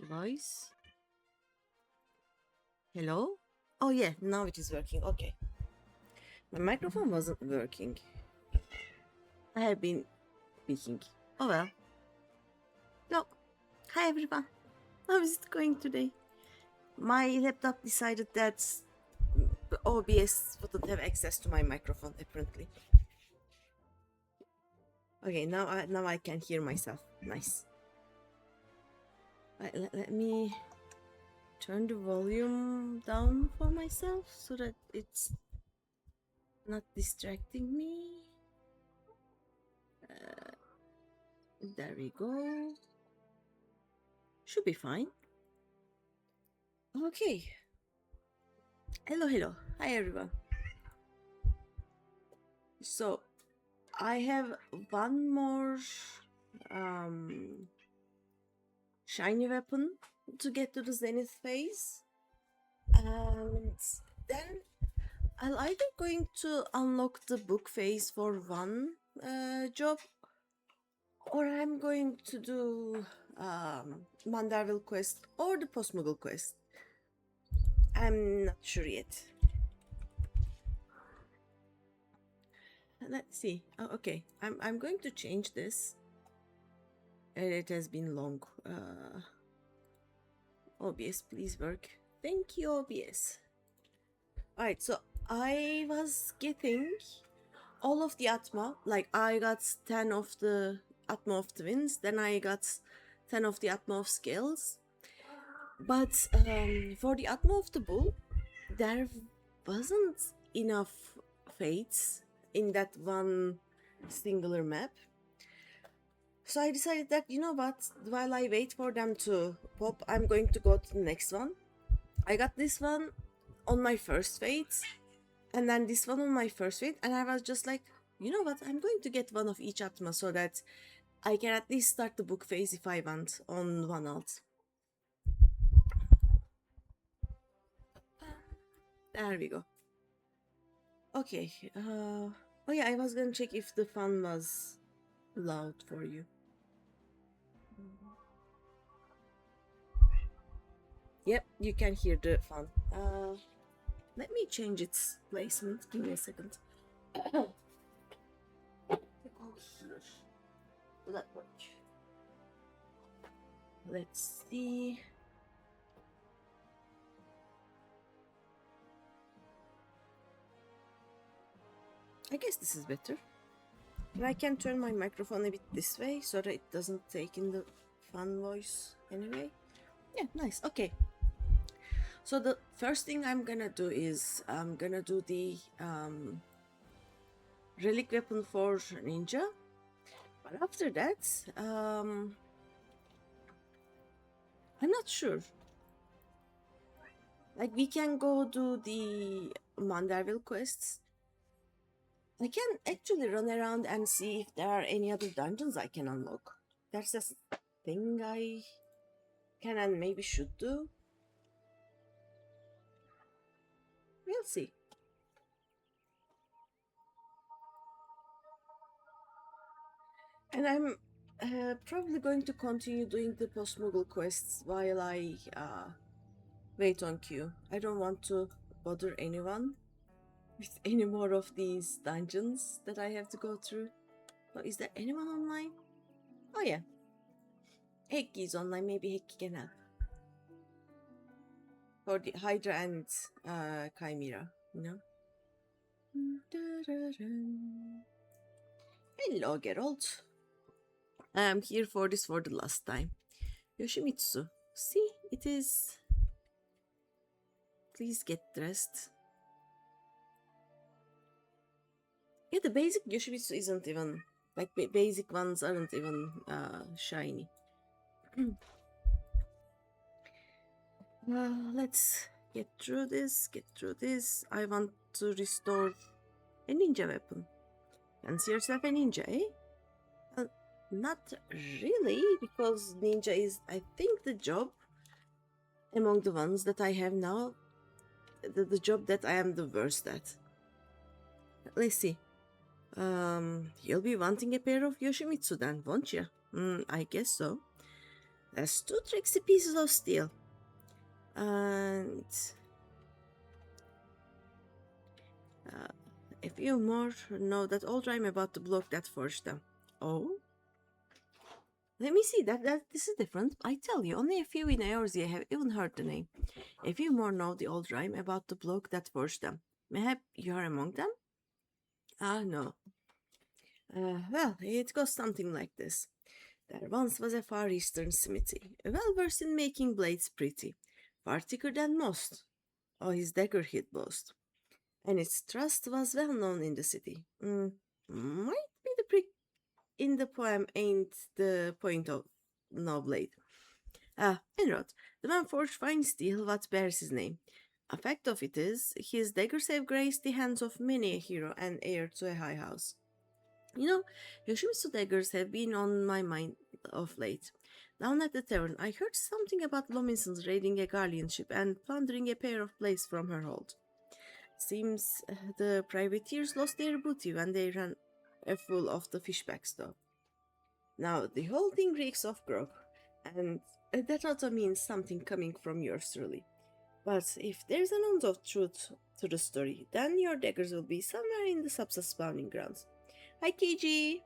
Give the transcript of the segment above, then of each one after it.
Device. Hello? Oh yeah, now it is working. Okay. My microphone wasn't working. I have been speaking. Oh well. Look. Hi everyone. How is it going today? My laptop decided that OBS wouldn't have access to my microphone apparently. Okay, now I can hear myself. Nice. Let me turn the volume down for myself so that it's not distracting me. There we go. Should be fine. Okay. Hello. Hi everyone. So I have one more shiny weapon to get to the zenith phase, and then I'll either going to unlock the book phase for one job, or I'm going to do Mandarville quest or the Postmogul quest. I'm not sure yet. Let's see. Oh, okay, I'm going to change this. It has been long. OBS, please work. Thank you, OBS. Alright, so I was getting all of the Atma. Like, I got 10 of the Atma of Twins, then I got 10 of the Atma of Scales. But for the Atma of the Bull, there wasn't enough fates in that one singular map. So I decided that, you know what, while I wait for them to pop, I'm going to go to the next one. I got this one on my first fate, and then this one on my first fate, and I was just like, you know what, I'm going to get one of each Atma so that I can at least start the book phase if I want on one alt. There we go. Okay, oh yeah, I was gonna check if the fun was loud for you. Yep, you can hear the fun. Let me change its placement. Give me a second. Oh, here. Will that work? Let's see. I guess this is better. And I can turn my microphone a bit this way so that it doesn't take in the fun voice anyway. Yeah, nice. Okay. So the first thing I'm gonna do is I'm gonna do the relic weapon for ninja. But after that, I'm not sure. Like, we can go do the Mandarville quests. I can actually run around and see if there are any other dungeons I can unlock. That's a thing I can and maybe should do. We'll see. And I'm probably going to continue doing the Postmogul quests while I wait on queue. I don't want to bother anyone with any more of these dungeons that I have to go through. Oh, is there anyone online? Oh yeah. Heki is online. Maybe Heki can help. For the Hydra and Chimera, you know? Hello, Geralt. I'm here for this for the last time. Yoshimitsu. See, it is... Please get dressed. Yeah, the basic Yoshimitsu isn't even... Like, basic ones aren't even shiny. Let's get through this. I want to restore a ninja weapon. Fancy yourself a ninja, eh? Not really, because ninja is, I think, the job among the ones that I have now, the job that I am the worst at. Let's see. You'll be wanting a pair of Yoshimitsu then, won't you? I guess so. That's 2 tricksy pieces of steel. And a few more know that old rhyme about the block that forged them. Oh? Let me see, this is different. I tell you, only a few in Eorzea have even heard the name. A few more know the old rhyme about the block that forged them. Mayhap you are among them? Ah, no. Well, it goes something like this. There once was a far eastern smithy, well versed in making blades pretty, far thicker than most. Oh, his dagger he'd boast, and its trust was well known in the city. Might be the prick in the poem ain't the point of no blade. En rot, the man forged fine steel what bears his name. A fact of it is, his daggers have graced the hands of many a hero and heir to a high house. You know, Yoshimitsu daggers have been on my mind of late. Down at the tavern, I heard something about Lominson's raiding a Garlean ship and plundering a pair of blades from her hold. Seems the privateers lost their booty when they ran full of the fishbacks, though. Now, the whole thing reeks of grog, and that also means something coming from yours truly. But if there's an ounce of truth to the story, then your daggers will be somewhere in the subsa spawning grounds. Hi, KG!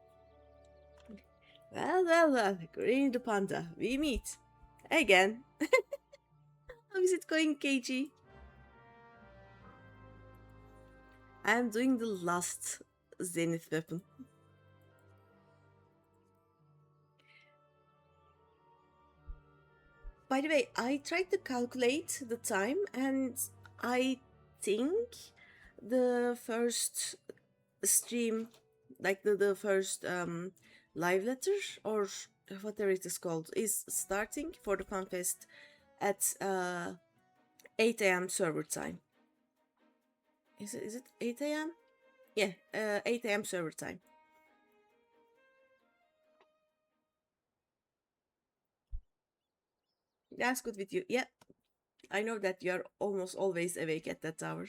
Well, GreenyThePanda, we meet. Again. How is it going, KG? I'm doing the last zenith weapon. By the way, I tried to calculate the time and I think the first stream, like the first live letter or whatever it is called, is starting for the FanFest at 8 a.m. server time. Is it 8 a.m.? Yeah, 8 a.m. server time. That's good with you. Yeah, I know that you're almost always awake at that hour.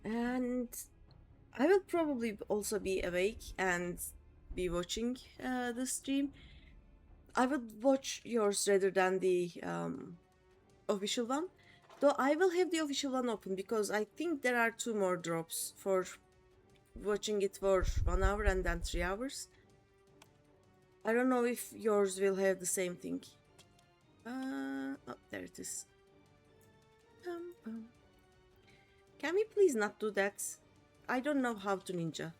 And I will probably also be awake and be watching the stream. I would watch yours rather than the official one. Though I will have the official one open because I think there are 2 more drops for watching it for 1 hour and then 3 hours. I don't know if yours will have the same thing. Oh, there it is. Can we please not do that? I don't know how to ninja.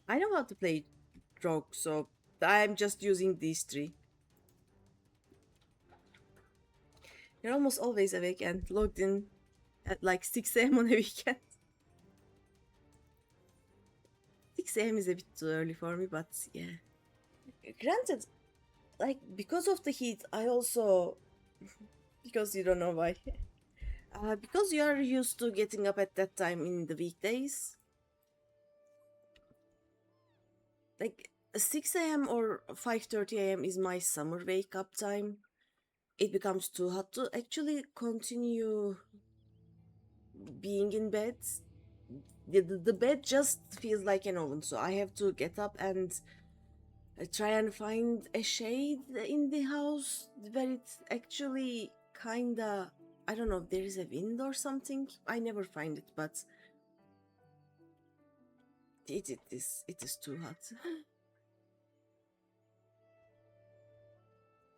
I know how to play rogue, so I'm just using these 3. You're almost always awake and logged in at like 6 a.m. on a weekend. 6 a.m. is a bit too early for me, but yeah. Granted, like, because of the heat, I also... because you don't know why. Because you are used to getting up at that time in the weekdays. Like, 6 a.m. or 5:30 a.m. is my summer wake-up time. It becomes too hot to actually continue being in bed. The bed just feels like an oven, so I have to get up and try and find a shade in the house where it's actually kinda... I don't know if there is a wind or something. I never find it, but it is too hot.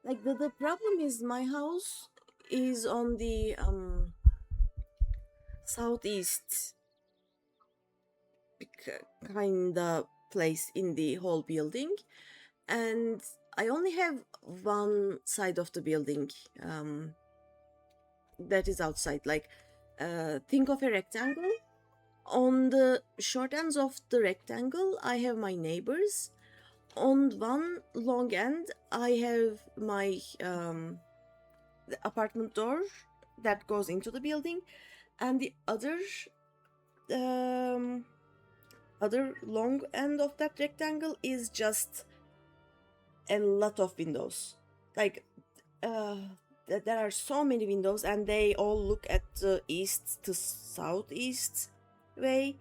Like, the problem is my house is on the southeast kinda place in the whole building, and I only have one side of the building that is outside. Like, think of a rectangle. On the short ends of the rectangle, I have my neighbors. On one long end, I have my the apartment door that goes into the building, and the other long end of that rectangle is just a lot of windows. Like, there are so many windows and they all look at the east to southeast way.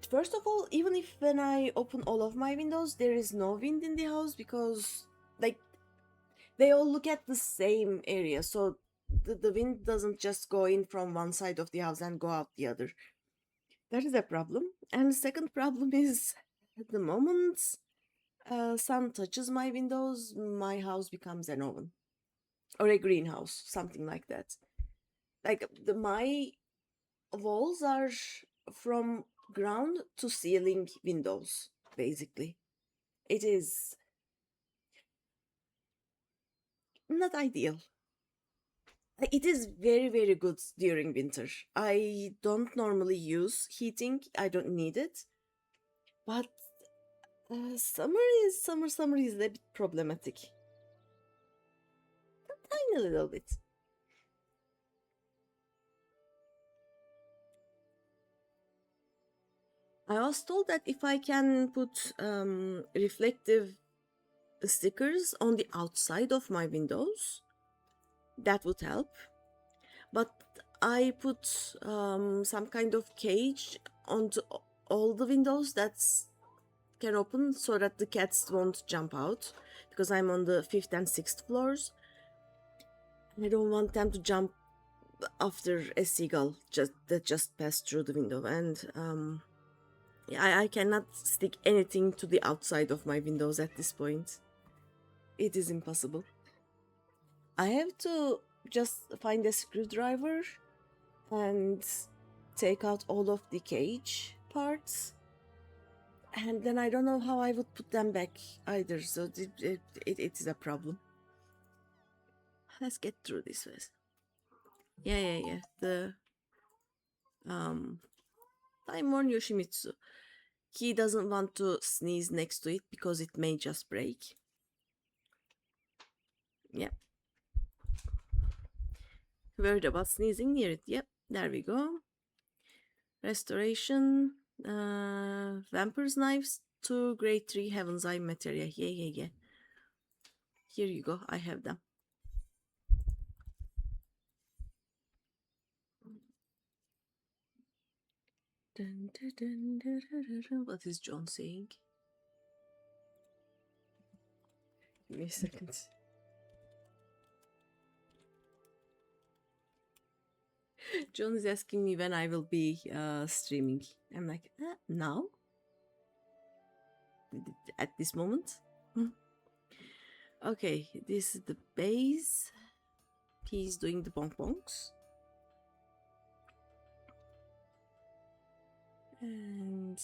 First of all, even if when I open all of my windows there is no wind in the house, because like they all look at the same area, so the wind doesn't just go in from one side of the house and go out the other. That is a problem. And the second problem is, at the moment sun touches my windows, my house becomes an oven or a greenhouse, something like that. Like my walls are from ground to ceiling windows, basically. It is not ideal. It is very, very good during winter. I don't normally use heating, I don't need it. But summer is a bit problematic. A tiny little bit. I was told that if I can put reflective stickers on the outside of my windows, that would help. But I put some kind of cage onto all the windows that can open so that the cats won't jump out, because I'm on the 5th and 6th floors. And I don't want them to jump after a seagull that just passed through the window. And I cannot stick anything to the outside of my windows at this point. It is impossible. I have to just find a screwdriver and take out all of the cage parts, and then I don't know how I would put them back either, so it is a problem. Let's get through this first. Yeah. The Daimon Yoshimitsu, he doesn't want to sneeze next to it because it may just break. Yep. Worried about sneezing near it. Yep, there we go. Restoration. Vampir's knives. 2 grade 3 Heaven's Eye materia. Yeah. Here you go. I have them. What is John saying? Give me a second. John is asking me when I will be streaming. I'm like, now? At this moment? Okay, this is the base. He's doing the bonbons. And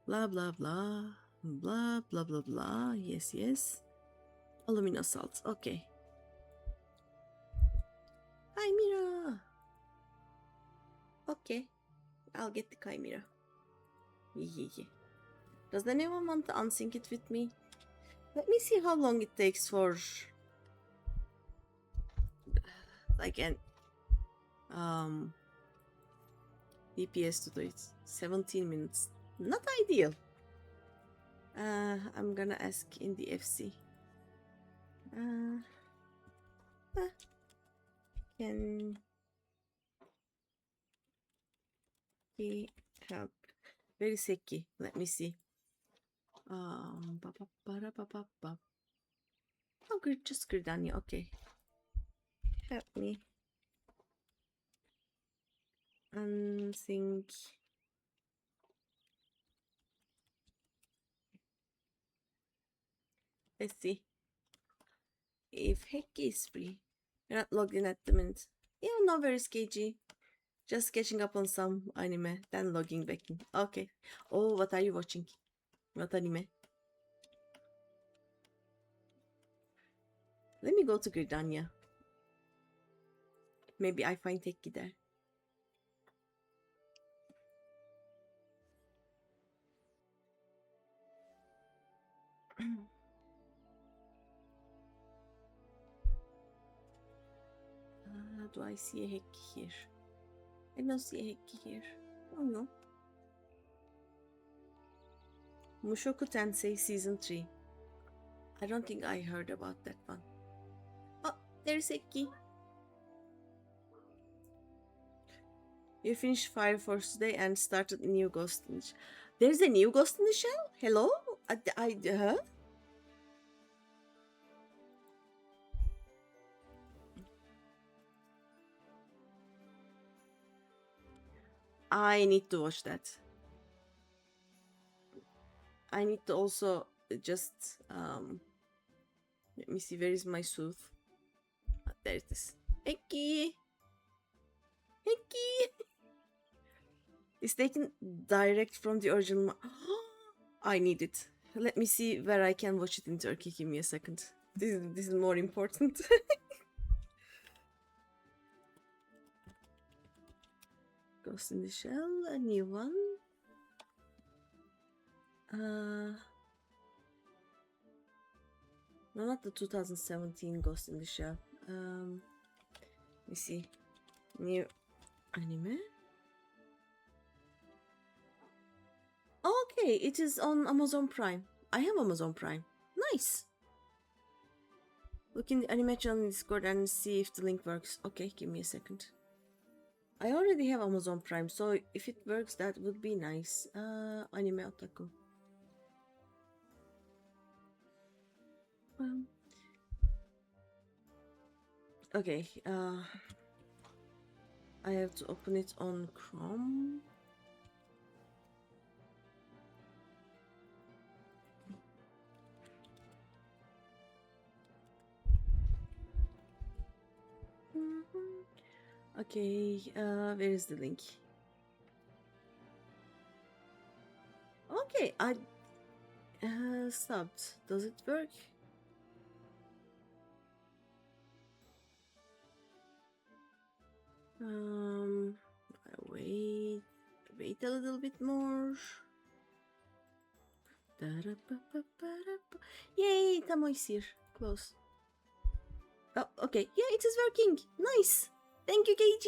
blah blah blah. Blah blah blah blah. Yes. Alumina salt. Okay. Chimera. Okay. I'll get the chimera. Yeah. Does anyone want to unsync it with me? Let me see how long it takes for like an DPS to do it. 17 minutes. Not ideal. I'm gonna ask in the FC. Can he help? Very seki. Let me see. Oh, just Gridania. Okay. Help me. Unsync. Let's see if Heki is free. You're not logged in at the minute. Yeah, no worries, KG. Just catching up on some anime, then logging back in. Okay. Oh, what are you watching? What anime? Let me go to Gridania. Maybe I find Heki there. Do I see a Heki here? I don't see a Heki here. Oh no. Mushoku Tensei Season 3. I don't think I heard about that one. Oh, There's Eki. You finished Fire Force today and started new Ghost in the Shell. There's a new Ghost in the Shell? Hello? Huh? I need to watch that. I need to also just let me see, where is my sooth? There it is. Eki! Eki! It's taken direct from the original. I need it. Let me see where I can watch it in Turkey. Give me a second. This is more important. Ghost in the Shell, a new one. No, not the 2017 Ghost in the Shell. Let me see. New anime. Okay, it is on Amazon Prime. I have Amazon Prime. Nice. Look in the anime channel in Discord and see if the link works. Okay, give me a second. I already have Amazon Prime, so if it works, that would be nice. Anime Otaku. Okay, I have to open it on Chrome. Okay, where is the link? Okay, I stopped. Does it work? Wait a little bit more. Yay, Tamo is here. Close. Oh, okay. Yeah, it is working. Nice. Thank you, KG.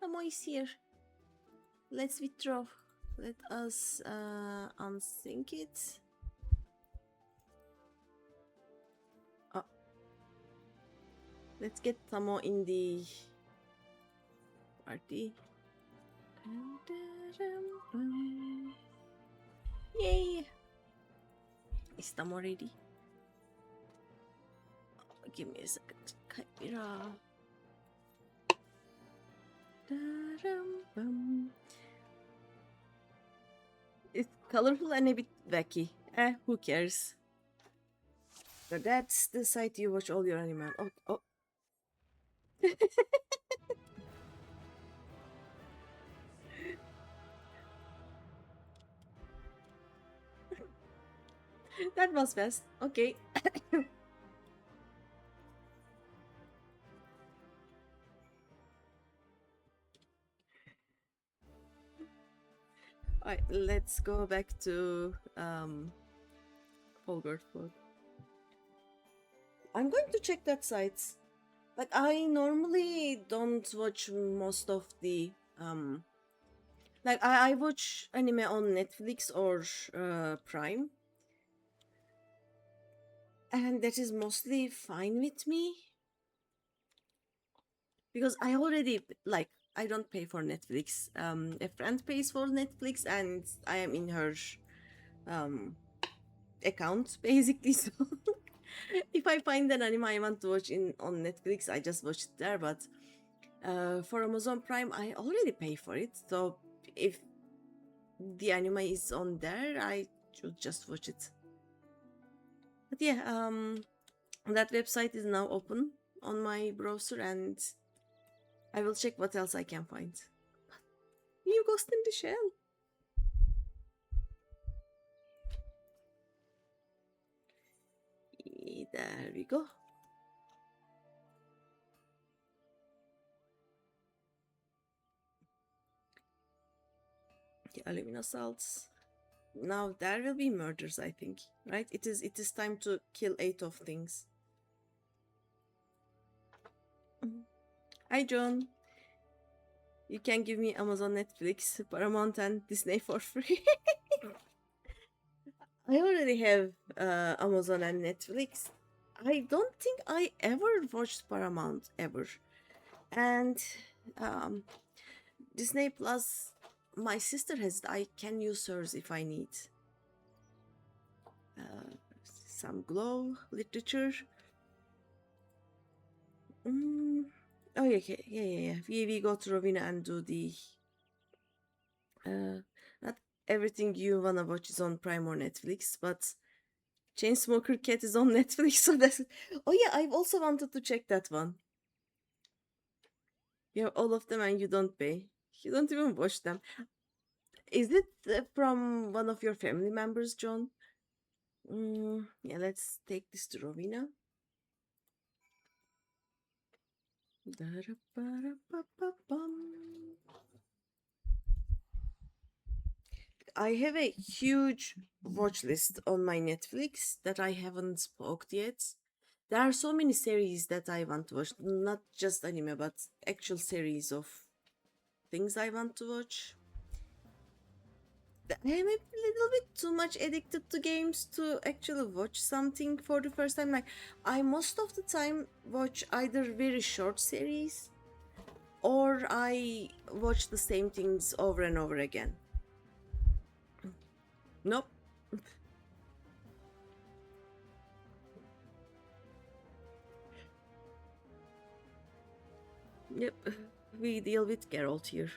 Tamo is here. Let's withdraw. Let us unsync it. Oh. Let's get Tamo in the party. Yay! Is Tamo ready? Oh, give me a second. Kaira. It's colorful and a bit wacky. Who cares? So that's the site you watch all your anime. Oh. That was fast. Okay. Alright, let's go back to Polgard Flood. I'm going to check that site. Like, I normally don't watch most of the like I watch anime on Netflix or Prime, and that is mostly fine with me because I already, like, I don't pay for Netflix. A friend pays for Netflix and I am in her account basically. So if I find an anime I want to watch on Netflix, I just watch it there. But for Amazon Prime, I already pay for it. So if the anime is on there, I should just watch it. But yeah, that website is now open on my browser, and I will check what else I can find. New Ghost in the Shell. There we go. The aluminum salts. Now there will be murders, I think. Right? It is time to kill 8 of things. Hi John. You can give me Amazon, Netflix, Paramount and Disney for free. I already have Amazon and Netflix. I don't think I ever watched Paramount ever. And um, Disney Plus, my sister has it. I can use hers if I need. Some Glow literature. Mm. Oh yeah, okay. Yeah. We go to Rowena and do the not everything you wanna watch is on Prime or Netflix, but Chainsmoker Cat is on Netflix, so that's. Oh yeah, I've also wanted to check that one. You have all of them and you don't pay. You don't even watch them. Is it from one of your family members, John? Yeah, let's take this to Rowena. I have a huge watch list on my Netflix that I haven't spoke yet. There are so many series that I want to watch, not just anime, but actual series of things I want to watch. I'm a little bit too much addicted to games to actually watch something for the first time. Like, I most of the time watch either very short series or I watch the same things over and over again. Nope. Yep. We deal with Geralt here.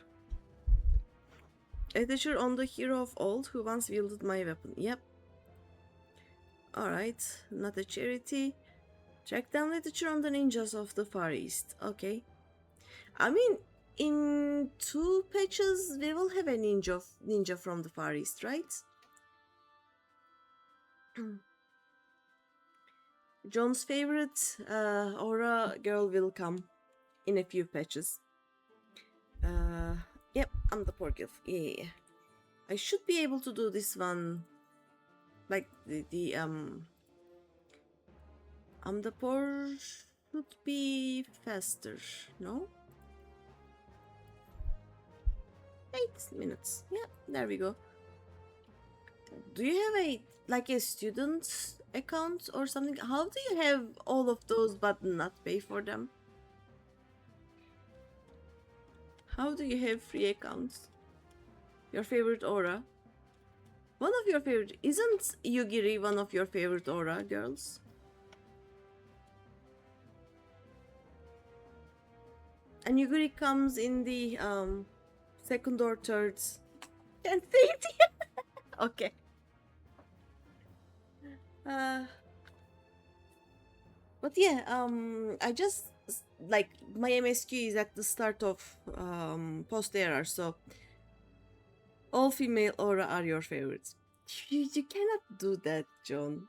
Adventure on the hero of old who once wielded my weapon. Yep. Alright. Not a charity. Track down literature on the ninjas of the Far East. Okay. I mean, in 2 patches, we will have a ninja from the Far East, right? John's favorite aura girl will come in a few patches. Yep, I'm the poor gilf. Yeah. I should be able to do this one, like I'm the poor should be faster, no? 8 minutes. Yeah, there we go. Do you have a student account or something? How do you have all of those but not pay for them? How do you have free accounts? Your favorite aura? One of your favorite isn't Yugiri one of your favorite aura girls? And Yugiri comes in the second or third. Can't say it. Okay. But yeah, I just like my MSQ is at the start of post era, so all female aura are your favorites. You cannot do that, John.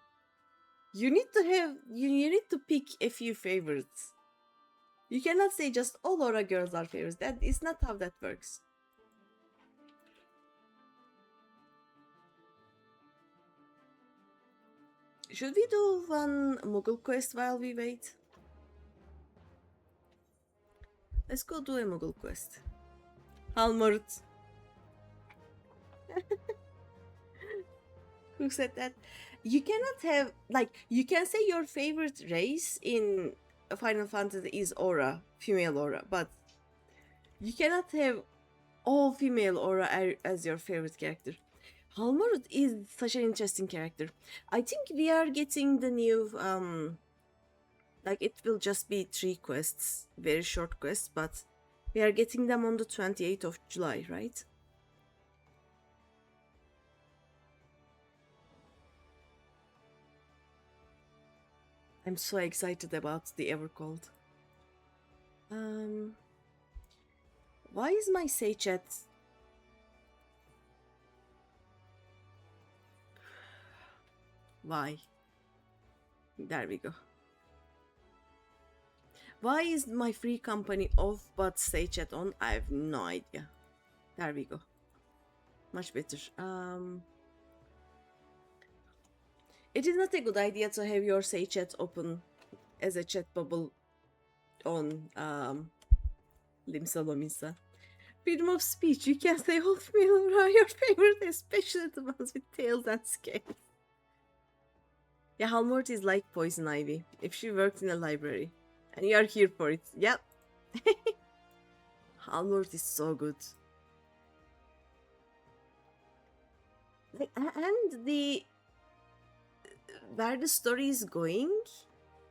You need to have you need to pick a few favorites. You cannot say just all aura girls are favorites. That is not how that works. Should we do one Mughal quest while we wait? Let's go do a Mughal quest. Halmurt. Who said that? You cannot have you can say your favorite race in Final Fantasy is aura, female aura, but you cannot have all female aura as your favorite character. Halmurut is such an interesting character. I think we are getting the new it will just be 3 quests, very short quests, but we are getting them on the 28th of July, right? I'm so excited about the Evercold. Why is my say chat? Why? There we go. Why is my free company off but say chat on? I have no idea. There we go. Much better. It is not a good idea to have your say chat open as a chat bubble on Limsa Lomisa. Freedom of speech. You can say all female are your favorite, especially the ones with tails and scales. Yeah, Halmort is like poison ivy. If she worked in a library. And you are here for it. Yep. Halmort is so good. And the where the story is going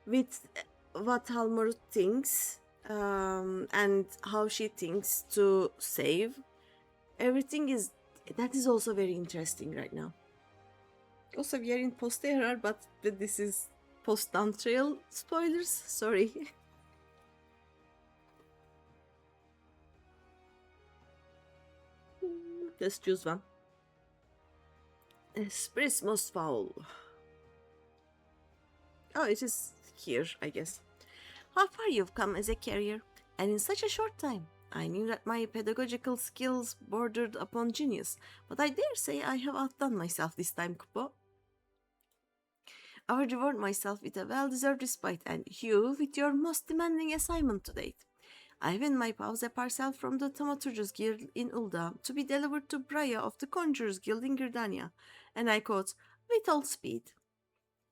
with what Halmort thinks and how she thinks to save everything that is also very interesting right now. Also, we are in post error, but this is post down trail spoilers. Sorry. Let's choose one. Spirits most foul. Oh, it is here, I guess. How far you've come as a carrier, and in such a short time. I knew that my pedagogical skills bordered upon genius, but I dare say I have outdone myself this time, Kupo. I will reward myself with a well-deserved respite, and you with your most demanding assignment to date. I have in my pouch a parcel from the Thaumaturgus Guild in Ulda to be delivered to Braya of the Conjurers Guild in Gridania, and I quote, with all speed.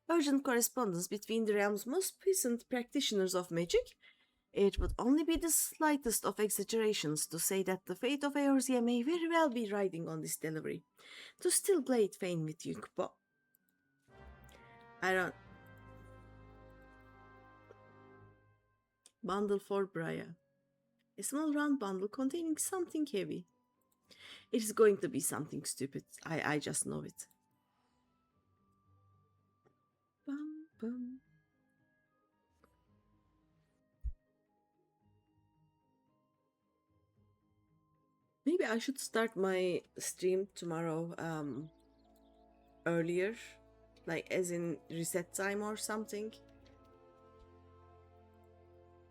Urgent correspondence between the realm's most puissant practitioners of magic. It would only be the slightest of exaggerations to say that the fate of Eorzea may very well be riding on this delivery. To still play it vain with you, Kupo. I don't... Bundle for Braya. A small round bundle containing something heavy. It is going to be something stupid. I just know it. Bum, bum. Maybe I should start my stream tomorrow earlier, like as in reset time or something.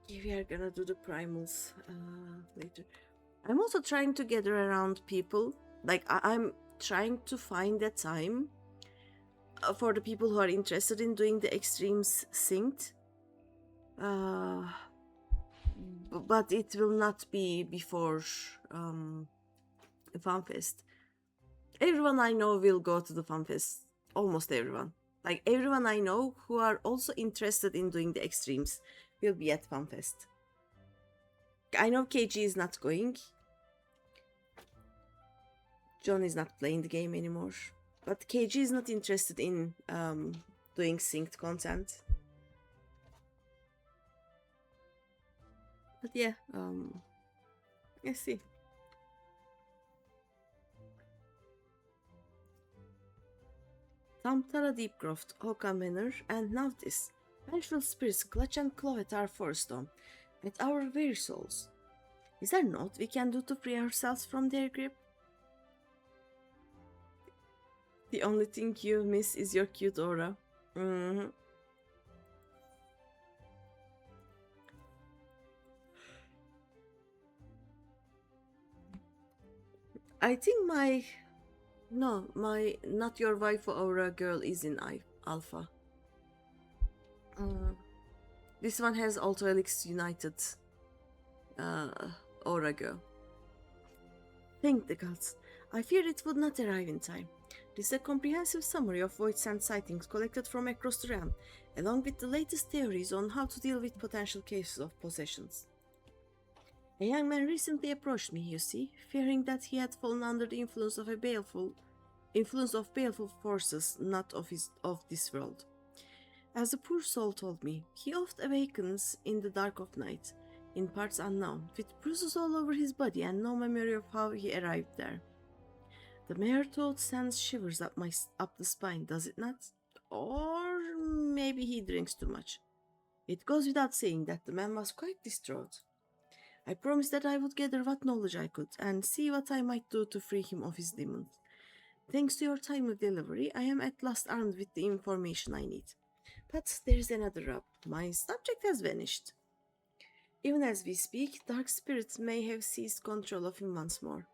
Yeah, we are gonna do the primals later. I'm also trying to gather around people. Like I'm trying to find a time for the people who are interested in doing the extremes synced. But it will not be before FanFest. Everyone I know will go to the FanFest. Almost everyone. Like everyone I know who are also interested in doing the extremes will be at FanFest. I know KG is not going. John is not playing the game anymore. But KG is not interested in doing synced content. But yeah, let's see. Tamtara Deepcroft, Håkan Manor, and now this. Vengeful spirits clutch and claw at our forestone, at our very souls. Is there naught we can do to free ourselves from their grip? The only thing you miss is your cute aura. Mm-hmm. I think my not your wife aura girl is in alpha. This one has Alto Helix United aura girl. Thank the gods. I feared it would not arrive in time. This is a comprehensive summary of void sand sightings collected from across the realm, along with the latest theories on how to deal with potential cases of possessions. A young man recently approached me, you see, fearing that he had fallen under the influence of baleful forces not of this world. As the poor soul told me, he oft awakens in the dark of night, in parts unknown, with bruises all over his body and no memory of how he arrived there. The mere thought sends shivers up the spine, does it not? Or maybe he drinks too much. It goes without saying that the man was quite distraught. I promised that I would gather what knowledge I could and see what I might do to free him of his demons. Thanks to your timely delivery, I am at last armed with the information I need. But there is another rub. My subject has vanished. Even as we speak, dark spirits may have seized control of him once more.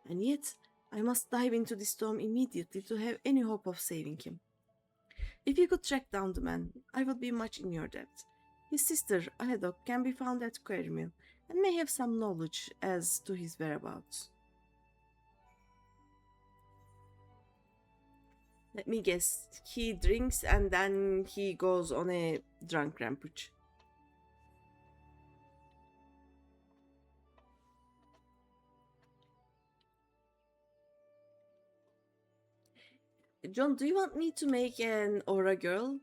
And yet, I must dive into the storm immediately to have any hope of saving him. If you could track down the man, I would be much in your debt. His sister, Ahedok, can be found at Quarrymill, and may have some knowledge as to his whereabouts. Let me guess. He drinks and then he goes on a drunk rampage. John, do you want me to make an aura girl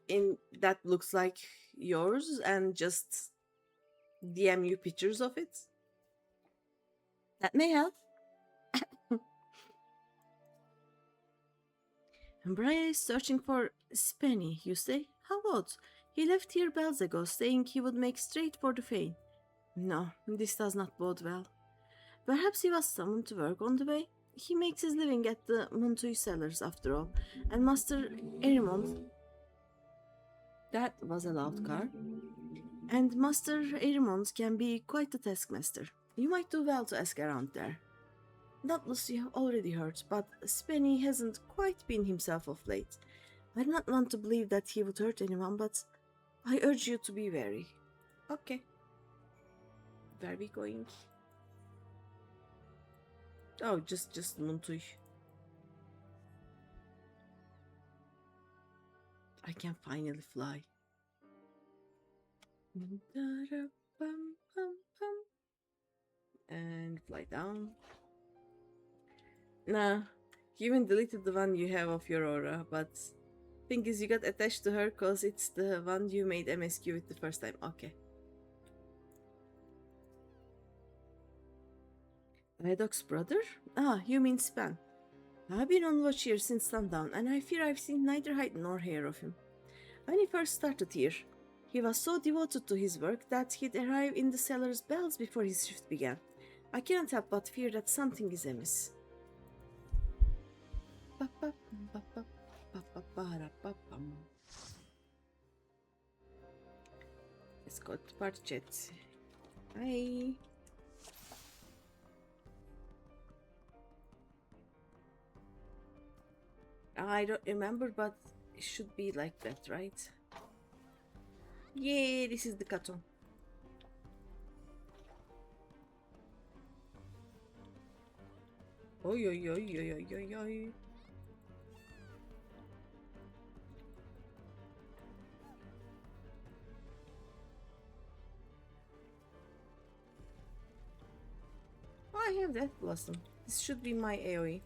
in that looks like yours and just DM you pictures of it? That may help. And Brian is searching for Spenny, you say? How odd. He left here bells ago, saying he would make straight for the Fane. No, this does not bode well. Perhaps he was summoned to work on the way? He makes his living at the Montoy cellars, after all, and Master Erimond... That was a loud car. And Master Erimond can be quite a taskmaster. You might do well to ask around there. Doubtless you have already heard, but Spenny hasn't quite been himself of late. I do not want to believe that he would hurt anyone, but I urge you to be wary. Okay. Where are we going? Oh, just Montoy. I can finally fly. And fly down. Nah, you even deleted the one you have of your aura, but thing is you got attached to her cause it's the one you made MSQ with the first time. Okay. Vidoc's brother? Ah, you mean Span. I've been on watch here since sundown, and I fear I've seen neither hide nor hair of him. When he first started here, he was so devoted to his work that he'd arrive in the cellar's bells before his shift began. I cannot help but fear that something is amiss. Let's go to party chat. Hi. I don't remember, but it should be like that, right? Yay, this is the carton. Oi, oi, oi, oi, oi, oi, oi. Oh, I have that blossom. This should be my AoE.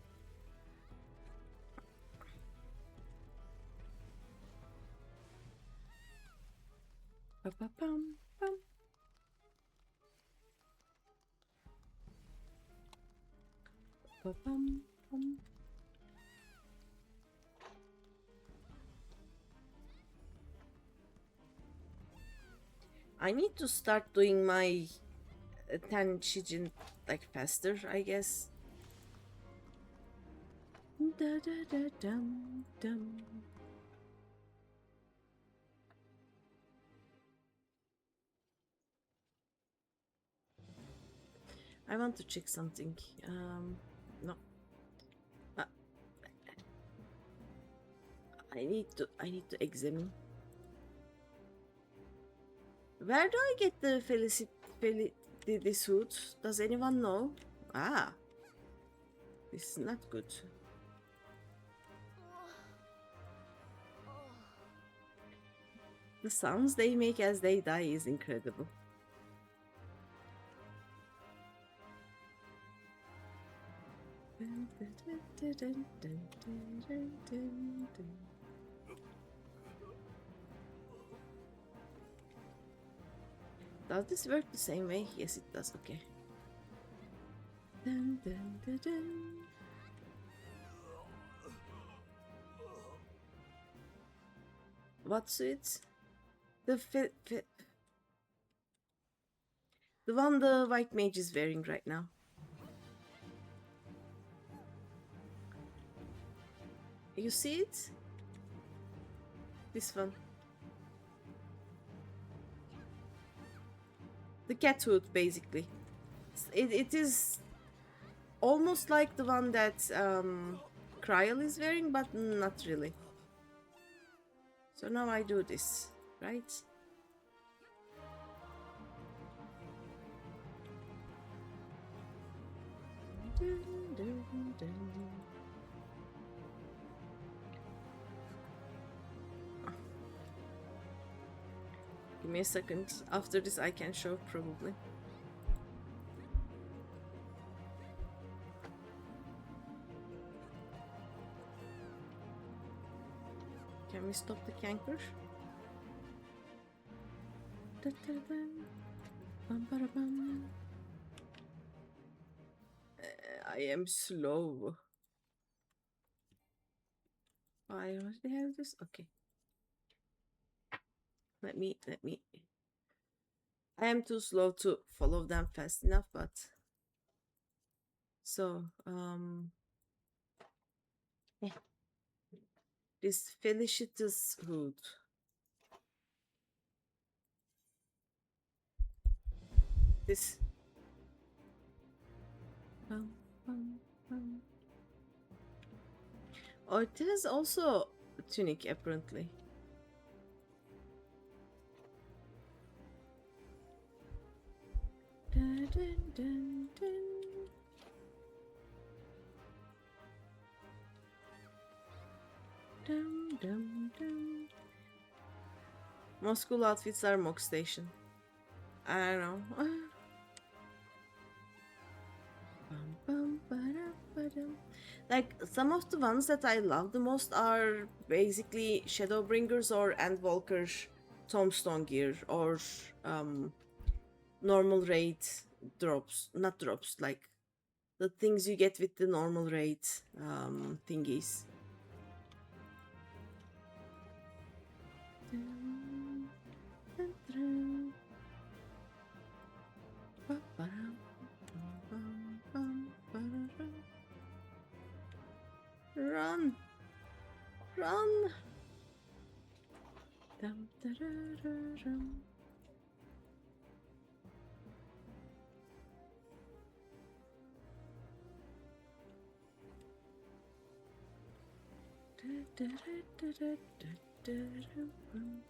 Ba-ba-bum, bum. Ba-bum, bum. I need to start doing my 10 Shijin like faster, I guess. Da, da, da, dum, dum. I want to check something. No. I need to examine. Where do I get the the suit? Does anyone know? Ah. This is not good. The sounds they make as they die is incredible. Does this work the same way? Yes, it does. Okay. Dun, dun, dun, dun. What suit? The one the white mage is wearing right now. You see it? This one. The cat hood, basically. It is almost like the one that Kryl is wearing, but not really. So now I do this, right? Dun, dun, dun. Give me a second. After this I can show probably. Can we stop the canker? I am slow. I already have this. Okay. Let me. I am too slow to follow them fast enough, but so yeah. This felicitous hood. This. Oh, it has also a tunic apparently. Dun, dun, dun, dun. Dum, dum, dum. Most cool outfits are Mock Station. I don't know. Like, some of the ones that I love the most are basically Shadowbringers or Endwalker Tombstone gear or normal raid drops. Not drops, like the things you get with the normal raid thingies. Run! Run! Dum, da, da, da, dum. Da, da, da, da, da, da, da, dum.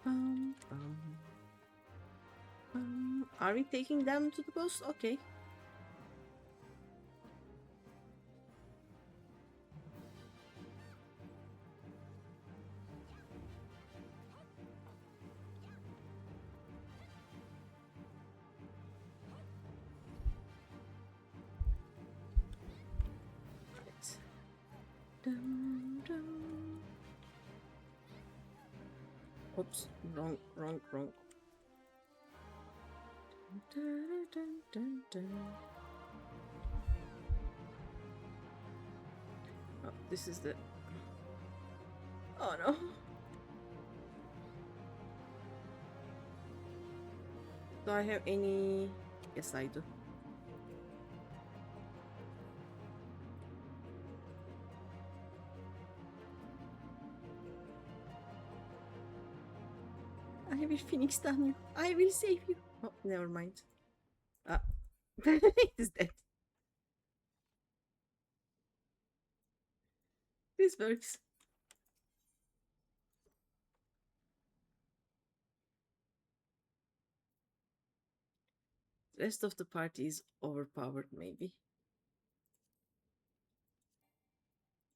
Bum, bum, bum. Are we taking them to the boss? Okay. Right. Dum, dum. Oops, wrong. Dun, dun, dun, dun. Oh, this is the... Oh no. Do I have any... Yes, I do. I will Phoenix down you. I will save you. Oh, never mind. Ah. It is dead. This works. The rest of the party is overpowered, maybe.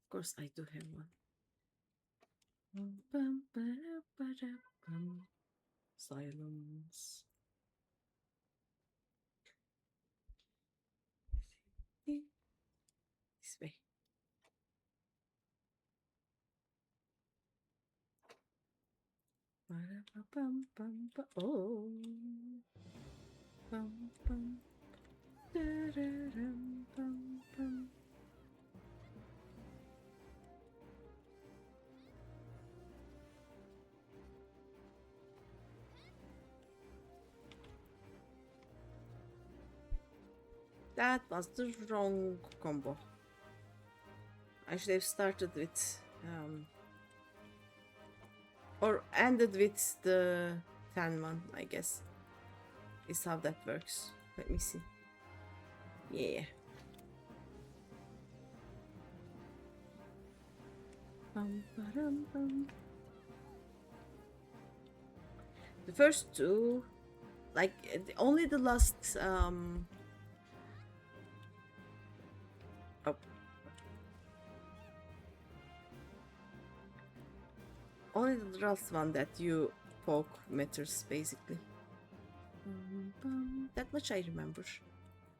Of course, I do have one. Silence. This way. Oh. That was the wrong combo. I should have started with or ended with the 10 one, I guess. Is how that works. Let me see. Yeah. The first two, like only the last Only the last one that you poke matters, basically. That much I remember.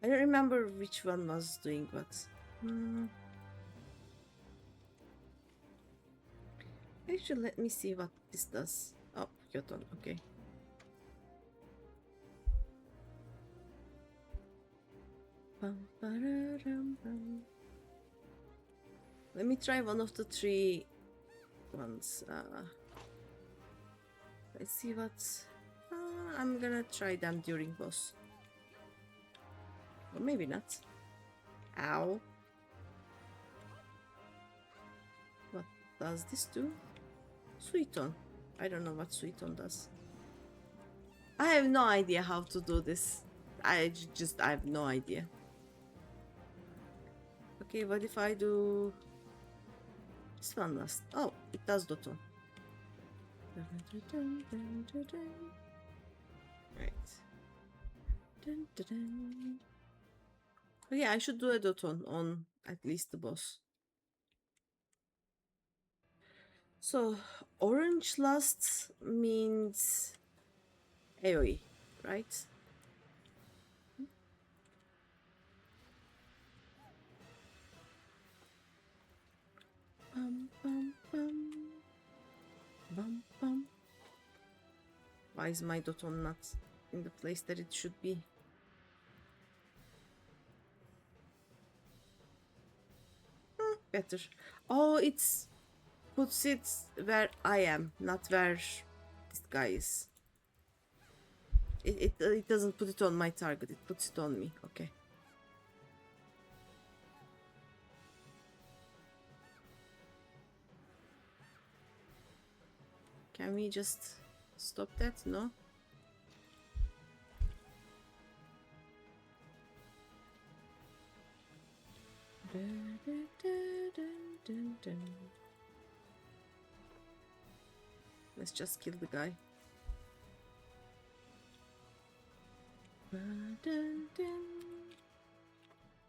I don't remember which one was doing what. Actually, let me see what this does. Oh, Yoton, okay. Let me try one of the three ones. Let's see what... I'm gonna try them during boss. Or maybe not. Ow. What does this do? Sweeton. I don't know what Sweeton does. I have no idea how to do this. I have no idea. Okay, what if I do this one last? Oh, it does Doton. Right. Okay, I should do a Doton on at least the boss. So, orange last means AoE, right? Bum, bum, bum. Bum, bum. Why is my Doton not in the place that it should be? Better. Oh, it's puts it where I am, not where this guy is. It doesn't put it on my target, it puts it on me. Okay. Can we just stop that? No? Let's just kill the guy.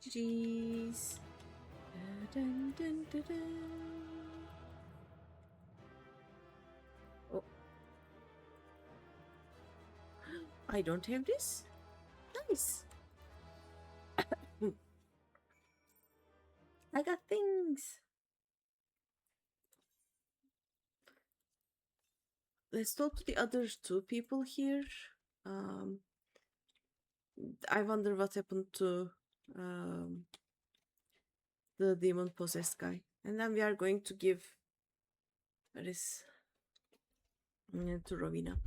GG's. Oh. I don't have this? Nice. I got things. Let's talk to the other two people here. I wonder what happened to the demon possessed guy. And then we are going to give this to Rowena.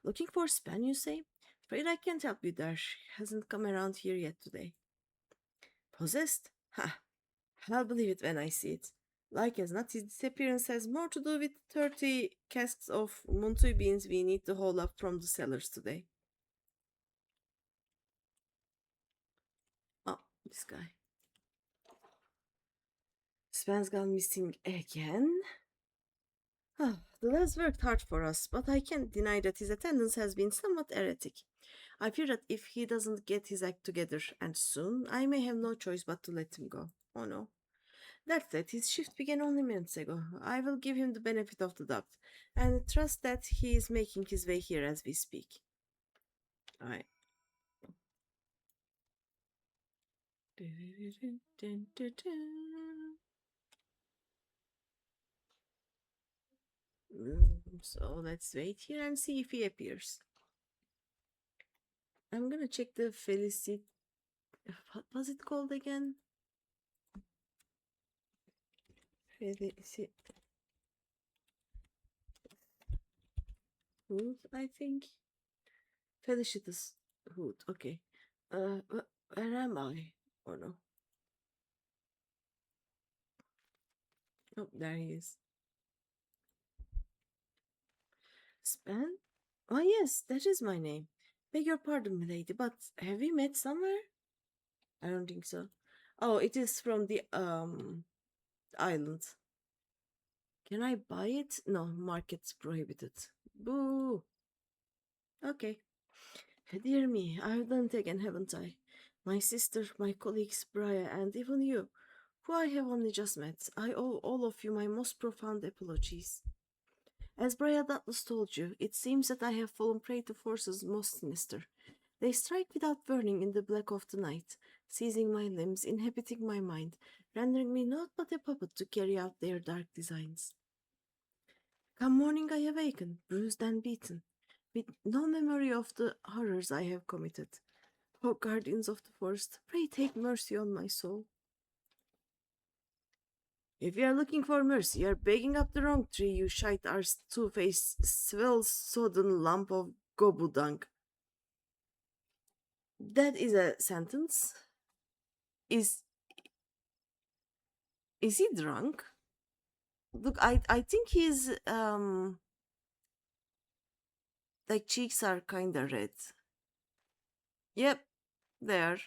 Looking for Span, you say? Afraid I can't help you there. She hasn't come around here yet today. Possessed? Ha! I'll believe it when I see it. Like as not, his disappearance has more to do with 30 casks of Muntui beans we need to haul up from the cellars today. Oh, this guy. Span's gone missing again? Oh, the lad's worked hard for us, but I can't deny that his attendance has been somewhat erratic. I fear that if he doesn't get his act together, and soon, I may have no choice but to let him go. Oh no. That said, his shift began only minutes ago. I will give him the benefit of the doubt, and trust that he is making his way here as we speak. Alright. So let's wait here and see if he appears. I'm gonna check the Felicity. What was it called again? Felicity. Hood, I think. Felicitas Hood. Okay. Where am I? Or no? Oh, there he is. Span? Oh yes, that is my name. Beg your pardon, milady, but have we met somewhere? I don't think so. Oh, it is from the island. Can I buy it? No, market's prohibited. Boo! Okay. Dear me, I've done it again, haven't I? My sister, my colleagues, Briar, and even you, who I have only just met. I owe all of you my most profound apologies. As Briar doubtless told you, it seems that I have fallen prey to forces most sinister. They strike without warning in the black of the night, seizing my limbs, inhabiting my mind, rendering me naught but a puppet to carry out their dark designs. Come morning I awaken, bruised and beaten, with no memory of the horrors I have committed. O guardians of the forest, pray take mercy on my soul. If you are looking for mercy, you are begging up the wrong tree, you shite-arsed, two-faced, swill-sodden lump of gobu dung. That is a sentence. Is he drunk? Look, I think his like cheeks are kinda red. Yep, there.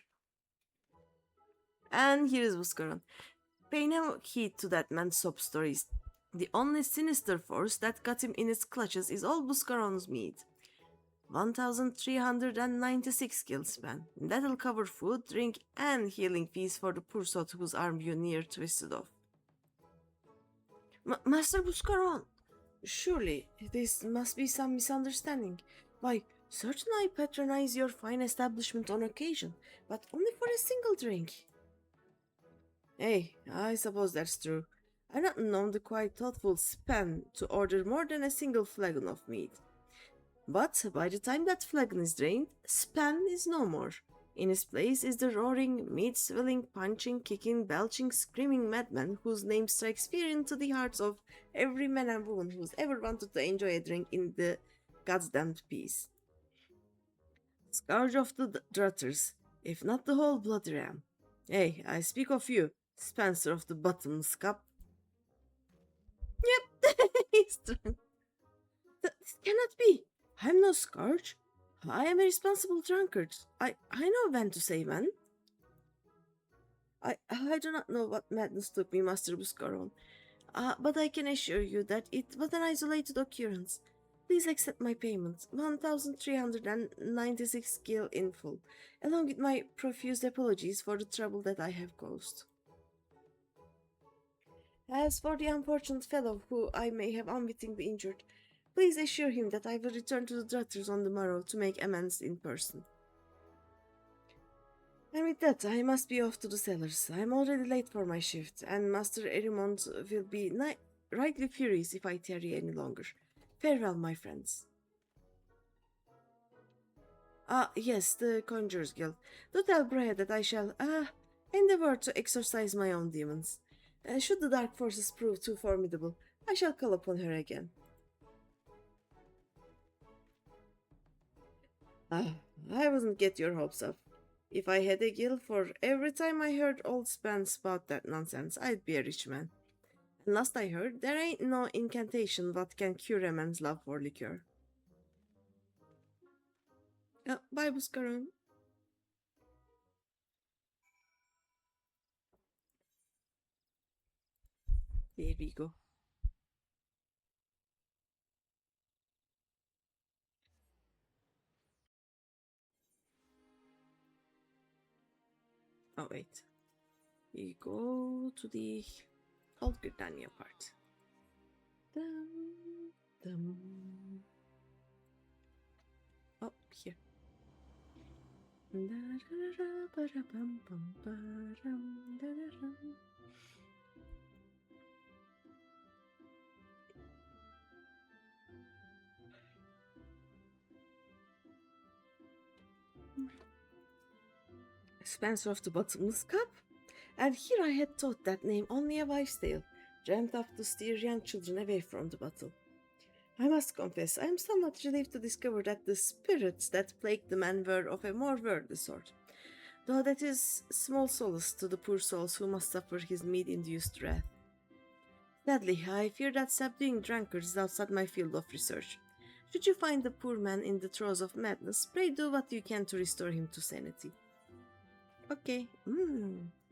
And here is Buscaron. Pay no heed to that man's sob stories. The only sinister force that got him in its clutches is old Buscaron's mead. 1,396 gil span. That'll cover food, drink, and healing fees for the poor sot whose arm you near twisted off. Master Buscaron, surely this must be some misunderstanding. Why, certainly I patronize your fine establishment on occasion, but only for a single drink. Hey, I suppose that's true. I'm not known the quite thoughtful Span to order more than a single flagon of mead. But by the time that flagon is drained, Span is no more. In his place is the roaring, meat-swilling, punching, kicking, belching, screaming madman whose name strikes fear into the hearts of every man and woman who's ever wanted to enjoy a drink in the goddamned peace. Scourge of the drutters, if not the whole bloody ram. Hey, I speak of you, Spencer of the Bottomless Cup. Yep, he's drunk. This cannot be. I'm no scourge. I am a responsible drunkard. I know when to say when. I do not know what madness took me, Master Buscaron, but I can assure you that it was an isolated occurrence. Please accept my payment, 1,396 gil in full, along with my profuse apologies for the trouble that I have caused. As for the unfortunate fellow who I may have unwittingly injured, please assure him that I will return to the Drutters on the morrow to make amends in person. And with that, I must be off to the cellars. I am already late for my shift, and Master Erimond will be rightly furious if I tarry any longer. Farewell, my friends. Yes, the Conjurers Guild. Do tell Brea that I shall, endeavor to exorcise my own demons. Should the dark forces prove too formidable, I shall call upon her again. I wouldn't get your hopes up. If I had a guild for every time I heard old Span spout that nonsense, I'd be a rich man. And last I heard, there ain't no incantation what can cure a man's love for liquor. Bye, Buscaron. There we go. Oh, wait. We go to the Old Britannia part. Dum, dum. Oh, here. Spencer of the Bottomless Cup? And here I had thought that name only a wife's tale, dreamt up to steer young children away from the battle. I must confess, I am somewhat relieved to discover that the spirits that plagued the man were of a more worldly sort, though that is small solace to the poor souls who must suffer his mead-induced wrath. Sadly, I fear that subduing drunkards is outside my field of research. Should you find the poor man in the throes of madness, pray do what you can to restore him to sanity. Okay.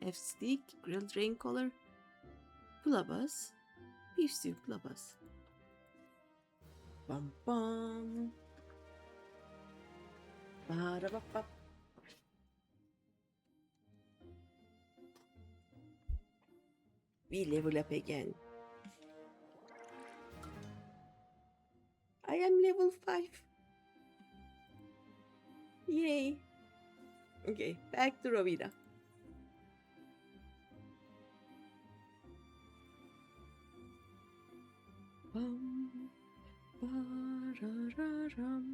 F-steak, grilled rain collar, kulabas, beef stew kulabas. Bum bum. Ba-da-ba-ba. We level up again. I am level 5. Yay. Okay, back to Rovira. Bum, ba-ra-ra-ram.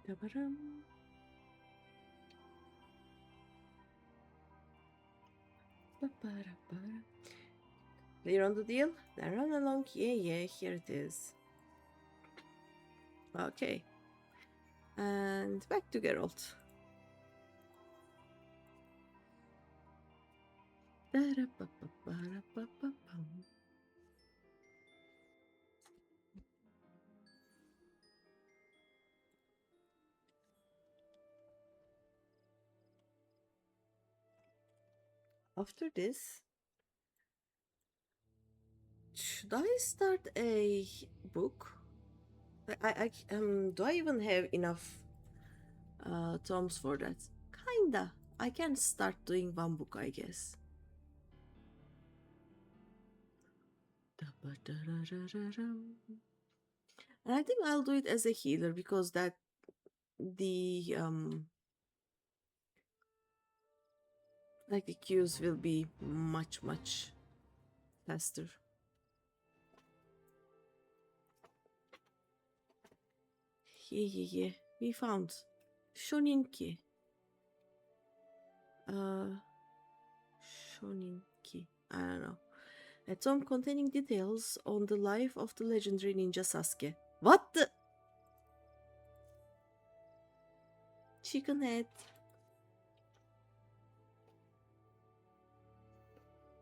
Da-ba-ram. Ba-ba-ra-ba-ra. Clear on the deal? Then run along. Yeah, here it is. Okay. And back to Geralt. Da-da-ba-ba-ba-ra-ba-ba-bum. After this, should I start a book? Do I even have enough tomes for that? Kinda. I can start doing one book, I guess. And I think I'll do it as a healer because the like the queues will be much faster. Yeah. We found Shoninki. Shoninki. I don't know. A tome containing details on the life of the legendary ninja Sasuke. What the? Chicken head.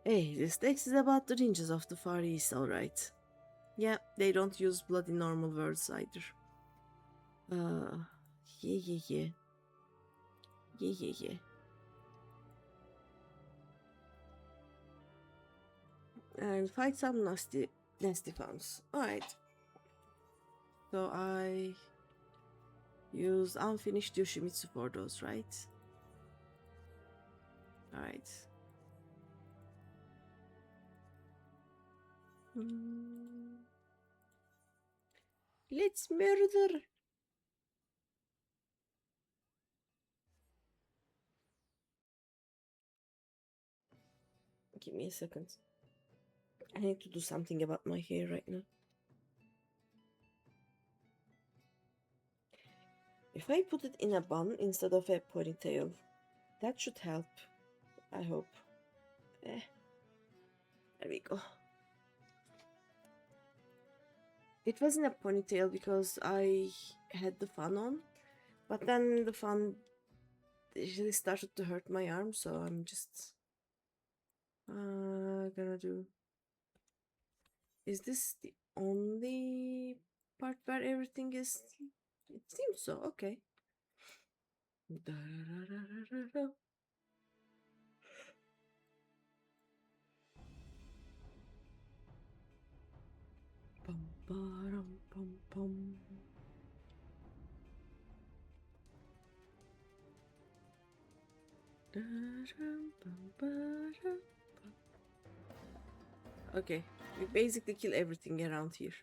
Hey, this text is about the ninjas of the Far East, alright. Yeah, they don't use bloody normal words either. Yeah. And fight some nasty fans. Alright. So I use unfinished Yoshimitsu for those, right? Alright. Let's murder. Give me a second. I need to do something about my hair right now. If I put it in a bun instead of a ponytail, that should help. I hope. There we go. It wasn't a ponytail because I had the fun on, but then the fun really started to hurt my arm, so I'm just gonna do. Is this the only part where everything is? It seems so. Okay. Bum, ba-dum, bum, bum. Okay, we basically kill everything around here.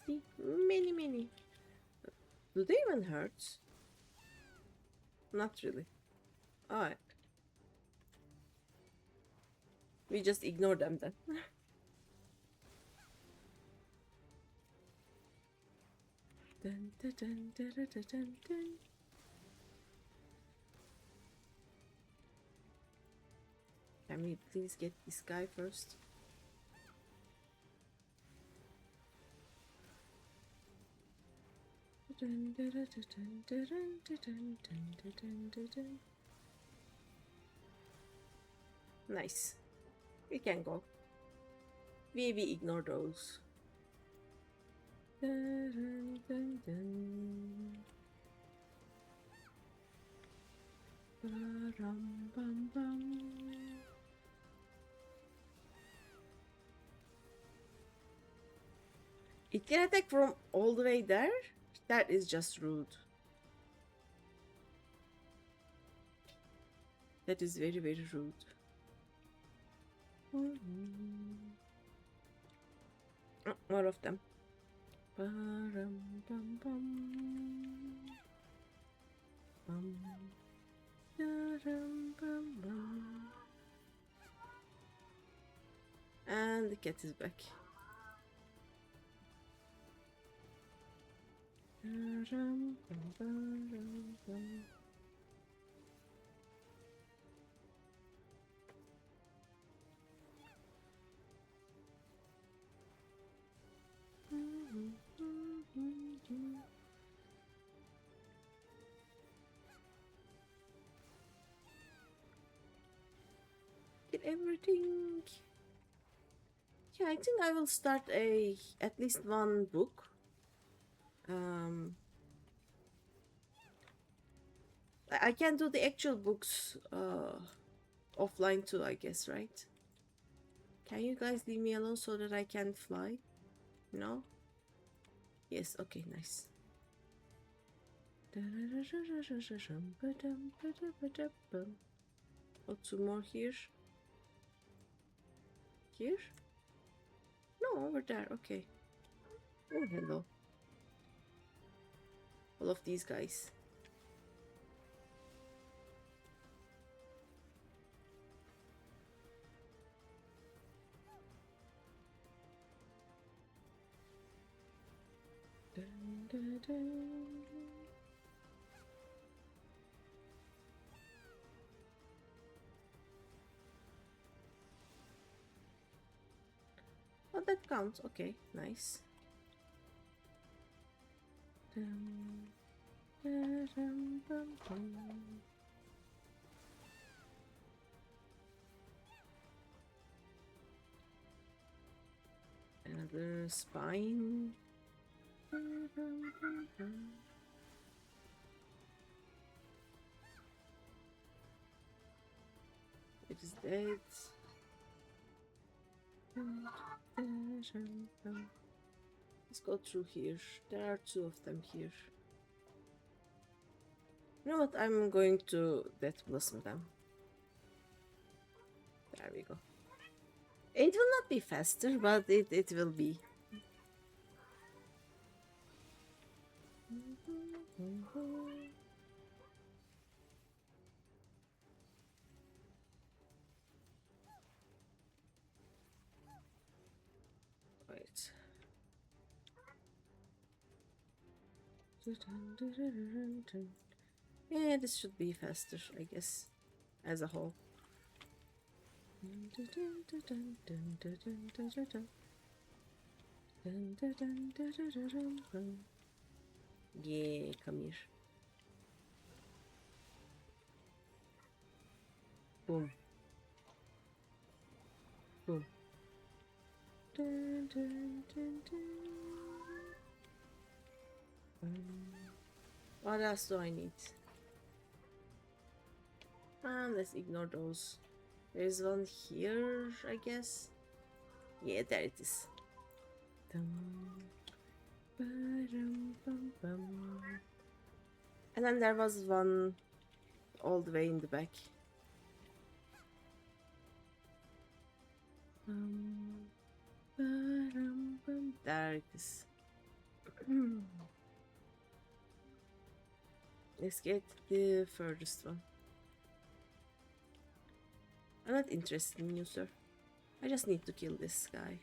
See, many. Do they even hurt? Not really. Alright. We just ignore them then. Dun, dun, dun, dun, dun, dun, dun, dun. Can we please get this guy first? Dun, dun, dun, dun, dun, dun, dun, dun, dun, dun, dun. Nice. We can go. We ignore those. Dun, dun, dun. Ba-rum, bum, bum. It can attack from all the way there? That is just rude. That is very, very rude. Oh, more of them. And the cat is back. Get everything. Yeah, I think I will start at least one book. I can do the actual books offline too, I guess, right? Can you guys leave me alone so that I can fly? No? Yes, okay, nice. Oh, two more here. Here? No, over there, okay. Oh, hello. All of these guys. Oh, that counts. Okay, nice. Another spine. It is dead. Let's go through here. There are two of them here. You know what? I'm going to Death Blossom them. There we go. It will not be faster, but it will be. Right. Yeah, this should be faster, I guess, as a whole. Yeah, come here. Boom. Boom. What else do I need? Let's ignore those. There's one here, I guess. Yeah, there it is. And then there was one all the way in the back. There it is. Let's get the furthest one. I'm not interested in you, sir. I just need to kill this guy.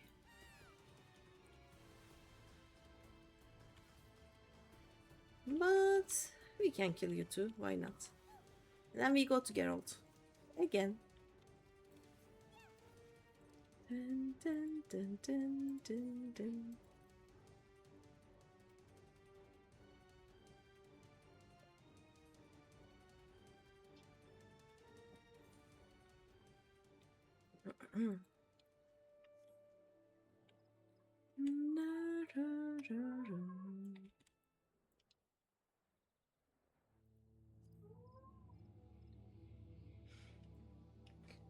But we can kill you too, why not? And then we go to Geralt. Again. Dun, dun, dun, dun, dun, dun.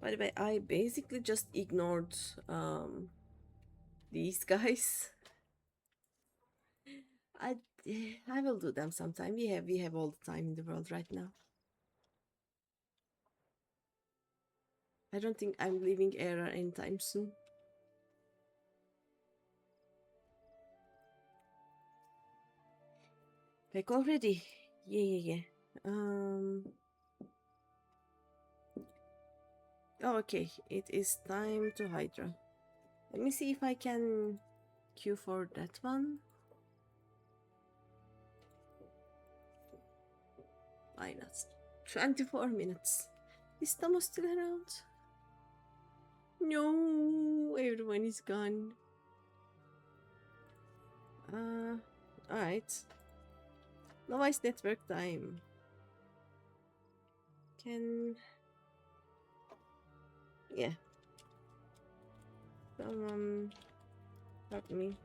By the way, I basically just ignored these guys. I I will do them sometime. We have all the time in the world right now. I don't think I'm leaving Era anytime soon. Back already. Yeah. Oh, okay, it is time to Hydra. Let me see if I can queue for that one. Why not? 24 minutes. Is Thomas still around? No, everyone is gone. Alright. Novice network time. Yeah. Someone help me.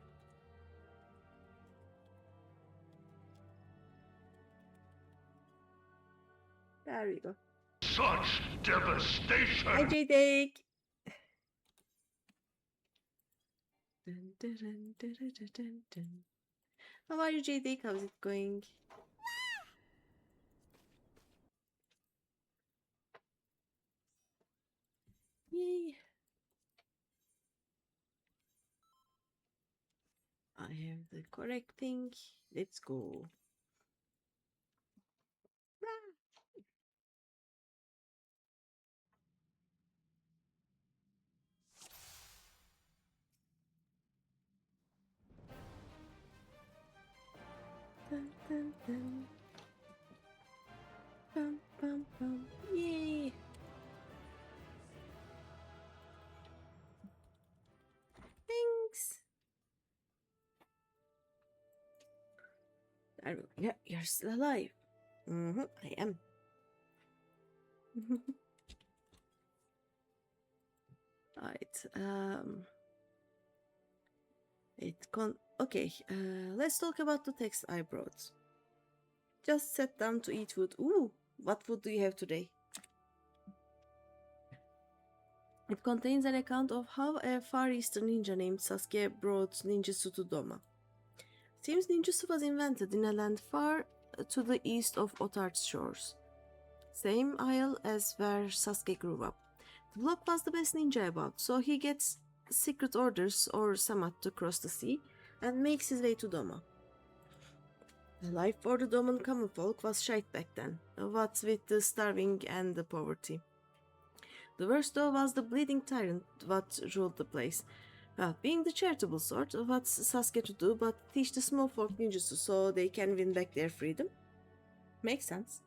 There we go. Such devastation! Hi, J-Take! How are you, J-Take? How's it going? Yay! I have the correct thing. Let's go. Dun, dun, dun. Bum, bum, bum. Yay! Thanks! Yeah, you're still alive. I am. Alright, okay, let's talk about the text I brought. Just sat down to eat food. Ooh, what food do you have today? It contains an account of how a Far Eastern ninja named Sasuke brought ninjutsu to Doma. Seems ninjutsu was invented in a land far to the east of Otar's shores. Same isle as where Sasuke grew up. The block was the best ninja about, so he gets secret orders or samat to cross the sea and makes his way to Doma. The life for the Doman common folk was shite back then, what with the starving and the poverty. The worst though was the bleeding tyrant what ruled the place. Well, being the charitable sort, what's Sasuke to do but teach the small folk ninjutsu so they can win back their freedom? Makes sense.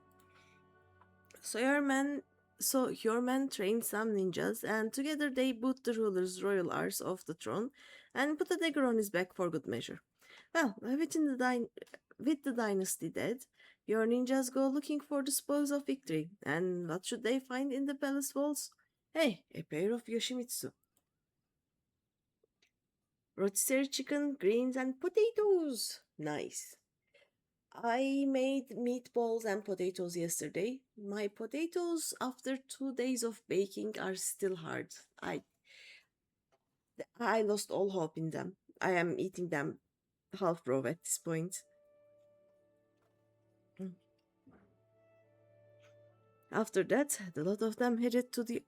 So your man trained some ninjas, and together they boot the ruler's royal arse off the throne and put a dagger on his back for good measure. Well, with the dynasty dead, your ninjas go looking for the spoils of victory, and what should they find in the palace walls? Hey, a pair of Yoshimitsu. Rotisserie chicken, greens, and potatoes. Nice. I made meatballs and potatoes yesterday. My potatoes, after 2 days of baking, are still hard. I lost all hope in them. I am eating them half raw at this point. Mm. After that, the lot of them headed to the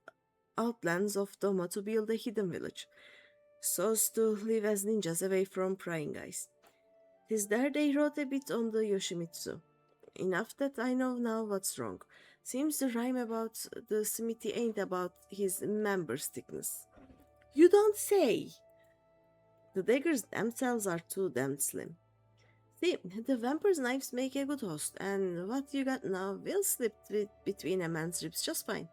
outlands of Doma to build a hidden village, so as to live as ninjas away from prying eyes. Tis there they wrote a bit on the Yoshimitsu. Enough that I know now what's wrong. Seems the rhyme about the smithy ain't about his member's thickness. You don't say! The daggers themselves are too damn slim. See, the vampire's knives make a good host, and what you got now will slip between a man's ribs just fine.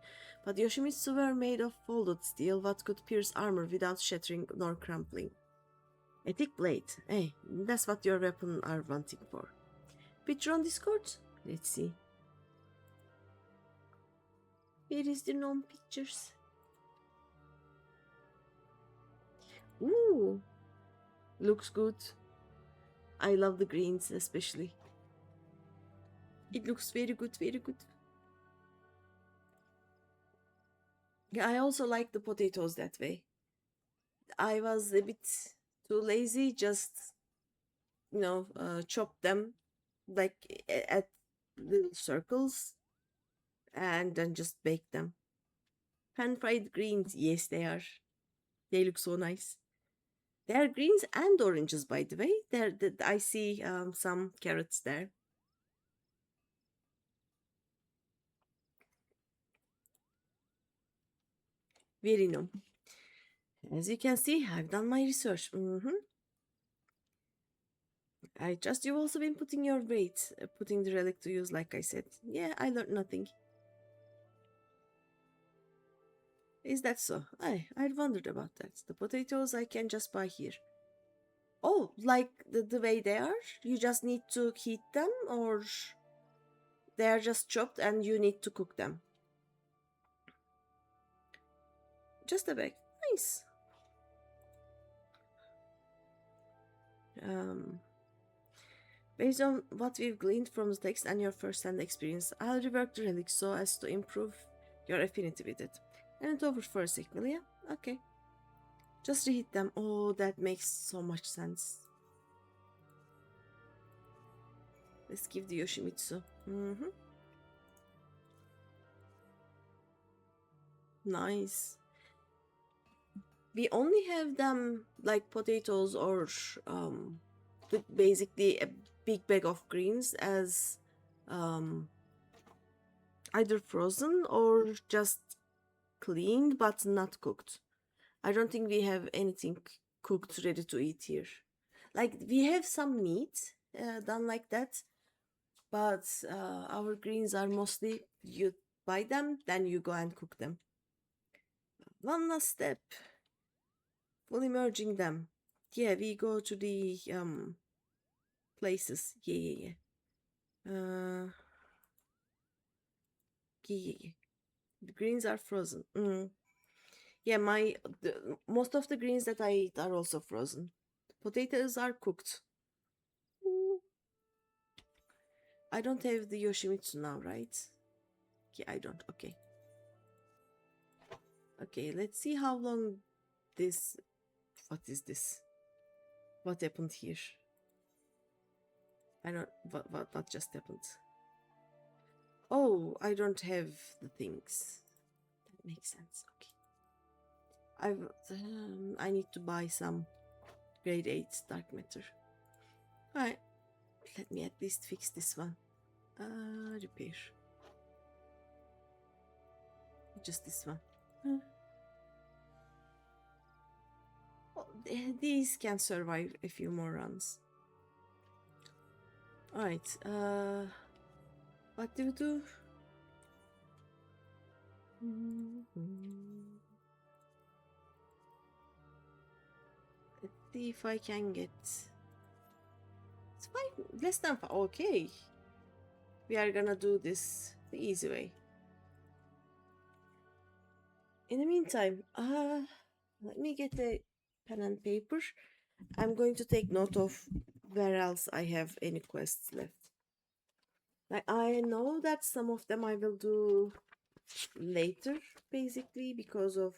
But Yoshimitsu were made of folded steel what could pierce armor without shattering nor crumpling. A thick blade, that's what your weapon are wanting for. Picture on Discord? Let's see. Where is the gnome pictures? Ooh, looks good. I love the greens especially. It looks very good, very good. Yeah, I also like the potatoes that way. I was a bit too lazy, just chop them like at little circles and then just bake them. Pan fried greens, yes, they are. They look so nice. They are greens and oranges, by the way. I see some carrots there. Very no. As you can see, I've done my research. I trust you've also been putting your weight, putting the relic to use, like I said. Yeah, I learned nothing. Is that so? I'd wondered about that. The potatoes I can just buy here. Oh, like the way they are? You just need to heat them, or they are just chopped and you need to cook them? Just a bag. Nice. Based on what we've gleaned from the text and your first-hand experience, I'll rework the relic so as to improve your affinity with it. And it over for a sec, Milia? Okay. Just reheat them. Oh, that makes so much sense. Let's give the Yoshimitsu. Nice. We only have them like potatoes or with basically a big bag of greens as either frozen or just cleaned but not cooked. I don't think we have anything cooked ready to eat here. Like we have some meat done like that, but our greens are mostly you buy them, then you go and cook them. One last step, fully merging them. Yeah, we go to the places. Yeah. Yeah. The greens are frozen. Yeah, most of the greens that I eat are also frozen. The potatoes are cooked. I don't have the Yoshimitsu now, right? Yeah, I don't. Okay. Okay, let's see how long this... What is this? What happened here? I don't... What just happened? Oh, I don't have the things. That makes sense. Okay. I need to buy some grade 8 dark matter. Alright. Let me at least fix this one. Repair. Just this one. Oh, these can survive a few more runs. Alright, what do we do? Let's see if I can get... It's less than 5. Okay. We are gonna do this the easy way. In the meantime, let me get a pen and paper. I'm going to take note of where else I have any quests left. Like, I know that some of them I will do later, basically, because of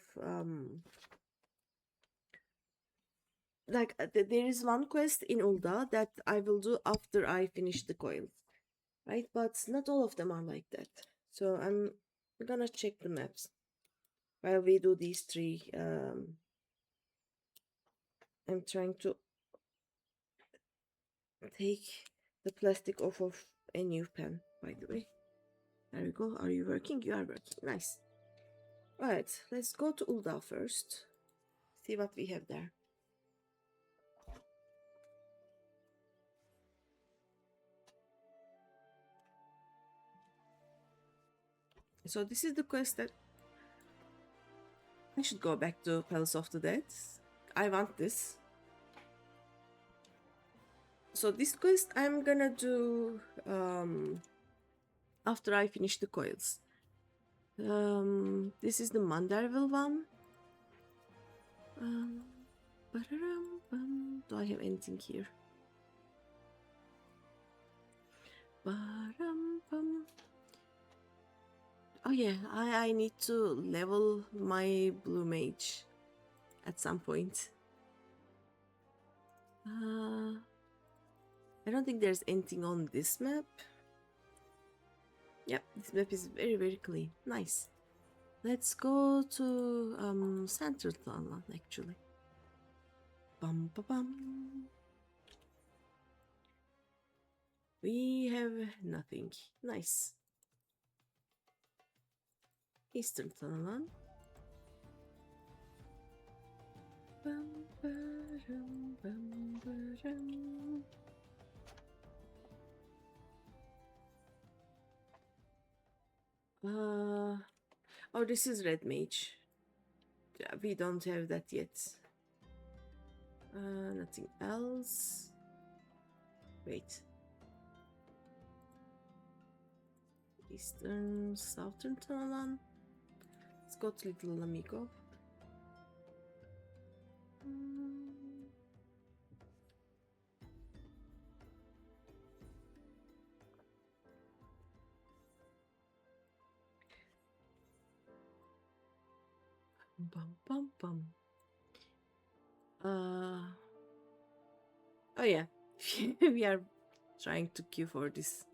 there is one quest in Ulda that I will do after I finish the coil, right? But not all of them are like that. So I'm gonna check the maps while we do these 3. I'm trying to take the plastic off of a new pen, by the way. There we go. Are you working? You are working. Nice. Right, let's go to Ulda first. See what we have there. So this is the quest that I should go back to Palace of the Dead. I want this. So this quest I'm gonna do after I finish the coils. This is the Manderville one. Do I have anything here? Oh yeah, I need to level my blue mage at some point. I don't think there's anything on this map. Yep, this map is very, very clean. Nice. Let's go to Center Town actually. Bum ba bum. We have nothing. Nice. Eastern Town. Bum ba dum bum ba dum. Oh, this is Red Mage. Yeah, we don't have that yet. Nothing else. Wait. Eastern, Southern Town. Let's go to Little Amigo. Bum bum bum. Oh yeah, we are trying to queue for this.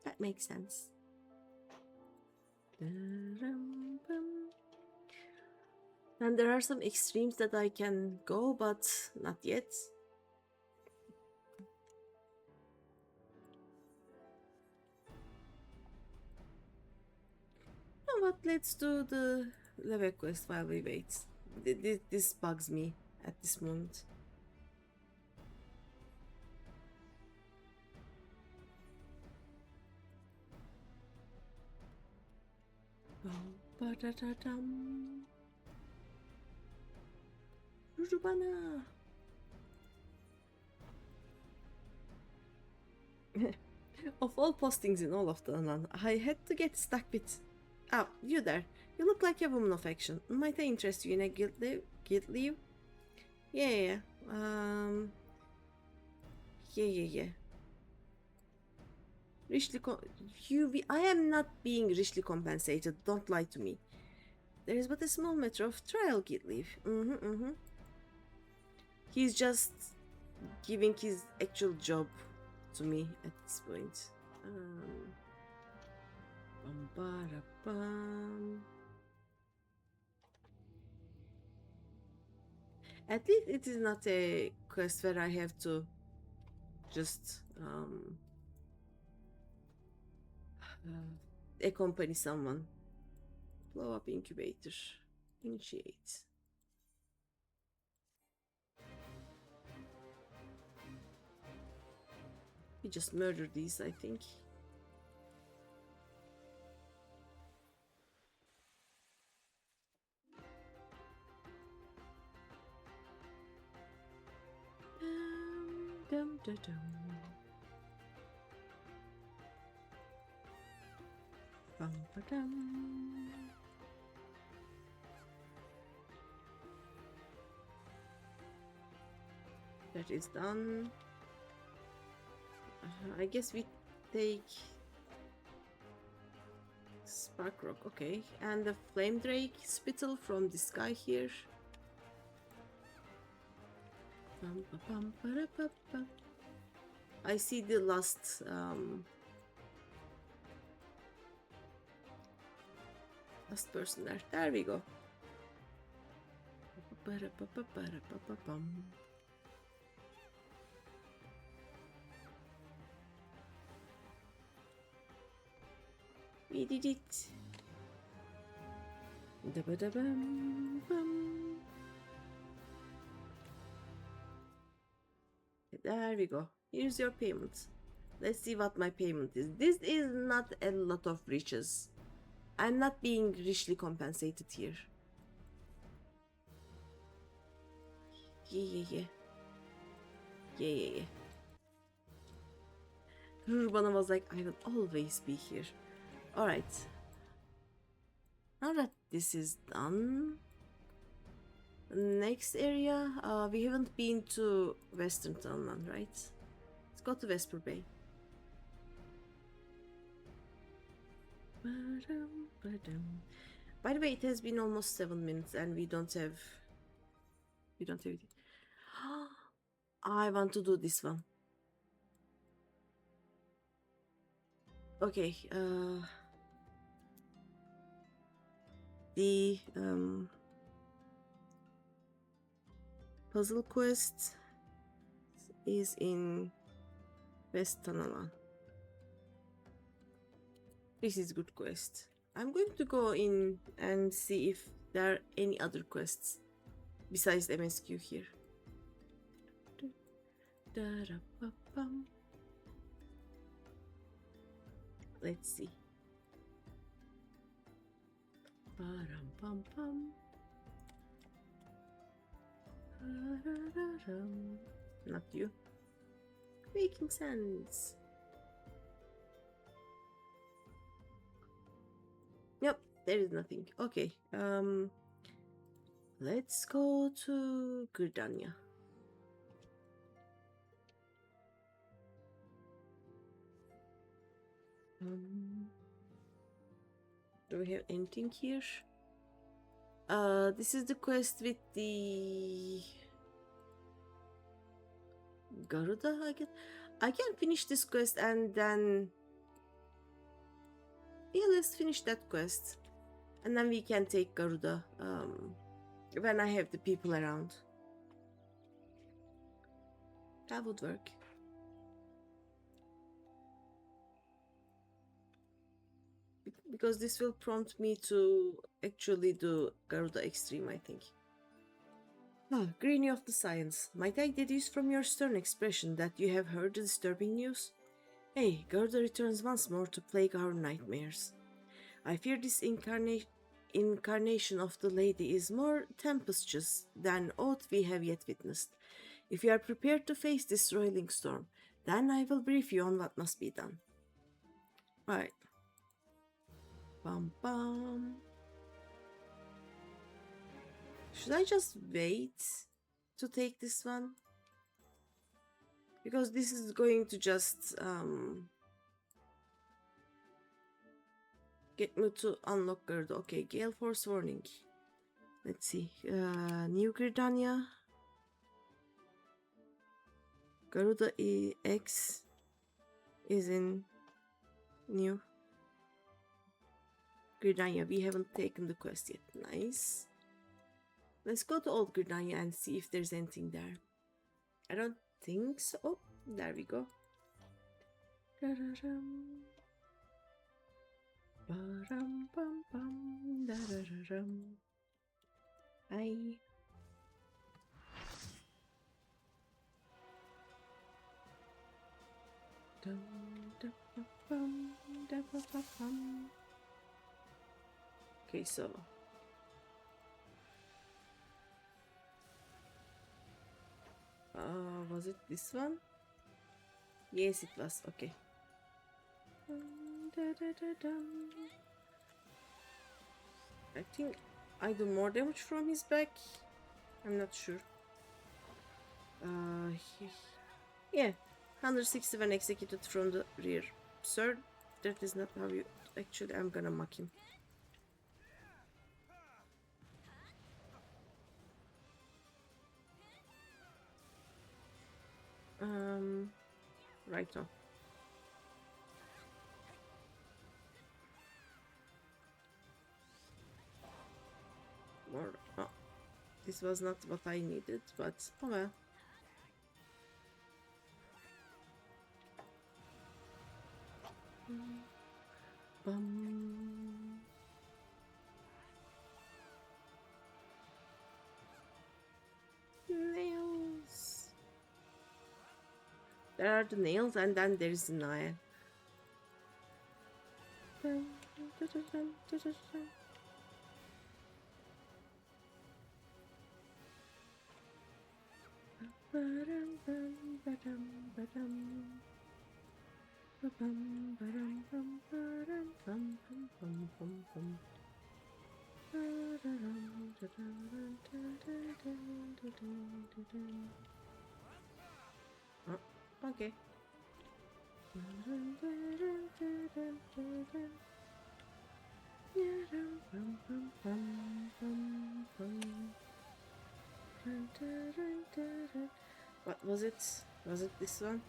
That makes sense. And there are some extremes that I can go, but not yet. You know what? Let's do the level quest while we wait. This bugs me at this moment. Ba-da-da-dum. Rujubana. Of all postings in all of the Anan, I had to get stuck with... Oh, you there. You look like a woman of action. Might I interest you in a guild leave? Yeah. Yeah. I am not being richly compensated. Don't lie to me. There is but a small matter of trial guild leave. He's just giving his actual job to me at this point. At least it is not a quest where I have to just accompany someone. Blow up incubator. Initiate. We just murder these, I think. Dum. Bum, ba-dum. That is done. I guess we take Spark Rock, okay, and the Flame Drake spittle from this guy here. I see the last person there. There we go. We did it. There we go. Here's your payment. Let's see what my payment is. This is not a lot of riches. I'm not being richly compensated here. Yeah. Urbana was like, I will always be here. Alright. Now that this is done, next area, we haven't been to Western Townland, right? Let's go to Vesper Bay. By the way, it has been almost 7 minutes and we don't have it. I want to do this one. Okay, the puzzle quest is in West Tanala. This is good quest. I'm going to go in and see if there are any other quests besides MSQ here. Let's see. Not you. Making sense. Yep, there is nothing. Okay. Let's go to Gridania. Do we have anything here? This is the quest with the Garuda, I can finish this quest and then... Yeah, let's finish that quest. And then we can take Garuda when I have the people around. That would work. Because this will prompt me to actually do Garuda Extreme, I think. Ah, Greeny of the Science. Might I deduce from your stern expression that you have heard the disturbing news? Hey, Garuda returns once more to plague our nightmares. I fear this incarnation of the lady is more tempestuous than aught we have yet witnessed. If you are prepared to face this roiling storm, then I will brief you on what must be done. Alright. Bum bum. Should I just wait to take this one? Because this is going to just get me to unlock Garuda. Okay, Gale Force Warning. Let's see. New Gridania. Garuda EX is in New Gridania. We haven't taken the quest yet. Nice. Let's go to Old Gridania and see if there's anything there. I don't think so. Oh, there we go. Hi. Okay, so was it this one? Yes, it was. Okay. I think I do more damage from his back. I'm not sure. Yeah, 161 executed from the rear. Sir, that is not how you... Actually, I'm gonna mock him. Right now. More. Oh, this was not what I needed, but oh well. Nails. There are the nails, and then there's the nail. Oh, okay. What was it? Was it this one?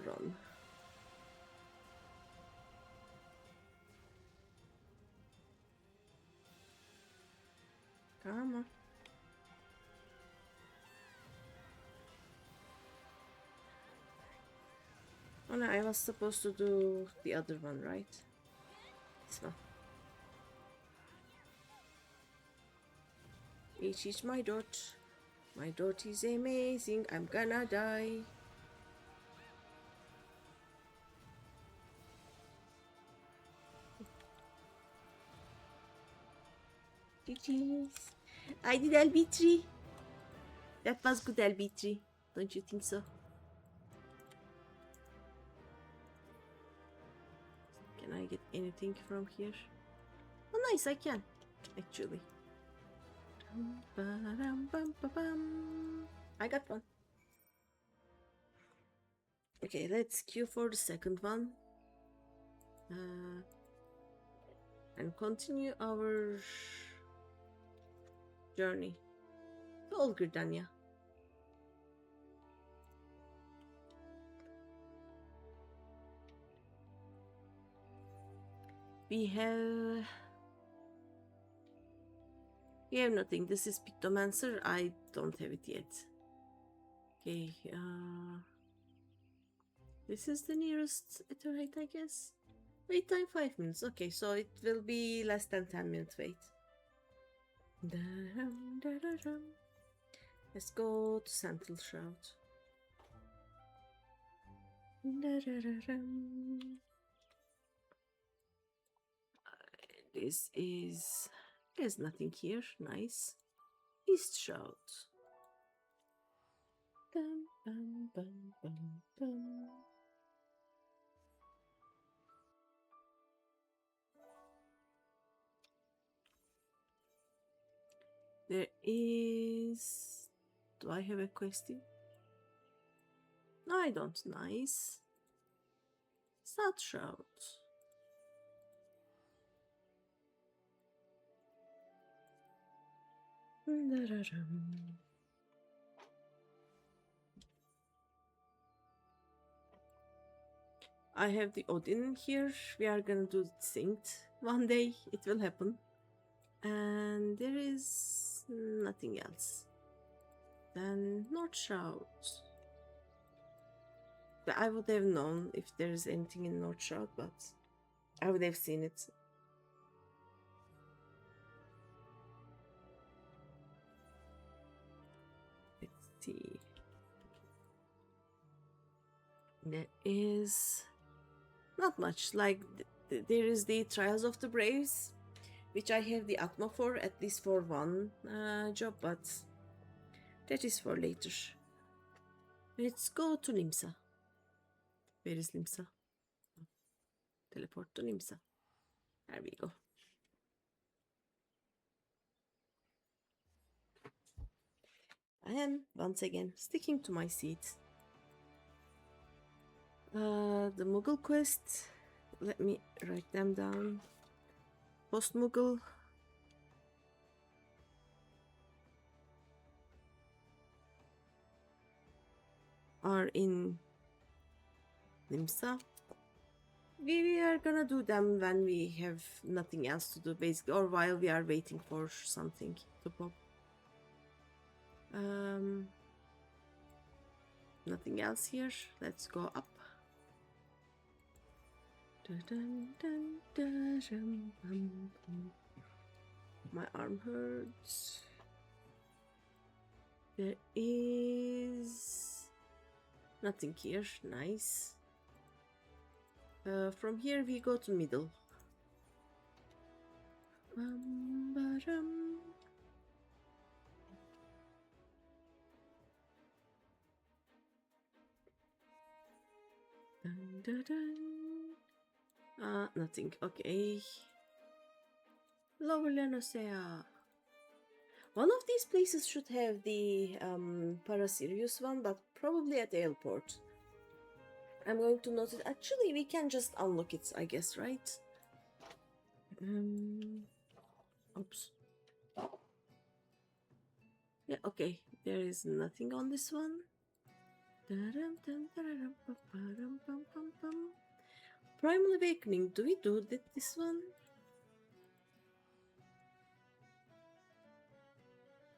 Run. Come on. Oh no, I was supposed to do the other one, right? This one. Each is my dot. My dot is amazing. I'm gonna die. GG's. I did LB3. That was good LB3. Don't you think so? Can I get anything from here? Oh nice, I can. Actually. I got one. Okay, let's queue for the second one. And continue our journey to Olgurdania. We have nothing. This is Pictomancer. I don't have it yet. Okay, this is the nearest Etherite, I guess. Wait time 5 minutes. Okay, so it will be less than 10 minutes wait. Let's go to Central Shroud. This is... There's nothing here. Nice. East Shroud. Bum, bum, bum, bum, bum. There is... Do I have a question? No, I don't. Nice. South Shroud. I have the Odin here. We are gonna do synced one day. It will happen. And there is nothing else. Then North Shroud. I would have known if there is anything in North Shroud, but I would have seen it. Let's see. There is not much. Like there is the Trials of the Braves, which I have the Atma for, at least for one job, but that is for later. Let's go to Limsa. Where is Limsa? Teleport to Limsa. There we go. I am once again sticking to my seat. The Mughal quest. Let me write them down. Post Mughal. Are in Limsa. We are gonna do them when we have nothing else to do, basically, or while we are waiting for something to pop. Nothing else here. Let's go up. My arm hurts. There is nothing here. Nice. From here we go to middle. Nothing. Okay. Lower Lenosea. One of these places should have the Parasirius one, but Probably at the airport. I'm going to note it. Actually, we can just unlock it, I guess, right? Oops. Yeah, okay. There is nothing on this one. Primal Awakening. Do we do this one?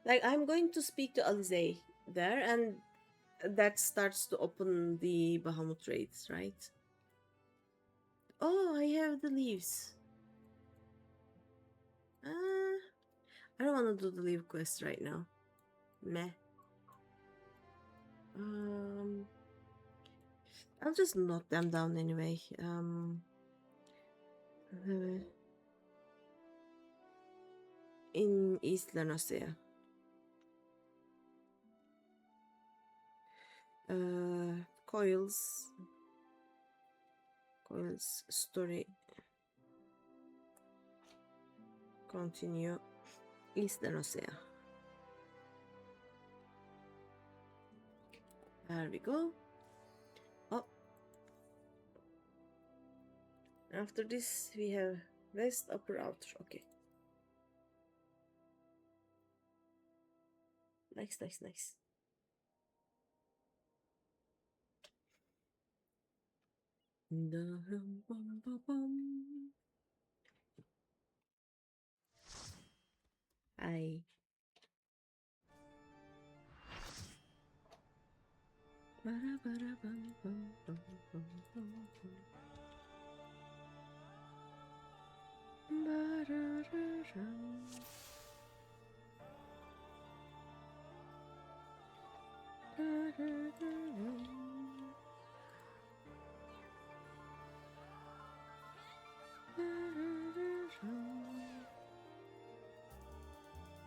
Like, I'm going to speak to Alizé there, and that starts to open the Bahamut raids, right? Oh, I have the leaves. I don't want to do the leave quest right now. Meh. I'll just note them down anyway. In East Lanosea. Coils story. Continue. East Lanosea. There we go. Oh. After this we have west, upper, outer. Okay. Nice. Hi.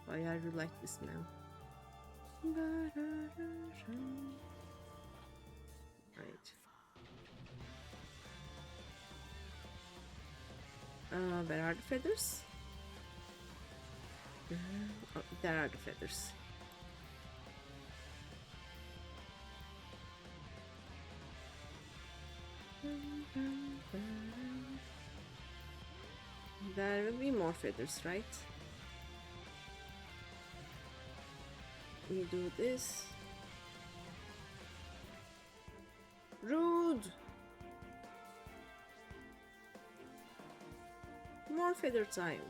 Why are you like this, man? Right. Where are the feathers? Oh, there are the feathers. There will be more feathers, right? We do this. Rude! More feather time.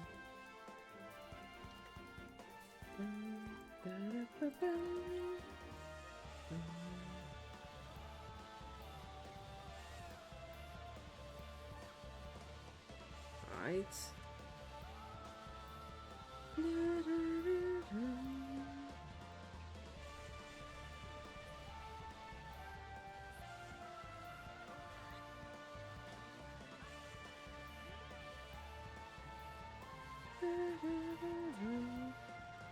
Right.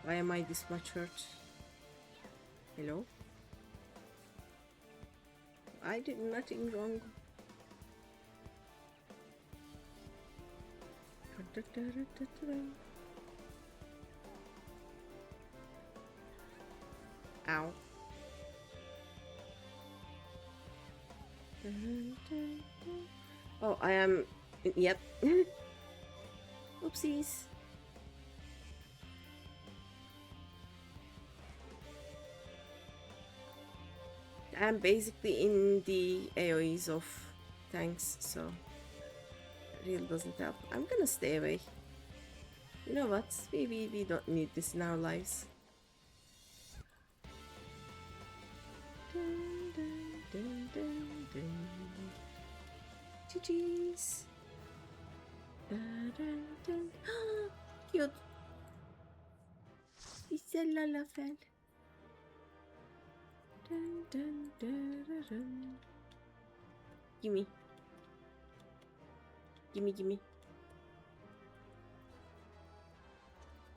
Why am I this much hurt? Hello? I did nothing wrong. Ow. Oh, I am... Yep. Oopsies. I'm basically in the AoEs of tanks, so it really doesn't help. I'm gonna stay away. You know what? Maybe we don't need this in our lives. GG's. Cute. It's a lalafell. Gimme. Gimme.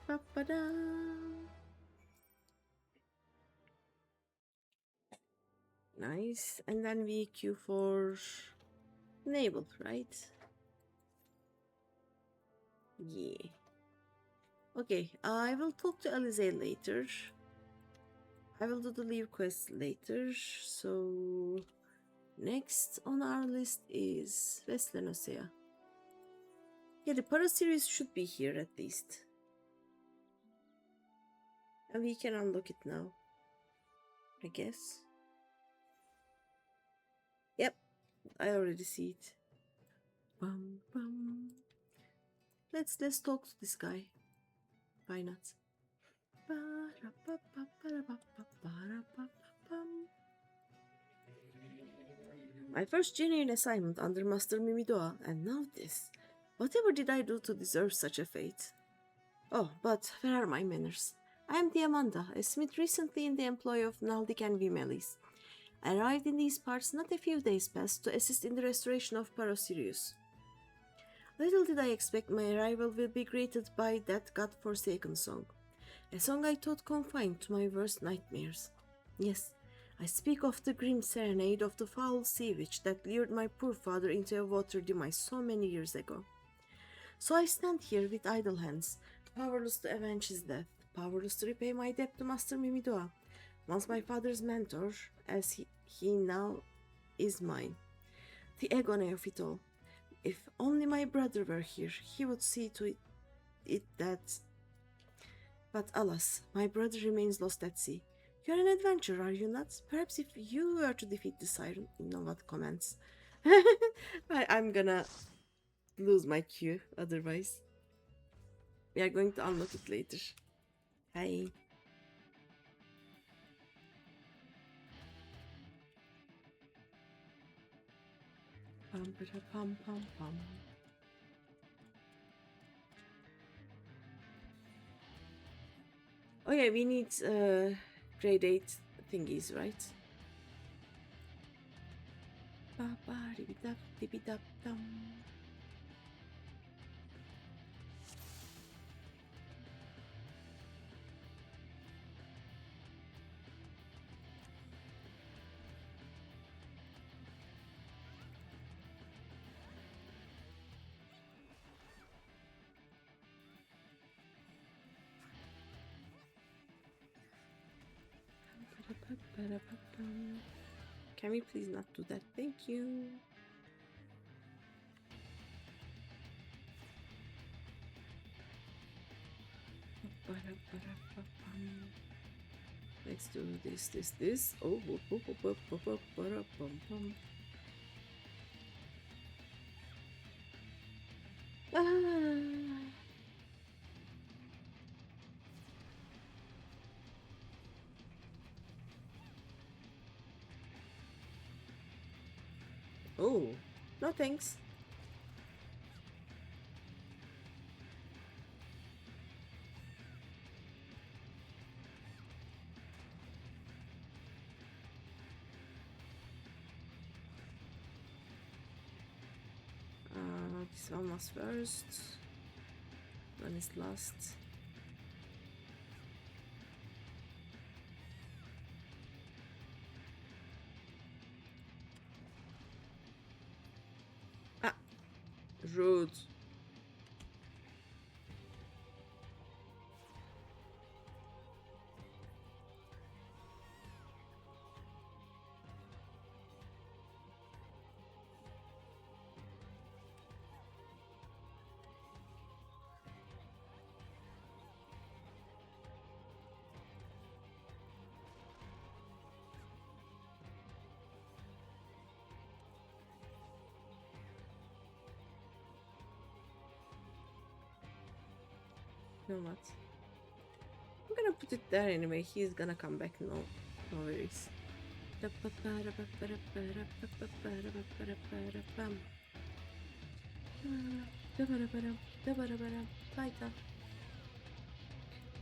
Ba-ba-da. Nice. And then we queue for naval, right? Yeah. Okay, I will talk to Alizé later. I will do the leave quest later. So next on our list is Veslenosea. Yeah, the Para series should be here at least. And we can unlock it now, I guess. Yep, I already see it. Bum, bum. Let's talk to this guy. Why not? My first genuine assignment under Master Mimidoa, and now this. Whatever did I do to deserve such a fate? Oh, but where are my manners? I am Diamanda, a smith recently in the employ of Naldik and Vimelis. I arrived in these parts not a few days past to assist in the restoration of Parosirius. Little did I expect my arrival will be greeted by that god-forsaken song. A song I thought confined to my worst nightmares. Yes, I speak of the grim serenade of the foul sea witch that lured my poor father into a water demise so many years ago. So I stand here with idle hands, powerless to avenge his death, powerless to repay my debt to Master Mimidoa, once my father's mentor, as he now is mine. The agony of it all. If only my brother were here, he would see to it that... But alas, my brother remains lost at sea. You're an adventurer, are you not? Perhaps if you were to defeat the siren... You know what, comments. I'm gonna lose my cue otherwise. We are going to unlock it later. Hi. Pum pum pum pum. Oh yeah, we need grade 8 thingies, right? Ba ba dibby dap dum. Can we please not do that? Thank you. Let's do this. Oh, Oh, no thanks. This one was first. One is last. Ah, rude. You know what? I'm gonna put it there anyway. He's gonna come back. No worries.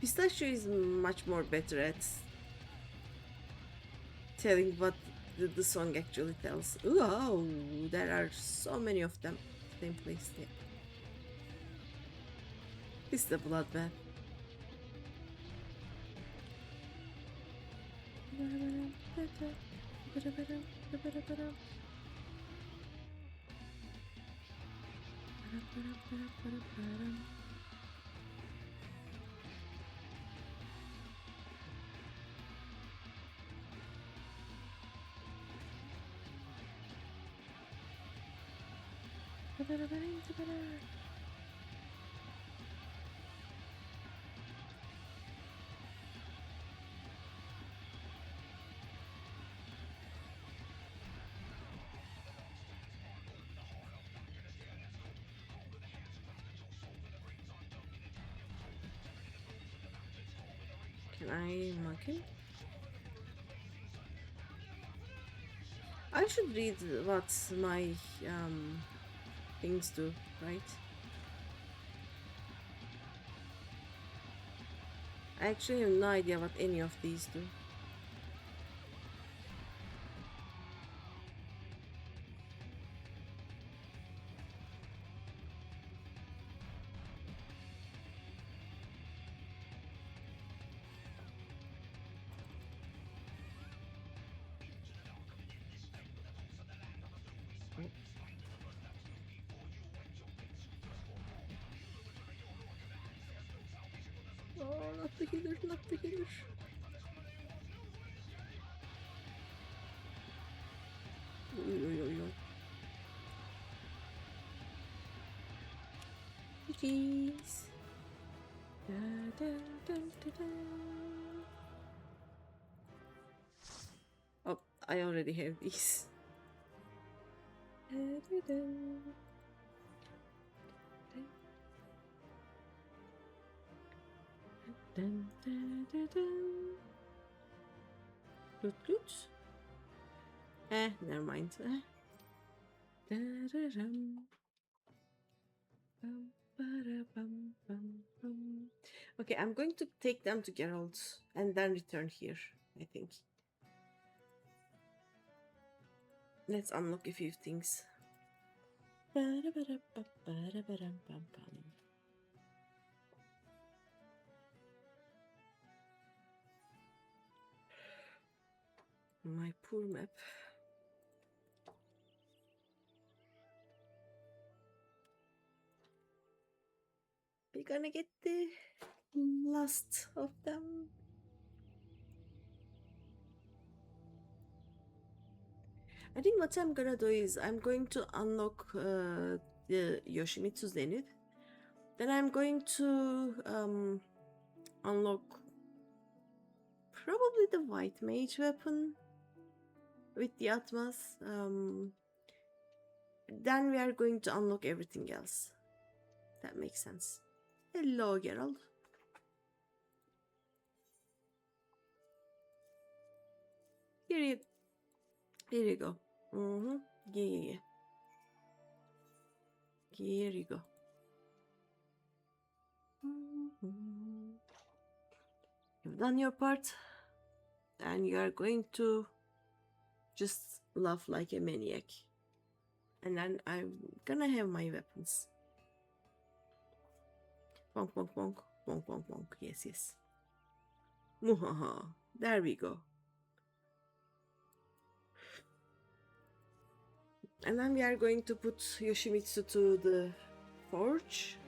Pistachio is much more better at telling what the song actually tells. Wow, there are so many of them. Same place, yeah. This is the bloodbath. Can I mark him? I should read what my things do, right? I actually have no idea what any of these do. Oh, not the healer, not the healer. GG's. Da, da, da, da, da. Oh, I already have these. Da, da, da. Dun, dun, dun, dun. Loot, loot. Never mind. Da-da-dum. Bum, ba-da-bum, bum, bum. Okay, I'm going to take them to Geralt and then return here, I think. Let's unlock a few things. Ba-da-ba-da-ba-ba-da-ba-dum-bum-bum. My poor map. We're gonna get the last of them. I think what I'm gonna do is I'm going to unlock the Yoshimitsu Zenith. Then I'm going to unlock probably the white mage weapon with the Atmas. Then we are going to unlock everything else. That makes sense. Hello, Geralt. Here you go. Yeah. Here you go. You've done your part, and you are going to just laugh like a maniac. And then I'm gonna have my weapons. Bonk, bonk, bonk, bonk, bonk, bonk. Yes, yes. Muhaha. There we go. And then we are going to put Yoshimitsu to the forge.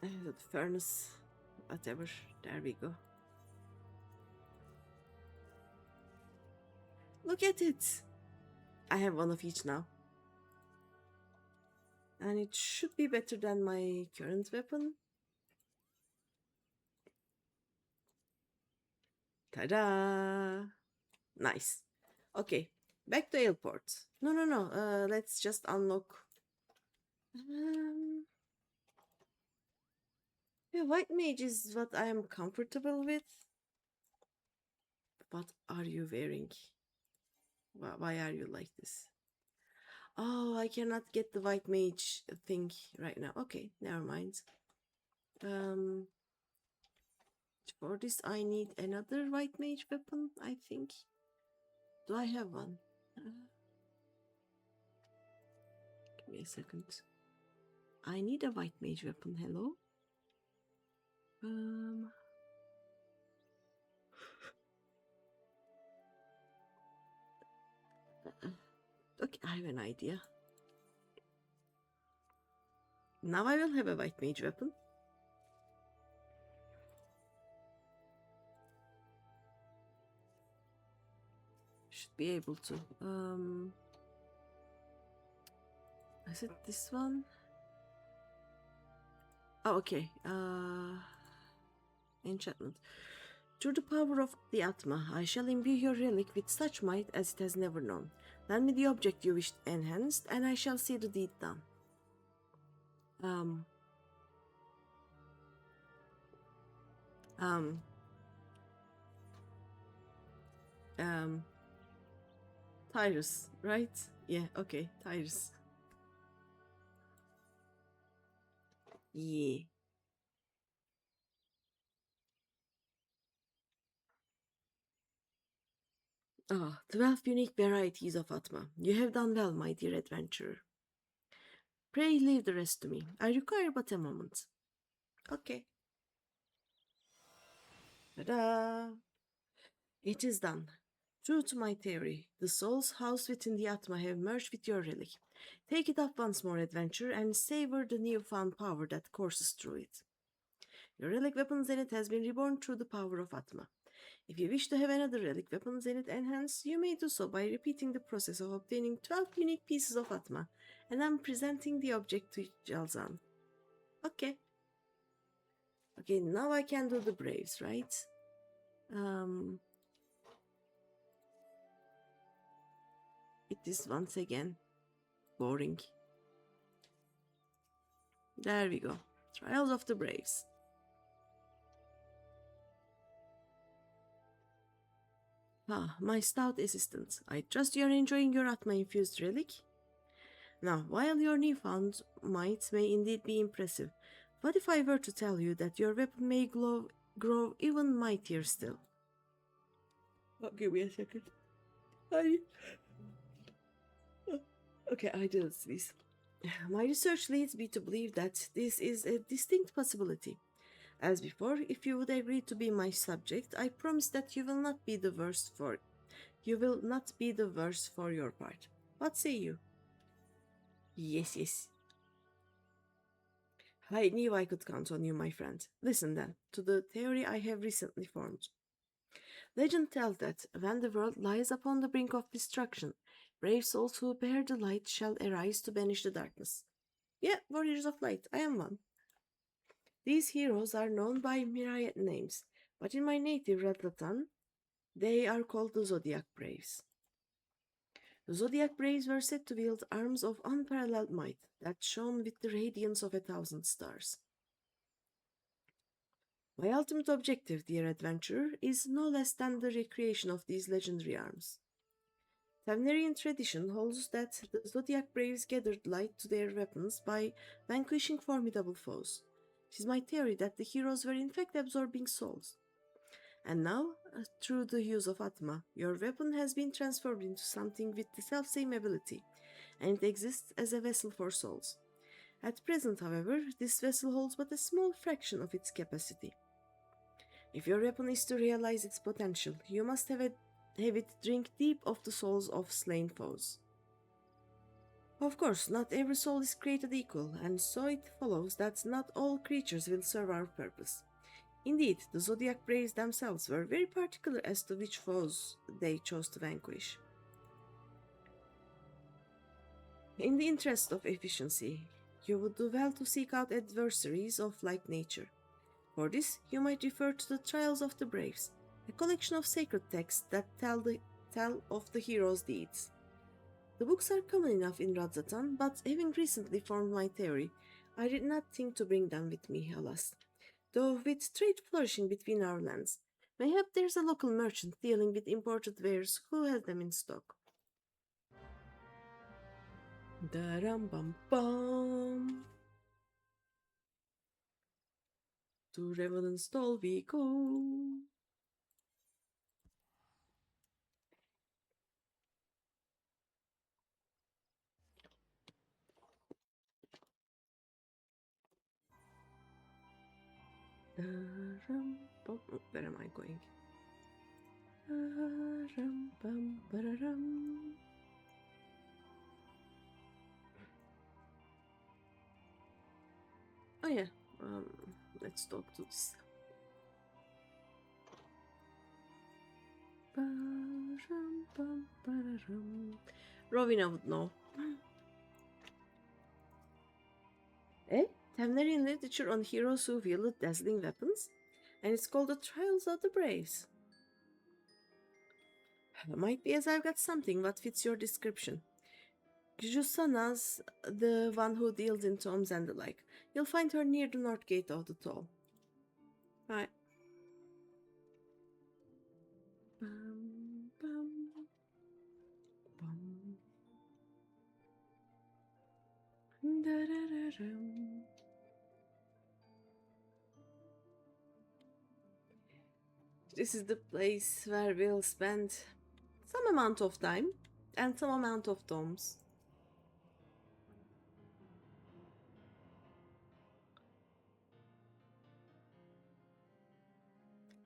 The furnace, whatever. There we go. Look at it. I have one of each now. And it should be better than my current weapon. Ta-da! Nice. Okay, back to airport. No. Let's just unlock. Yeah, white mage is what I am comfortable with. What are you wearing? Why are you like this? Oh, I cannot get the white mage thing right now. Okay, never mind. For this I need another white mage weapon, I think. Do I have one? Give me a second. I need a white mage weapon. Hello? Okay, I have an idea. Now I will have a white mage weapon. Should be able to. Is it this one? Oh, okay. Enchantment. Through the power of the Atma, I shall imbue your relic with such might as it has never known. Lend me the object you wish enhanced, and I shall see the deed done. Tyrus, right? Yeah, okay, Tyrus. Yeah. Ah, 12 unique varieties of Atma. You have done well, my dear adventurer. Pray leave the rest to me. I require but a moment. Okay. Ta-da! It is done. True to my theory, the souls housed within the Atma have merged with your relic. Take it up once more, adventure, and savor the newfound power that courses through it. Your relic weapon zenith has been reborn through the power of Atma. If you wish to have another relic weapon zenith enhanced, you may do so by repeating the process of obtaining 12 unique pieces of Atma, and then presenting the object to Jalzan. Okay. Okay, now I can do the Braves, right? It is once again boring. There we go. Trials of the Braves. Ah, my stout assistant. I trust you are enjoying your Atma-infused relic? Now, while your newfound might may indeed be impressive, what if I were to tell you that your weapon may grow even mightier still? Oh, give me a second. Okay, I did this. My research leads me to believe that this is a distinct possibility. As before, if you would agree to be my subject, I promise that you will not be the worse for your part. What say you? Yes. I knew I could count on you, my friend. Listen then to the theory I have recently formed. Legend tells that when the world lies upon the brink of destruction, brave souls who bear the light shall arise to banish the darkness. Yeah, warriors of light, I am one. These heroes are known by myriad names, but in my native Ratlatan, they are called the Zodiac Braves. The Zodiac Braves were said to wield arms of unparalleled might that shone with the radiance of 1,000 stars. My ultimate objective, dear adventurer, is no less than the recreation of these legendary arms. Tavnerian tradition holds that the Zodiac Braves gathered light to their weapons by vanquishing formidable foes. It is my theory that the heroes were in fact absorbing souls. And now, through the use of Atma, your weapon has been transformed into something with the selfsame ability, and it exists as a vessel for souls. At present, however, this vessel holds but a small fraction of its capacity. If your weapon is to realize its potential, you must have it drink deep of the souls of slain foes. Of course, not every soul is created equal, and so it follows that not all creatures will serve our purpose. Indeed, the Zodiac Braves themselves were very particular as to which foes they chose to vanquish. In the interest of efficiency, you would do well to seek out adversaries of like nature. For this, you might refer to the Trials of the Braves, a collection of sacred texts that tell of the heroes' deeds. The books are common enough in Radzatan, but having recently formed my theory, I did not think to bring them with me, alas. Though with trade flourishing between our lands, mayhap there's a local merchant dealing with imported wares who has them in stock. Da-ram-bum-bum. To Revenant's Stall we go. Where am I going? Oh yeah, let's talk to this. Rowena would know. Eh? Temnarian literature on heroes who wielded dazzling weapons? And it's called The Trials of the Braves. Might be as I've got something what fits your description. Jusana's the one who deals in tomes and the like. You'll find her near the north gate of the toll. Right. This is the place where we'll spend some amount of time and some amount of tomes.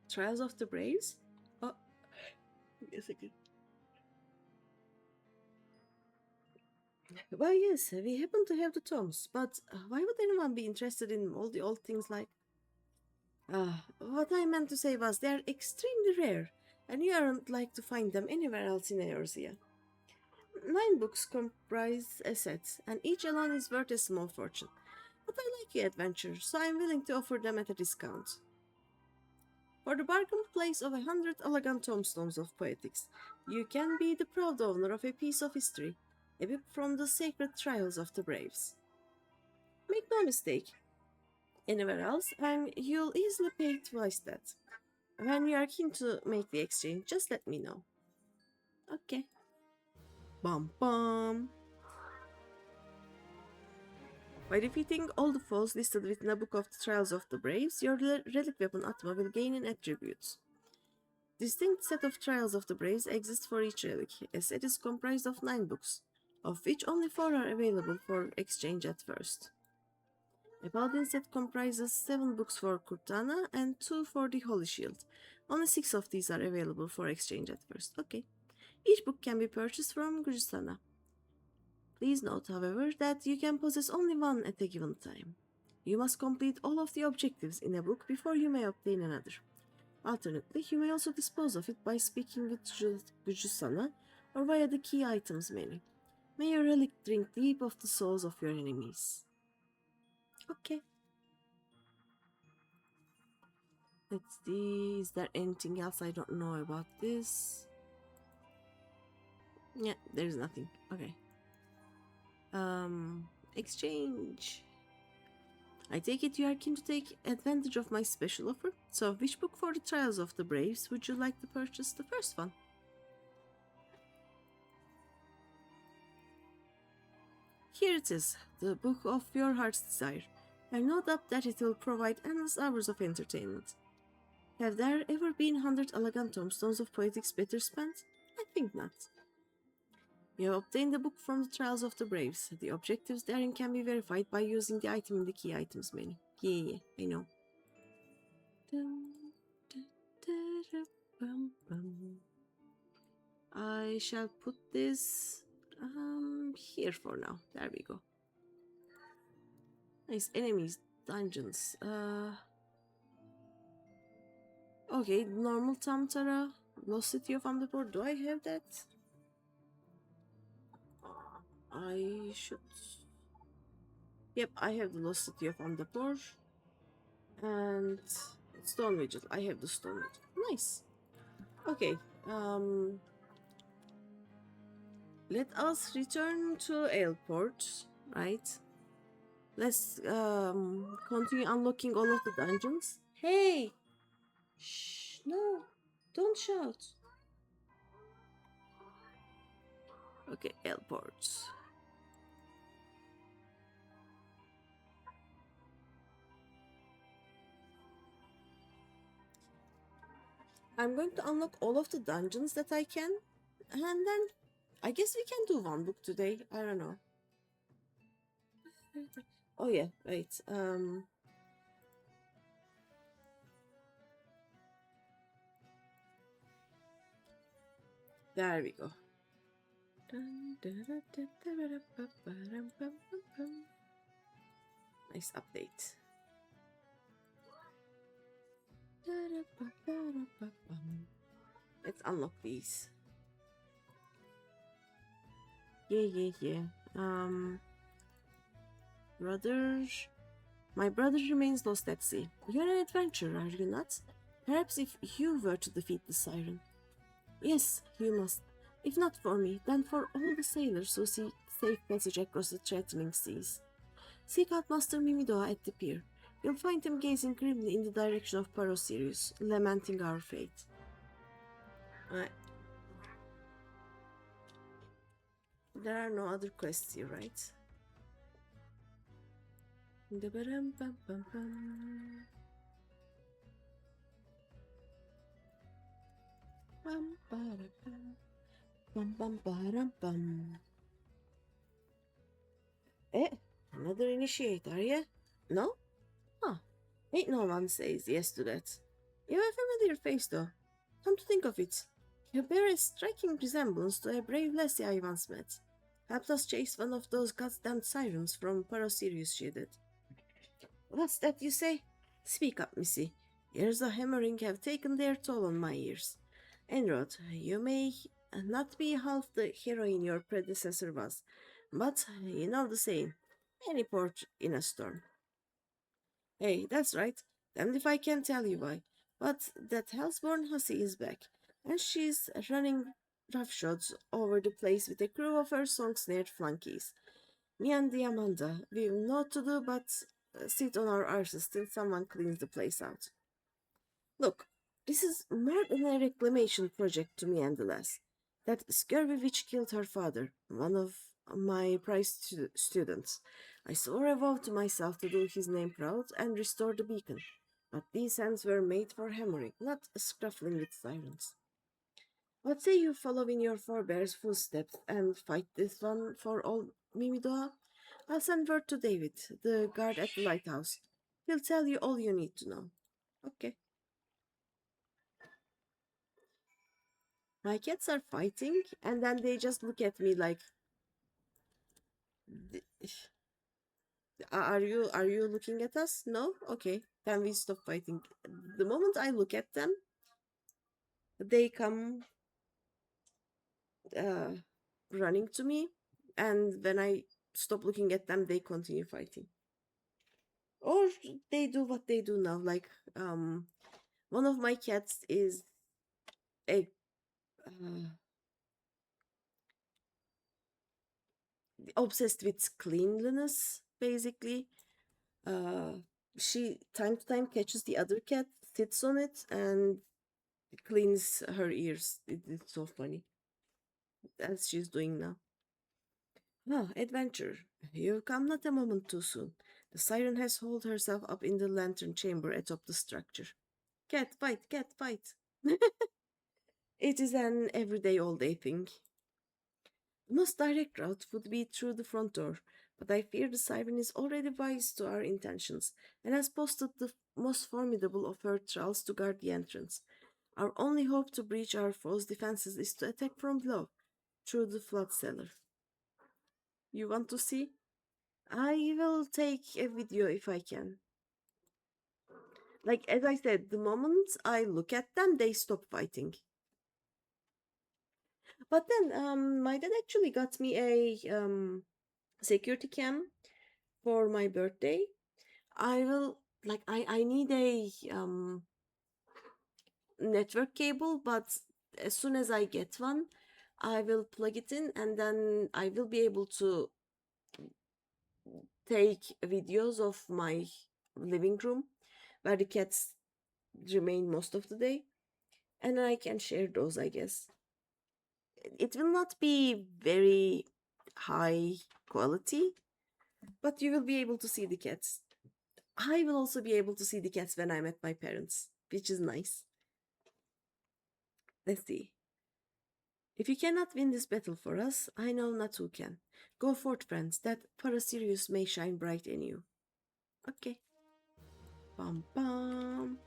Trials of the Braves? Oh, wait a second. Well, yes, we happen to have the tomes, but why would anyone be interested in all the old things like... what I meant to say was they're extremely rare, and you aren't like to find them anywhere else in Eorzea. 9 books comprise assets, and each alone is worth a small fortune. But I like your adventure, so I'm willing to offer them at a discount. For the bargain price of 100 elegant tombstones of poetics, you can be the proud owner of a piece of history, a book from the sacred trials of the Braves. Make no mistake, anywhere else, and you'll easily pay twice that. When you are keen to make the exchange, just let me know. Okay. Bum bum. By defeating all the foes listed within a book of the Trials of the Braves, your relic weapon Atma will gain in attributes. Distinct set of Trials of the Braves exist for each relic, as it is comprised of 9 books, of which only 4 are available for exchange at first. A Paladin set comprises 7 books for Cortana and 2 for the Holy Shield. Only 6 of these are available for exchange at first. Okay. Each book can be purchased from Grisana. Please note, however, that you can possess only one at a given time. You must complete all of the objectives in a book before you may obtain another. Alternately, you may also dispose of it by speaking with Gujusana or via the key items menu. May your relic drink deep of the souls of your enemies. Okay. Let's see, is there anything else I don't know about this? Yeah, there's nothing. Okay. Exchange. I take it you are keen to take advantage of my special offer. So, which book for the Trials of the Braves would you like to purchase? The first one. Here it is, the book of your heart's desire. I have no doubt that it will provide endless hours of entertainment. Have there ever been 100 elegant tombstones of poetics better spent? I think not. You have obtained the book from the Trials of the Braves. The objectives therein can be verified by using the item in the key items menu. Yeah, I know. I shall put this here for now. There we go. Nice enemies, dungeons. Okay, normal Tamtara, Lost City of Amdapur. Do I have that? I should. Yep, I have the Lost City of Amdapur. And Stone Widget. I have the Stone Widget. Nice. Okay. Let us return to Airport, right? Let's continue unlocking all of the dungeons. Hey! Shh, no, don't shout. Okay, Airport. I'm going to unlock all of the dungeons that I can, and then I guess we can do one book today. I don't know. Oh yeah, wait. There we go. Nice update. Let's unlock these. Yeah. Brother... My brother remains lost at sea. You're an adventurer, are you not? Perhaps if you were to defeat the siren. Yes, you must. If not for me, then for all the sailors who seek safe passage across the threatening seas. Seek out Master Mimidoa at the pier. You'll find him gazing grimly in the direction of Sirius, lamenting our fate. There are no other quests here, right? Eh, another initiate, are you? No? Huh. Ain't no one says yes to that. You have a familiar face, though. Come to think of it, you bear a striking resemblance to a brave lassie I once met. Helped us chase one of those goddamn sirens from Sirius, she did. What's that you say? Speak up, missy. Years of hammering have taken their toll on my ears. Enrod, you may not be half the heroine your predecessor was, but you know the saying, any port in a storm. Hey, that's right. Damned if I can tell you why. But that hellsborn hussy is back, and she's running roughshods over the place with a crew of her song-snared flunkies. Me and the Amanda, we've naught to do but sit on our arses till someone cleans the place out. Look, this is more than a reclamation project to me and the lass. That scurvy witch killed her father, one of my prized students. I swore a vow to myself to do his name proud and restore the beacon. But these hands were made for hammering, not scuffling with sirens. What say you follow in your forebears' footsteps and fight this one for old Mimidoa? I'll send word to David, the guard at the lighthouse. He'll tell you all you need to know. Okay. My cats are fighting, and then they just look at me like, are you looking at us? No? Okay. Then we stop fighting. The moment I look at them, they come uh, running to me, and when I stop looking at them, they continue fighting. Or they do what they do now. Like, one of my cats is a obsessed with cleanliness, basically. Uh, she time to time catches the other cat, sits on it, and cleans her ears. It's so funny. As she's doing now. Ah, adventure. You've come not a moment too soon. The siren has hauled herself up in the lantern chamber atop the structure. Cat fight, cat fight. It is an everyday all day thing. The most direct route would be through the front door, but I fear the siren is already wise to our intentions and has posted the most formidable of her thralls to guard the entrance. Our only hope to breach our foe's defenses is to attack from below, through the flood cellar. You want to see? I will take a video if I can. Like, as I said, the moment I look at them, they stop fighting. But then, my dad actually got me a security cam for my birthday. I will, like, I need a network cable, but as soon as I get one, I will plug it in and then I will be able to take videos of my living room where the cats remain most of the day, and I can share those, I guess. It will not be very high quality, but you will be able to see the cats. I will also be able to see the cats when I'm at my parents', which is nice. Let's see. If you cannot win this battle for us, I know not who can. Go forth, friends, that Sirius may shine bright in you. Okay. Bum bum.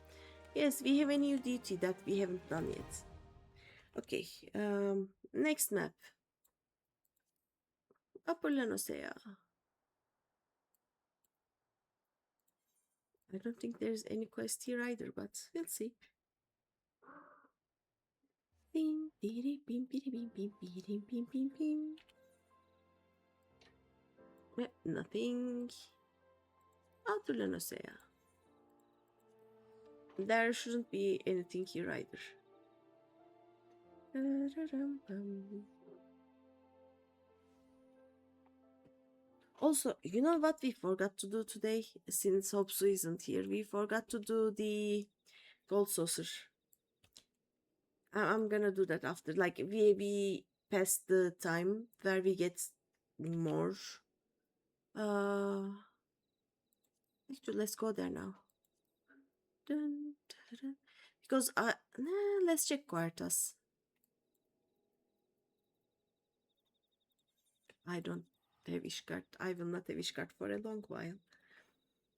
Yes, we have a new duty that we haven't done yet. Okay, next map. Upper Lanosea. I don't think there's any quest here either, but we'll see. Bing, bidi, bing, bidi, bing, bing, bing, bing, bing, bing. Nothing. Outer no say. There shouldn't be anything here either. Also, you know what we forgot to do today? Since Hopsu isn't here, we forgot to do the gold saucer. I'm gonna do that after. Like, we passed the time where we get more. Actually, let's go there now. Dun, dun, dun. Because let's check Quartas. I don't have Ishgard. I will not have Ishgard for a long while.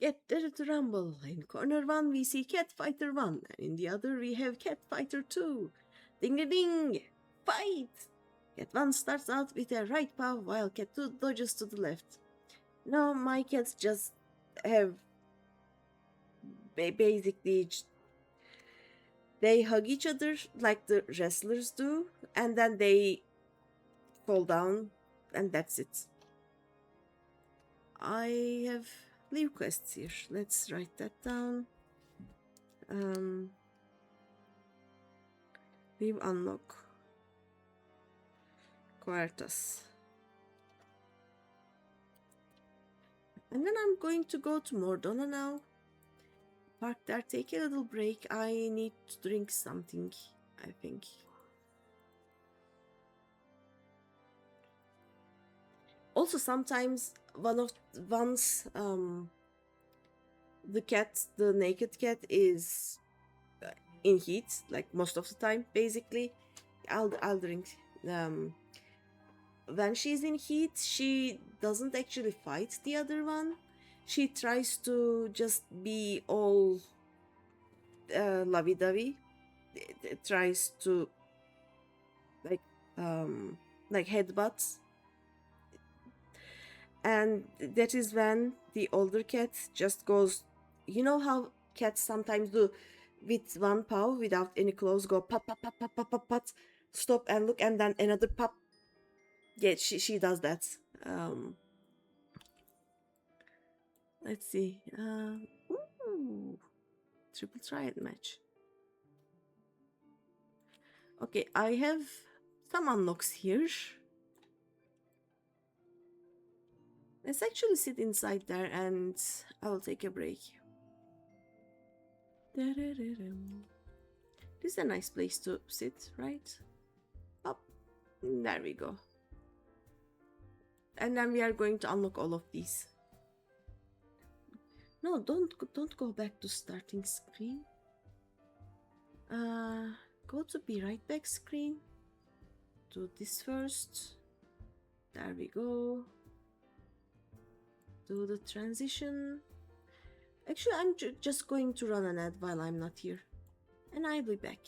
Get there to rumble. In corner 1 we see Cat Fighter 1, and in the other we have Cat Fighter 2. Ding a ding! Fight! Cat 1 starts out with a right paw while Cat 2 dodges to the left. Now my cats just have basically they hug each other like the wrestlers do, and then they fall down, and that's it. I have leave quests here. Let's write that down. Leave unlock. Quartas. And then I'm going to go to Mordona now. Park there, take a little break. I need to drink something, I think. Also, sometimes once the naked cat is in heat, like most of the time, basically, I'll drink. When she's in heat, she doesn't actually fight the other one. She tries to just be all lovey-dovey. It tries to like headbutts, and that is when the older cat just goes. You know how cats sometimes do with one paw without any claws, go pat pat pat pat pat pat pat, stop and look, and then another pop. Yeah, she does that. Let's see. Ooh, triple triad match. Okay, I have some unlocks here. Let's actually sit inside there and I will take a break. This is a nice place to sit, right? Up. There we go. And then we are going to unlock all of these. No, don't go back to starting screen. Go to be right back screen. Do this first. There we go. Do the transition. Actually, I'm just going to run an ad while I'm not here. And I'll be back.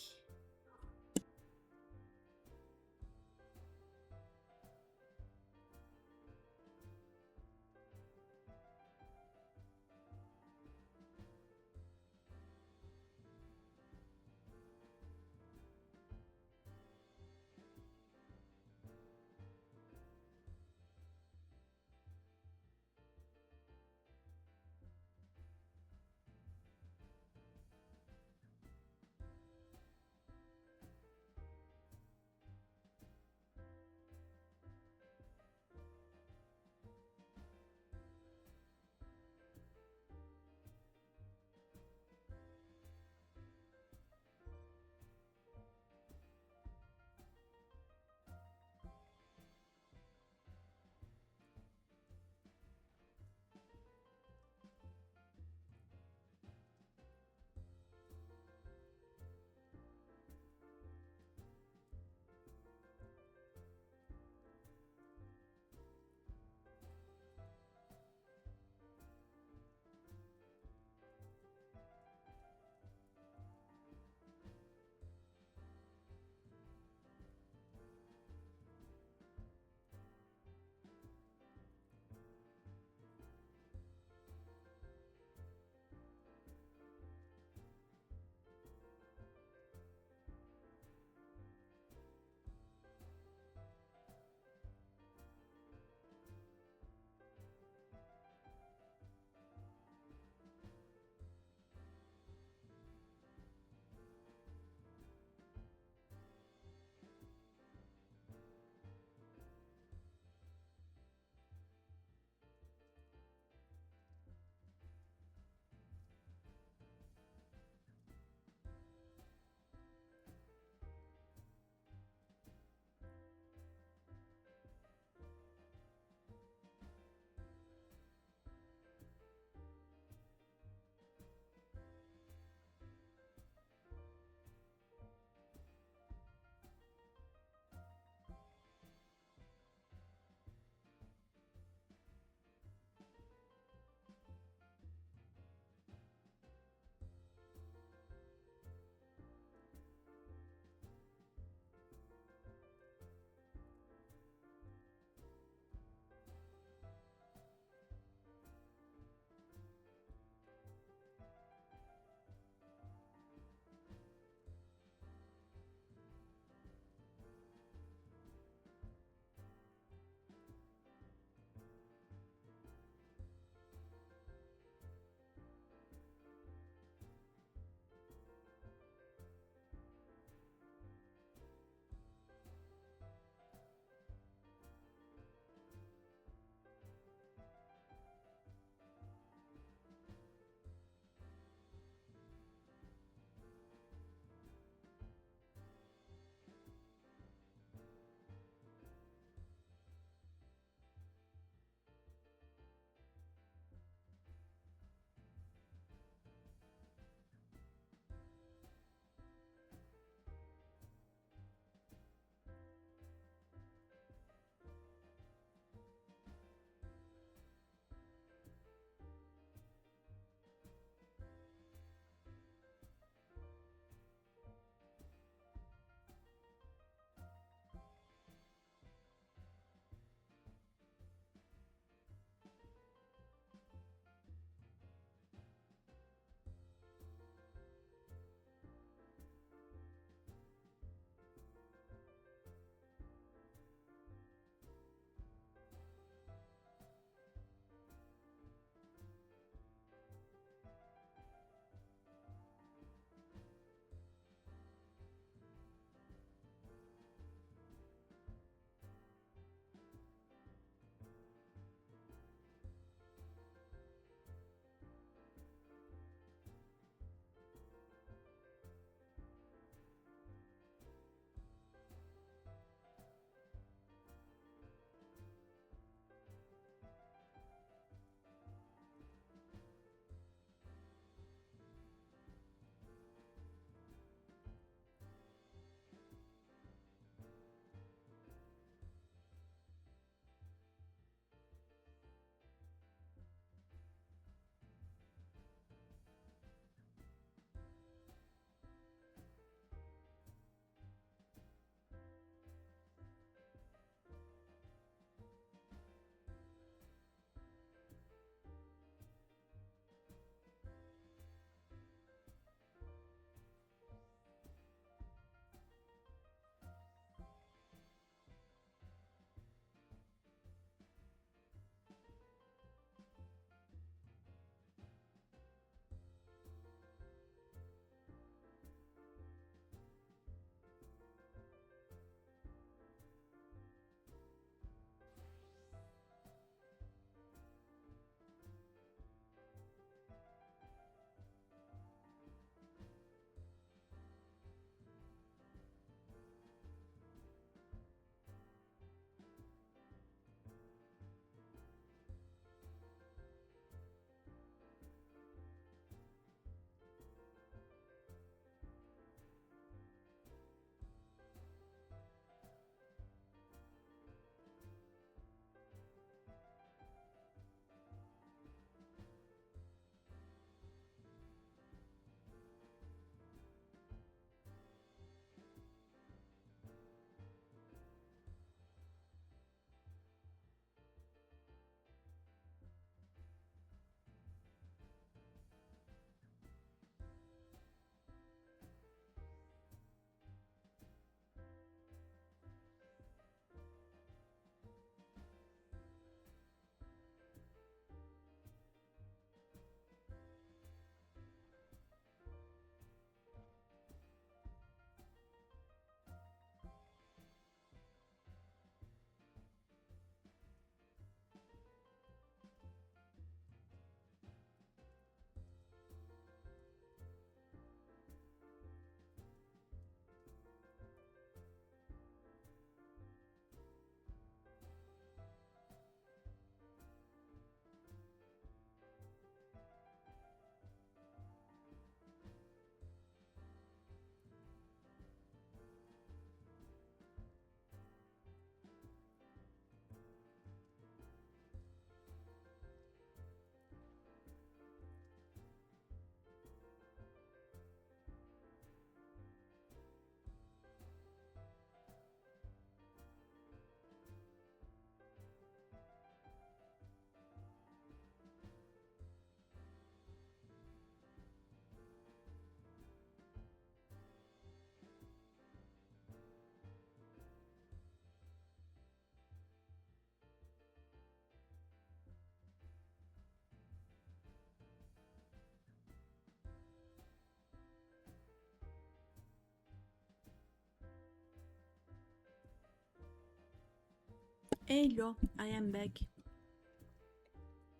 Hello, I am back.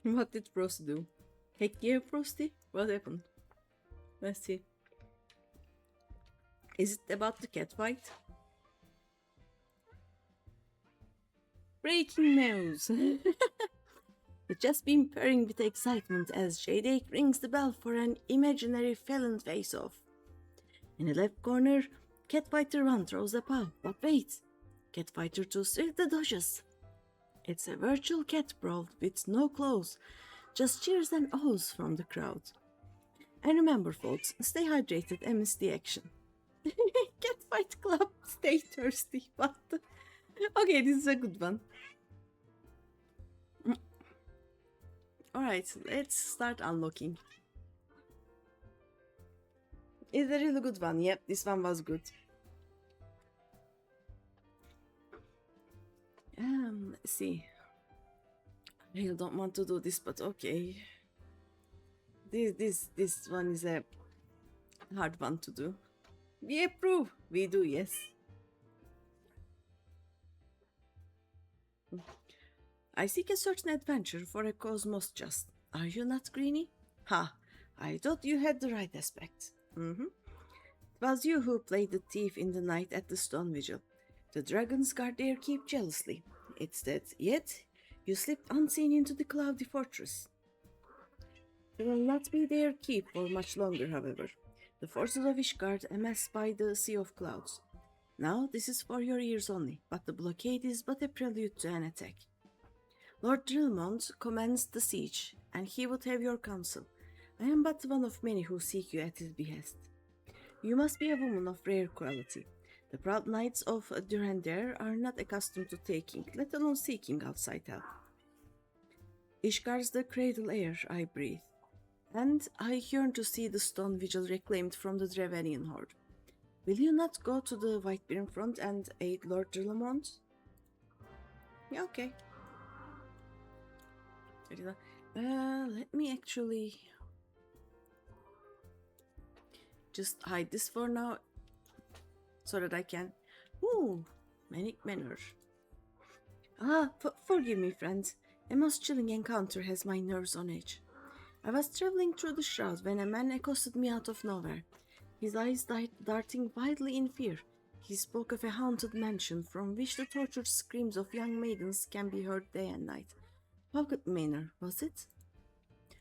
What did Frosty do? Heck yeah, Frosty? What happened? Let's see. Is it about the cat fight? Breaking news! I've just been purring with excitement as Jade rings the bell for an imaginary felon face-off. In the left corner, Catfighter 1 throws a paw, but wait! Catfighter 2 swiftly dodges. It's a virtual cat brawl with no clothes, just cheers and ohs from the crowd. And remember folks, stay hydrated amidst the action. Catfight Club, stay thirsty, but... Okay, this is a good one. Alright, let's start unlocking. It's a really good one. Yep, this one was good. Let's see. I really don't want to do this, but okay. This one is a hard one to do. We approve. We do, yes. I seek a certain adventure for a cause most just. Are you not, Greeny? Ha! I thought you had the right aspect. It was you who played the thief in the night at the stone vigil. The dragons guard their keep jealously. It's that, yet you slipped unseen into the cloudy fortress. You will not be their keep for much longer, however. The forces of Ishgard amass by the Sea of Clouds. Now this is for your ears only, but the blockade is but a prelude to an attack. Lord Drillmont commands the siege, and he would have your counsel. I am but one of many who seek you at his behest. You must be a woman of rare quality. The proud knights of Durandare are not accustomed to taking, let alone seeking outside help. Ishgard's the cradle air I breathe, and I yearn to see the stone vigil reclaimed from the Dravanian horde. Will you not go to the Whitebeard front and aid Lord Drillmont? Yeah, okay. Let me actually just hide this for now so that I can. Ooh, Manic Manor. Forgive me, friends. A most chilling encounter has my nerves on edge. I was traveling through the shroud when a man accosted me out of nowhere, his eyes darting wildly in fear. He spoke of a haunted mansion from which the tortured screams of young maidens can be heard day and night. Hawk Manor, was it?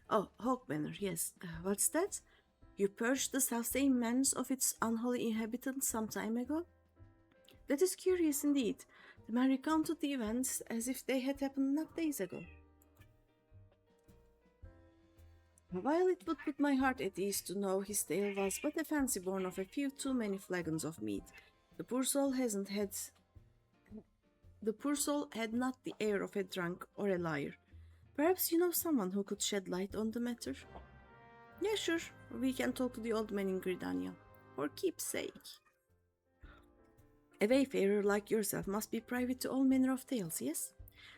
Oh, Hawk Manor, yes. What's that? You purged the self-same manse of its unholy inhabitants some time ago? That is curious indeed. The man recounted the events as if they had happened not days ago. While it would put my heart at ease to know his tale was but a fancy born of a few too many flagons of mead, the poor soul had not the air of a drunk or a liar. Perhaps you know someone who could shed light on the matter? Yeah, sure. We can talk to the old man in Gridania. For keep's sake. A wayfarer like yourself must be privy to all manner of tales, yes?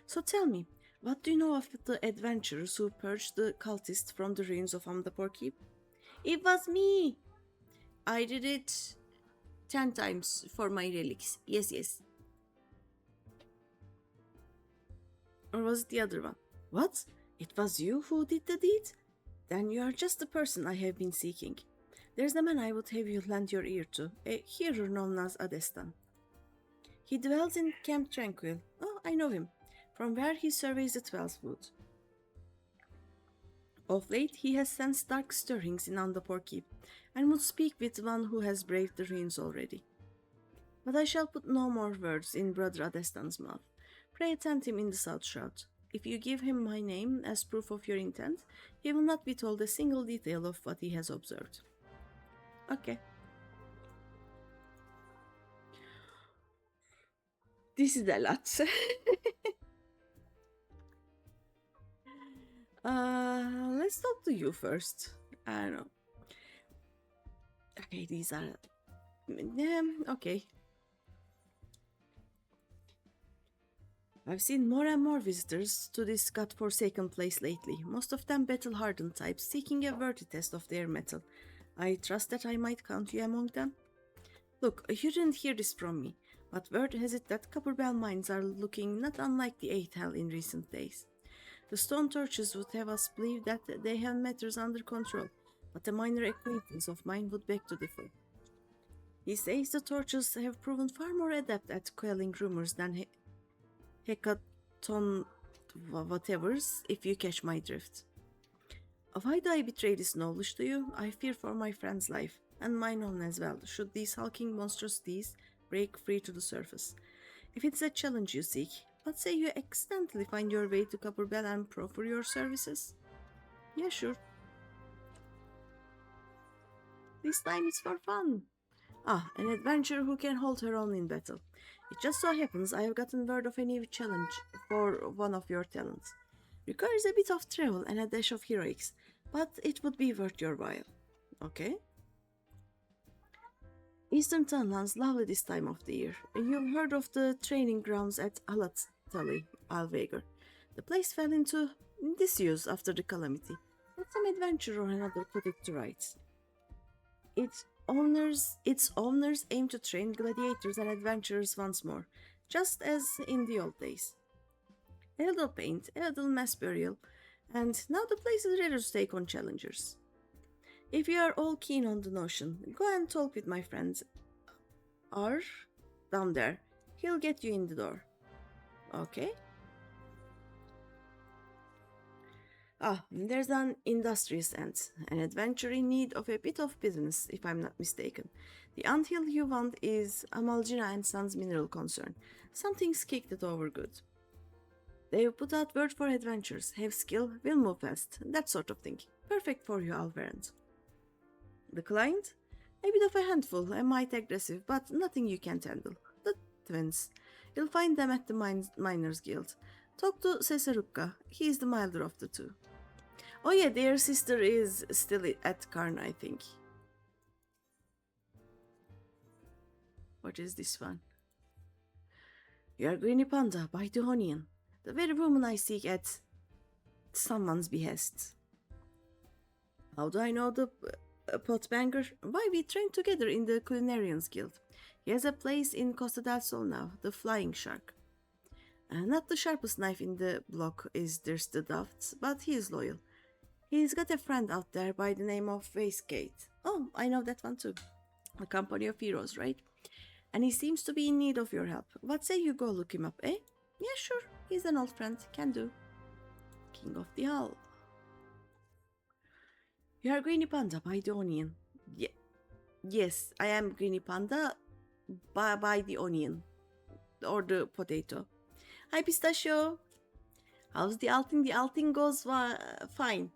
So tell me, what do you know of the adventurers who purged the cultists from the ruins of Amdapor Keep? It was me! I did it 10 times for my relics. Yes, yes. Or was it the other one? What? It was you who did the deed? Then you are just the person I have been seeking. There's the man I would have you lend your ear to, a hero known as Adestan. He dwells in Camp Tranquil. Oh, I know him, from where he surveys the 12th Wood. Of late, he has sensed dark stirrings in Amdapor Keep, and would speak with one who has braved the ruins already. But I shall put no more words in Brother Adestan's mouth. Pray attend him in the South Shroud. If you give him my name as proof of your intent, he will not be told a single detail of what he has observed. Okay. This is a lot. Let's talk to you first. I don't know. Okay, these are... okay. I've seen more and more visitors to this god-forsaken place lately, most of them battle-hardened types seeking a worthy test of their mettle. I trust that I might count you among them. Look, you didn't hear this from me, but word has it that Copperbell mines are looking not unlike the Eighth Hell in recent days. The stone torches would have us believe that they have matters under control, but a minor acquaintance of mine would beg to differ. He says the torches have proven far more adept at quelling rumors than hecaton whatevers, if you catch my drift. Why do I betray this knowledge to you? I fear for my friend's life, and mine own as well, should these hulking monstrosities break free to the surface. If it's a challenge you seek, but say you accidentally find your way to Copperbell and proffer your services? Yeah, sure. This time it's for fun. An adventurer who can hold her own in battle. It just so happens I have gotten word of a new challenge for one of your talents. Requires a bit of travel and a dash of heroics, but it would be worth your while. Okay? Eastern Tunland's lovely this time of the year. You've heard of the training grounds at Alattali, Alvegar. The place fell into disuse after the calamity, but some adventurer or another put it to rights. Its owners aim to train gladiators and adventurers once more, just as in the old days. A little paint, a little mass burial, and now the place is ready to take on challengers. If you are all keen on the notion, go and talk with my friends. R, down there. He'll get you in the door. Okay? There's an industrious ant, an adventure in need of a bit of business, if I'm not mistaken. The anthill you want is Amalgina and Sons mineral concern. Something's kicked it over good. They've put out word for adventures, have skill, will move fast, that sort of thing. Perfect for you, Alverant. The client? A bit of a handful, a mite aggressive, but nothing you can't handle. The twins. You'll find them at the Miners' Guild. Talk to Cesaruka, he is the milder of the two. Oh yeah, their sister is still at Karn, I think. What is this one? You are GreenyThePanda by the Onion, the very woman I seek at someone's behest. How do I know the potbanger? Why, we trained together in the Culinarians Guild. He has a place in Costa del Sol now, the Flying Shark. Not the sharpest knife in the block is there's the Dafts, but he is loyal. He's got a friend out there by the name of Wastegate. Oh, I know that one too. A company of heroes, right? And he seems to be in need of your help. What say you go look him up, eh? Yeah, sure. He's an old friend. Can do. King of the Hull. You are GreenyThePanda by the Onion. Yes, I am GreenyThePanda by the onion. Or the potato. Hi, Pistachio. How's the alting? The alting goes fine.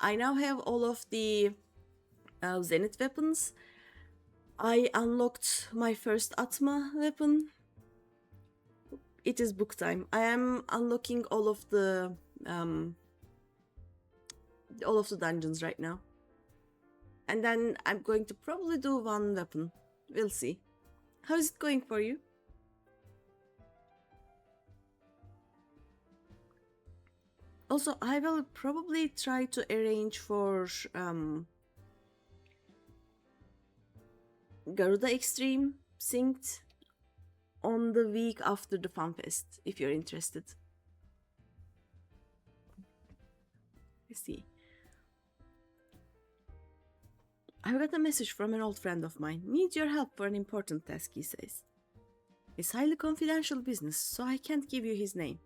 I now have all of the zenith weapons. I unlocked my first Atma weapon. It is book time. I am unlocking all of the dungeons right now. And then I'm going to probably do one weapon. We'll see. How's it going for you? Also, I will probably try to arrange for Garuda Extreme synced on the week after the FanFest, if you're interested. Let's see. I got a message from an old friend of mine. Needs your help for an important task, he says. It's highly confidential business, so I can't give you his name.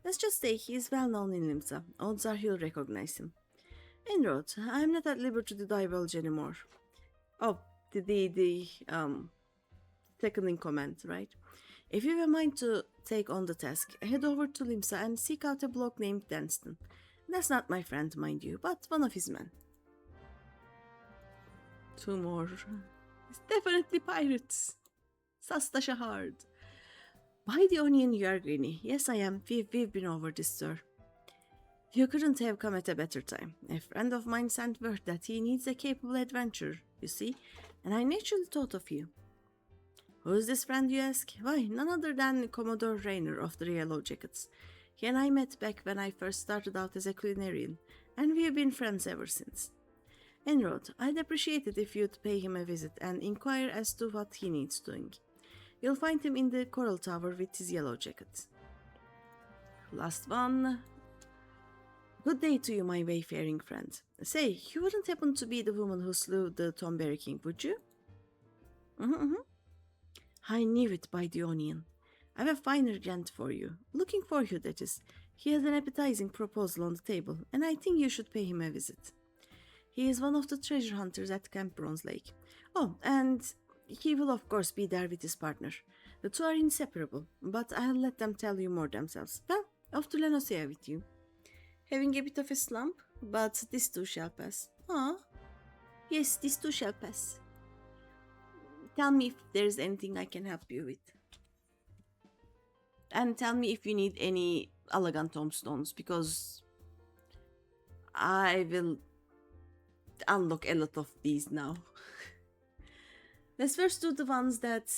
Let's just say he is well known in Limsa. Odds are he'll recognize him. Enroad, I'm not at liberty to divulge anymore. Oh, the second in command, right? If you have a mind to take on the task, head over to Limsa and seek out a bloke named Danston. That's not my friend, mind you, but one of his men. Two more. It's definitely pirates. Sastasha hard. By the onion, you are Greeny. Yes, I am. We've been over this, sir. You couldn't have come at a better time. A friend of mine sent word that he needs a capable adventurer, you see, and I naturally thought of you. Who's this friend, you ask? Why, none other than Commodore Raynor of the Yellow Jackets. He and I met back when I first started out as a culinarian, and we've been friends ever since. Enroad, I'd appreciate it if you'd pay him a visit and inquire as to what he needs doing. You'll find him in the Coral Tower with his yellow jacket. Last one. Good day to you, my wayfaring friend. Say, you wouldn't happen to be the woman who slew the Tomberry King, would you? I knew it by the onion. I have a finer gent for you. Looking for you, that is. He has an appetizing proposal on the table, and I think you should pay him a visit. He is one of the treasure hunters at Camp Bronze Lake. Oh, and he will of course be there with his partner. The two are inseparable, but I'll let them tell you more themselves. Well, off to Lenosia with you. Having a bit of a slump, but this too shall pass. Ah, yes, this too shall pass. Tell me if there's anything I can help you with. And tell me if you need any elegant tombstones, because I will unlock a lot of these now. Let's first do the ones that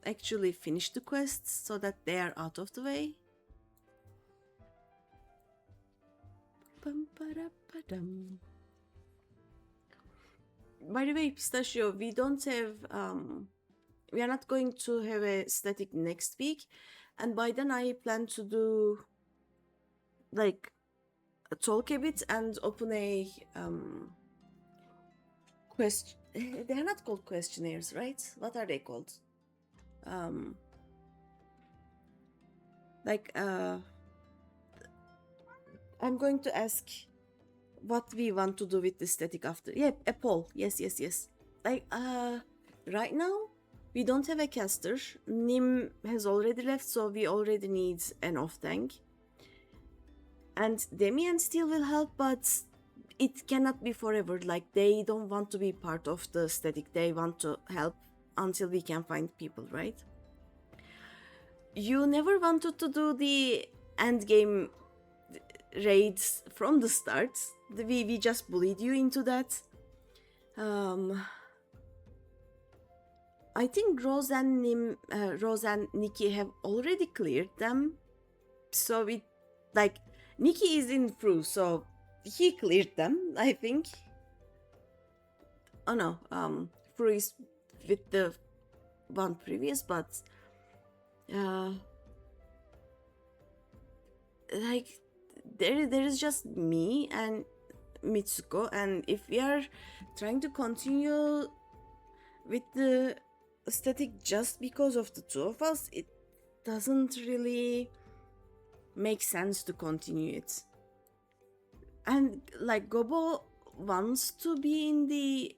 actually finish the quests, so that they are out of the way. By the way, Pistachio, we don't have, we are not going to have a static next week, and by then I plan to do, like, talk a bit and open a, they are not called questionnaires, right? What are they called? I'm going to ask what we want to do with the static after. Yeah, a poll. Yes. Like, right now, we don't have a caster. Nim has already left, so we already need an off-tank. And Demian still will help, but it cannot be forever. Like, they don't want to be part of the static. They want to help until we can find people, right? You never wanted to do the endgame raids from the start. We just bullied you into that. I think Rose and Nikki have already cleared them. So Nikki is in through, so he cleared them, I think. Oh no, Fru is with the one previous, but there is just me and Mitsuko, and if we are trying to continue with the static just because of the two of us, it doesn't really make sense to continue it. And like, Gobo wants to be in the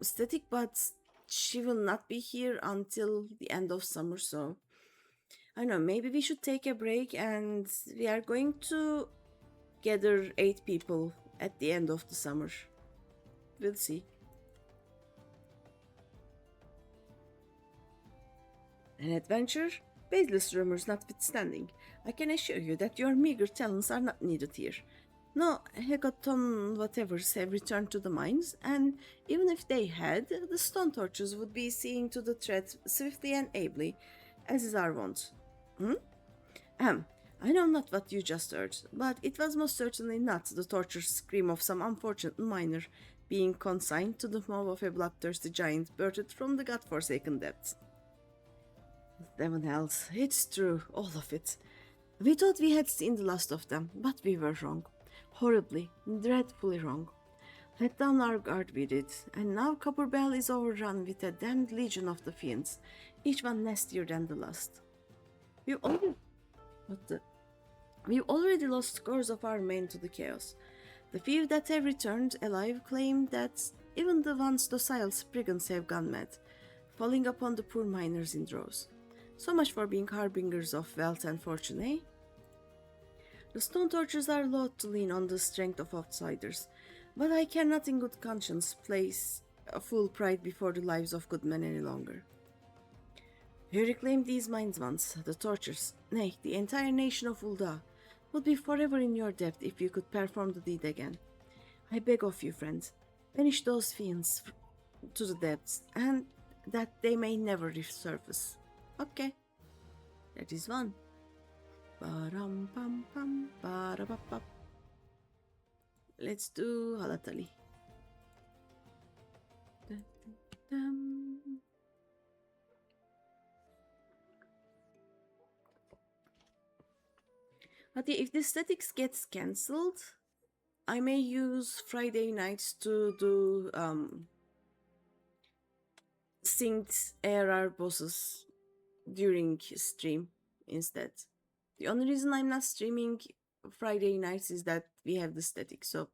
static, but she will not be here until the end of summer, so I don't know, maybe we should take a break, and we are going to gather 8 people at the end of the summer. We'll see. An adventure? Baseless rumors notwithstanding, I can assure you that your meager talents are not needed here. No Hecaton whatevers have returned to the mines, and even if they had, the stone torches would be seeing to the threat swiftly and ably, as is our wont. I know not what you just heard, but it was most certainly not the tortured scream of some unfortunate miner being consigned to the maw of a bloodthirsty giant birthed from the god-forsaken depths. Seven hells, it's true, all of it. We thought we had seen the last of them, but we were wrong. Horribly, dreadfully wrong. Let down our guard we did, and now Copperbell is overrun with a damned legion of the fiends, each one nastier than the last. We've already lost scores of our men to the chaos. The few that have returned alive claim that even the once docile brigands have gone mad, falling upon the poor miners in droves. So much for being harbingers of wealth and fortune, eh? The stone torches are loath to lean on the strength of outsiders, but I cannot in good conscience place a full pride before the lives of good men any longer. You reclaimed these mines once, the tortures, nay, the entire nation of Ul'dah, would be forever in your debt if you could perform the deed again. I beg of you, friends, banish those fiends to the depths, and that they may never resurface. Okay, that is one. Let's do Halatali. But yeah, if the statics gets cancelled, I may use Friday nights to do synced ARR bosses during stream instead. The only reason I'm not streaming Friday nights is that we have the static. So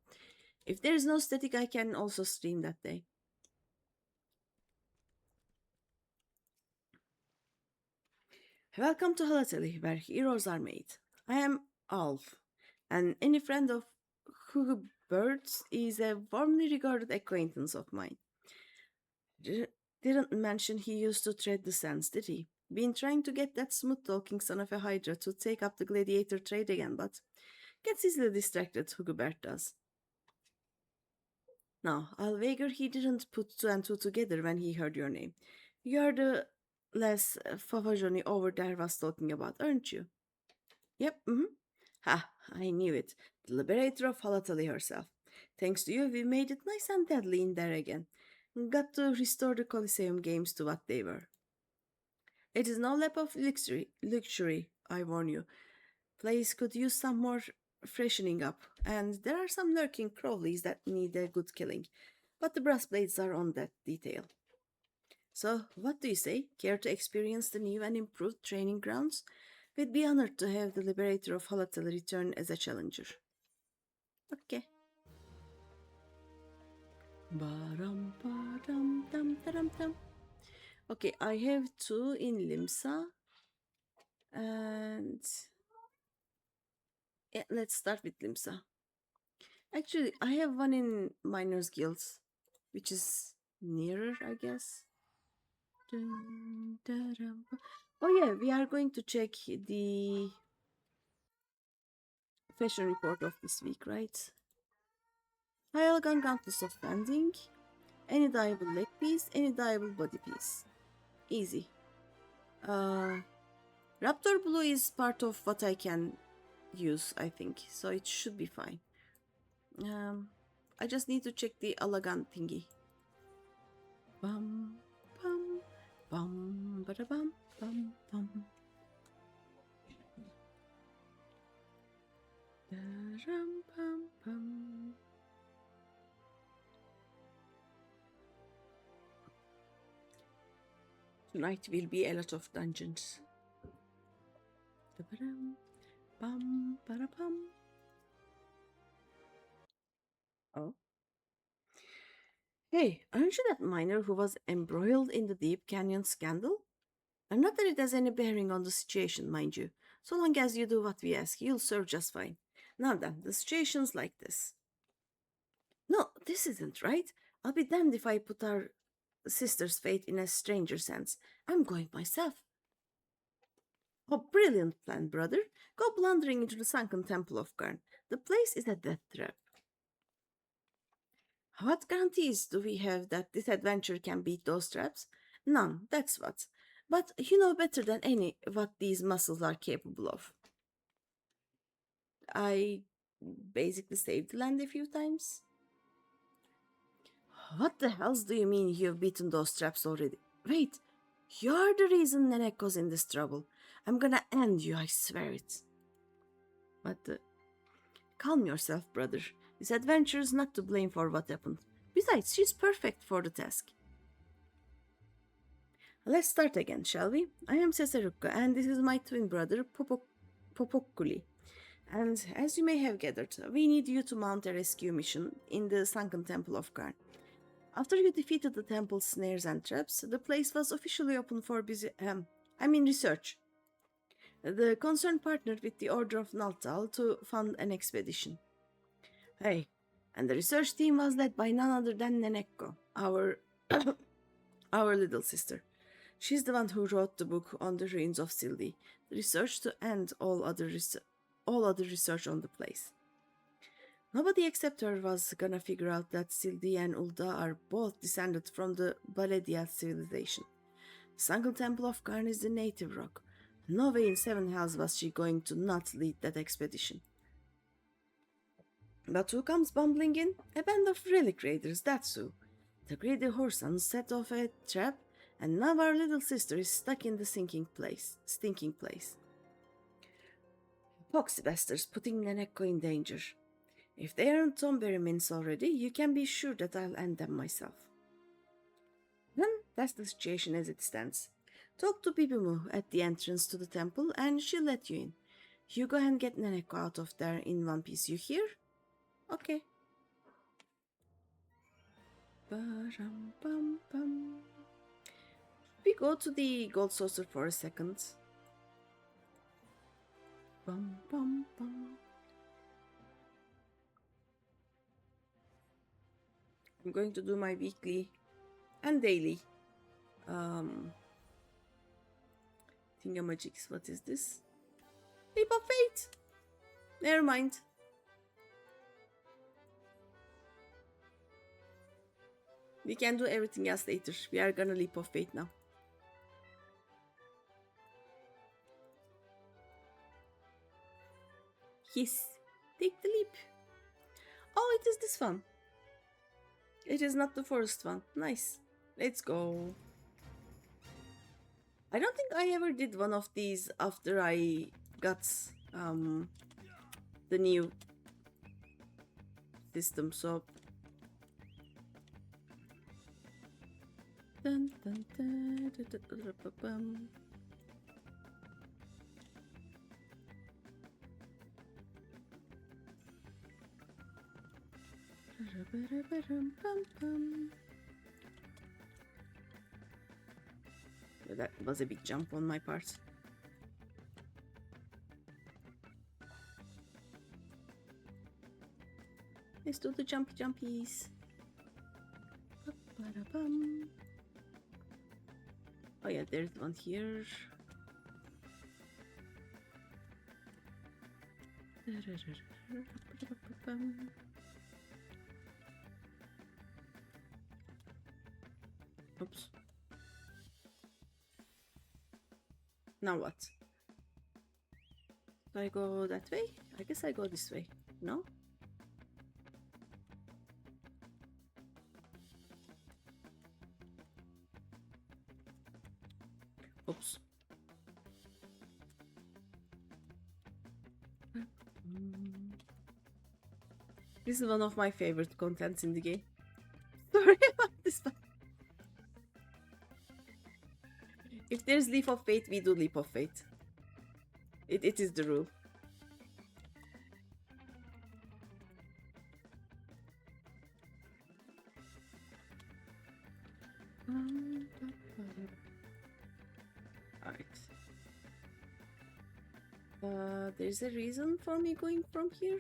if there is no static, I can also stream that day. Welcome to Halatali, where heroes are made. I am Alf, and any friend of Hugobert's is a warmly regarded acquaintance of mine. Didn't mention he used to tread the sands, did he? Been trying to get that smooth-talking son of a Hydra to take up the gladiator trade again, but gets easily distracted, Hugobert does. Now, I'll wager he didn't put two and two together when he heard your name. You're the Les Favajoni over there was talking about, aren't you? Yep, Ha, I knew it. The liberator of Halatali herself. Thanks to you, we made it nice and deadly in there again. Got to restore the Colosseum games to what they were. It is no lap of luxury, I warn you. Place could use some more freshening up, and there are some lurking crawlies that need a good killing, but the brass blades are on that detail. So, what do you say? Care to experience the new and improved training grounds? We'd be honored to have the Liberator of Halatal return as a challenger. Okay. Okay, I have two in Limsa. And yeah, let's start with Limsa. Actually, I have one in Miners Guilds, which is nearer, I guess. Oh yeah, we are going to check the fashion report of this week, right? High elegant gauntlets of bending, any dyeable leg piece, any dyeable body piece. Easy. Raptor Blue is part of what I can use, I think, so it should be fine. I just need to check the elegant thingy. Bum, bum, bum, bada bum, bum, bum. Da-rum, bum, bum. Tonight will be a lot of dungeons. Da-ba-dum, bum, bada bum. Oh. Hey, aren't you that miner who was embroiled in the Deep Canyon scandal? And not that it has any bearing on the situation, mind you. So long as you do what we ask, you'll serve just fine. Now then, the situation's like this. No, this isn't right. I'll be damned if I put our sister's fate in a stranger's hands. I'm going myself. Oh, brilliant plan, brother. Go blundering into the sunken temple of Garn. The place is a death trap. What guarantees do we have that this adventure can beat those traps? None, that's what. But you know better than any what these muscles are capable of. I basically saved the land a few times. What the hells do you mean you've beaten those traps already? Wait, you're the reason Neneko's in this trouble. I'm gonna end you, I swear it. But calm yourself, brother. This adventure is not to blame for what happened. Besides, she's perfect for the task. Let's start again, shall we? I am Cesaruka, and this is my twin brother, Popokuli. And as you may have gathered, we need you to mount a rescue mission in the sunken temple of Karn. After you defeated the temple's snares and traps, the place was officially open for research. The concern partnered with the Order of Naltal to fund an expedition. Hey, and the research team was led by none other than Neneko, our our little sister. She's the one who wrote the book on the ruins of Sildi, the research to end all other research on the place. Nobody except her was gonna figure out that Sildi and Ulda are both descended from the Balediat civilization. The sunken temple of Karn is the native rock. No way in seven hells was she going to not lead that expedition. But who comes bumbling in? A band of relic raiders, that's who. The greedy Horsans set off a trap, and now our little sister is stuck in the stinking place. Foxy bastards putting Neneko in danger. If they aren't Tomberry mints already, you can be sure that I'll end them myself. Then that's the situation as it stands. Talk to Bibimu at the entrance to the temple and she'll let you in. You go and get Neneko out of there in one piece, you hear? Okay. Ba-ram-bum-bum. We go to the gold saucer for a second. Bum, bum, bum. I'm going to do my weekly and daily thingamajigs. What is this? Leap of faith. Never mind. We can do everything else later. We are gonna leap of faith now. Yes, take the leap. Oh, it is this one. It is not the first one. Nice. Let's go. I don't think I ever did one of these after I got the new system, so dun, dun, dun, dun, dun, dun, dun, dun. That was a big jump on my part. Let's do the jumpy jumpies. Oh yeah, there's one here. Oops. Now what? Do I go that way? I guess I go this way. No? Oops. This is one of my favorite contents in the game. Sorry about this one. If there's Leap of Faith, we do Leap of Faith. It is the rule. Alright. There's a reason for me going from here.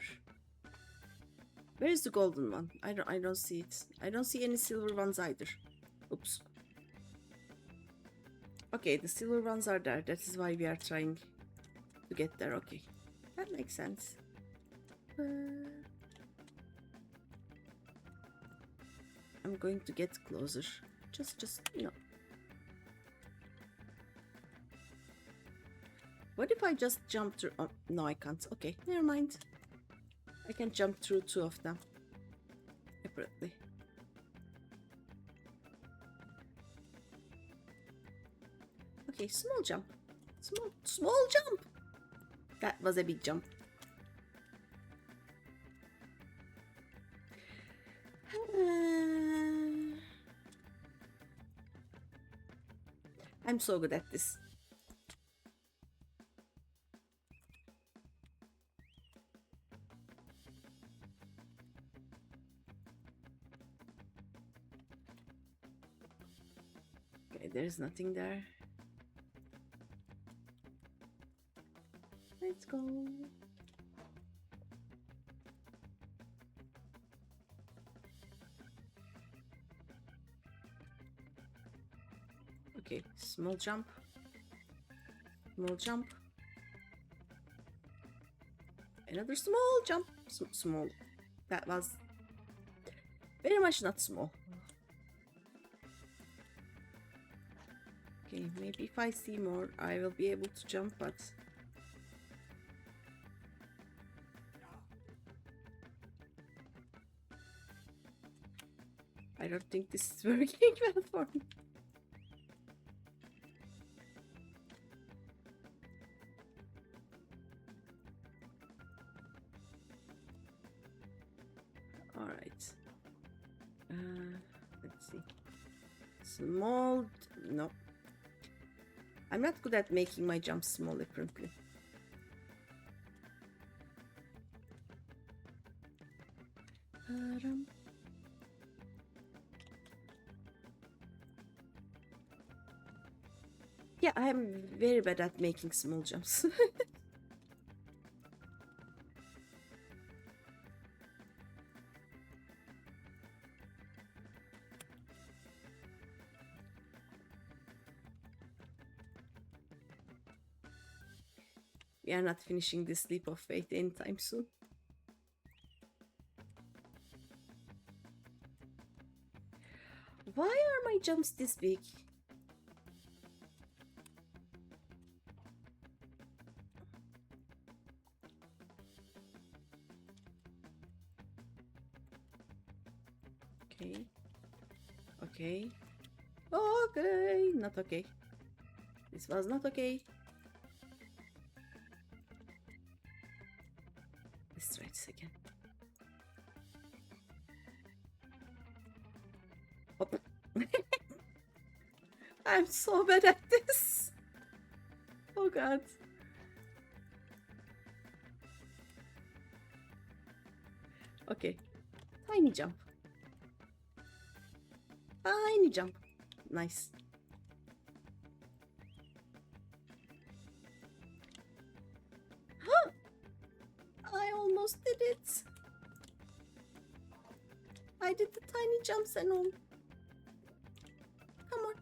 Where is the golden one? I don't see it. I don't see any silver ones either. Oops. Okay, the silver ones are there. That is why we are trying to get there. Okay, that makes sense. I'm going to get closer. Just you know. What if I just jump through? Oh, no, I can't. Okay, never mind. I can jump through two of them separately. Okay, small jump. Small jump! That was a big jump. I'm so good at this. Okay, there's nothing there. Let's go. Okay, small jump. Small jump. Another small jump. Small. That was very much not small. Okay, maybe if I see more, I will be able to jump, but I don't think this is working well for me. Right. Let's see. Small. No. I'm not good at making my jumps small, apparently. Yeah, I am very bad at making small jumps. We are not finishing this leap of faith anytime soon. Why are my jumps this big? Okay. Okay. Okay. Not okay. This was not okay. Let's try this again. Hop. I'm so bad at this. Oh god. Okay. Tiny jump. Tiny jump. Nice. Huh! I almost did it. I did the tiny jumps and all. Come on.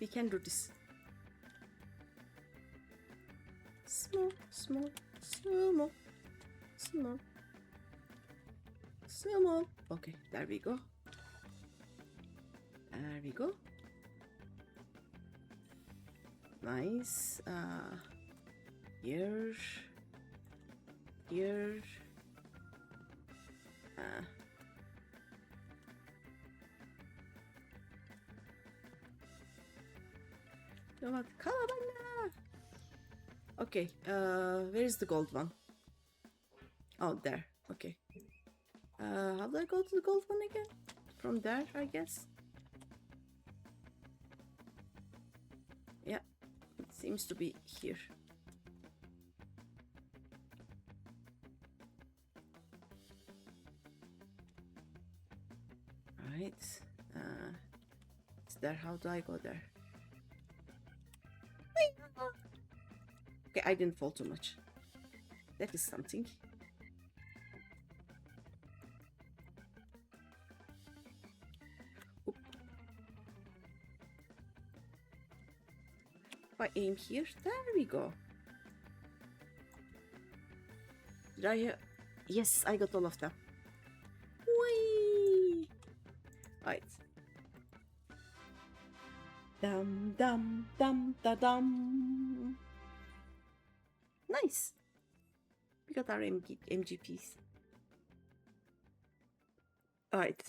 We can do this. Small, small, small, small, small. Okay, there we go. There we go. Nice. Here. Here. Okay, where is the gold one? Oh, there. Okay. How do I go to the gold one again? From there, I guess. Yeah, it seems to be here. Right. It's there. How do I go there? Okay, I didn't fall too much. That is something. Oop. If I aim here, there we go. Did I hear? Yes, I got all of them. Whee! Right. Dum dum dum da dum. Nice. We got our MGPs. Alright,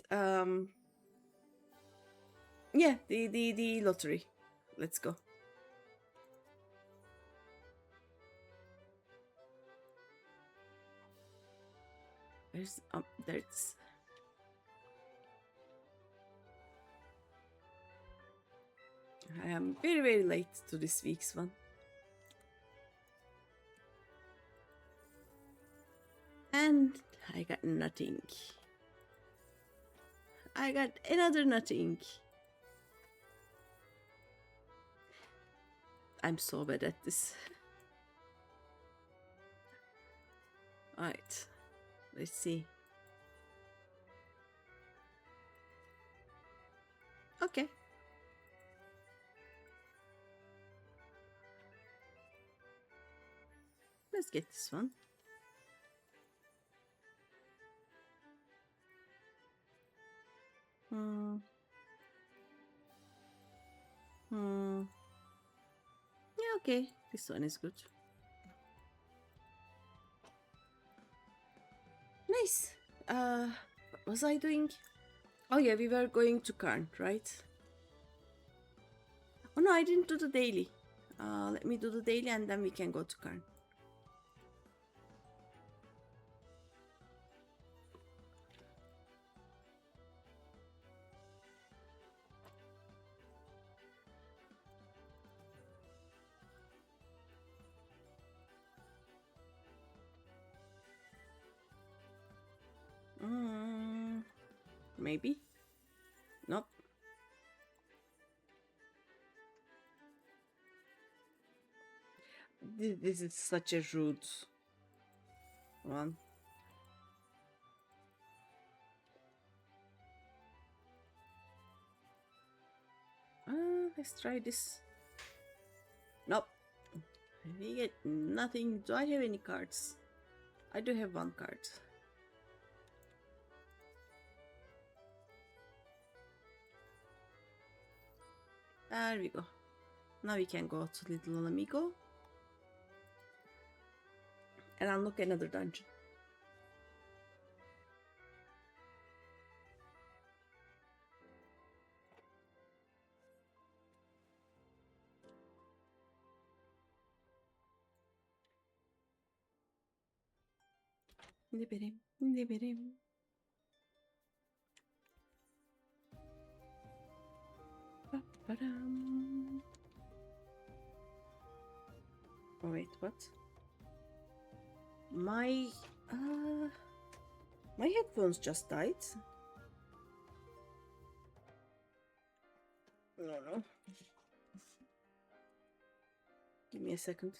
yeah, the lottery. Let's go. There's there's I am very, very late to this week's one. And I got nothing. I got another nothing. I'm so bad at this. Alright. Let's see. Okay. Let's get this one. Yeah, okay. This one is good. Nice. What was I doing? Oh yeah, we were going to Karn, right? Oh no, I didn't do the daily. Let me do the daily and then we can go to Karn. maybe. Nope. This is such a rude one. Let's try this. Nope. We get nothing. Do I have any cards? I do have one card. There we go. Now we can go to Little Amigo and unlock another dungeon. Nibirim, nibirim. Ba-ba-dum. Oh wait, what? My headphones just died. No. Give me a second.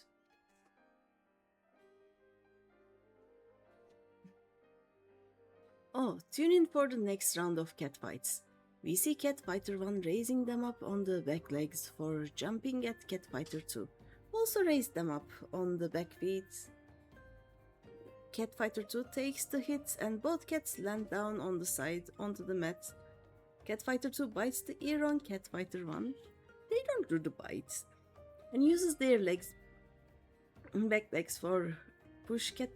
Oh, tune in for the next round of cat fights. We see Cat Fighter 1 raising them up on the back legs for jumping at Cat Fighter 2. Also raise them up on the back feet. Cat Fighter 2 takes the hit and both cats land down on the side onto the mat. Cat Fighter 2 bites the ear on Cat Fighter 1. They don't do the bites. And uses their legs, back legs for push cat.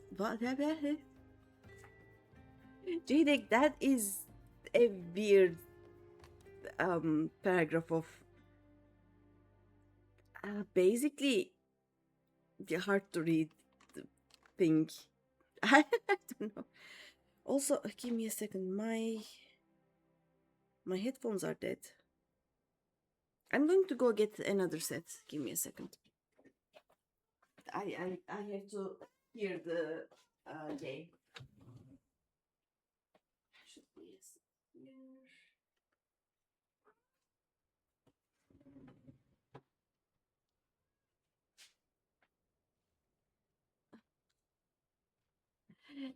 Jadek, that is a weird paragraph of basically the hard to read thing. I don't know. Also, give me a second. My headphones are dead. I'm going to go get another set. Give me a second. I have to hear the game. Should be here.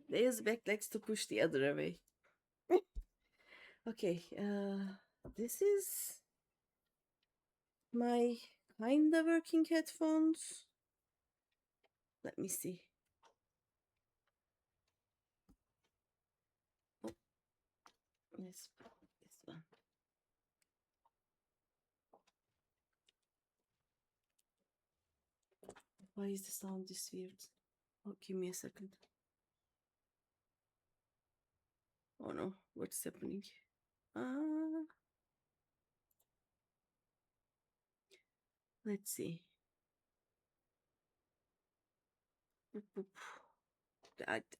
They use back legs to push the other away. Okay, this is my kinda working headphones. Let me see. Oh, yes, this one. Why is the sound this weird? Oh, give me a second. Oh no, what's happening? Let's see.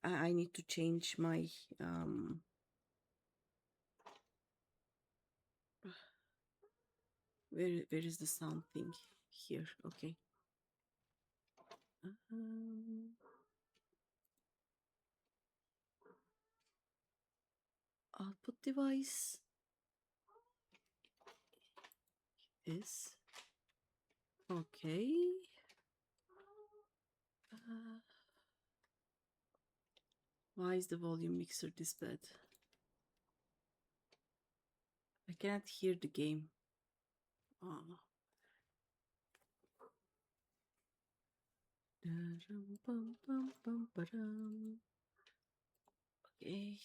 I need to change my where is the sound thing? Here, okay. Output device is okay. Why is the volume mixer this bad? I cannot hear the game. Oh. Okay.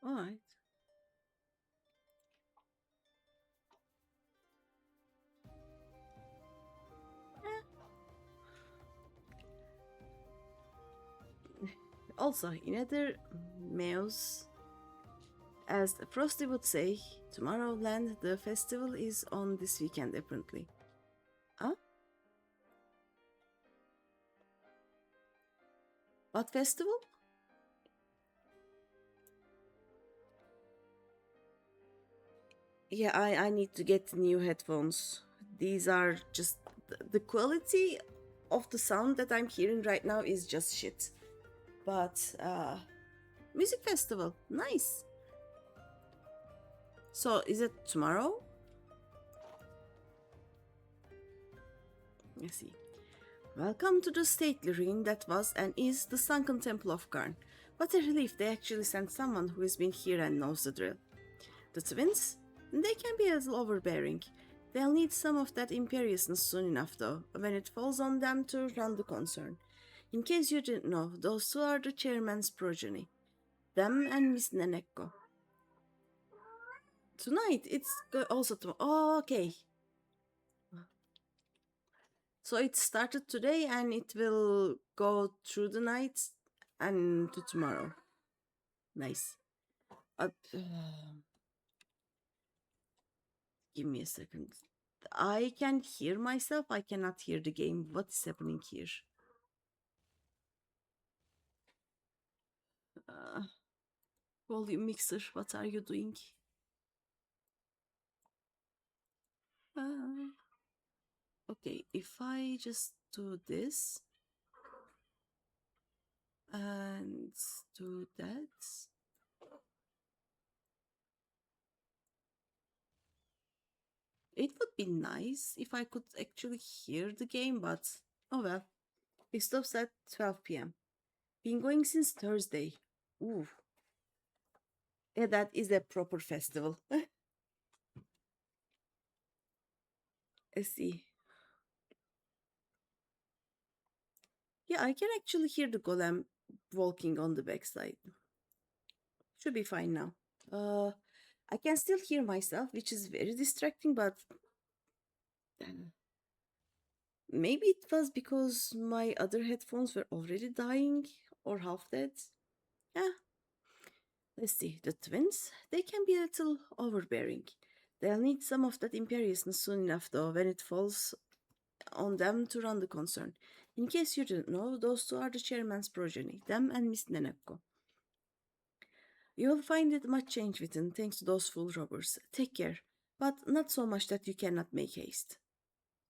All right. Also, in other meows, as Frosty would say, Tomorrowland, the festival is on this weekend apparently. Huh? What festival? Yeah, I need to get new headphones. These are just the quality of the sound that I'm hearing right now is just shit. But music festival, nice. So is it tomorrow? Let's see. Welcome to the stately ruin that was and is the sunken temple of Karn. What a relief they actually sent someone who has been here and knows the drill. The twins? They can be a little overbearing. They'll need some of that imperiousness soon enough, though, when it falls on them to run the concern. In case you didn't know, those two are the chairman's progeny. Them and Miss Neneko. Tonight, it's also tomorrow. Oh, okay. So it started today and it will go through the night and to tomorrow. Nice. Give me a second. I can hear myself. I cannot hear the game. What is happening here? Volume mixer, what are you doing? Okay, if I just do this and do that. It would be nice if I could actually hear the game, but oh well. It stops at 12 p.m. Been going since Thursday. Ooh. Yeah, that is a proper festival. Let's see. Yeah, I can actually hear the golem walking on the backside. Should be fine now. I can still hear myself, which is very distracting, but maybe it was because my other headphones were already dying or half dead. Yeah. Let's see. The twins, they can be a little overbearing. They'll need some of that imperiousness soon enough, though, when it falls on them to run the concern. In case you didn't know, those two are the chairman's progeny, them and Miss Neneko. You'll find it much changed within, thanks to those fool robbers. Take care, but not so much that you cannot make haste.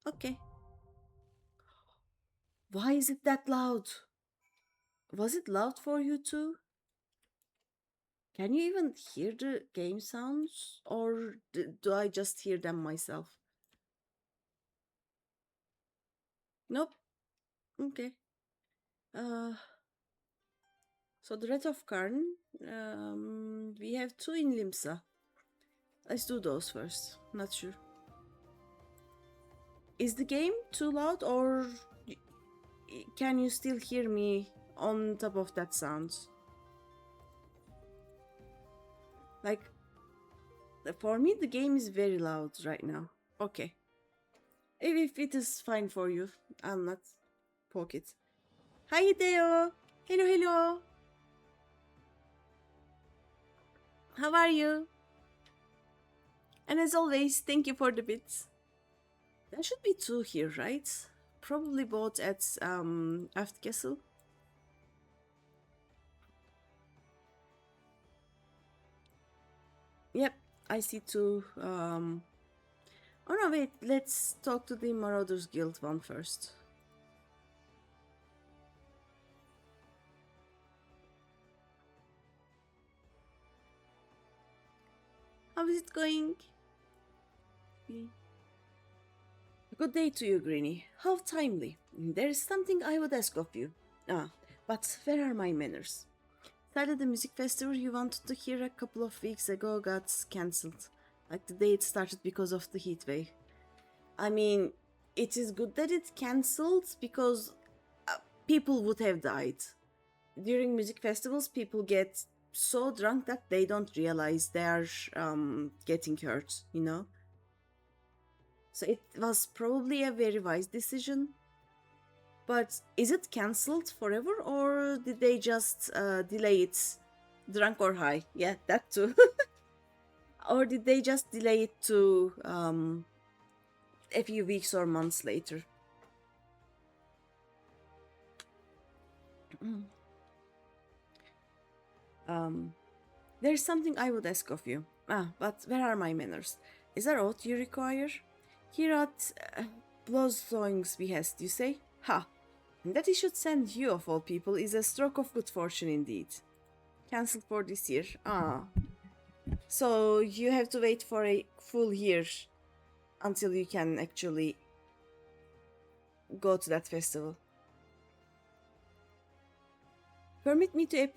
Okay. Why is it that loud? Was it loud for you too? Can you even hear the game sounds? Or do I just hear them myself? Nope. Okay. So the Red of Karn, we have two in Limsa. Let's do those first. Not sure. Is the game too loud or can you still hear me on top of that sound? Like, for me the game is very loud right now. Okay. If it is fine for you, I'll not poke it. Hi Hideo! Hello, hello! How are you? And as always, thank you for the bits. There should be two here, right? Probably both at Aft Castle. Yep, I see two. Oh no, wait, let's talk to the Marauders Guild one first. How is it going? Good day to you, Greeny. How timely. There is something I would ask of you. But where are my manners? Sadly, the music festival you wanted to hear a couple of weeks ago got cancelled. Like the day it started because of the heat wave. I mean, it is good that it cancelled because people would have died. During music festivals, people get so drunk that they don't realize they are getting hurt, you know? So it was probably a very wise decision. But is it cancelled forever or did they just delay it? Drunk or high? Yeah, that too. Or did they just delay it to a few weeks or months later? There's something I would ask of you. But where are my manners? Is there aught you require? Here at Blossoing's behest, you say? Ha! And that he should send you, of all people, is a stroke of good fortune indeed. Cancelled for this year. Ah. So you have to wait for a full year until you can actually go to that festival. Permit me to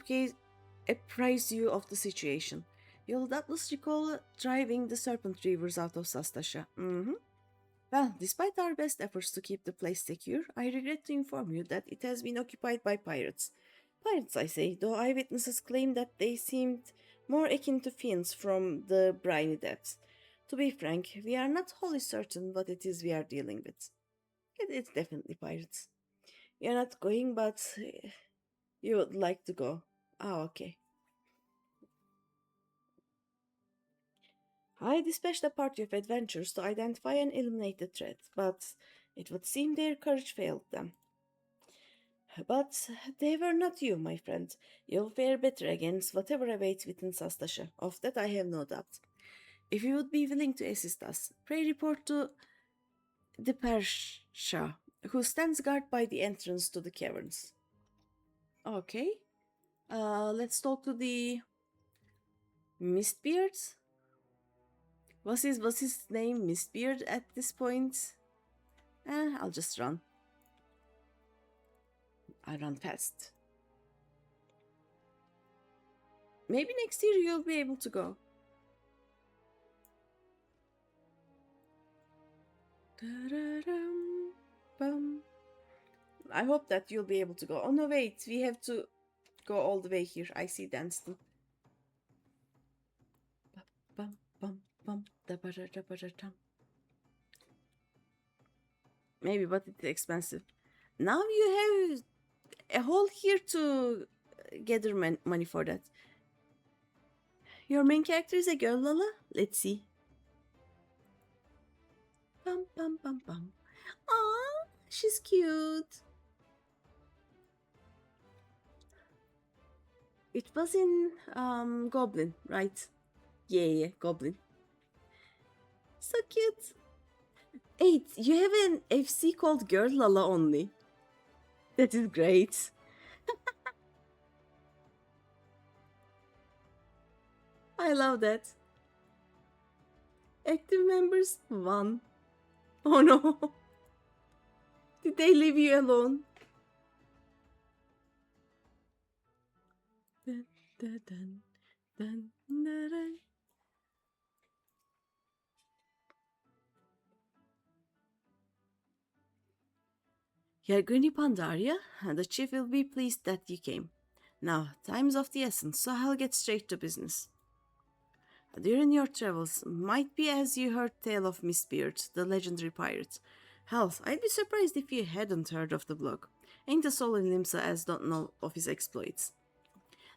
apprise you of the situation. You'll doubtless recall driving the Serpent Reavers out of Sastasha. Well, despite our best efforts to keep the place secure, I regret to inform you that it has been occupied by pirates. Pirates, I say, though eyewitnesses claim that they seemed more akin to fiends from the briny depths. To be frank, we are not wholly certain what it is we are dealing with. It's definitely pirates. We are not going, but you would like to go. Ah, okay. I dispatched a party of adventurers to identify and eliminate the threat, but it would seem their courage failed them. But they were not you, my friend. You'll fare better against whatever awaits within Sastasha. Of that I have no doubt. If you would be willing to assist us, pray report to the Persha, who stands guard by the entrance to the caverns. Okay. Let's talk to the Mistbeard. Was his name Mistbeard at this point? I'll just run. I run fast. Maybe next year you'll be able to go. I hope that you'll be able to go. Oh no, wait, we have to go all the way here. I see Danston. Maybe, but it's expensive. Now you have a hole here to gather money for that. Your main character is a girl, Lala? Let's see. Aww, she's cute. It was in Goblin, right? Yeah, Goblin. So cute. 8. You have an FC called Girl Lala only. That is great. I love that. Active members 1. Oh no. Did they leave you alone? Dun, dun, dun, dun, dun, dun. You're GreenyThePanda, are you? The chief will be pleased that you came. Now, time's of the essence, so I'll get straight to business. During your travels, might be as you heard tale of Mistbeard, the legendary pirate. Hell, I'd be surprised if you hadn't heard of the blog. Ain't a soul in Limsa as don't know of his exploits.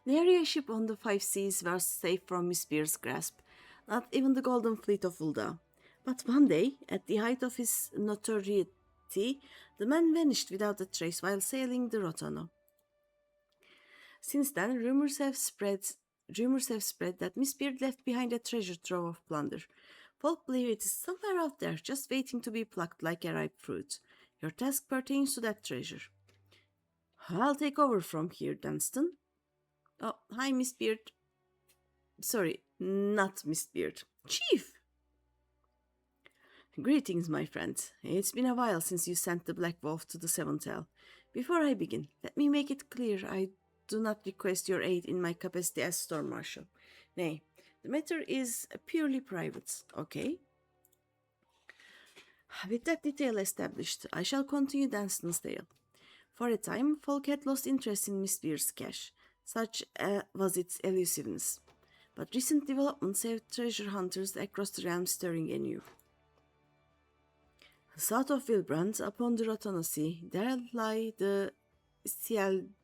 The area ship on the 5 seas was safe from Mistbeard's grasp, not even the Golden Fleet of Ulda. But one day, at the height of his notoriety, the man vanished without a trace while sailing the Rotano. Since then, rumors have spread that Mistbeard left behind a treasure trove of plunder. Folk believe it is somewhere out there, just waiting to be plucked like a ripe fruit. Your task pertains to that treasure. I'll take over from here, Dunstan. Oh, hi, Mistbeard. Sorry, not Mistbeard. Chief! Greetings, my friend. It's been a while since you sent the Black Wolf to the Seventh Hell. Before I begin, let me make it clear I do not request your aid in my capacity as Storm Marshal. Nay, the matter is purely private, okay? With that detail established, I shall continue Dunstan's tale. For a time, folk had lost interest in Mistbeard's cache, such was its elusiveness. But recent developments have treasure hunters across the realm stirring anew. South of Wilbrand, upon the Rotana Sea, there lie the Cialdaleas.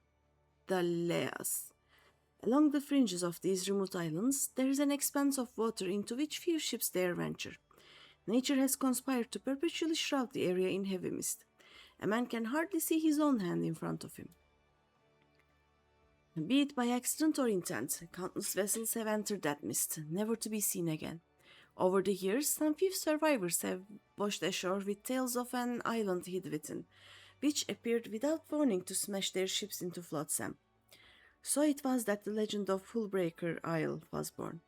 Along the fringes of these remote islands, there is an expanse of water into which few ships dare venture. Nature has conspired to perpetually shroud the area in heavy mist. A man can hardly see his own hand in front of him. Be it by accident or intent, countless vessels have entered that mist, never to be seen again. Over the years, some few survivors have washed ashore with tales of an island hid within, which appeared without warning to smash their ships into flotsam. So it was that the legend of Hullbreaker Isle was born.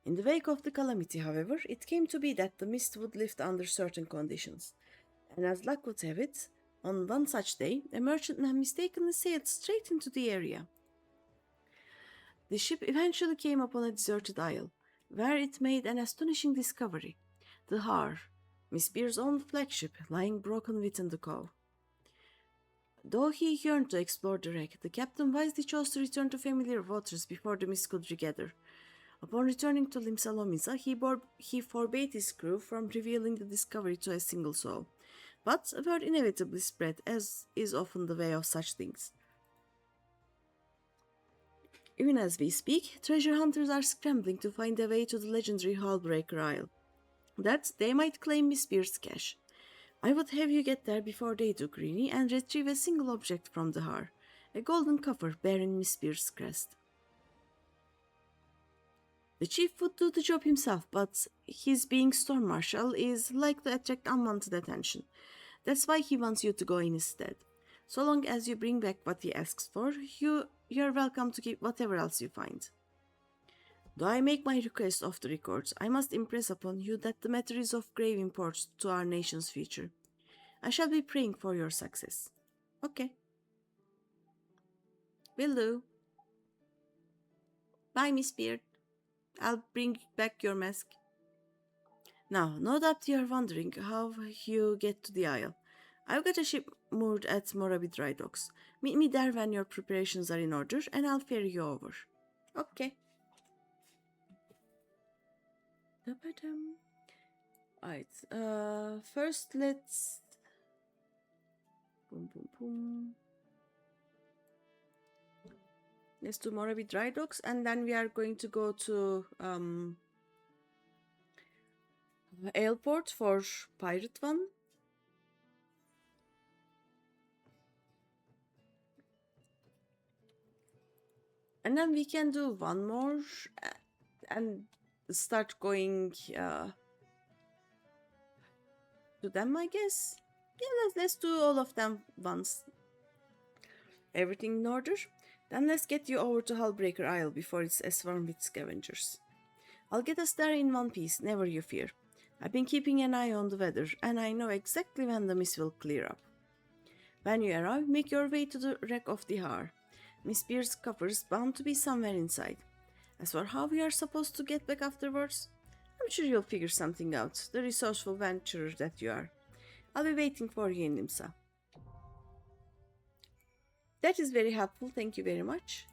In the wake of the calamity, however, it came to be that the mist would lift under certain conditions. And as luck would have it, on one such day, a merchantman mistakenly sailed straight into the area. The ship eventually came upon a deserted isle, where it made an astonishing discovery: the Har, Miss Beer's own flagship, lying broken within the cove. Though he yearned to explore the wreck, the captain wisely chose to return to familiar waters before the mist could regather. Upon returning to Limsa he forbade his crew from revealing the discovery to a single soul. But word inevitably spread, as is often the way of such things. Even as we speak, treasure hunters are scrambling to find a way to the legendary Hullbreaker Isle, that they might claim Miss Beer's cache. I would have you get there before they do, Greeny, and retrieve a single object from the Har, a golden coffer bearing Miss Beer's crest. The chief would do the job himself, but his being storm marshal is like to attract unwanted attention. That's why he wants you to go in instead. So long as you bring back what he asks for, you're welcome to keep whatever else you find. Though I make my request off the records, I must impress upon you that the matter is of grave import to our nation's future. I shall be praying for your success. Okay. Will do. Bye, Miss Beard. I'll bring back your mask. Now, no doubt you're wondering how you get to the isle. I've got a ship moored at Morabi Dry Docks. Meet me there when your preparations are in order, and I'll ferry you over. Okay. Alright, first let's... Let's do Morabi Dry Docks, and then we are going to go to airport for Pirate One. And then we can do one more and start going to them, I guess. Yeah, let's do all of them once. Everything in order? Then let's get you over to Hullbreaker Isle before it's swarmed with scavengers. I'll get us there in one piece, never you fear. I've been keeping an eye on the weather, and I know exactly when the mist will clear up. When you arrive, make your way to the wreck of the Har. Miss Beer's coffer's bound to be somewhere inside. As for how we are supposed to get back afterwards, I'm sure you'll figure something out, the resourceful venturer that you are. I'll be waiting for you in Nimsa. That is very helpful, thank you very much.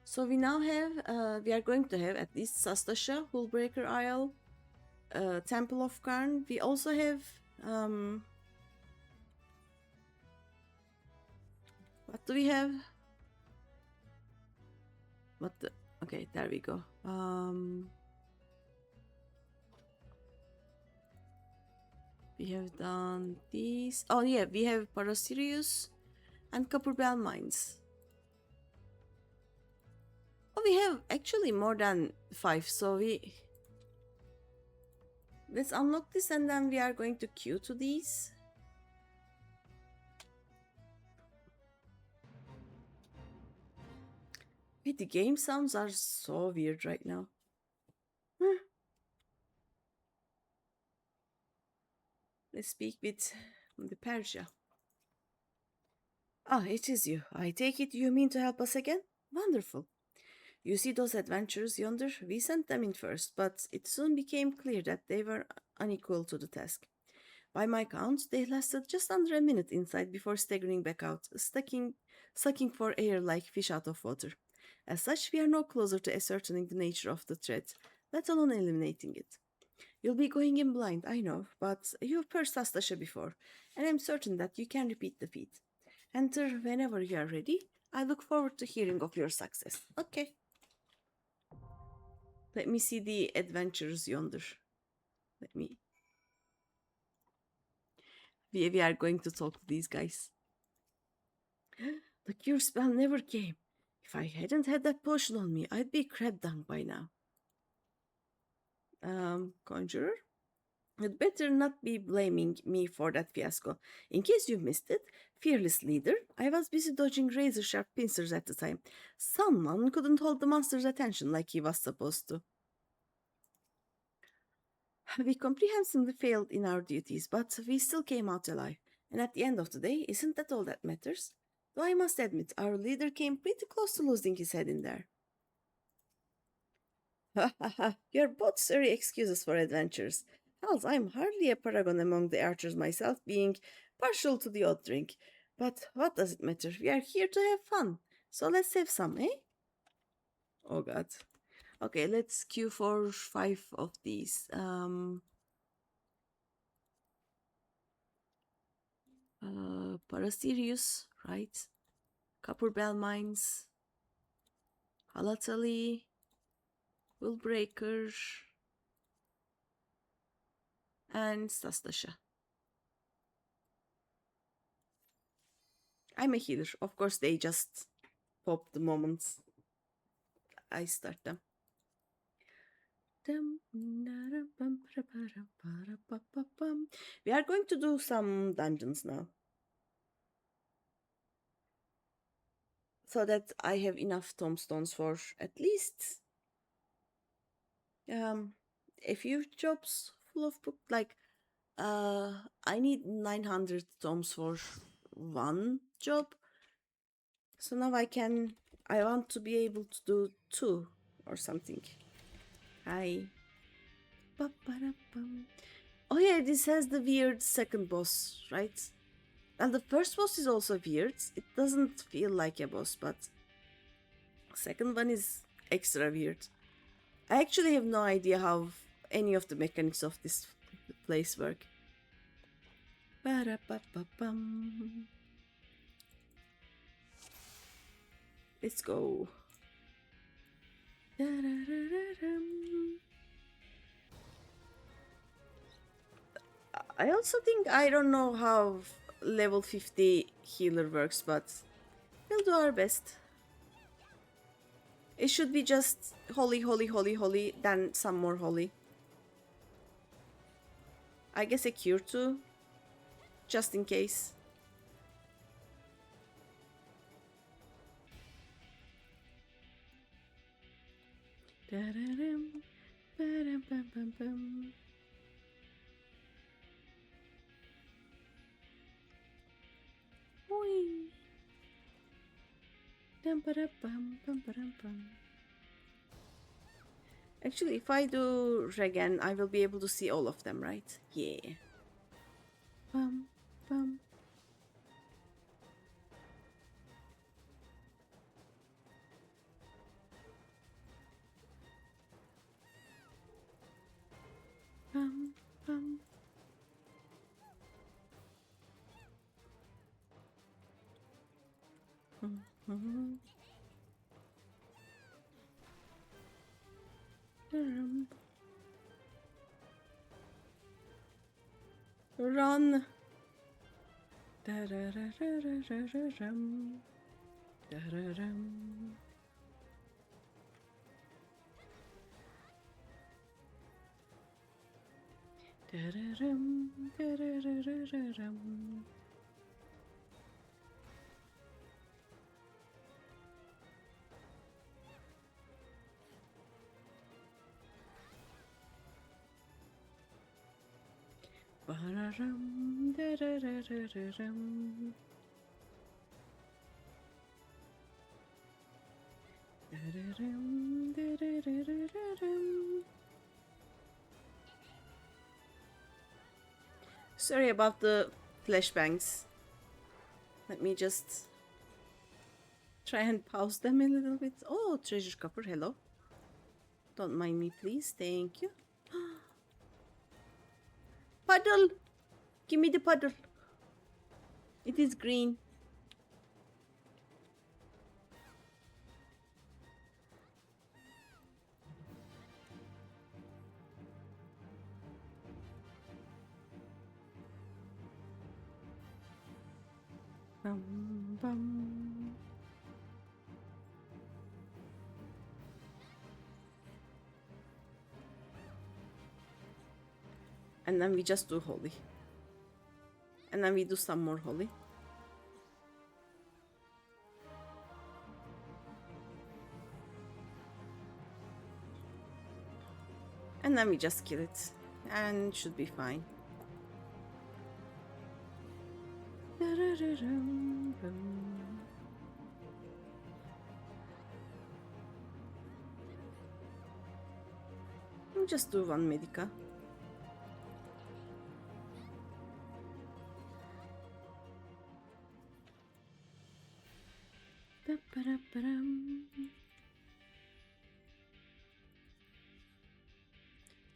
So we now have, we are going to have at least Sastasha, Hullbreaker Isle, Temple of Karn. We also have, what do we have? What the, okay, there we go. We have done these. Oh yeah, we have Parasirius and Copperbell Mines. Oh, we have actually more than 5, so let's unlock this and then we are going to queue to these. Wait, the game sounds are so weird right now. Let's speak with the Persia. Ah, it is you. I take it you mean to help us again? Wonderful. You see those adventurers yonder? We sent them in first, but it soon became clear that they were unequal to the task. By my count, they lasted just under a minute inside before staggering back out, sucking for air like fish out of water. As such, we are no closer to ascertaining the nature of the threat, let alone eliminating it. You'll be going in blind, I know, but you've purged Astasha before, and I'm certain that you can repeat the feat. Enter whenever you are ready. I look forward to hearing of your success. Okay. Let me see the adventures yonder. We are going to talk to these guys. The cure spell never came. If I hadn't had that potion on me, I'd be crab dung by now. Conjurer? You'd better not be blaming me for that fiasco. In case you missed it, fearless leader, I was busy dodging razor sharp pincers at the time. Someone couldn't hold the monster's attention like he was supposed to. We comprehensively failed in our duties, but we still came out alive. And at the end of the day, isn't that all that matters? Though I must admit, our leader came pretty close to losing his head in there. Ha ha ha, you're both sorry excuses for adventures. Hells, I'm hardly a paragon among the archers myself, being partial to the odd drink. But what does it matter? We are here to have fun. So let's have some, eh? Oh god. Okay, let's queue for 5 of these. Parasirius, right? Copper Bell Mines, Halatali, Willbreaker, and Stastasha. I'm a healer. Of course, they just pop the moment I start them. We are going to do some dungeons now, so that I have enough tombstones for at least a few jobs full of book. Like I need 900 tomes for one job, so now I want to be able to do 2 or something. Hi. Oh yeah, this has the weird second boss, right? And the first boss is also weird. It doesn't feel like a boss, but second one is extra weird. I actually have no idea how any of the mechanics of this place work. Let's go. I also think I don't know how level 50 healer works, but we'll do our best. It should be just holy, holy, holy, holy, then some more holy. I guess a cure too, just in case. Actually, if I do Regen, I will be able to see all of them, right? Yeah. Bum, bum. Bum, bum. Mm-hmm. Run. Sorry about the flashbangs. Let me just try and pause them a little bit. Oh, treasure copper, hello. Don't mind me, please. Thank you. Puddle! Give me the puddle. It is green. Bum, bum. And then we just do holy. And then we do some more holy. And then we just kill it. And it should be fine. We'll just do one medica.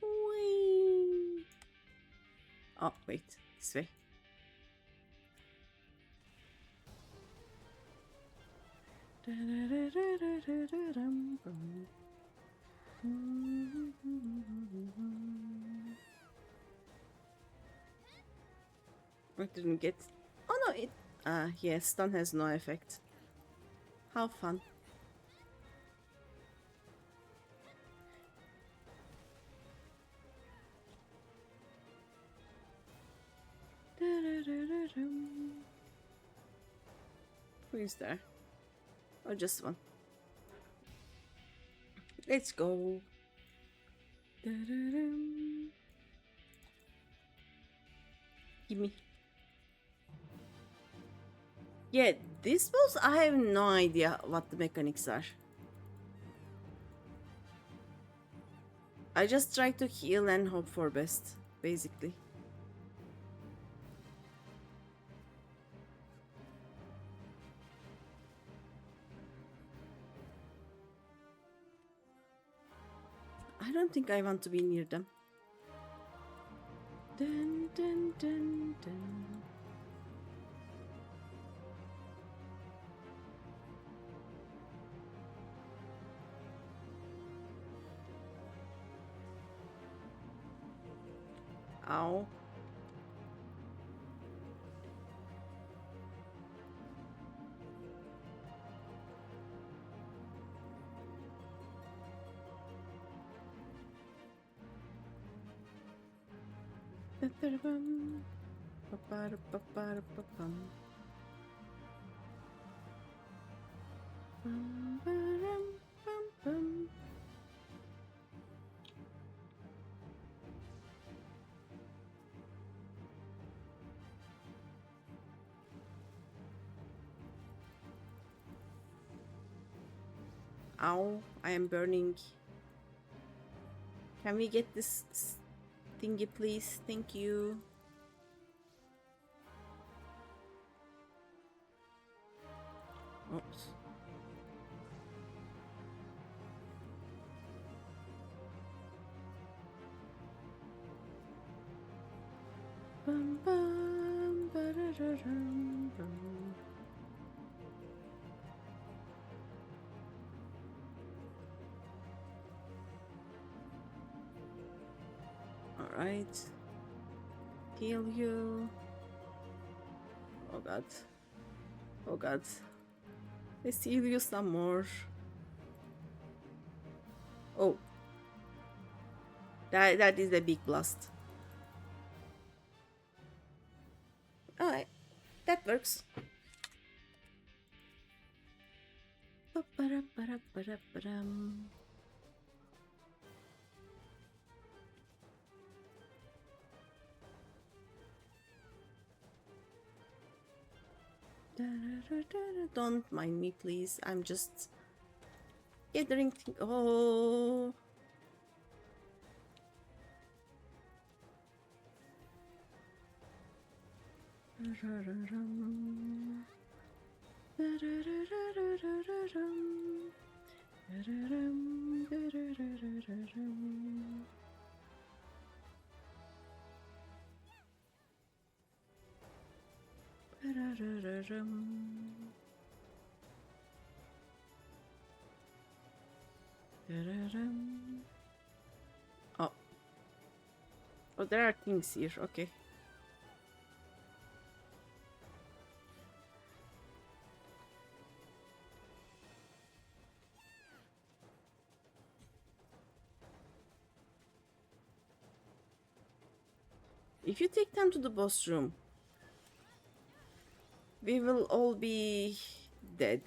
Whee! Oh, wait, this way. I didn't get. Oh no, it. Yeah, stun has no effect. How fun. Who is there? Oh, just one. Let's go. Gimme. Yeah, this boss, I have no idea what the mechanics are. I just try to heal and hope for best, basically. I don't think I want to be near them. Dun, dun, dun, dun. Ow. Ow, I am burning. Can we get this thingy, please? Thank you. Oops. Bum, bum, ba-da-da-dum, bum. All right. Heal you. Oh god. Oh god. Let's heal you some more. Oh. That is a big blast. Alright. That works. Ba-ba-da-ba-da-ba-da-ba-dum. Don't mind me, please. I'm just gathering things. Oh. Oh. Oh, there are things here. Okay. If you take them to the boss room, we will all be dead.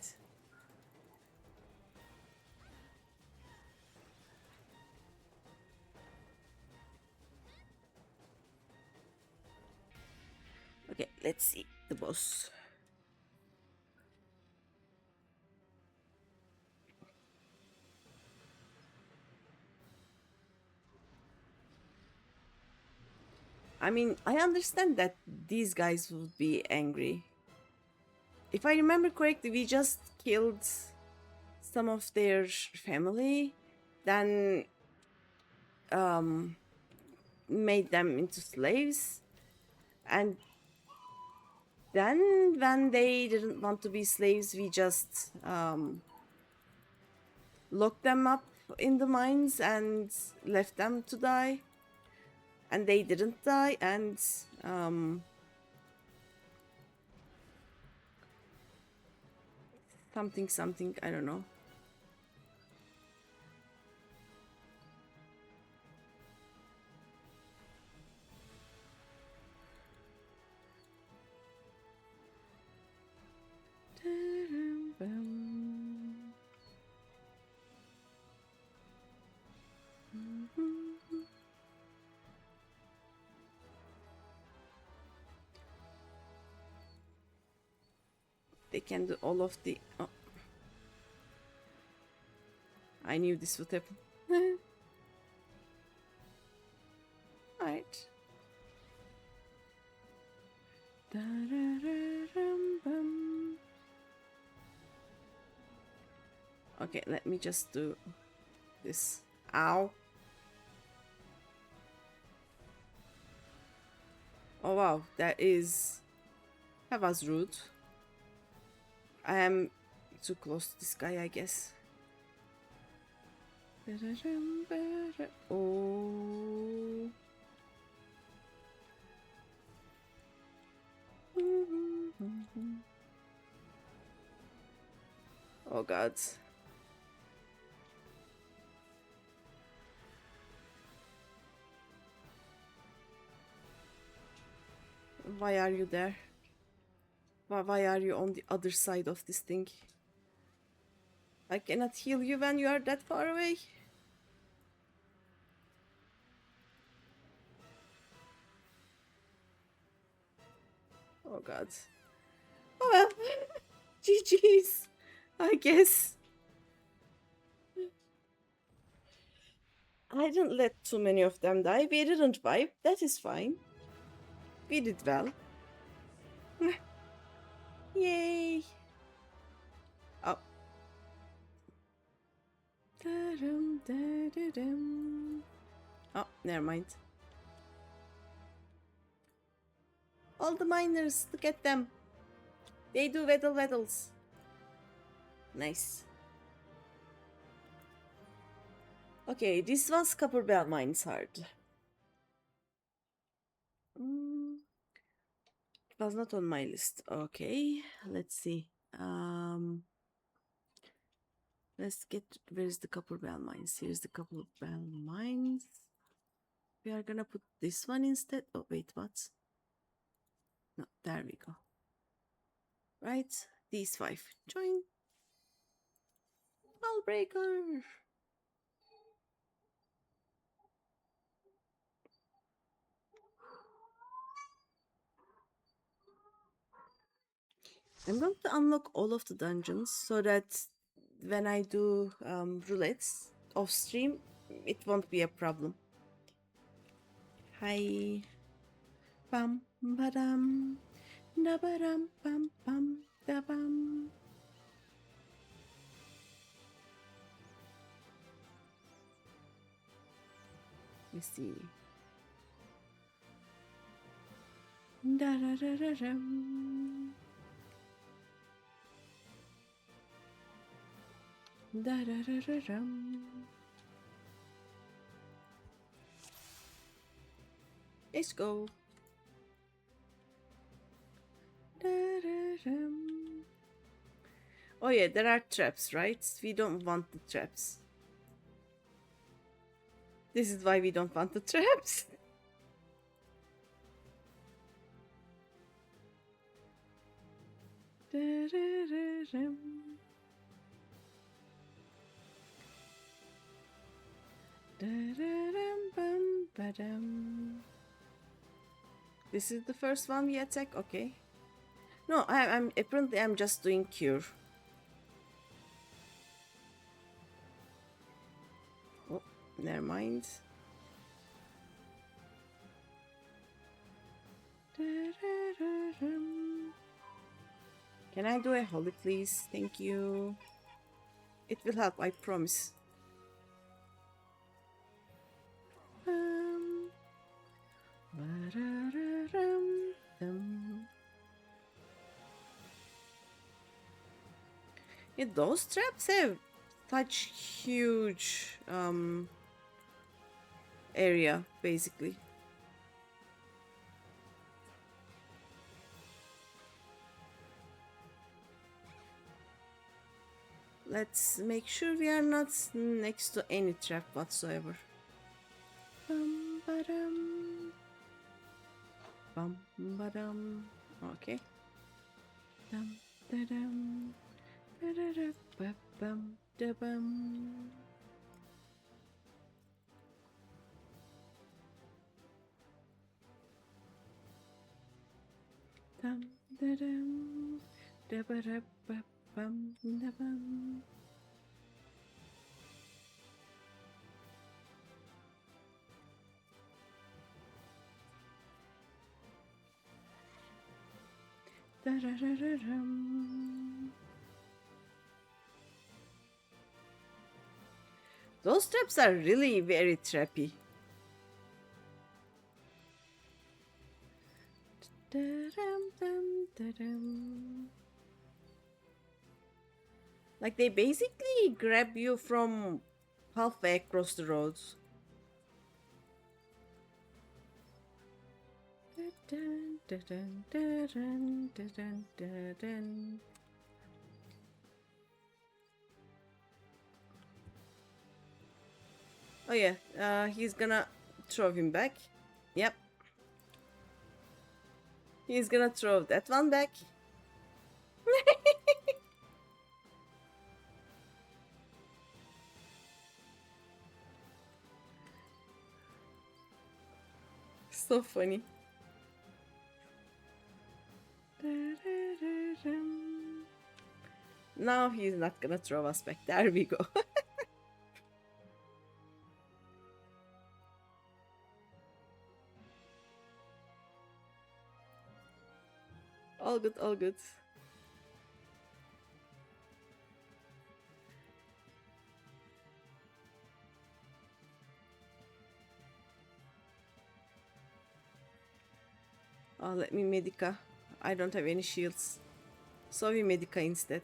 Okay, let's see the boss. I mean, I understand that these guys would be angry. If I remember correctly, we just killed some of their family, then made them into slaves, and then when they didn't want to be slaves, we just locked them up in the mines and left them to die. And they didn't die, and something, I don't know. They can do all of the... Oh. I knew this would happen. Alright. Okay, let me just do this. Ow. Oh wow, that was rude. I am too close to this guy, I guess. Oh. Oh god. Why are you there? Why are you on the other side of this thing? I cannot heal you when you are that far away. Oh god. Well, GG's, I guess. I didn't let too many of them die. We didn't wipe. That is fine. We did well. Yay. Oh. Oh, never mind. All the miners, look at them. They do weddles. Nice. Okay, this was Copper Bell Mines hard. It was not on my list. Okay, let's see. Let's get, where's the Copper Bell Mines? Here's the Copper Bell Mines. We are gonna put this one instead. Oh, wait, what? No, there we go. Right, these 5. Join. Ballbreaker. I'm going to unlock all of the dungeons so that when I do roulettes off stream, it won't be a problem. Hi. Bam badam da badam bam bam da bam. Let's see. Da da da da dum. Da da da da dum. Let's go. Da, da, dum. Oh yeah, there are traps, right? We don't want the traps. This is why we don't want the traps. This is the first one we attack. Okay. No, I'm apparently I'm just doing cure. Oh, never mind. Can I do a holy, please? Thank you. It will help, I promise. Yeah, those traps have such huge area, basically. Let's make sure we are not next to any trap whatsoever. Bum ba-dum. Bum ba-dum. Okay. Dum da-dum. Ba-da-da-ba-bum da-bum. Dum da-dum. Da-ba-da-ba-bum da-bum. Da-da-da-da-dum. Those traps are really very trappy. Da-dum-dum-da-dum. Like they basically grab you from halfway across the roads. Dun, dun, dun, dun, dun, dun, dun, dun. Oh yeah, he's gonna throw him back. Yep. He's gonna throw that one back. So funny. Now he's not gonna throw us back. There we go. All good, all good. Oh, let me Medica. I don't have any shields. So we Medica instead.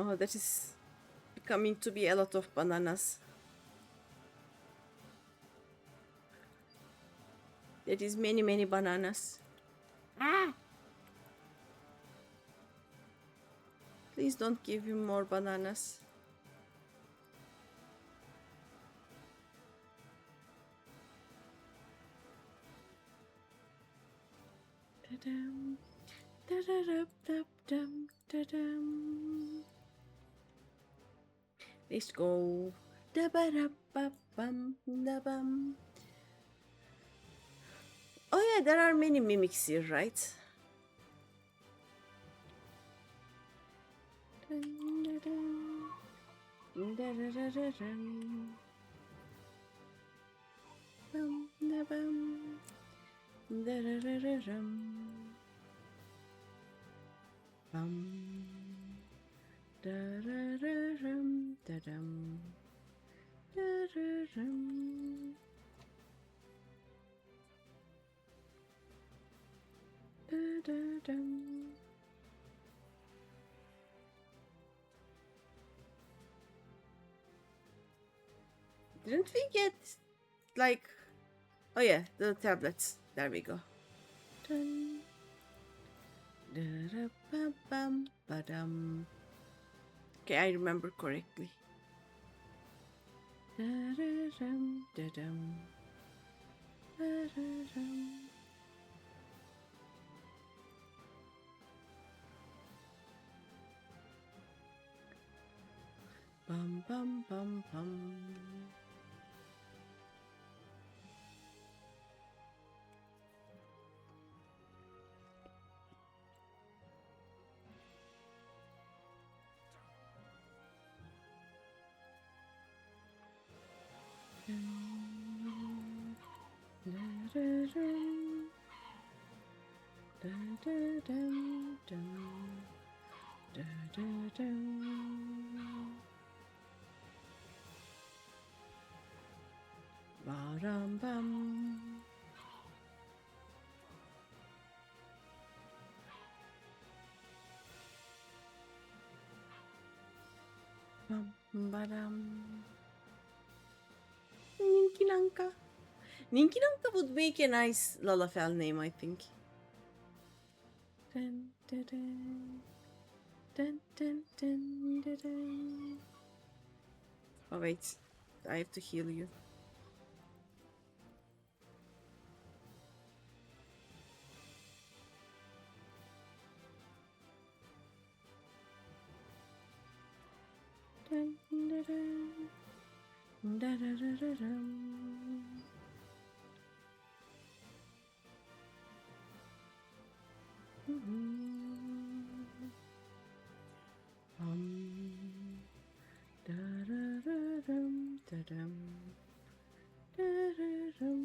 Oh, that is becoming to be a lot of bananas. That is many, many bananas. Ah! Please don't give him more bananas. Da-dum, da-da-dum, da-dum. Let's go. Da-ba-da-ba-bum, da-bum. Oh yeah, there are many mimics here, right? Dun-da-dun, da-da-da-da-dun. Bum, da-bum, da-da-da-da-dum. Bum, da-da-da-dum, da-dum, da-da-dum. Didn't we get like? Oh yeah, the tablets. There we go. Dun. Da-da-bam-bam-ba-dum. Okay, I remember correctly. Da-da-dum, da-dum. Da-da-dum. Bum bum bum bum. Ba-dum bum. Bum ba-dum. Ninkinanka. Ninkinanka would make a nice Lalafell name, I think. Dun, dun, dun. Dun, dun, dun, dun, dun. Oh wait, I have to heal you. Dun, dun, dun. Dun, dun, dun, dun, dun. Da-da-da-dum, da-dum. Da-da-dum.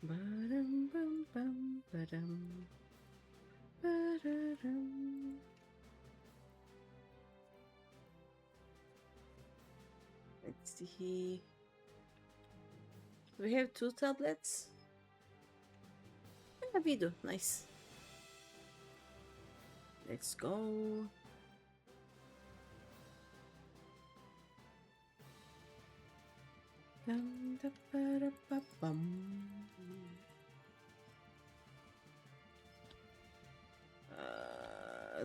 Ba-dum, bum, bum, ba-dum. Ba-da-dum. Let's see. We have 2 tablets. Yeah, we do. Nice. Let's go. Dum, da, ba, da, ba, bum.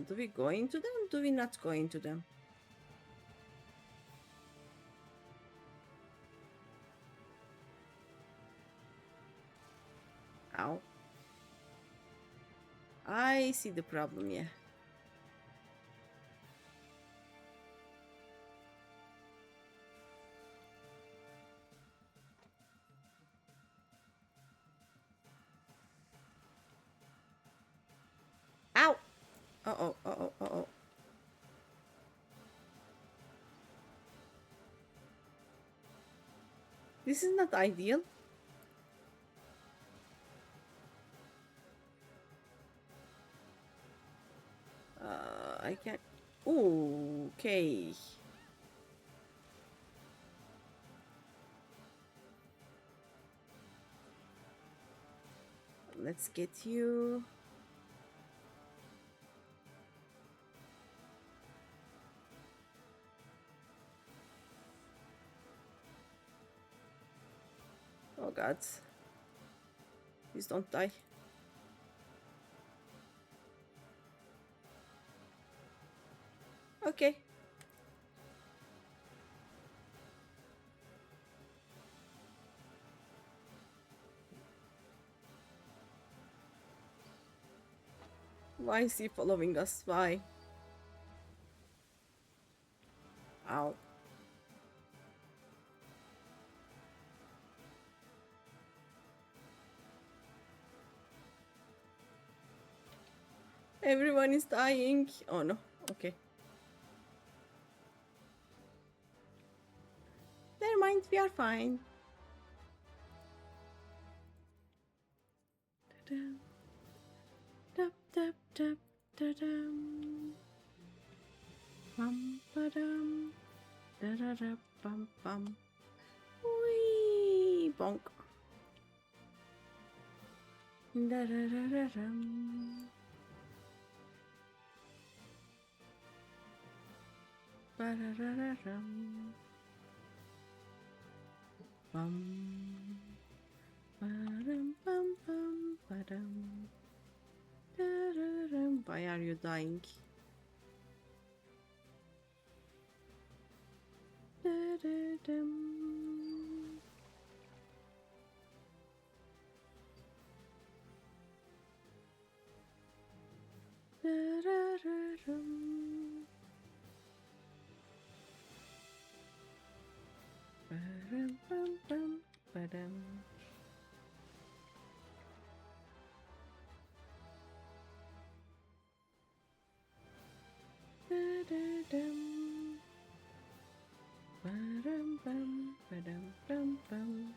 Do we go into them? Do we not go into them? Ow. I see the problem, yeah. Ow! Uh-oh, uh-oh, uh-oh. This is not ideal. I can't... Ooh, okay. Let's get you. Oh god. Please don't die. Okay. Why is he following us? Why? Ow. Everyone is dying. Oh no. Okay. Never mind, we are fine. Dum, dum, dum, dum, dum. Bum, ba-dum. Da-da-da, bum, bum. Whee! Bonk. Da-da-da-da-dum. Ba-da-da-da-dum. Bum. Ba-dum, bum, bum, ba-dum. Da-da-dum. Why are you dying? Da-da-dum. Da-da-da-dum. Ba-dum, bum, bum, ba-dum. Da-da-dum. Ba-dum, bum, ba-dum, bum, bum.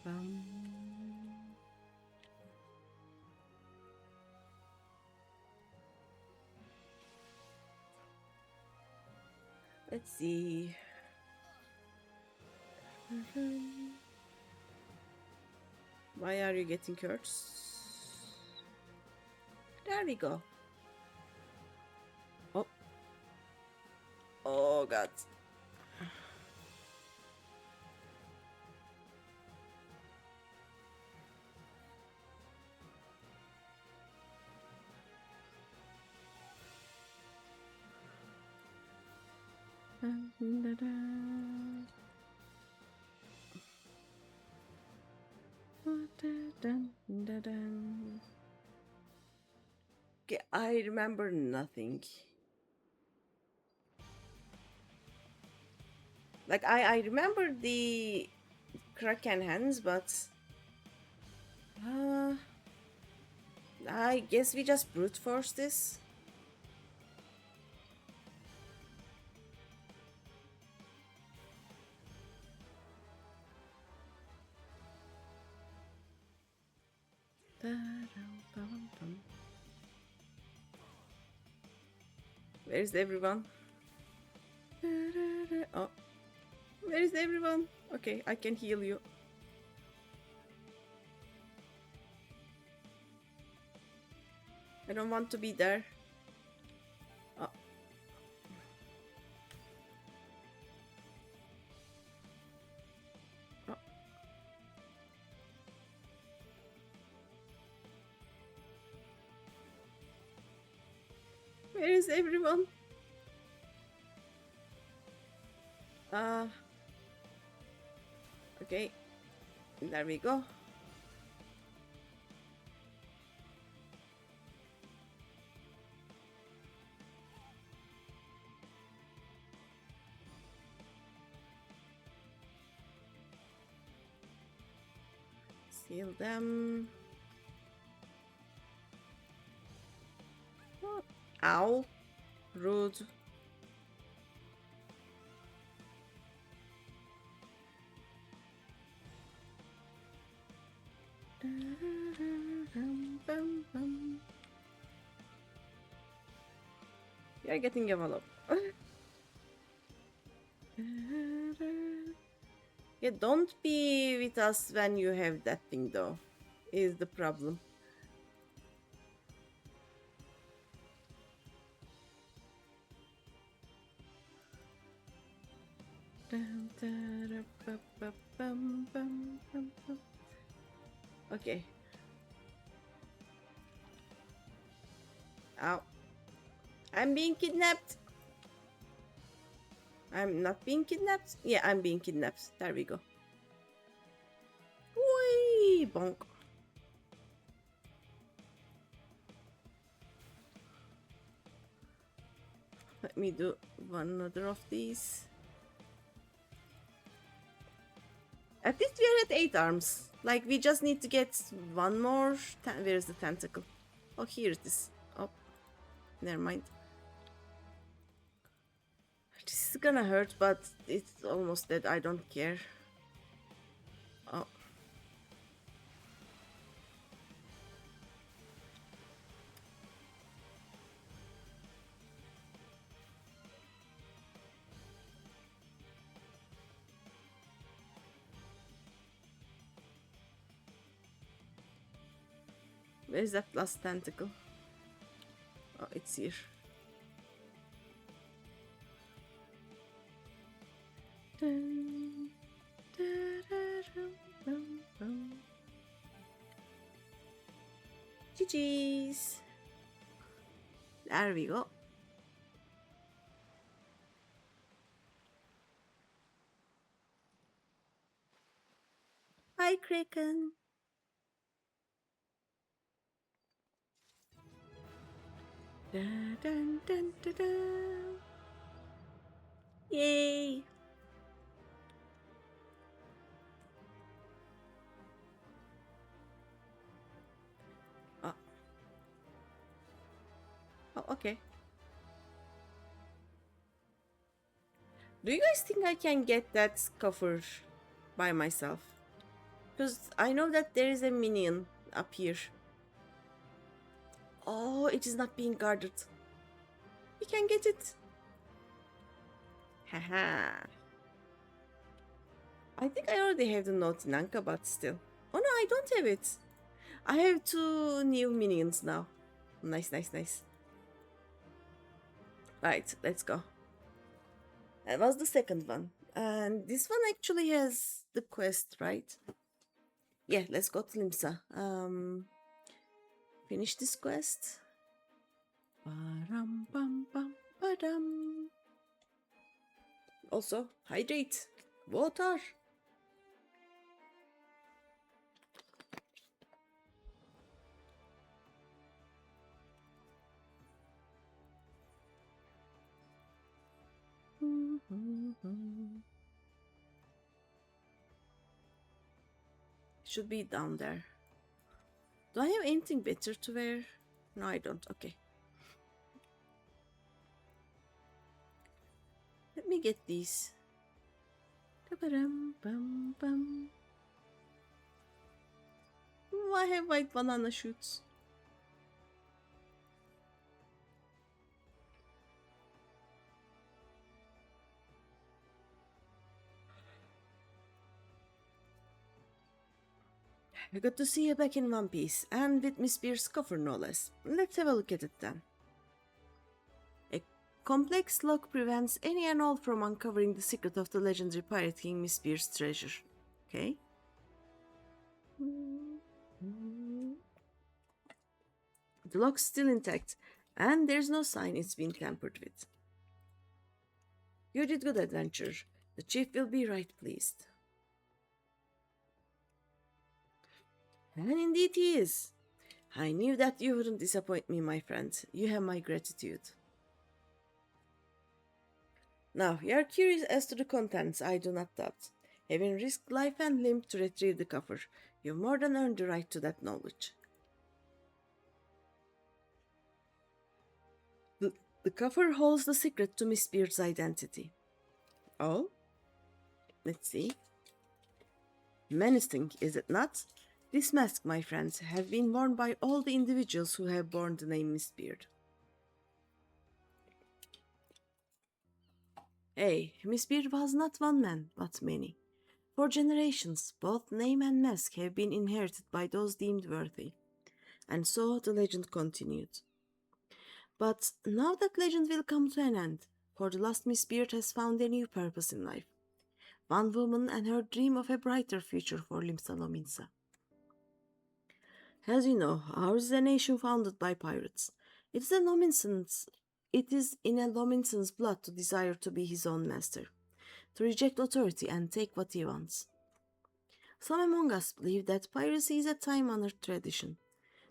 Bum. Let's see. Why are you getting hurt? There we go. Oh. Oh god. Okay, I remember nothing. Like I remember the Kraken hands, but I guess we just brute force this. Where's everyone? Oh, where is everyone? Okay, I can heal you. I don't want to be there. Oh. Oh. Where is everyone? Okay, there we go. Seal them. Oh. Ow. Rude. You're getting enveloped. Yeah, don't be with us when you have that thing though, is the problem. Okay. Ow. I'm being kidnapped. I'm not being kidnapped. Yeah, I'm being kidnapped. There we go. Whee! Bonk. Let me do one other of these. At least we are at 8 arms. Like, we just need to get one more. Where's the tentacle? Oh, here it is. Oh, never mind. This is gonna hurt, but it's almost dead. I don't care. Oh. Where's that last tentacle? Oh, it's here. GG's. There we go. Hi, Kraken. Dun, dun, dun, dun, dun. Yay! Oh. Oh, okay. Do you guys think I can get that scuffer by myself? Because I know that there is a minion up here. Oh, it is not being guarded. We can get it. Haha. I think I already have the Naughty Nanka, but still. Oh no, I don't have it. I have 2 new minions now. Nice, nice, nice. Right, let's go. That was the second one. And this one actually has the quest, right? Yeah, let's go to Limsa. Finish this quest. Ba-dum-bum-bum-ba-dum. Also, hydrate. Water. Should be down there. Do I have anything better to wear? No, I don't. Okay. Let me get these. Ba-dum-bum-bum. Oh, I have white banana shoots. Good to see you back in one piece, and with Miss Beer's cover no less. Let's have a look at it then. A complex lock prevents any and all from uncovering the secret of the legendary pirate king Miss Beer's treasure. Okay. The lock's still intact, and there's no sign it's been tampered with. You did good, adventurer. The chief will be right pleased. And indeed he is. I knew that you wouldn't disappoint me, my friend. You have my gratitude. Now, you are curious as to the contents, I do not doubt. Having risked life and limb to retrieve the coffer, you've more than earned the right to that knowledge. The coffer holds the secret to Miss Beard's identity. Oh? Let's see. Menacing, is it not? This mask, my friends, has been worn by all the individuals who have borne the name Miss Beard. Hey, Miss Beard was not one man, but many. For generations, both name and mask have been inherited by those deemed worthy. And so the legend continued. But now that legend will come to an end, for the last Miss Beard has found a new purpose in life. One woman and her dream of a brighter future for Limsa Lominsa. As you know, ours is a nation founded by pirates. It is in a Lominson's blood to desire to be his own master, to reject authority and take what he wants. Some among us believe that piracy is a time-honored tradition,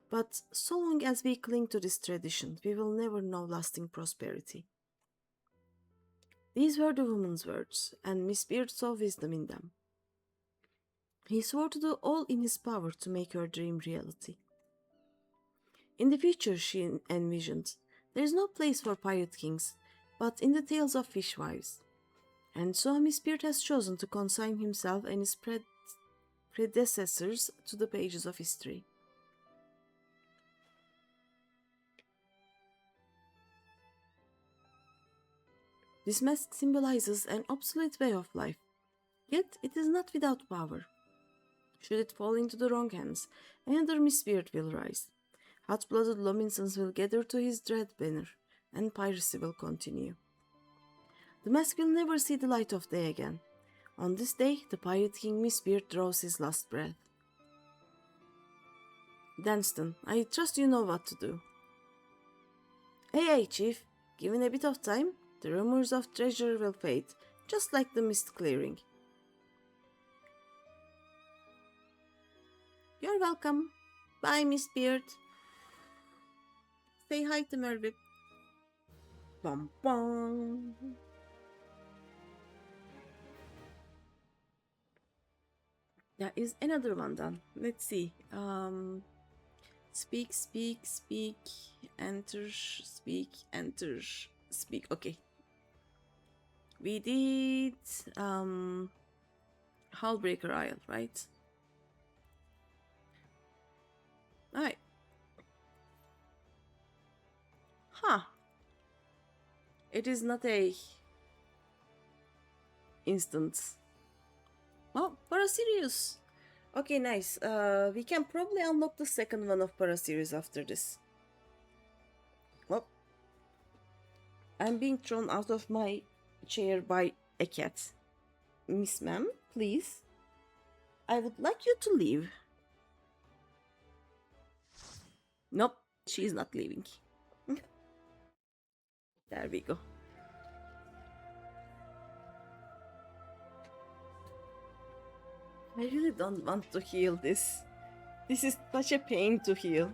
but so long as we cling to this tradition, we will never know lasting prosperity. These were the woman's words, and Miss Beard saw wisdom in them. He swore to do all in his power to make her dream reality. In the future, she envisioned, there is no place for pirate kings, but in the tales of fishwives. And so Miss Beard has chosen to consign himself and his predecessors to the pages of history. This mask symbolizes an obsolete way of life, yet it is not without power. Should it fall into the wrong hands, another Miss Beard will rise. Hot-blooded Lominsons will gather to his dread banner, and piracy will continue. The mask will never see the light of day again, On this day, the Pirate King Mistbeard draws his last breath. Danston, I trust you know what to do. Hey, Chief. Given a bit of time, the rumors of treasure will fade, just like the mist clearing. You're welcome. Bye, Mistbeard. Say hi to Mervip. Bum bum. There is another one done. Let's see. Speak, speak, speak, enter, speak, enter, speak. Okay. We did Hullbreaker Isle, right? Alright. Huh. It is not a instance. Oh, Parasirius. Okay, nice. We can probably unlock the second one of Parasirius after this. Oh. I'm being thrown out of my chair by a cat. Miss Ma'am, please. I would like you to leave. Nope, she's not leaving. There we go. I really don't want to heal this. This is such a pain to heal.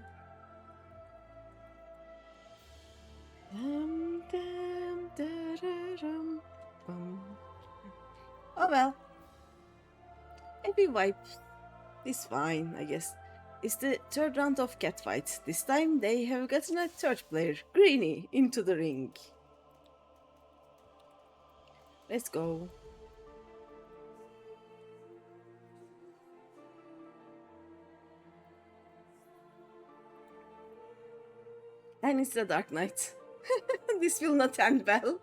Oh well. Maybe wipe is fine, I guess. It's the third round of cat fights. This time they have gotten a third player, Greeny, into the ring. Let's go. And it's the Dark Knight. This will not end well.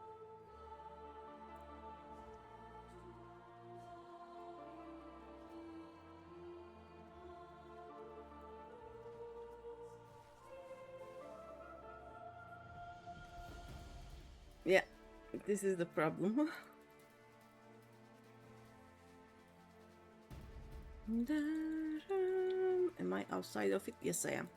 Yeah, this is the problem. Am I outside of it? Yes, I am.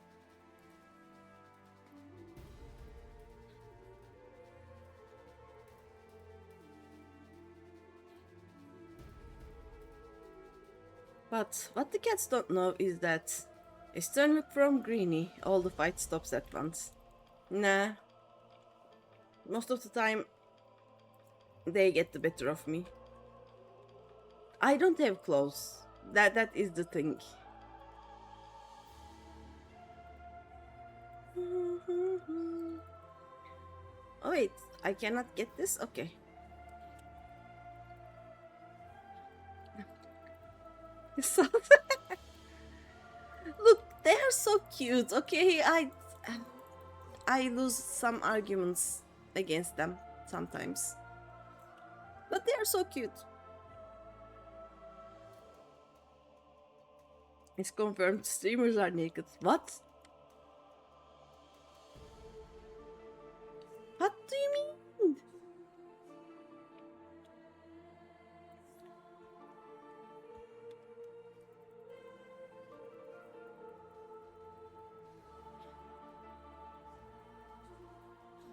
But what the cats don't know is that a stern whip from Greeny, all the fight stops at once. Nah. Most of the time, they get the better of me. I don't have claws. That is the thing. Oh wait, I cannot get this? Okay. Look, they are so cute, okay? I lose some arguments against them sometimes. But they are so cute. It's confirmed streamers are naked. What? What do you mean?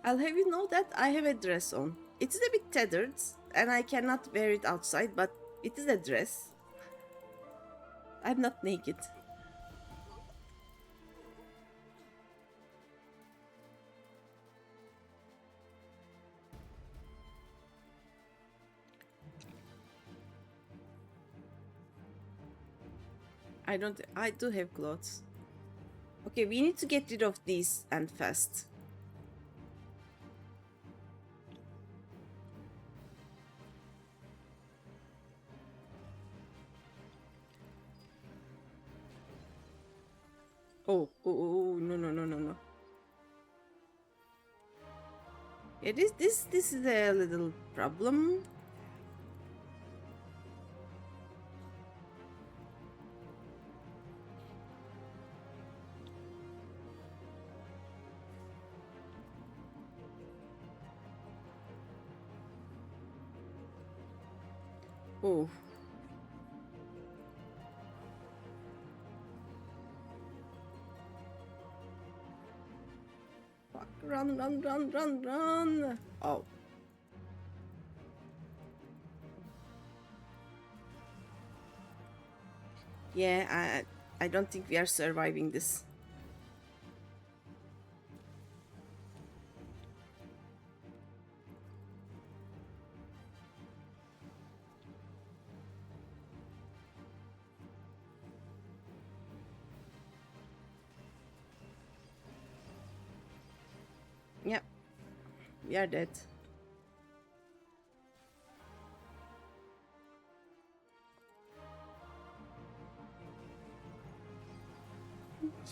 I'll have you know that I have a dress on. It is a bit tethered and I cannot wear it outside, but it is a dress. I'm not naked. I do have clothes. Okay, we need to get rid of these and fast. Oh, no. Yeah, this is a little problem. Oh. Fuck, run, run, run, run, run. Oh. Yeah, I don't think we are surviving this. Yep, we are dead.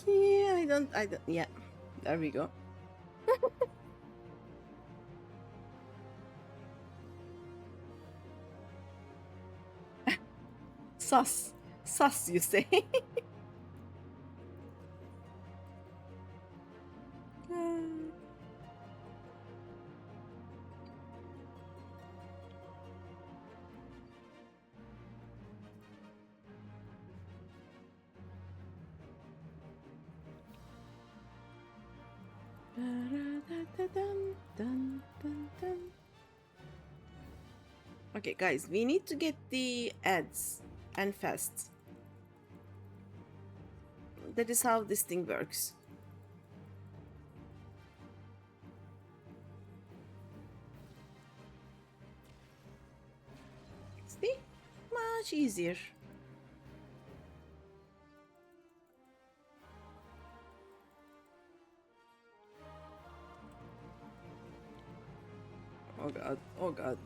Yeah, I don't, yeah, there we go. Sus, sus, you say? Okay, guys, we need to get the ads and fast. That is how this thing works. See? Much easier. Oh god, oh god.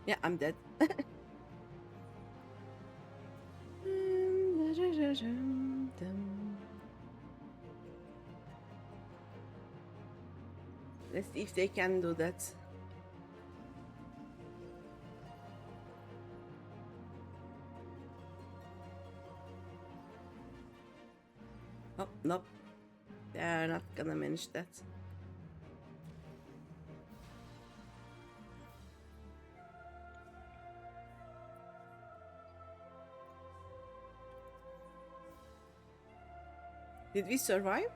Yeah, I'm dead. Let's see if they can do that. Oh, nope. They're not gonna manage that. Did we survive?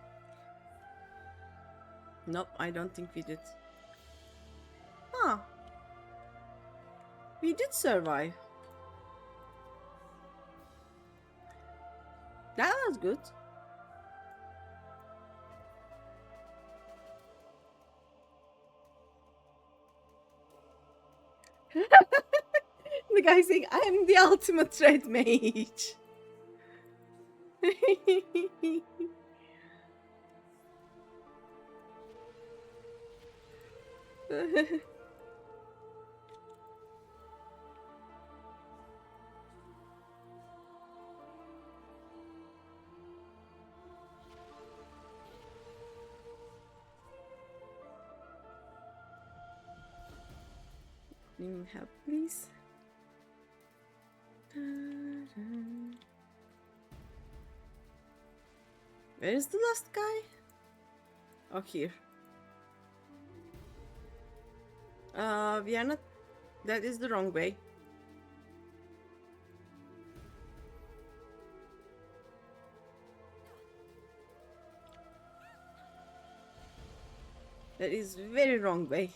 Nope, I don't think we did. Huh. We did survive. That was good. The guy saying, I'm the ultimate threat mage. Help, please. Where is the last guy? Oh, here. We are not. That is the wrong way. That is very wrong way.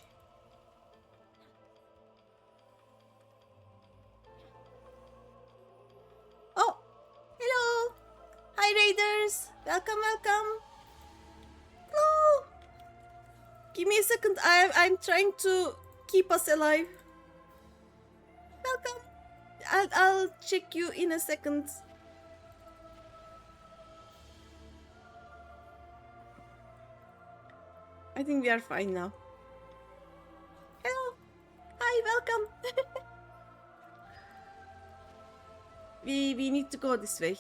Oh, hello. Hi, raiders. Welcome, welcome. Hello. Give me a second. I'm trying to keep us alive. Welcome. I'll check you in a second. I think we are fine now. Hello. Hi, welcome. we need to go this way.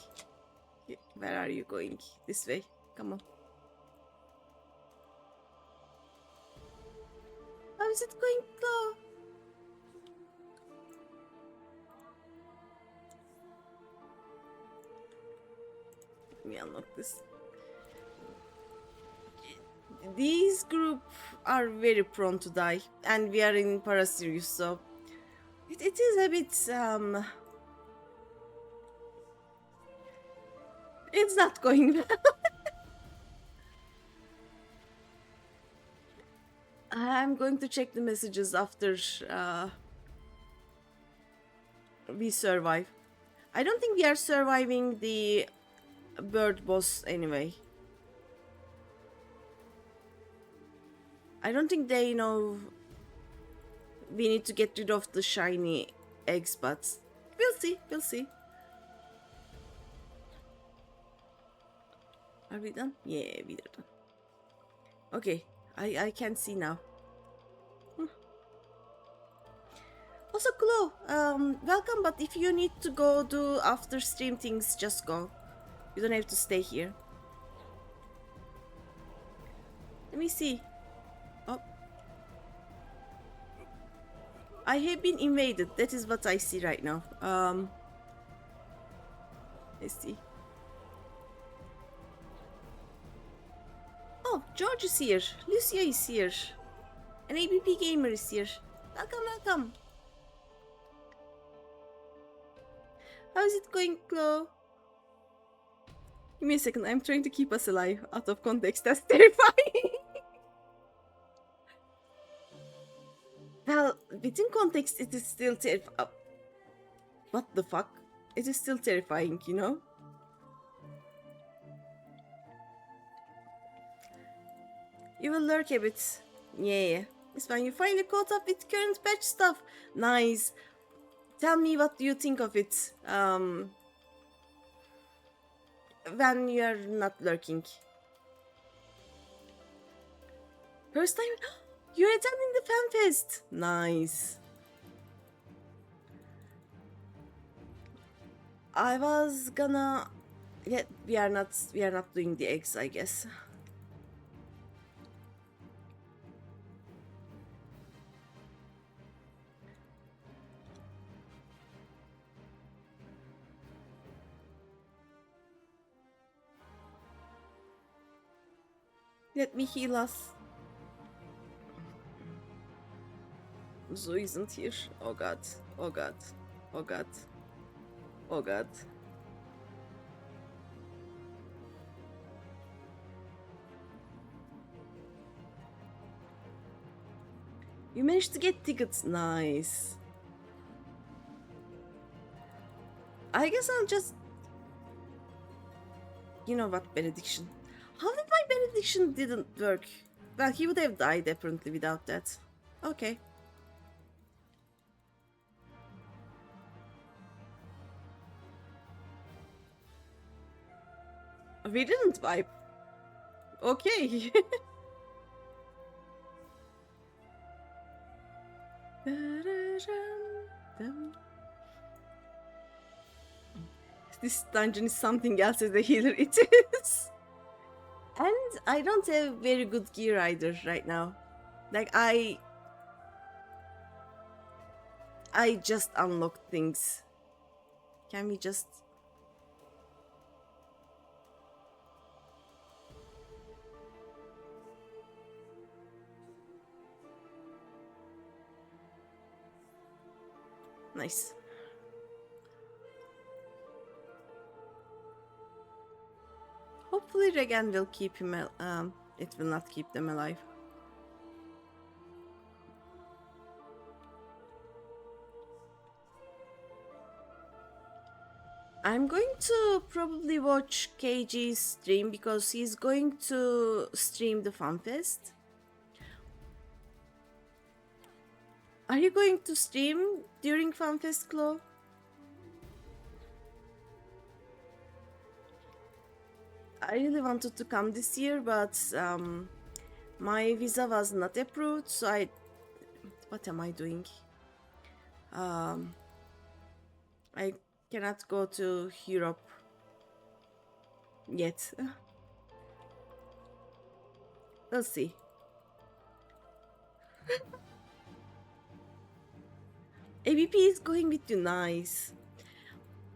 Where are you going? This way. Come on. How is it going to go? Let me unlock this. these group are very prone to die, and we are in Parasirius, so it is a bit it's not going well. I'm going to check the messages after we survive. I don't think we are surviving the bird boss anyway. I don't think they know we need to get rid of the shiny eggs, but we'll see, we'll see. Are we done? Yeah, we are done. Okay, I can see now. Also, Chloe, welcome, but if you need to go do after stream things, just go. You don't have to stay here. Let me see. Oh. I have been invaded. That is what I see right now. Let's see. Oh, George is here. Lucia is here. An ABP gamer is here. Welcome, welcome. How is it going, Chloe? Give me a second. I'm trying to keep us alive. Out of context, that's terrifying. Well, within context, it is still terrifying. What the fuck? It is still terrifying, you know? You will lurk a bit. Yeah. It's fine. You finally caught up with current patch stuff. Nice. Tell me what you think of it. When you're not lurking. First time? You're attending the fan fest. Nice. I was gonna... Yeah, we are not doing the eggs, I guess. Let me heal us. Zoe isn't here. Oh god. Oh god. Oh god. Oh god. You managed to get tickets. Nice. I guess I'll just... You know what, benediction. How did my benediction didn't work? Well, he would have died apparently without that. Okay. We didn't vibe. Okay. This dungeon is something else as a healer. It is. And I don't have very good gear either right now. Like I just unlocked things. Can we just... Nice. Hopefully Regen will keep him, it will not keep them alive. I'm going to probably watch KG's stream because he's going to stream the FanFest. Are you going to stream during FanFest, Chloe? I really wanted to come this year, but my visa was not approved, so I... What am I doing? I cannot go to Europe yet. We'll see. ABP is going with you, nice.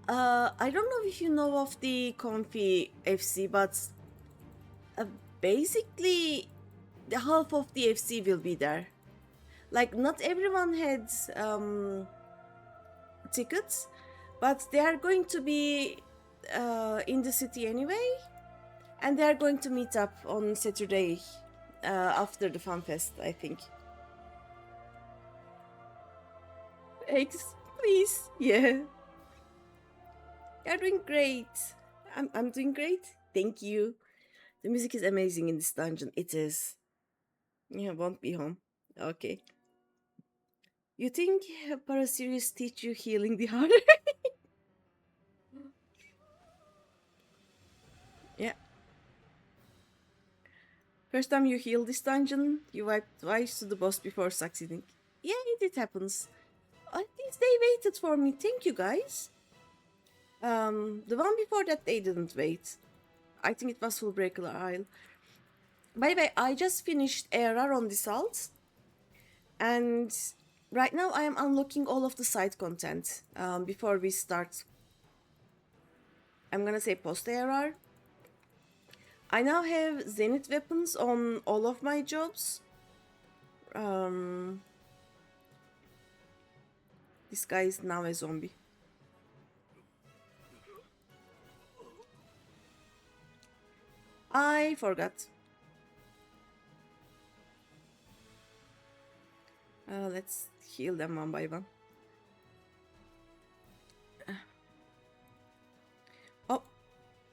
I don't know if you know of the Comfy FC, but basically the half of the FC will be there. Like, not everyone had tickets, but they are going to be in the city anyway, and they are going to meet up on Saturday after the fan fest, I think. Eggs, please. Yeah. You're doing great. I'm doing great. Thank you. The music is amazing in this dungeon. It is. Yeah, won't be home. Okay. You think Paraseries teach you healing the heart? Yeah. First time you heal this dungeon, you wipe twice to the boss before succeeding. Yeah, it happens. At least they waited for me. Thank you, guys. The one before that, they didn't wait. I think it was Fullbreaker Isle. By the way, I just finished ARR on this alt. And right now I am unlocking all of the side content before we start. I'm gonna say post ARR. I now have zenith weapons on all of my jobs. This guy is now a zombie. I forgot. Let's heal them one by one. Oh,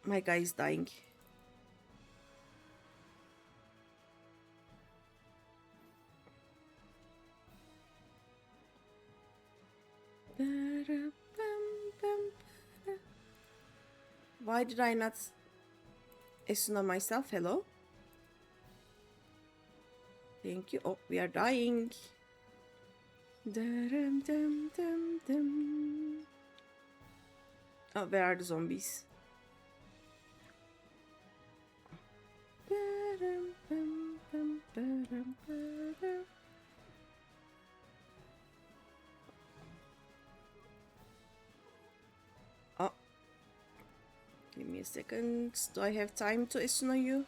my guy is dying. Why did I not Esuna myself? Hello? Thank you. Oh, we are dying. Oh, where are the zombies? Oh. Give me a second. Do I have time to Esuna you?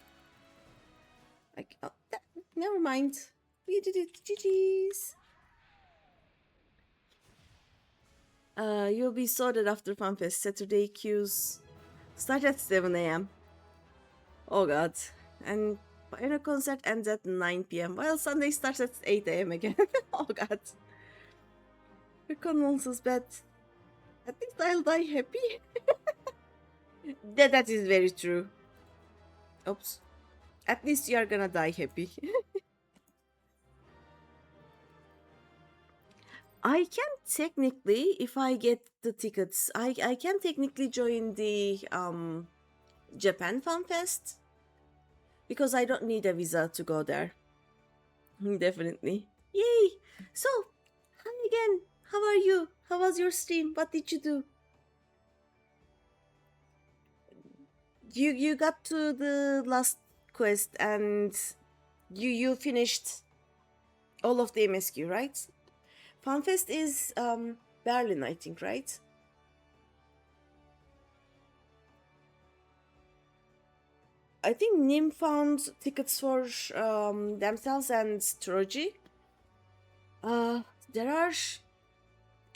Like, oh, never mind. We did it. GG's. You'll be sorted after FanFest. Saturday queues start at 7 a.m. Oh god. And Pioneer concert ends at 9 p.m. while Sunday starts at 8 a.m. again. Oh god. Your condolences, but at least I'll die happy. That is very true. Oops. At least you are gonna die happy. I can technically, if I get the tickets, I can technically join the Japan Fan Fest because I don't need a visa to go there. Definitely. Yay! So, hi again. How are you? How was your stream? What did you do? You got to the last quest and you finished all of the MSQ, right? FanFest is Berlin, I think, right? I think Nim found tickets for themselves and Troji. There are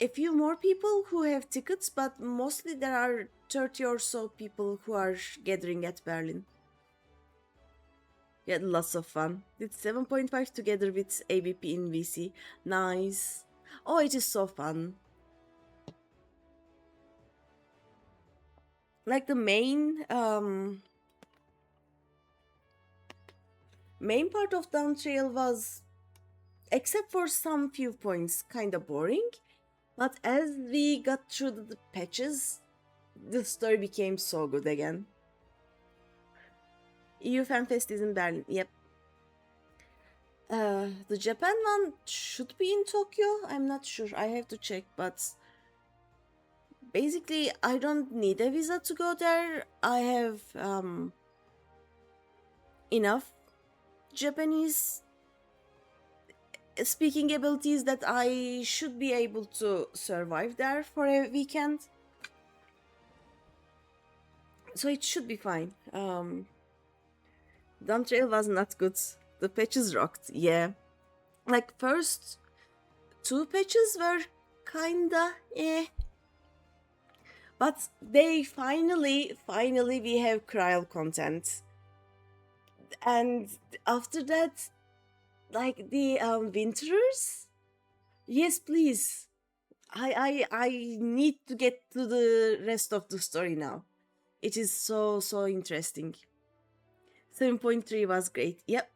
a few more people who have tickets, but mostly there are 30 or so people who are gathering at Berlin. We had lots of fun. Did 7.5 together with ABP in VC. Nice. Oh, it is so fun. Like the main part of Down Trail was, except for some few points, kind of boring. But as we got through the patches, the story became so good again. EU FanFest is in Berlin. Yep. The Japan one should be in Tokyo. I'm not sure. I have to check, but basically I don't need a visa to go there. I have enough Japanese speaking abilities that I should be able to survive there for a weekend. So it should be fine. Dump Trail was not good. The patches rocked, yeah. Like, first two patches were kinda eh. But they finally we have Kryl content. And after that, like the Winterers? Yes, please. I need to get to the rest of the story now. It is so interesting. 7.3 was great. Yep.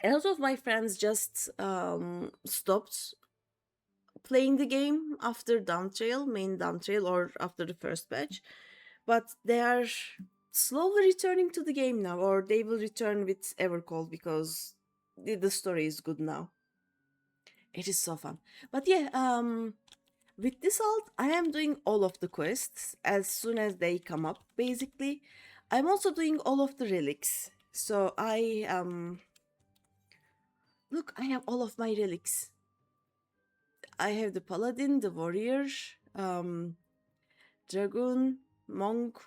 A lot of my friends just stopped playing the game after main Down Trail, or after the first patch, but they are slowly returning to the game now, or they will return with Evercold because the story is good now. It is so fun. But yeah, with this alt, I am doing all of the quests as soon as they come up, basically. I'm also doing all of the relics. So I look, I have all of my relics. I have the paladin, the warrior, dragoon, monk,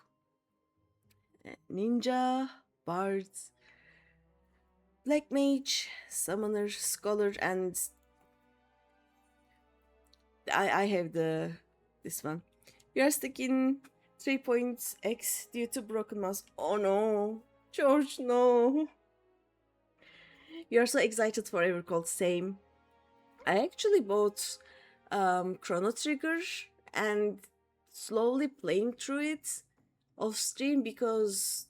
ninja, bard, black mage, summoner, scholar, and I have this one. We are stuck in 3.x due to broken mouse. Oh no, George, no. You are so excited for Evercold. Same. I actually bought Chrono Trigger and slowly playing through it off stream because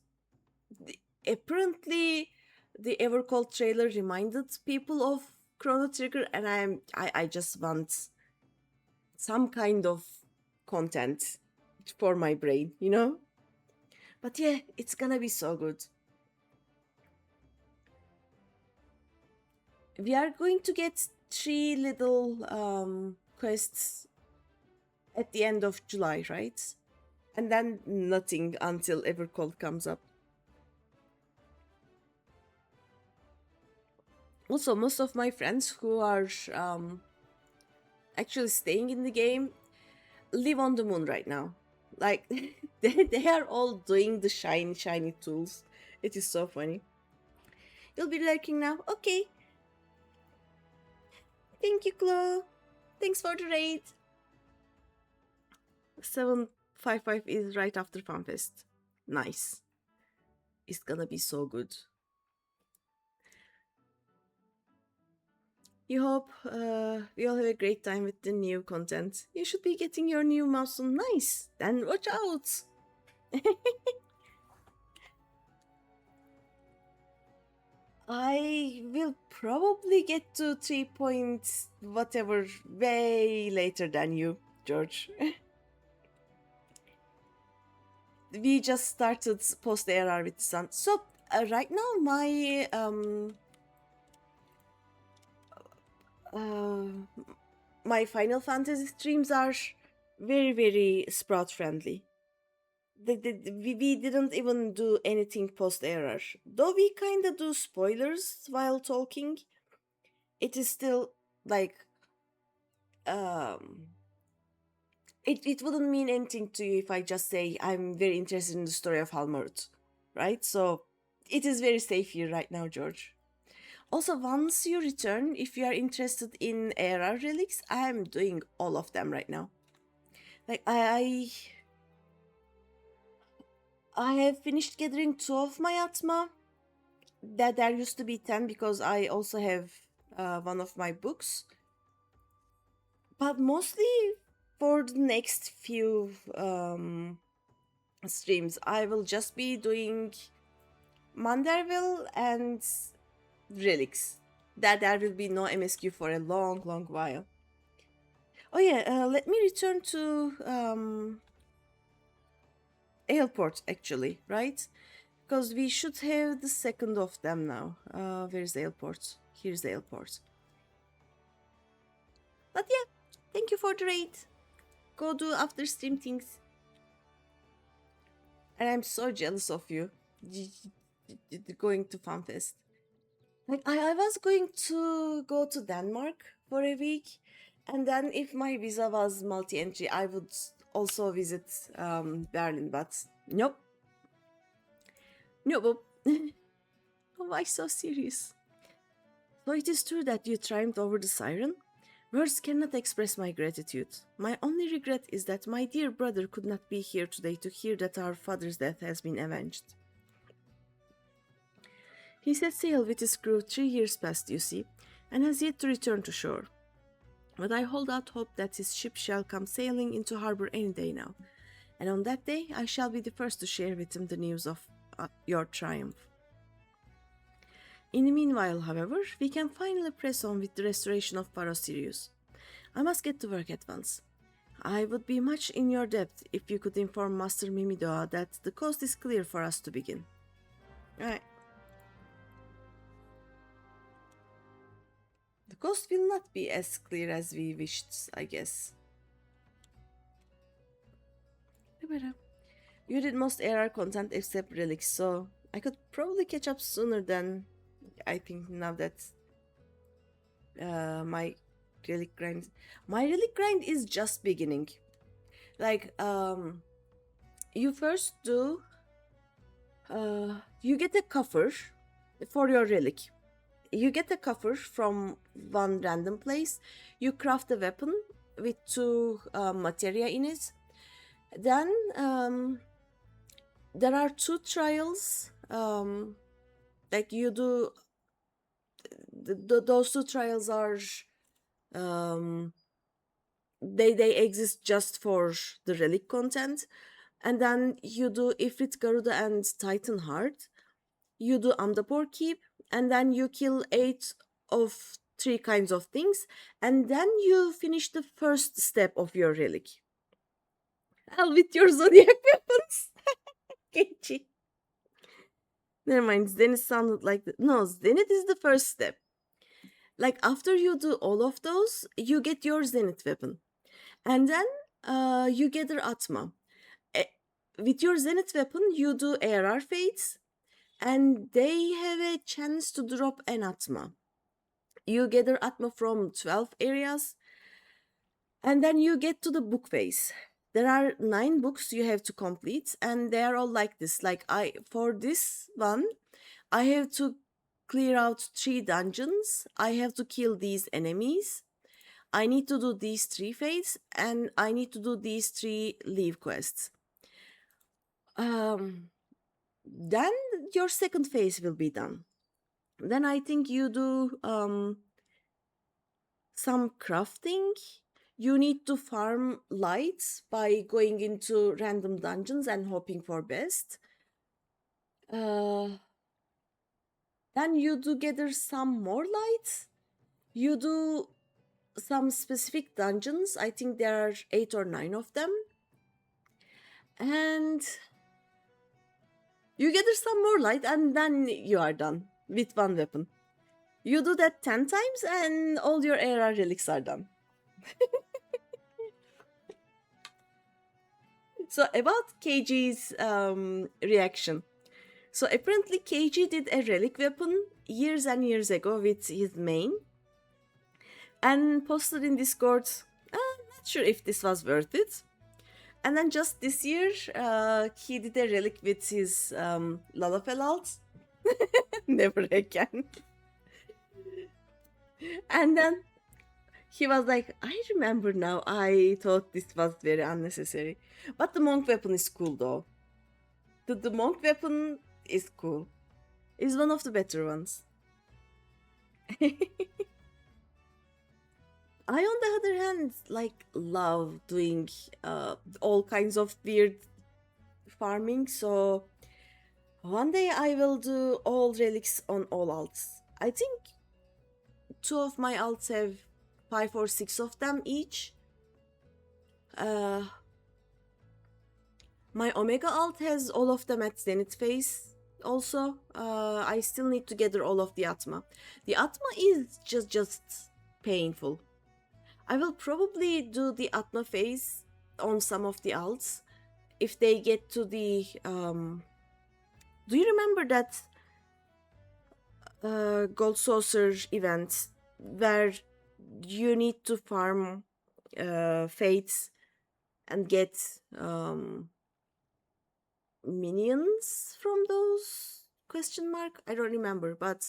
apparently the Evercold trailer reminded people of Chrono Trigger, and I just want some kind of content for my brain, you know? But yeah, it's gonna be so good. We are going to get 3 little quests at the end of July, right? And then nothing until Evercold comes up. Also, most of my friends who are actually staying in the game live on the moon right now. Like, they are all doing the shiny tools. It is so funny. You'll be lurking now? Okay. Thank you, Chloe. Thanks for the raid. 755 is right after FanFest. Nice. It's gonna be so good. You hope we all have a great time with the new content. You should be getting your new mouse soon. Nice. Then watch out. I will probably get to 3 points whatever way later than you, George. We just started post ARR with the sun. So right now my my Final Fantasy streams are very Sprout friendly. We didn't even do anything post error. Though we kinda do spoilers while talking, it is still like um it wouldn't mean anything to you if I just say I'm very interested in the story of Halmurd, right? So it is very safe here right now, George. Also, once you return, if you are interested in ARR relics, I am doing all of them right now. Like I have finished gathering 2 of my Atma. That there used to be 10 because I also have one of my books. But mostly for the next few streams, I will just be doing Manderville and relics. That there will be no MSQ for a long while. Oh yeah, let me return to airport actually, right? Because we should have the second of them now. Where's the airport? Here's the airport. But yeah, thank you for the raid. Go do after stream things. And I'm so jealous of you going to FanFest. Like I was going to go to Denmark for a week, and then if my visa was multi-entry, I would also visit Berlin. But nope. Why so serious? So it is true that you triumphed over the siren? Words cannot express my gratitude. My only regret is that my dear brother could not be here today to hear that our father's death has been avenged. He set sail with his crew 3 years past, you see, and has yet to return to shore. But I hold out hope that his ship shall come sailing into harbor any day now, and on that day I shall be the first to share with him the news of your triumph. In the meanwhile, however, we can finally press on with the restoration of Parosirius. I must get to work at once. I would be much in your debt if you could inform Master Mimidoa that the coast is clear for us to begin. Alright. The coast will not be as clear as we wished, I guess. You did most AR content except relics, so I could probably catch up sooner than I think now that my relic grind is just beginning. Like you first do you get a coffer for your relic. You get a coffer from one random place. You craft a weapon with 2 materia in it. Then there are 2 trials. Like you do. Those 2 trials are they exist just for the relic content, and then you do Ifrit Garuda and Titan Heart. You do Amdapur Keep, and then you kill 8 of 3 kinds of things, and then you finish the first step of your relic. Hell with your zodiac weapons. Kenchi. Never mind, Zenith sounded like no, Zenith is the first step. Like after you do all of those, you get your Zenith weapon. And then you gather Atma. With your Zenith weapon, you do ARR fates, and they have a chance to drop an Atma. You gather Atma from 12 areas, and then you get to the book phase. There are 9 books you have to complete, and they are all like this. Like for this one, I have to clear out 3 dungeons. I have to kill these enemies. I need to do these 3 fates, and I need to do these 3 leave quests. Then your second phase will be done. Then I think you do some crafting. You need to farm lights by going into random dungeons and hoping for best. Then you do gather some more lights. You do some specific dungeons. I think there are 8 or 9 of them. And you gather some more light, and then you are done with 1 weapon. You do that 10 times, and all your ARR relics are done. So about KG's reaction. So apparently KG did a relic weapon years and years ago with his main, and posted in Discord, not sure if this was worth it. And then just this year, he did a relic with his Lalafell alt. Never again. And then he was like, I remember now, I thought this was very unnecessary. But the monk weapon is cool though. The monk weapon is cool. It's one of the better ones. I, on the other hand, like love doing all kinds of weird farming, so one day I will do all relics on all alts. I think 2 of my alts have 5 or 6 of them each. My Omega alt has all of them at Zenith phase. Also, I still need to gather all of the Atma. The Atma is just painful. I will probably do the Atma phase on some of the alts if they get to the do you remember that Gold Saucer event where you need to farm fates and get minions from those question mark? I don't remember, but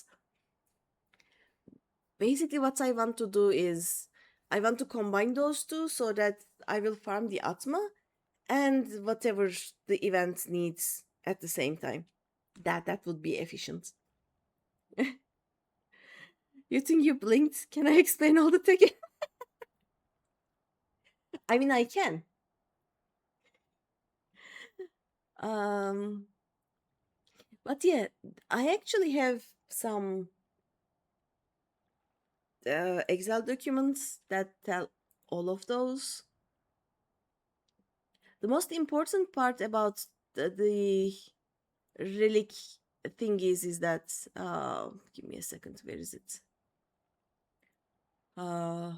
basically what I want to do is I want to combine those two so that I will farm the Atma and whatever the event needs at the same time. That would be efficient. You think you blinked? Can I explain all the tech? I mean, I can. Um, but yeah, I actually have some Excel documents that tell all of those. The most important part about the relic thing is that give me a second. Where is it? Uh,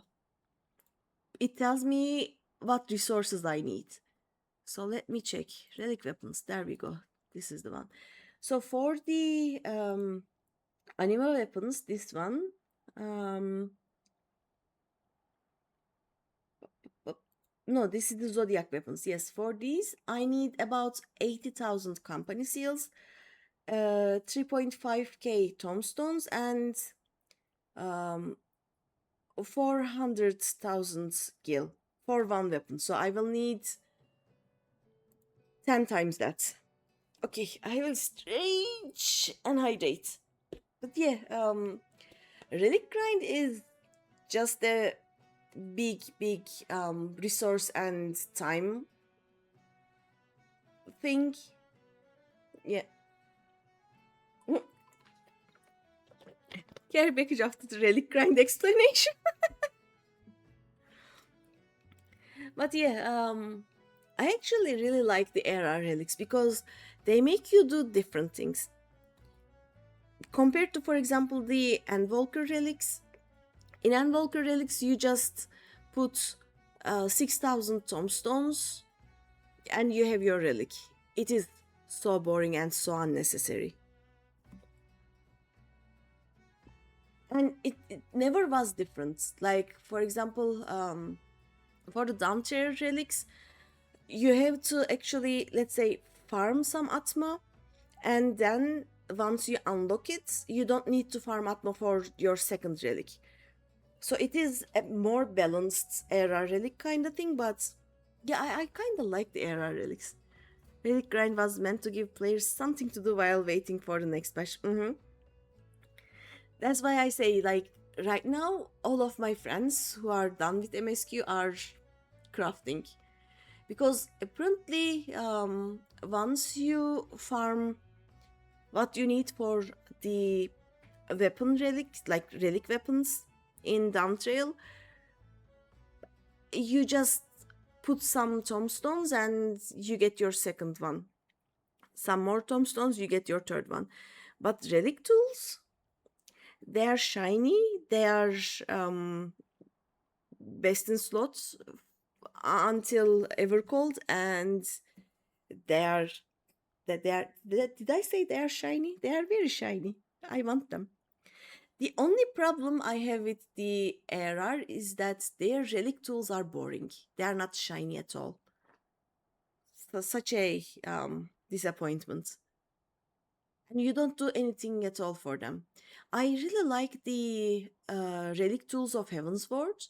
it tells me what resources I need. So let me check relic weapons. There we go. This is the one. So for the animal weapons, this one. No, this is the zodiac weapons. Yes, for these I need about 80,000 company seals, 3.5k tombstones, and 400,000 gil for one weapon. So I will need 10 times that. Okay, I will stretch and hydrate. But yeah, relic grind is just a big resource and time thing. Yeah. Care package after the relic grind explanation. But yeah, I actually really like the era relics because they make you do different things. Compared to, for example, the Endwalker relics, in Endwalker relics you just put 6,000 tombstones and you have your relic. It is so boring and so unnecessary. And it never was different. Like, for example, for the downtier relics, you have to actually, let's say, farm some Atma, and then once you unlock it, you don't need to farm Atma for your second relic. So it is a more balanced era relic kind of thing, but yeah, I kind of like the era relics. Relic grind was meant to give players something to do while waiting for the next patch. That's why I say, like, right now, all of my friends who are done with MSQ are crafting. Because apparently, once you farm what you need for the weapon relics, like relic weapons in Downtrail, you just put some tombstones and you get your second one. Some more tombstones, you get your third one. But relic tools, they are shiny, they are best in slots until Evercold, and they are did I say they are shiny? They are very shiny. I want them. The only problem I have with the ARR is that their relic tools are boring. They are not shiny at all. So such a disappointment. And you don't do anything at all for them. I really like the relic tools of Heavensward.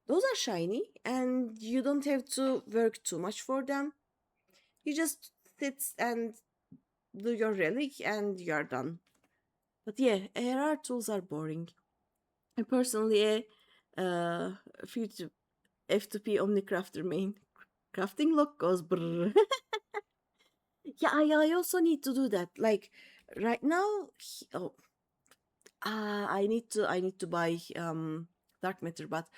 Those are shiny and you don't have to work too much for them. You just sit and do your relic and you're done. But yeah, ARR tools are boring. I personally future F2P Omnicrafter main. Crafting log goes brrr. Yeah, I also need to do that. Like right now, I need to buy dark matter, but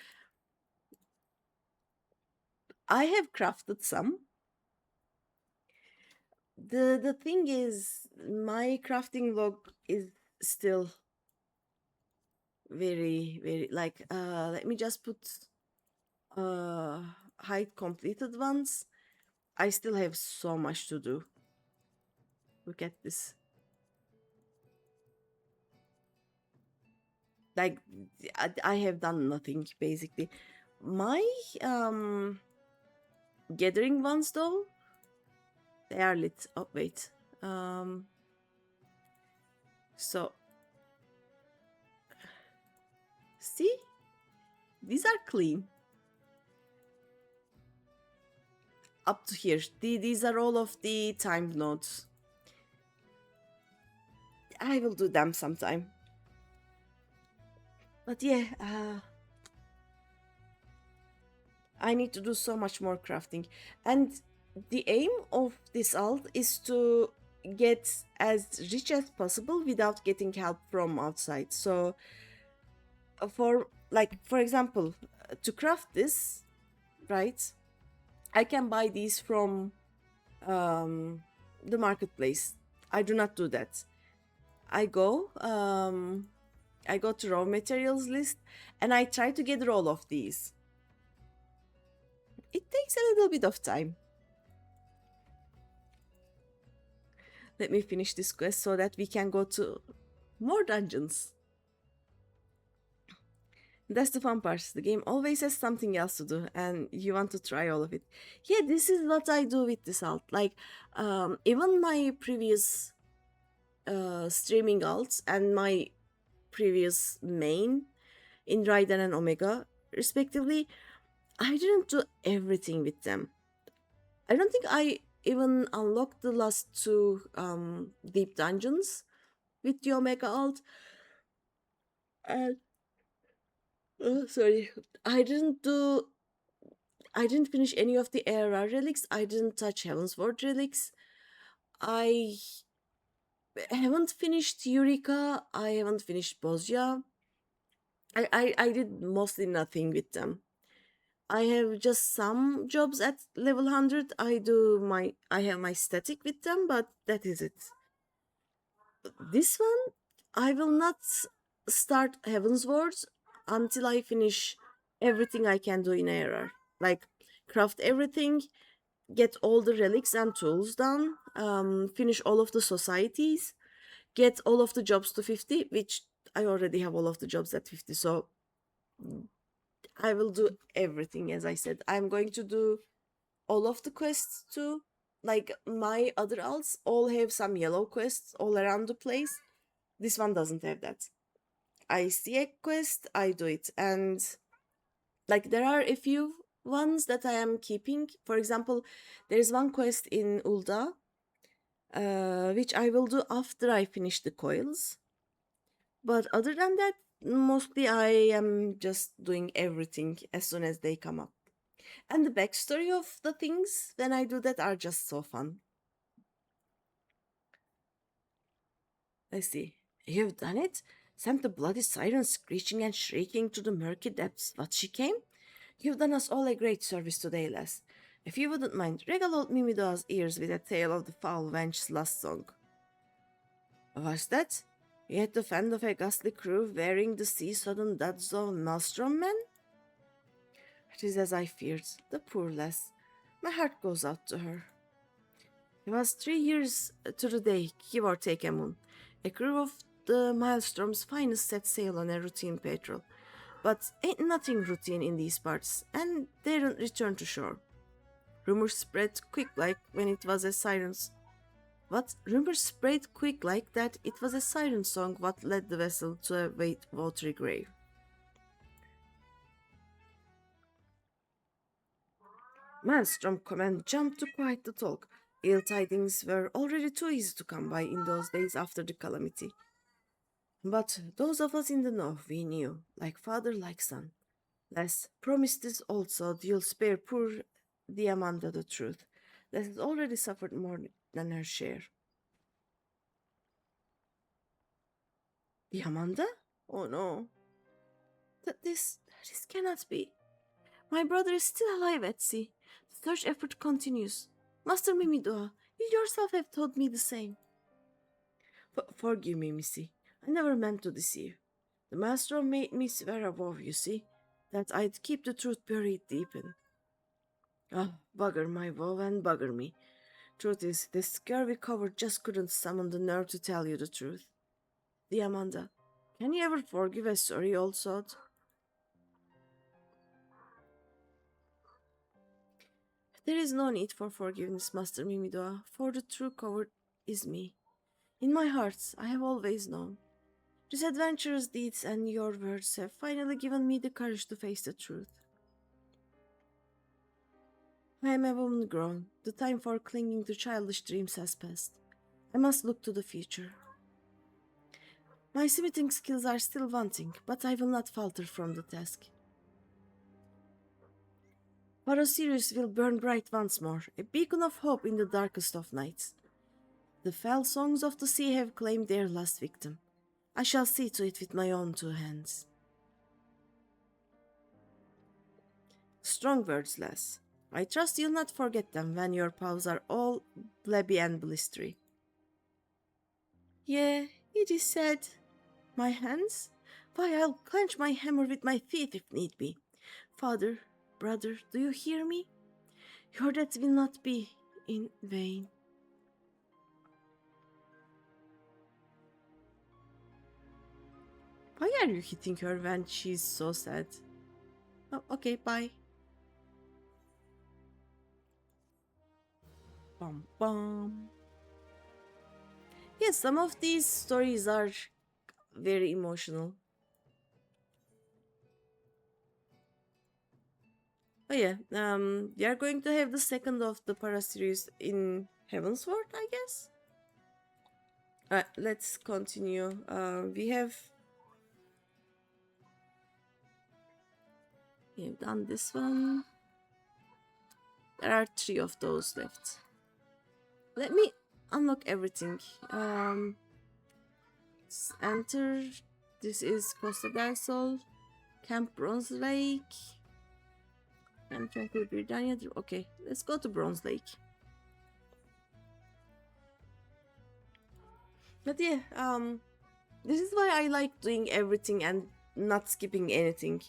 I have crafted some. The thing is, my crafting log is still very like let me just put hide completed ones. I still have so much to do. Look at this. Like I have done nothing basically. My gathering ones though, they are lit. Oh wait. So, see? These are clean. Up to here. These are all of the timed nodes. I will do them sometime. But yeah, I need to do so much more crafting. And the aim of this alt is to get as rich as possible without getting help from outside. So for example, to craft this, right? I can buy these from the marketplace. I do not do that. I go to raw materials list and I try to gather all of these. It takes a little bit of time. Let me finish this quest so that we can go to more dungeons. That's the fun part. The game always has something else to do and you want to try all of it. Yeah, this is what I do with this alt. Like, even my previous streaming alts and my previous main in Raiden and Omega, respectively, I didn't do everything with them. I don't think I even unlocked the last two deep dungeons with the Omega alt. And sorry, I didn't finish any of the ARR relics. I didn't touch Heavensward relics. I haven't finished Eureka. I haven't finished Bozja. I did mostly nothing with them. I have just some jobs at level 100. I have my static with them, but that is it. This one, I will not start Heaven's Wars until I finish everything I can do in ARR. Like, craft everything, get all the relics and tools done, finish all of the societies, get all of the jobs to 50, which I already have all of the jobs at 50, so I will do everything. As I said, I'm going to do all of the quests too. Like, my other alts all have some yellow quests all around the place. This one doesn't have that. I see a quest, I do it. And like, there are a few ones that I am keeping. For example, there's one quest in Ulda, which I will do after I finish the coils. But other than that, mostly I am just doing everything as soon as they come up. And the backstory of the things when I do that are just so fun. Let's see. You've done it? Sent the bloody siren screeching and shrieking to the murky depths. What she came? You've done us all a great service today, lass. If you wouldn't mind, regale old Mimidoa's ears with a tale of the foul wench's last song. What's that? You had to fend off a ghastly crew wearing the sea-sodden duds of Maelstrom men? It is as I feared. The poor lass. My heart goes out to her. It was 3 years to the day, give or take a moon. A crew of the Maelstrom's finest set sail on a routine patrol. But ain't nothing routine in these parts, and they don't return to shore. Rumors spread quick like when it was a siren's. What? Rumors spread quick like that it was a siren song what led the vessel to a watery grave. Maelstrom Command jumped to quiet the talk. Ill tidings were already too easy to come by in those days after the calamity. But those of us in the know, we knew, like father, like son. Les, promise this also, you'll spare poor Diamanda the truth. Les has already suffered more than her share. Diamanda? Oh no. This cannot be. My brother is still alive at sea. The search effort continues. Master Mimidoa, you yourself have told me the same. Forgive me, Missy. I never meant to deceive. The master made me swear a vow, you see, that I'd keep the truth buried deep in. Ah, bugger my vow and bugger me. Truth is, this scurvy coward just couldn't summon the nerve to tell you the truth. Diamanda, can you ever forgive a sorry old sod? There is no need for forgiveness, Master Mimidoa, for the true coward is me. In my heart, I have always known. These adventurous deeds and your words have finally given me the courage to face the truth. I am a woman grown. The time for clinging to childish dreams has passed. I must look to the future. My smithing skills are still wanting, but I will not falter from the task. Sirius will burn bright once more, a beacon of hope in the darkest of nights. The fell songs of the sea have claimed their last victim. I shall see to it with my own two hands. Strong words, lass. I trust you'll not forget them when your paws are all blabby and blistery. Yeah, it is said. My hands? Why, I'll clench my hammer with my teeth if need be. Father, brother, do you hear me? Your death will not be in vain. Why are you hitting her when she's so sad? Oh, okay, bye. Bum bum. Yes, some of these stories are very emotional. Oh yeah, we are going to have the second of the para series in Heavensward, I guess. Alright, let's continue. We've done this one. There are 3 of those left. Let me unlock everything. Let's enter. This is Costa del Sol, Camp Bronze Lake, and Tranquil Britannia. Okay, let's go to Bronze Lake. But yeah, this is why I like doing everything and not skipping anything.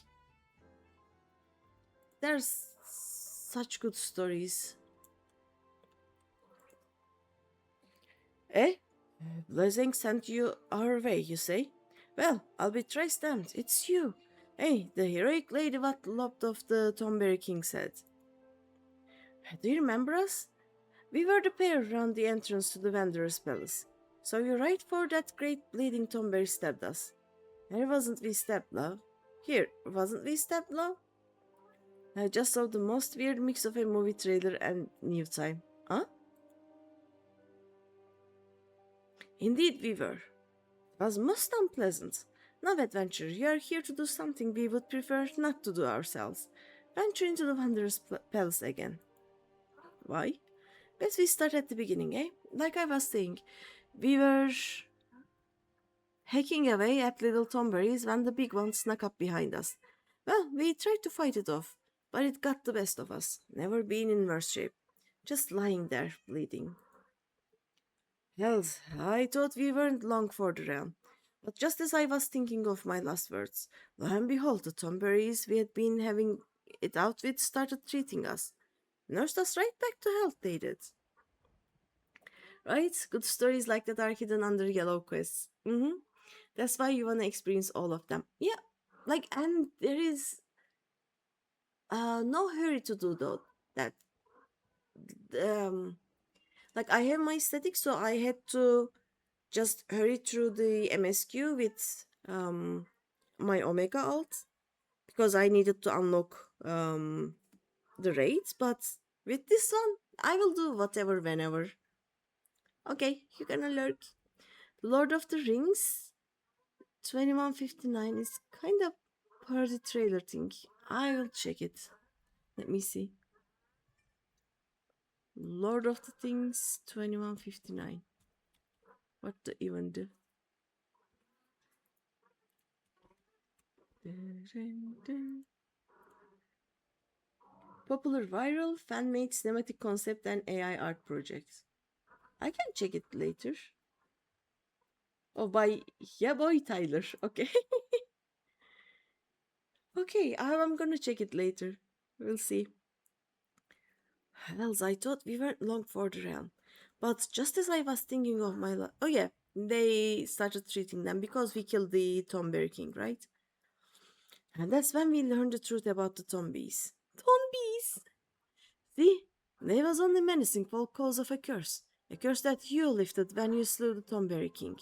There's such good stories. Eh? Blessing sent you our way, you say? Well, I'll betray stamped. It's you. Hey, the heroic lady what lopped off the Tomberry King said. Do you remember us? We were the pair around the entrance to the Wanderer's Palace. So you're right for that great bleeding Tomberry stabbed us. Here wasn't we stabbed, love? Here, wasn't we stabbed, love? I just saw the most weird mix of a movie trailer and new time. Huh? Indeed we were. It was most unpleasant. Now, adventure, you are here to do something we would prefer not to do ourselves. Venture into the Wanderer's Palace again. Why? Best we start at the beginning, eh? Like I was saying, we were hacking away at little Tomberries when the big one snuck up behind us. Well, we tried to fight it off, but it got the best of us. Never been in worse shape. Just lying there, bleeding. Hells, I thought we weren't long for the realm. But just as I was thinking of my last words, lo and behold, the Tomberries we had been having it out with started treating us. Nursed us right back to health, they did. Right? Good stories like that are hidden under yellow quests. That's why you wanna experience all of them. Yeah, like, and there is no hurry to do though that. Like I have my statics, so I had to just hurry through the MSQ with my Omega alt because I needed to unlock the raids. But with this one, I will do whatever whenever. Okay, you're gonna lurk. Lord of the Rings 2159 is kind of per the trailer thing. I will check it. Let me see. Lord of the Things 2159. What do even do? Popular viral fan-made cinematic concept and AI art projects. I can check it later. Oh, by yeah, boy Tyler. Okay. Okay, I'm gonna check it later. We'll see. Hells, I thought we weren't long for the realm. But just as I was thinking of my oh yeah, they started treating them because we killed the Tomberry King, right? And that's when we learned the truth about the Tombies. See? They was only menacing for cause of a curse. A curse that you lifted when you slew the Tomberry King.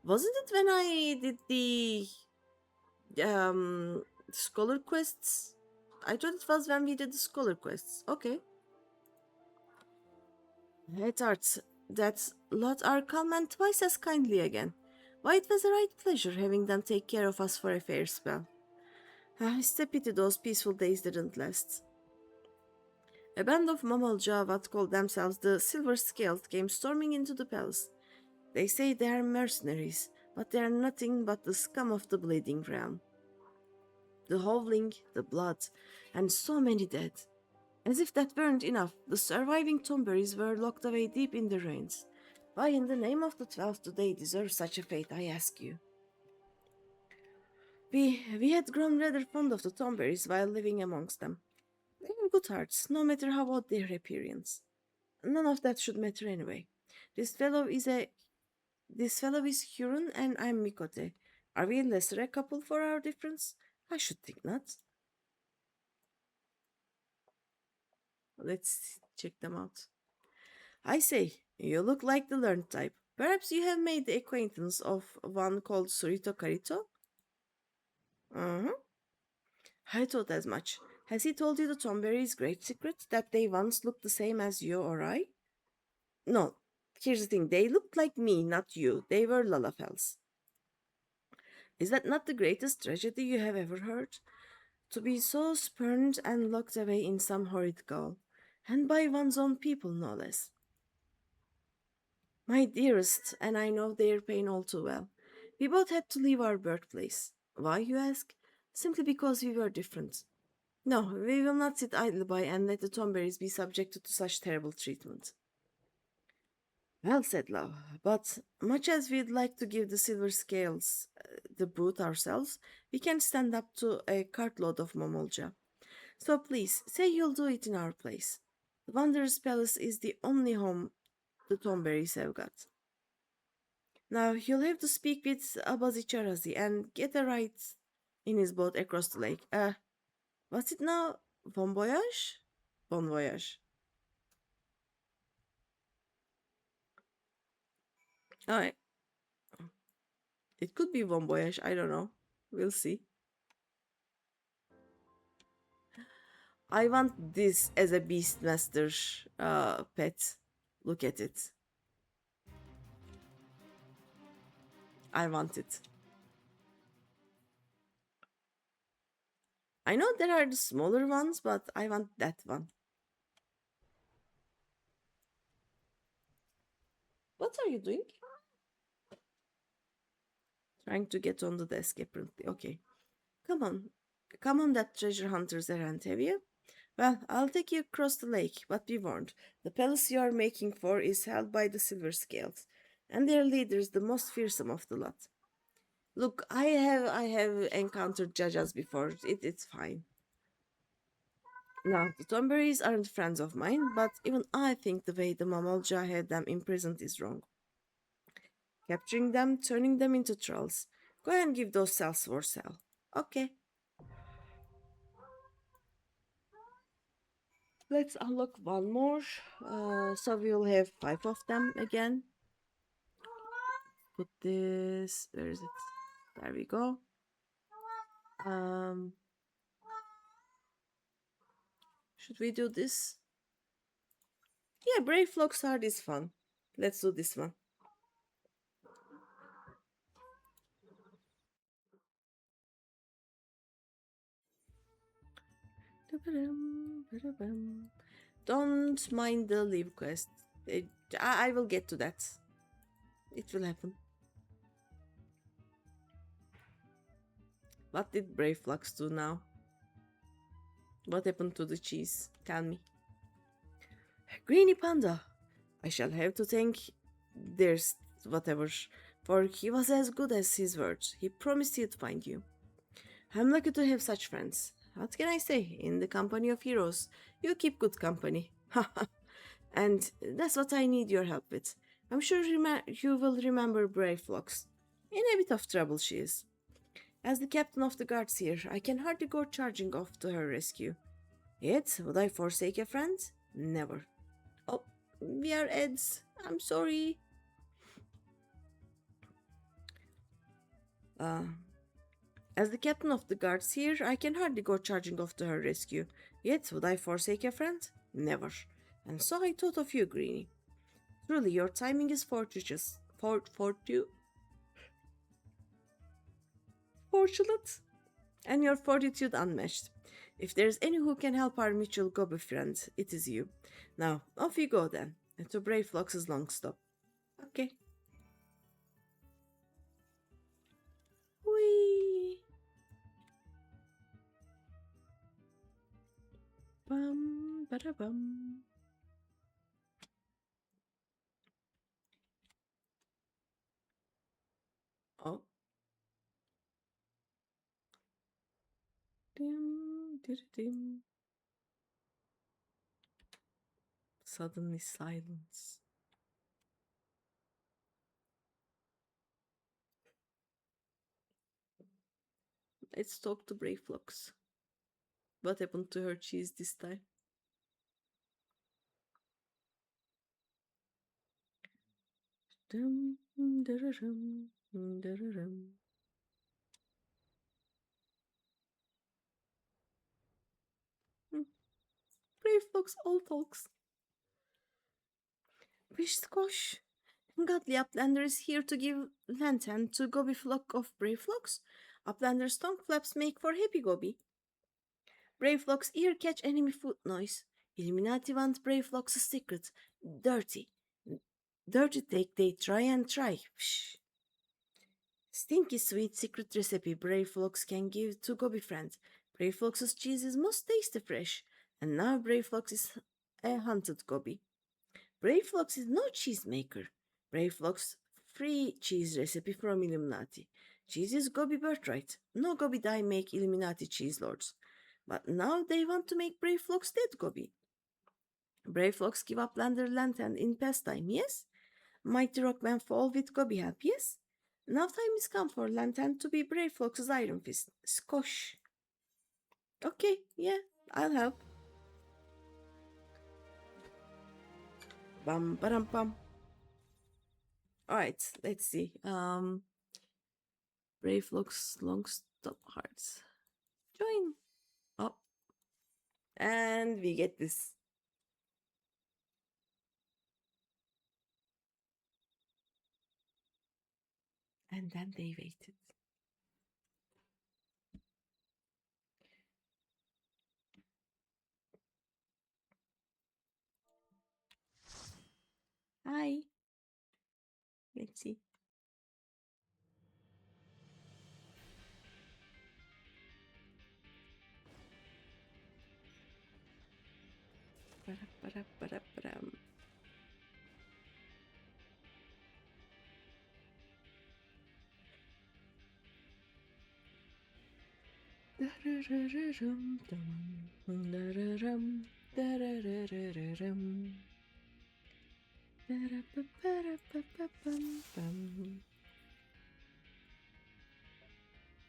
Wasn't it when I did the scholar quests? I thought it was when we did the scholar quests. Okay. Hetarts, that lot are calm and twice as kindly again. Why, it was a right pleasure having them take care of us for a fair spell. It's a pity those peaceful days didn't last. A band of Mamal Javad called themselves the Silver Scaled came storming into the palace. They say they are mercenaries, but they are nothing but the scum of the Bleeding Realm. The howling, the blood, and so many dead. As if that weren't enough, the surviving Tomberries were locked away deep in the ruins. Why in the name of the 12 do they deserve such a fate, I ask you? We had grown rather fond of the Tomberries while living amongst them. They have good hearts, no matter how odd their appearance. None of that should matter anyway. This fellow is Huron and I'm Mikote. Are we lesser a couple for our difference? I should think not. Let's check them out. I say, you look like the learned type. Perhaps you have made the acquaintance of one called Surito Karito? Uh-huh. I thought as much. Has he told you the Tomberry's great secret, that they once looked the same as you or I? No, here's the thing. They looked like me, not you. They were Lalafels. Is that not the greatest tragedy you have ever heard? To be so spurned and locked away in some horrid gaol, and by one's own people, no less. My dearest, and I know their pain all too well. We both had to leave our birthplace. Why, you ask? Simply because we were different. No, we will not sit idle by and let the Tomberries be subjected to such terrible treatment. Well said, love, but much as we'd like to give the Silver Scales the boot ourselves, we can't stand up to a cartload of Momolja. So please, say you'll do it in our place. The Wanderer's Palace is the only home the Tomberries have got. Now, you'll have to speak with Abazicharazi and get a ride in his boat across the lake. What's it now? Bon voyage? Bon voyage. Alright. It could be Bon voyage, I don't know. We'll see. I want this as a Beastmaster pet. Look at it. I want it. I know there are the smaller ones, but I want that one. What are you doing? Trying to get on the desk, apparently. Okay. Come on that treasure hunter's errand, have you? Well, I'll take you across the lake, but be warned, the palace you are making for is held by the Silver Scales, and their leader is the most fearsome of the lot. Look, I have encountered Jajas before. It's fine. Now, the Tomberries aren't friends of mine, but even I think the way the Mamolja had them imprisoned is wrong. Capturing them, turning them into trolls. Go and give those cells for sale. Okay. Let's unlock one more. So we'll have 5 of them again. Put this. Where is it? There we go. Should we do this? Yeah, Brave Flocksard is fun. Let's do this one. Don't mind the leave quest. I will get to that. It will happen. What did Brave Flux do now? What happened to the cheese? Tell me. GreenyThePanda. I shall have to thank there's whatever, for he was as good as his words. He promised he'd find you. I'm lucky to have such friends. What can I say? In the company of heroes, you keep good company. And that's what I need your help with. I'm sure you will remember Brave Flux. In a bit of trouble she is. As the captain of the guards here, I can hardly go charging off to her rescue. Yet, would I forsake a friend? Never. Oh, we are Eds. I'm sorry. As the captain of the guards here, I can hardly go charging off to her rescue. Yet would I forsake a friend? Never. And so I thought of you, Greeny. Truly, your timing is fortuitous. Fortunate, and your fortitude unmatched. If there's any who can help our mutual Gobi friend, it is you. Now, off you go then, and to Brave Flox's long stop. Okay. Whee! Bum, bada bum. Oh. Dim, dim. Suddenly silence. Let's talk to Brave Flox. What happened to her cheese this time? Dum, dararum, dararum. Brave Flox all talks. Wish Squash. Godly Uplander is here to give lantern to Gobi flock of Brave Flocks. Uplander's tongue flaps make for happy Gobi. Brave Flocks ear catch enemy foot noise. Illuminati want Brave Flocks' secret. Dirty. Dirty take they try and try. Psh. Stinky sweet secret recipe Brave Flocks can give to Gobi friend. Brave Flocks' cheese is most tasty fresh. And now Brave Flocks is a hunted Gobi. Brave Flocks is no cheesemaker. Brave Flocks free cheese recipe from Illuminati. Cheese is Gobi birthright. No Gobi die make Illuminati cheese lords. But now they want to make Brave Flocks dead Gobi. Brave Flocks give up Lander Lantern in pastime, yes? Mighty Rockman fall with Gobi help, yes? Now time is come for Lantern to be Brave Flocks' Iron Fist. Squash. Okay, yeah, I'll help. Bum, ba bum. Alright, let's see. Brave looks long stop hearts. Join. Oh. And we get this. And then they waited. Hi. Let's see. Ba-da-ba-da-ba-da-ba-dam.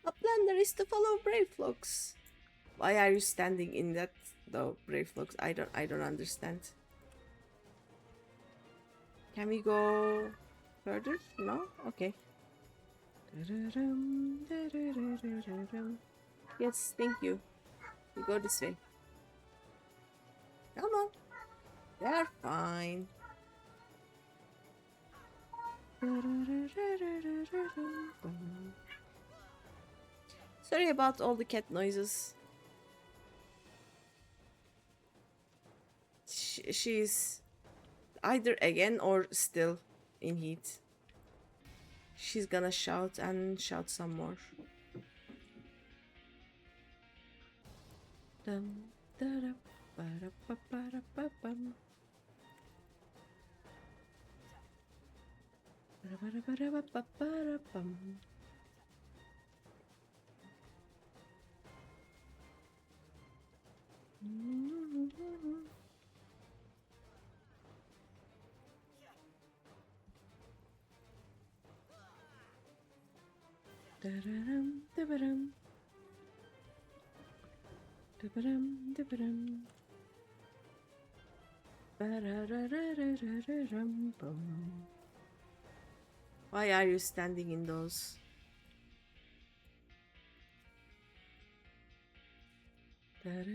Uplander is to follow Brave Flocks. Why are you standing in that though, Brave Flocks? I don't understand. Can we go further? No? Okay. Yes, thank you. We go this way. Come on. They're fine. Sorry about all the cat noises. She's either again or still in heat. She's gonna shout and shout some more. Why are you standing in those? Let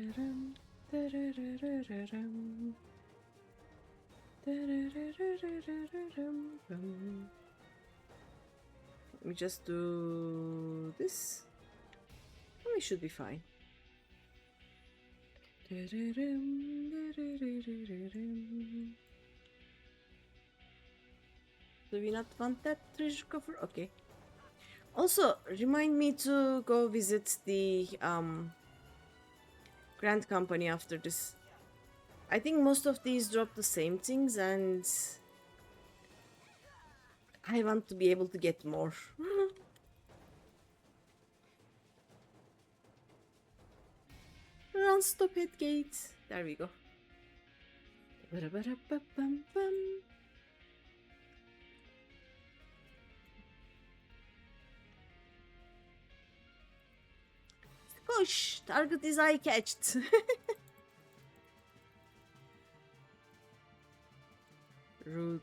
me just do this. We should be fine. Do we not want that treasure cover? Okay. Also, remind me to go visit the Grand Company after this. I think most of these drop the same things and I want to be able to get more. Run, stop it, gate. There we go. Push! Target is eye catched. Rude.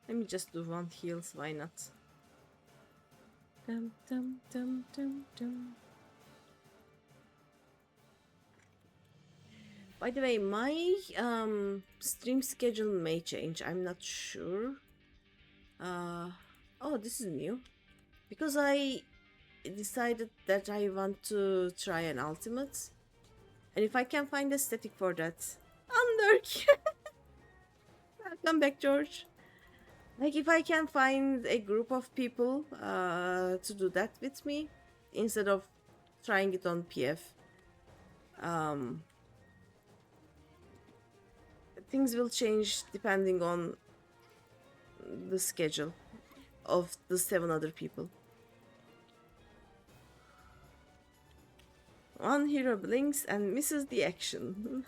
Let me just do one heals, why not? Dum dum dum dum dum. By the way, my stream schedule may change. I'm not sure. Oh, this is new. Because I decided that I want to try an ultimate. And if I can find a static for that. Underk! Welcome back, George. Like, if I can find a group of people to do that with me, instead of trying it on PF. Things will change depending on the schedule of the 7 other people. One hero blinks and misses the action.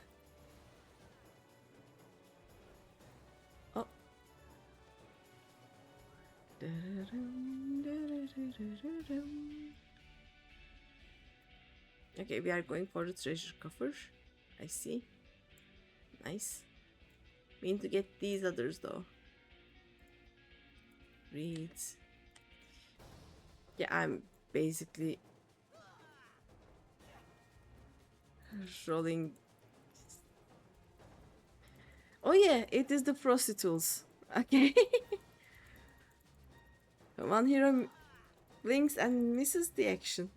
Oh. Okay, we are going for the treasure cover. I see. Nice. We need to get these others though. Read. Yeah, I'm basically rolling. Oh yeah, it is the prostitutes. Okay. One hero blinks and misses the action.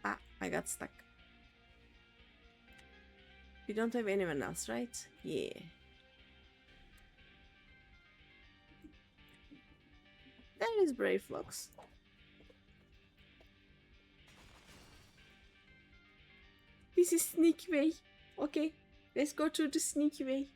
Ah, I got stuck. We don't have anyone else, right? Yeah. There is Brave Fox. This is sneaky way. Okay, let's go to the sneaky way.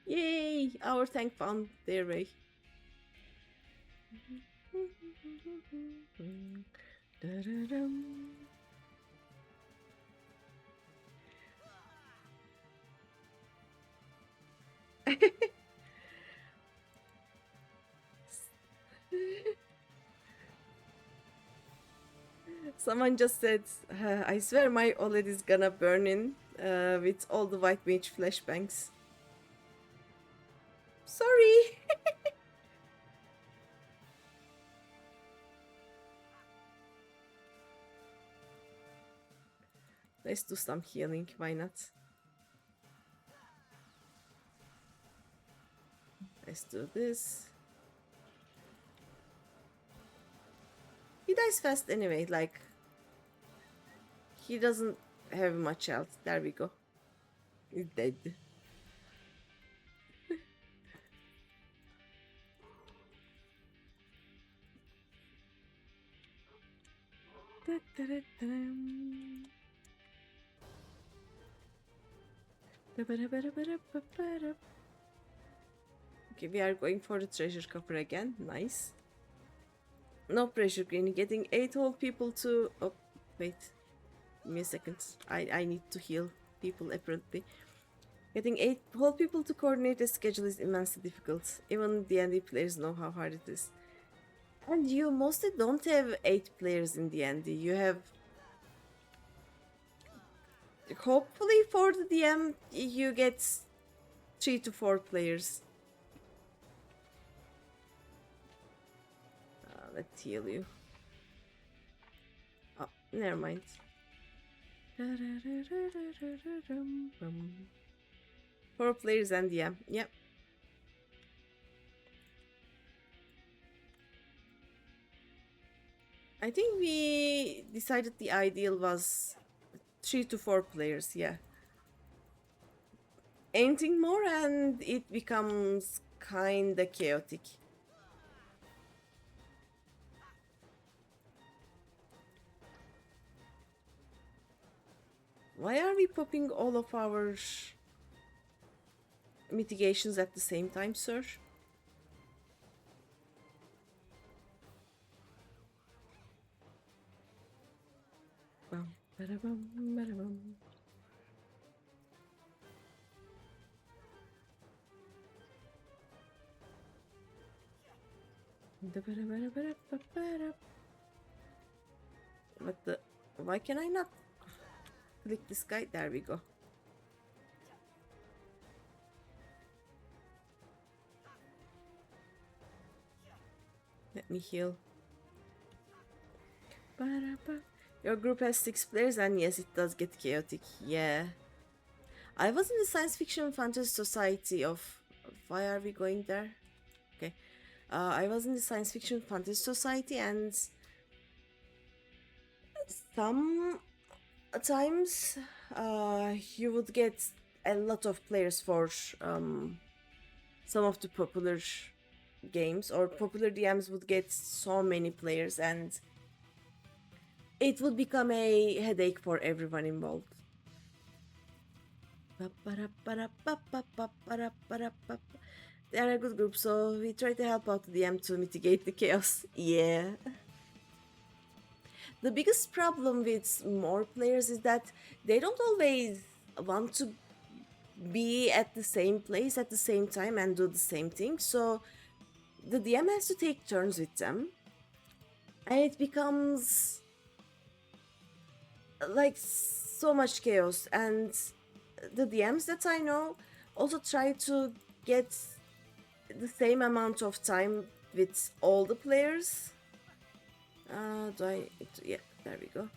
Yay! Our tank found their way. Someone just said, I swear my OLED is gonna burn in with all the white mage flashbangs. Sorry! Let's do some healing, why not? Let's do this. He dies fast anyway, like... He doesn't have much health. There we go. He's dead. Okay, we are going for the treasure copper again. Nice. No pressure, Greeny. Getting 8 whole people to... Oh, wait. Give me a second. I need to heal people, apparently. Getting 8 whole people to coordinate a schedule is immensely difficult. Even D&D players know how hard it is. And you mostly don't have 8 players in D&D. You have... Hopefully for the DM, you get 3 to 4 players. Let's heal you. Oh, never mind. 4 players and DM. Yep. I think we decided the ideal was 3 to 4 players, yeah. Anything more and it becomes kinda chaotic. Why are we popping all of our mitigations at the same time, sir? Bum, ba-da-bum, ba-da-bum. What the? Why can I not click this guy? There we go. Let me heal. Your group has 6 players and yes, it does get chaotic. Yeah. I was in the science fiction fantasy society of... Why are we going there? Okay. I was in the science fiction fantasy society and... Sometimes you would get a lot of players for some of the popular games, or popular DMs would get so many players and it would become a headache for everyone involved. They are a good group, so we try to help out the DM to mitigate the chaos. Yeah. The biggest problem with more players is that they don't always want to be at the same place at the same time and do the same thing, so the DM has to take turns with them, and it becomes like so much chaos. And the DMs that I know also try to get the same amount of time with all the players. Yeah, there we go.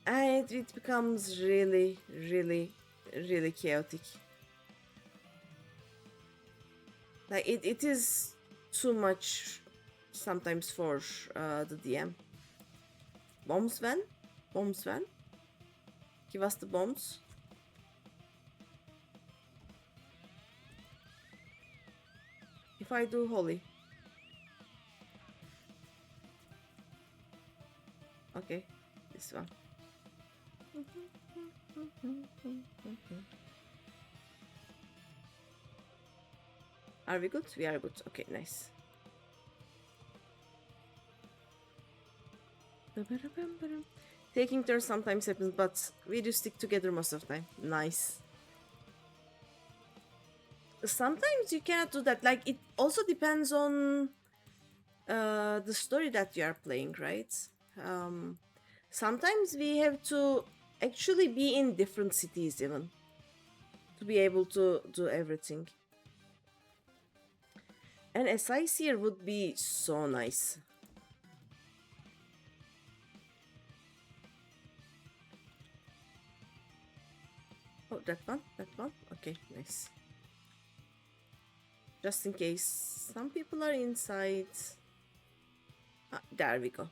And it becomes really, really, really chaotic. Like it is too much sometimes for the DM. Bombs van? Bombs van? Give us the bombs. If I do holy. Okay, this one. Are we good? We are good. Okay, nice. Taking turns sometimes happens, but we do stick together most of the time. Nice. Sometimes you cannot do that. Like, it also depends on the story that you are playing, right? Sometimes we have to actually be in different cities even to be able to do everything. And SI here would be so nice. Oh, that one? That one? Okay, nice. Just in case some people are inside. Ah, there we go.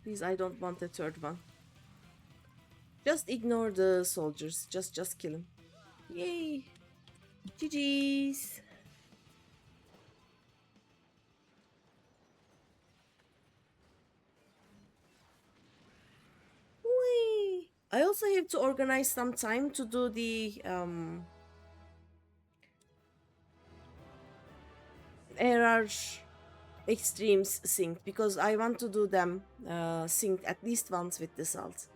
Please, I don't want a third one. Just ignore the soldiers. Just kill him. Yay! GG's. Whee! I also have to organize some time to do the error extremes synced because I want to do them synced at least once with the salt.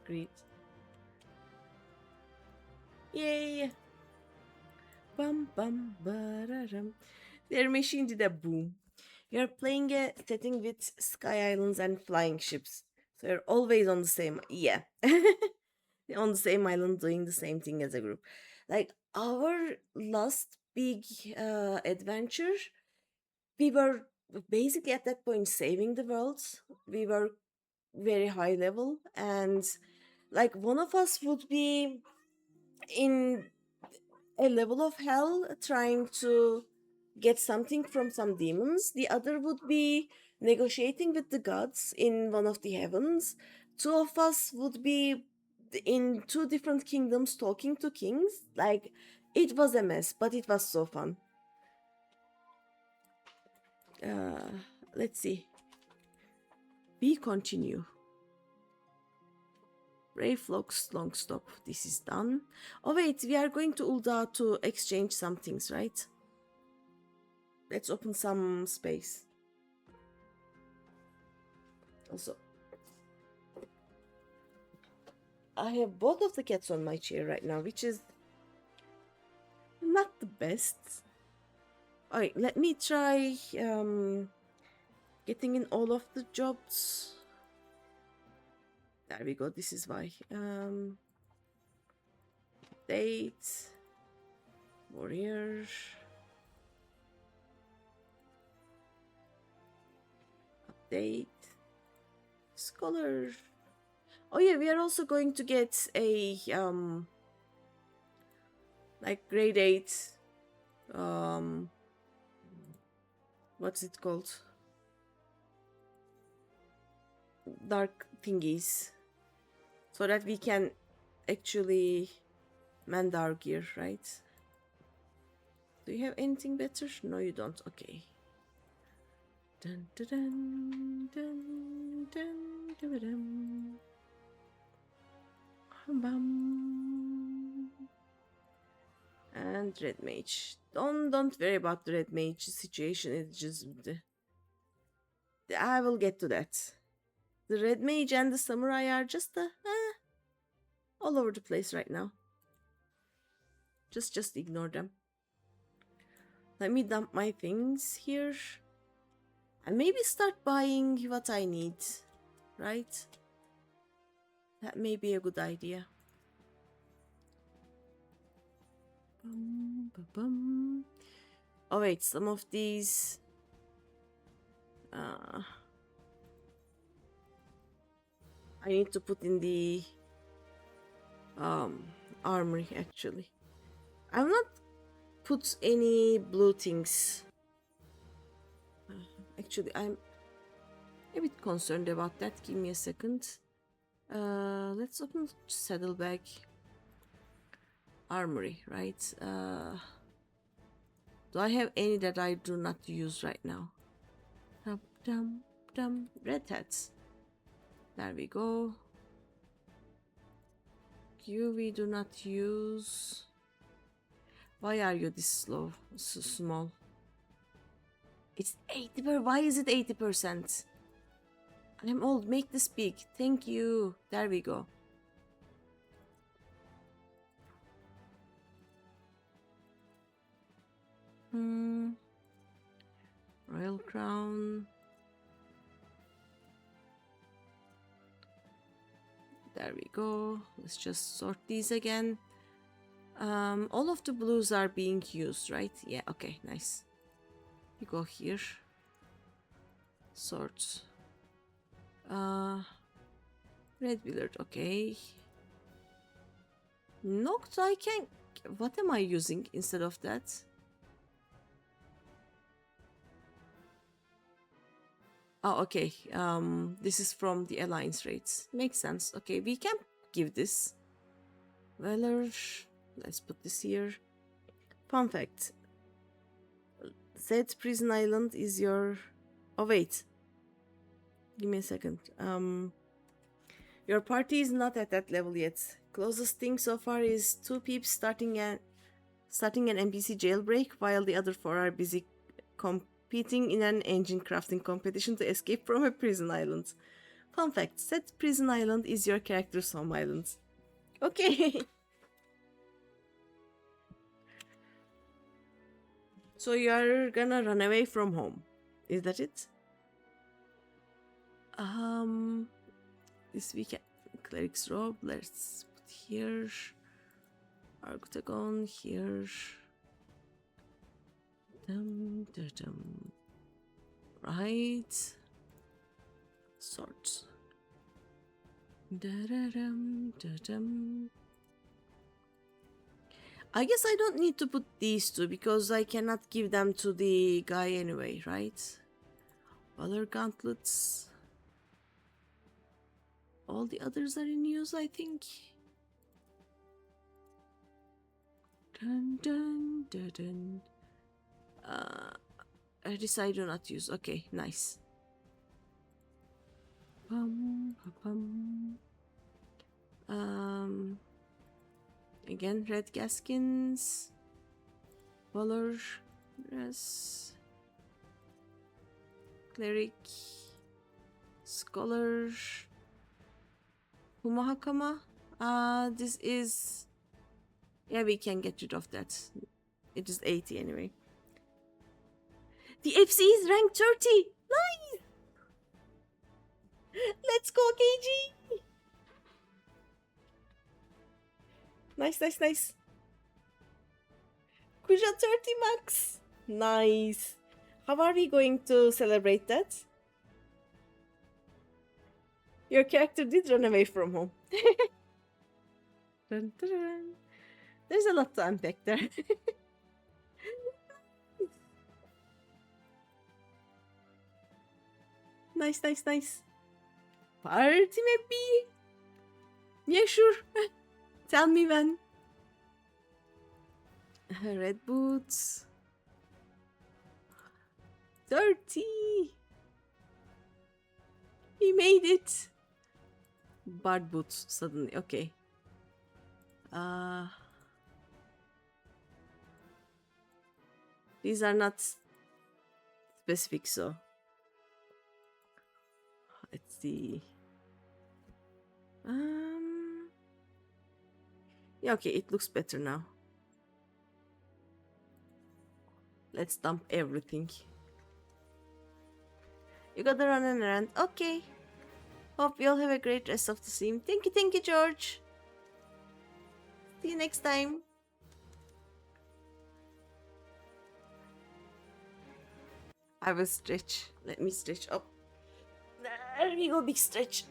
Great. Yay! Bum bum bararam. Their machine did a boom. You're playing a setting with sky islands and flying ships. So you're always on the same, yeah. On the same island doing the same thing as a group. Like our last big adventure, we were basically at that point saving the world. We were very high level, and like one of us would be in a level of hell trying to get something from some demons. The other would be negotiating with the gods in one of the heavens. Two of us would be in two different kingdoms talking to kings. Like, it was a mess, but it was so fun. Let's see. We continue. Brave Flocks, long stop. This is done. Oh wait, we are going to Ulda to exchange some things, right? Let's open some space. Also, I have both of the cats on my chair right now, which is not the best. Alright, let me try getting in all of the jobs. There we go, this is why. Update. Warrior. Update. Scholar. Oh yeah, we are also going to get a like grade 8 what's it called? Dark thingies. So that we can actually mend our gear, right? Do you have anything better? No, you don't. Okay. Dun, dun, dun, dun, dun, dun, dun. Bum. And red mage. Don't worry about the red mage situation. It's just I will get to that. The red mage and the samurai are just all over the place right now. Just ignore them. Let me dump my things here. And maybe start buying what I need. Right? That may be a good idea. Oh wait, some of these I need to put in the armory actually. I've not put any blue things. Actually, I'm a bit concerned about that. Give me a second. Let's open saddlebag. Armory, right? Do I have any that I do not use right now? Red hats. There we go. You we do not use. Why are you this slow? So small. It's 80%. Why is it 80%? I'm old. Make this big. Thank you. There we go. Royal crown. There we go. Let's just sort these again. All of the blues are being used, right? Yeah, okay, nice. You go here. Sort. Red Willard, okay. Noct, I can... What am I using instead of that? Oh, okay. This is from the alliance rates. Makes sense. Okay, we can give this. Valor. Let's put this here. Fun fact. Said Prison Island is your... Oh, wait. Give me a second. Your party is not at that level yet. Closest thing so far is 2 peeps starting an NPC jailbreak while the other 4 are busy competing in an engine crafting competition to escape from a prison island. Fun fact, said prison island is your character's home island. Okay. So you're gonna run away from home. Is that it? This weekend, cleric's robe. Let's put here. Octagon here. Right. Swords. I guess I don't need to put these two because I cannot give them to the guy anyway, right? Valor gauntlets. All the others are in use, I think. Dun dun dun dun. This I do not use. Okay, nice. Again, red gaskins. Valor dress. Cleric. Scholar. Humahakama. This is... Yeah, we can get rid of that. It is 80 anyway. The FC is rank 30! Nice! Let's go, KG! Nice, nice, nice. Kuja 30 max. Nice. How are we going to celebrate that? Your character did run away from home. Dun, dun, dun. There's a lot to unpack there. Nice, nice, nice. Party maybe? Yeah, sure. Tell me when. Red boots. 30. We made it. Bard boots suddenly. Okay. These are not specific, so let's see. Yeah, okay, it looks better now. Let's dump everything. You gotta run an errand. Okay. Hope you'll have a great rest of the stream. Thank you, George. See you next time. I will stretch. Let me stretch up. There we go, big stretch.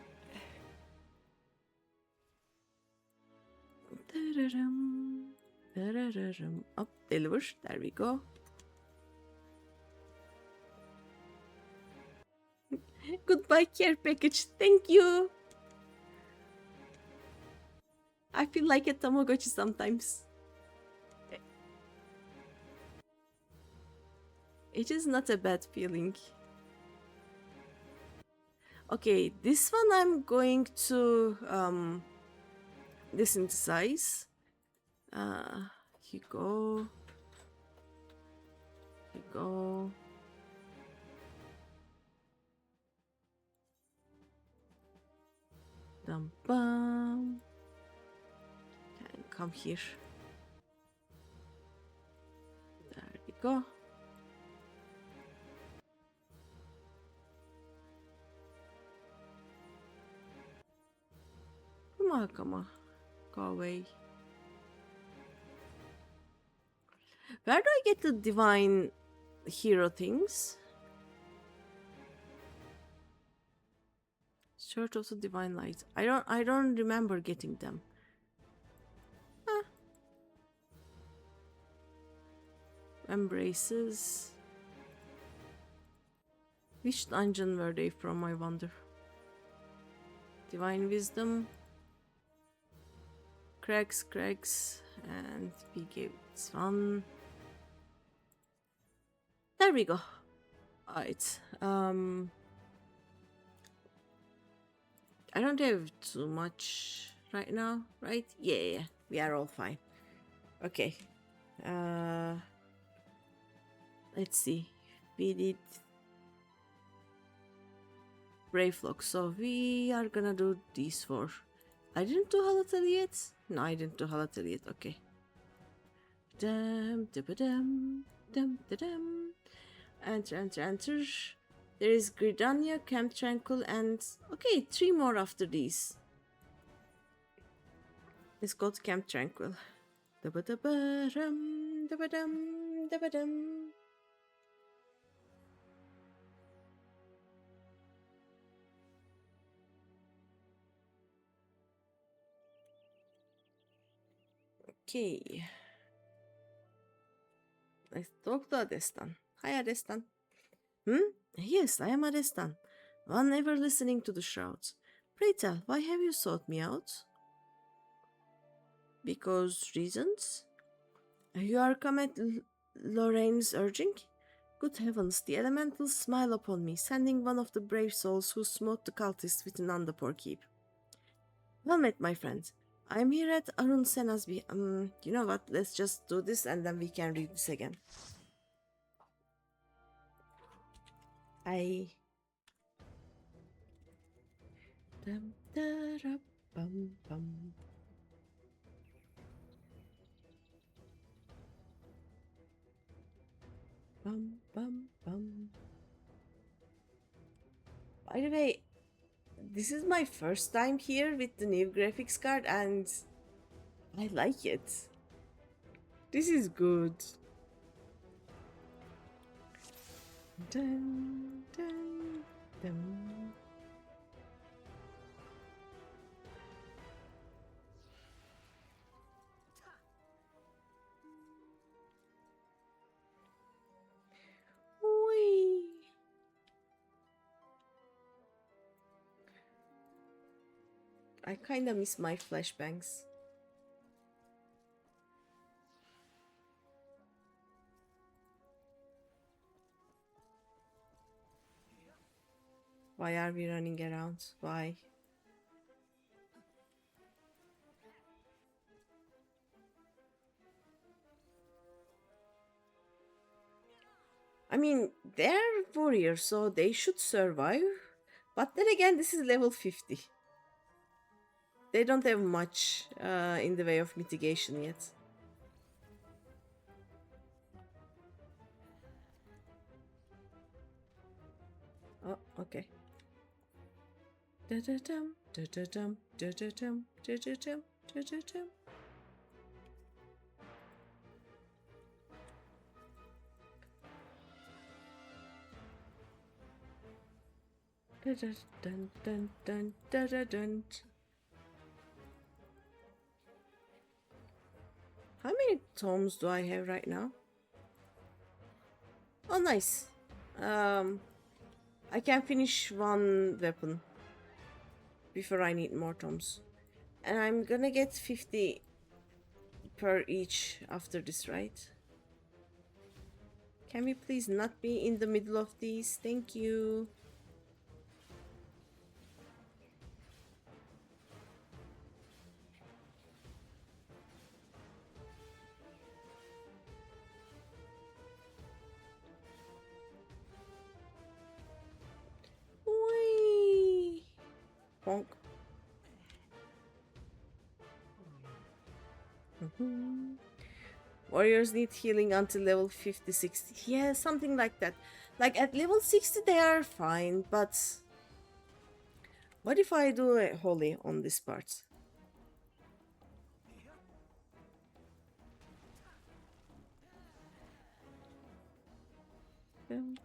Up, deliver. There we go. Goodbye, care package. Thank you. I feel like a Tamagotchi sometimes. It is not a bad feeling. Okay, this one I'm going to desynthesize. Here you go. Here you go. Dum bum. And come here. There we go. Come on. Go away. Where do I get the divine hero things? Shirt of the divine light. I don't remember getting them. Huh. Embraces. Which dungeon were they from, I wonder? Divine Wisdom. Craigs, and we gave this one. There we go. Alright. I don't have too much right now, right? Yeah, we are all fine. Okay. Let's see. We did Brave Lock, so we are gonna do these four. I didn't do Halatel yet? No, I didn't do Halatel yet. Okay. Enter. There is Gridania, Camp Tranquil, and okay, 3 more after these. Let's go to Camp Tranquil. Okay. Let's talk to Adestan. Hi, Adestan. Yes, I am Adestan, one ever listening to the shrouds. Pray tell, why have you sought me out? Because reasons? You are come at Lorraine's urging? Good heavens, the elementals smile upon me, sending one of the brave souls who smote the cultists within Andapor Keep. Well met, my friend. I am here at Arun Sena's you know what, let's just do this and then we can read this again. I... Dum, da, da, bum, bum. Bum, bum, bum. By the way, this is my first time here with the new graphics card and I like it. This is good. Dun, dun, dun. Whee. I kinda miss my flashbangs. Why are we running around? Why? I mean, they're warriors, so they should survive. But then again, this is level 50. They don't have much in the way of mitigation yet. Oh, okay. Da-da-dum, da-da-dum, da-da-dum, da-da-dum, da-da-dum. Da-da-dun, dun, dun, da-da-dun. How many tomes do I have right now? Oh, nice. I can finish one weapon before I need more tomes. And I'm gonna get 50 per each after this, right? Can we please not be in the middle of these? Thank you. Whee! Bonk. Warriors need healing until level 50, 60. Yeah, something like that. Like at level 60 they are fine, but what if I do a holy on this part? Bum,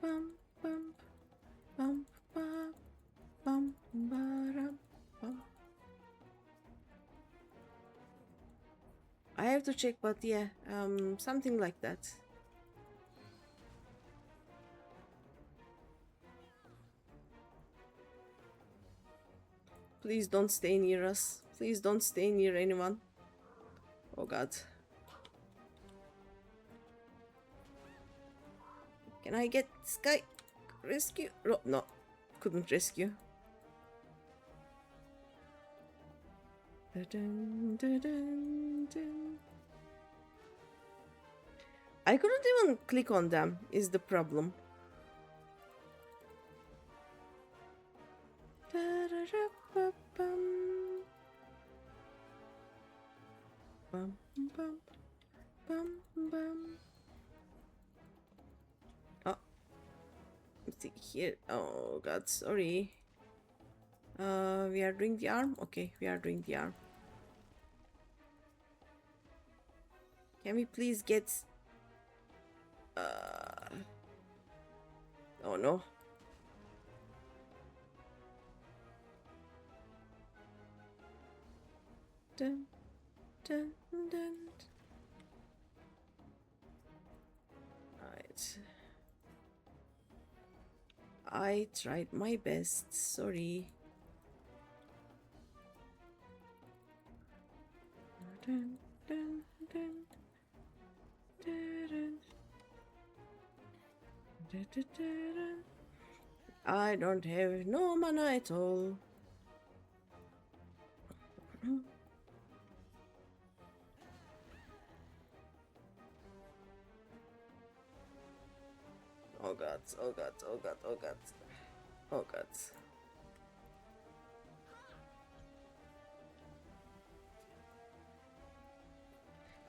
bum, bum, bum, bum, bum, bum, bum. I have to check, but yeah, something like that. Please don't stay near us. Please don't stay near anyone. Oh god. Can I get this guy? Rescue? No. Couldn't rescue. Dun, dun, dun, dun. I couldn't even click on them, is the problem. Bum, bum, bum, bum. Oh, see here. Oh god, sorry. We are doing the arm. Okay, we are doing the arm. Can we please get? Oh no. Dun, dun, dun. Alright. I tried my best. Sorry. Dun, dun, dun. I don't have no mana at all. Oh god, oh god, oh god, oh god. Oh god.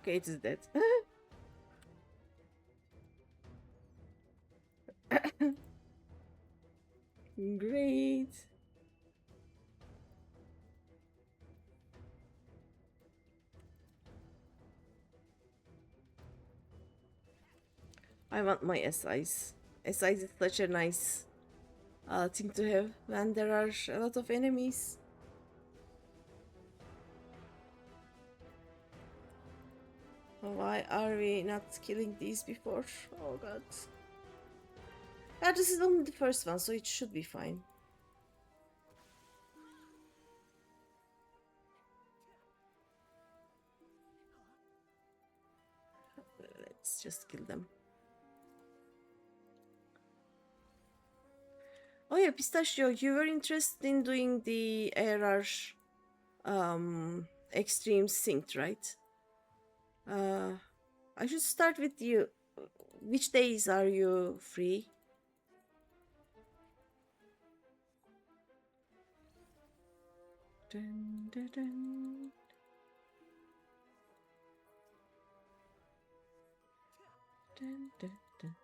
Okay, it is dead. Great. I want my SIs. SIs is such a nice thing to have when there are a lot of enemies. Why are we not killing these before? Oh god. Yeah, this is only the first one, so it should be fine. Let's just kill them. Oh yeah, Pistachio, you were interested in doing the ARR extreme synced, right? I should start with you. Which days are you free? Dun, dun, dun. Dun, dun, dun.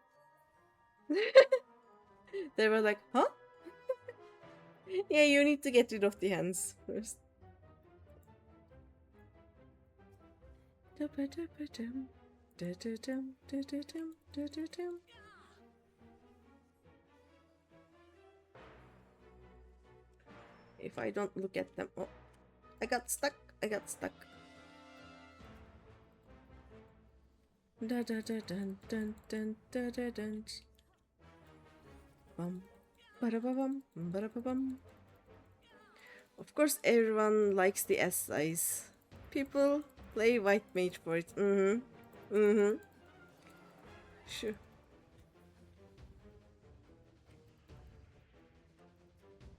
They were like, huh? Yeah, you need to get rid of the hands first. If I don't look at them, oh, I got stuck. I got stuck. Da da da dun dun dun da da dun. Bum, bada bum, bada bum. Of course, everyone likes the S size. People play white mage for it. Sure.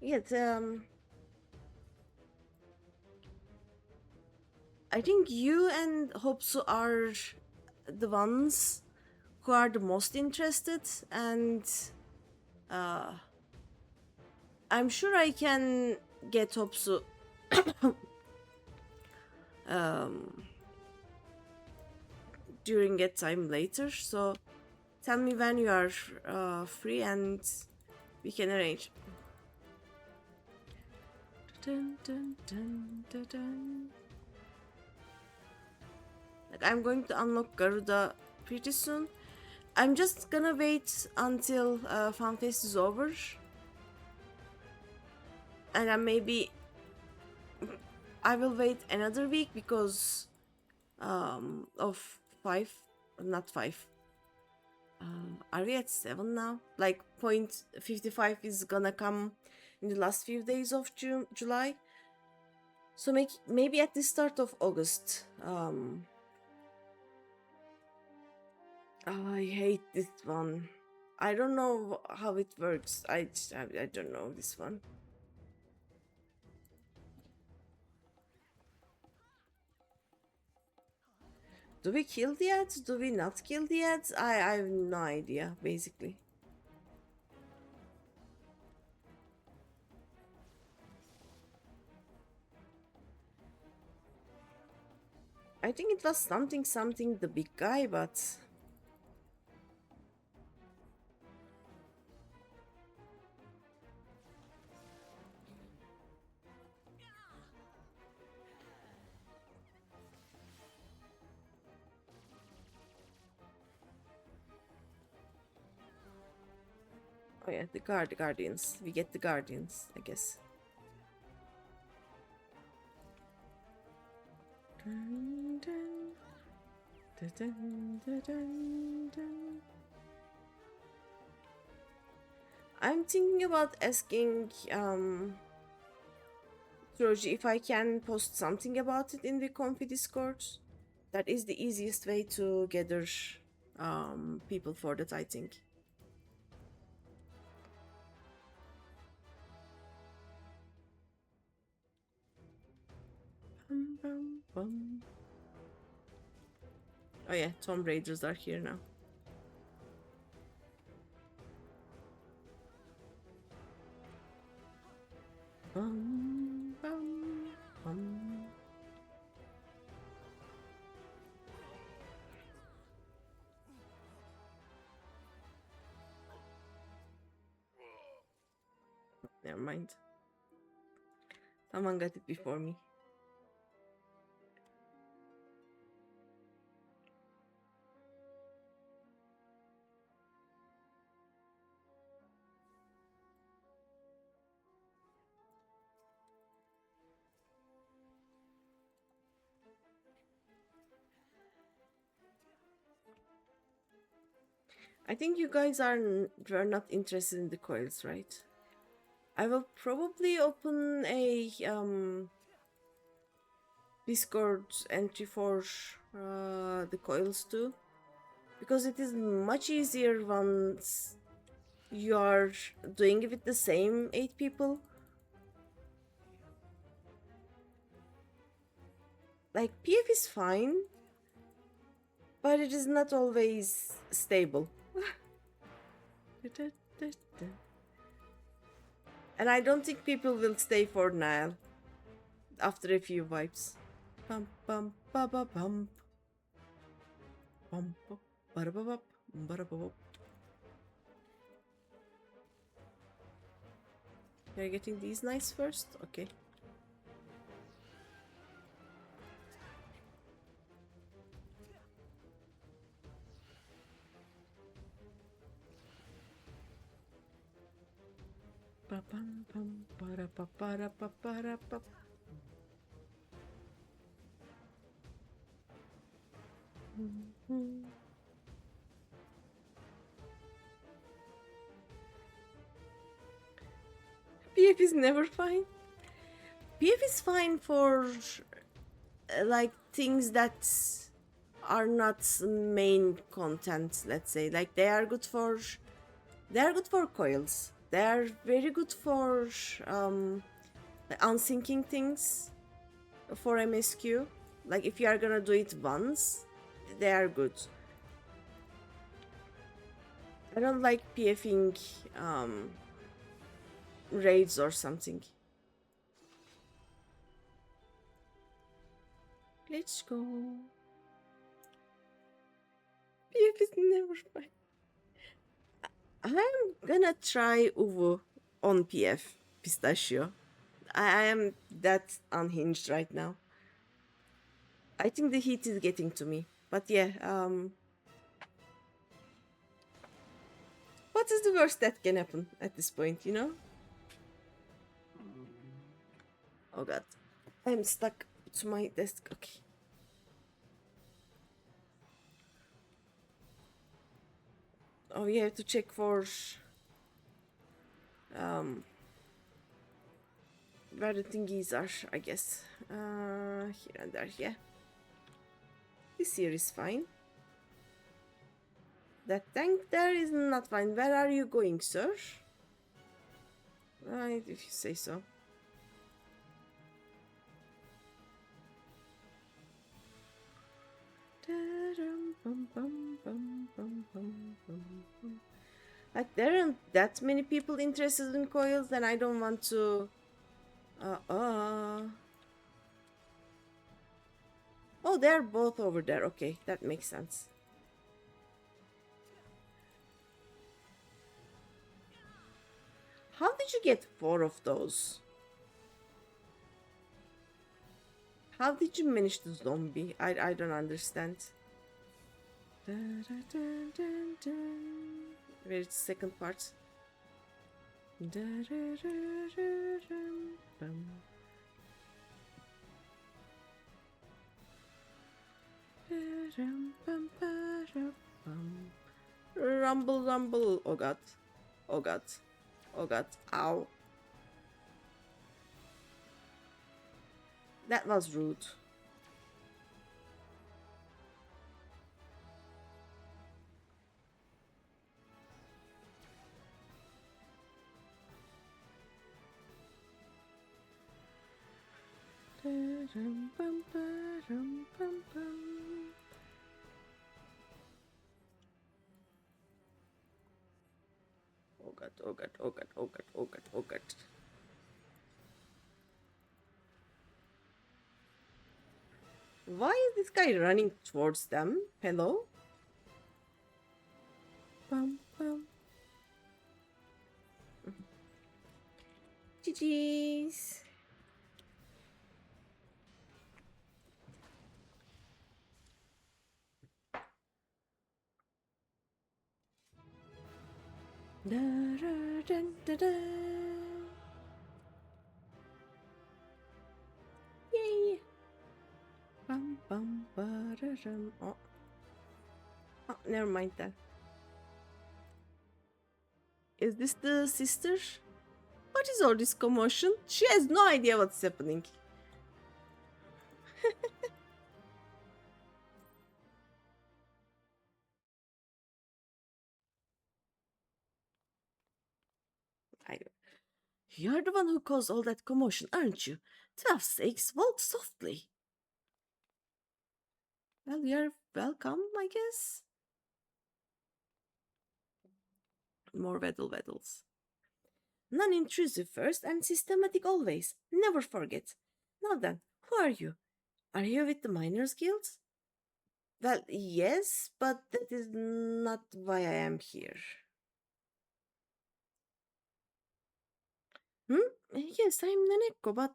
Yet, I think you and Hopsu are the ones who are the most interested, and I'm sure I can get Hopsu during a time later. So tell me when you are free and we can arrange. Dun, dun, dun, dun, dun. Like, I'm going to unlock Garuda pretty soon. I'm just gonna wait until FanFest is over, and then maybe I will wait another week because of 5, not 5. Are we at 7 now? Like, point 55 is gonna come in the last few days of July, So maybe at the start of August. I hate this one. I don't know how it works. I don't know this one. Do we kill the ads? Do we not kill the ads? I have no idea, basically. I think it was something the big guy, but... Oh yeah, the guardians. We get the guardians, I guess. Dun, dun, dun, dun, dun, dun, dun. I'm thinking about asking Troji if I can post something about it in the Comfy Discord. That is the easiest way to gather people for that, I think. Bum, bum, bum. Oh yeah, Tomb Raiders are here now. Bum, bum, bum. Never mind. Someone got it before me. I think you guys were not interested in the coils, right? I will probably open a Discord entry for the coils too, because it is much easier once you are doing it with the same 8 people. Like, PF is fine, but it is not always stable. And I don't think people will stay for Nile after a few wipes. Bum bum ba ba bum. Bum bum ba ba ba ba ba. You're getting these nice first? Okay. Ba bum bum ba ra ba ba ra ba ba ra ba. PF is never fine. PF is fine for like things that are not main content, let's say. Like they are good for coils. They are very good for unsyncing things for MSQ. Like if you are gonna do it once, they are good. I don't like PFing raids or something. Let's go. PF is never fine. I'm gonna try Uwu on PF Pistachio. I am that unhinged right now. I think the heat is getting to me. But yeah, what is the worst that can happen at this point, you know? Oh god. I'm stuck to my desk. Okay. Oh, we have to check for where the thingies are, I guess. Here and there, yeah. This here is fine. That tank there is not fine. Where are you going, sir? Right, if you say so. Like, there aren't that many people interested in coils, then I don't want to... Oh, they're both over there. Okay, that makes sense. How did you get 4 of those? How did you manage the zombie? I don't understand. Where's the second part? Rumble, rumble. Oh god. Oh god. Oh god. Ow. That was rude. Oh god, oh god, oh god, oh god, oh god, oh god. Why is this guy running towards them? Hello? Bum, bum. GG's. Da, da, da, da, da. Yay! Bum, bum, ba-da-dum. Oh. Oh, never mind that. Is this the sister? What is all this commotion? She has no idea what's happening. You're the one who caused all that commotion, aren't you? 12 sakes, walk softly. Well, you're welcome, I guess. More weddles. Non-intrusive first and systematic always. Never forget. Now then, who are you? Are you with the Miners Guild? Well, yes, but that is not why I am here. Yes, I'm Naneko, but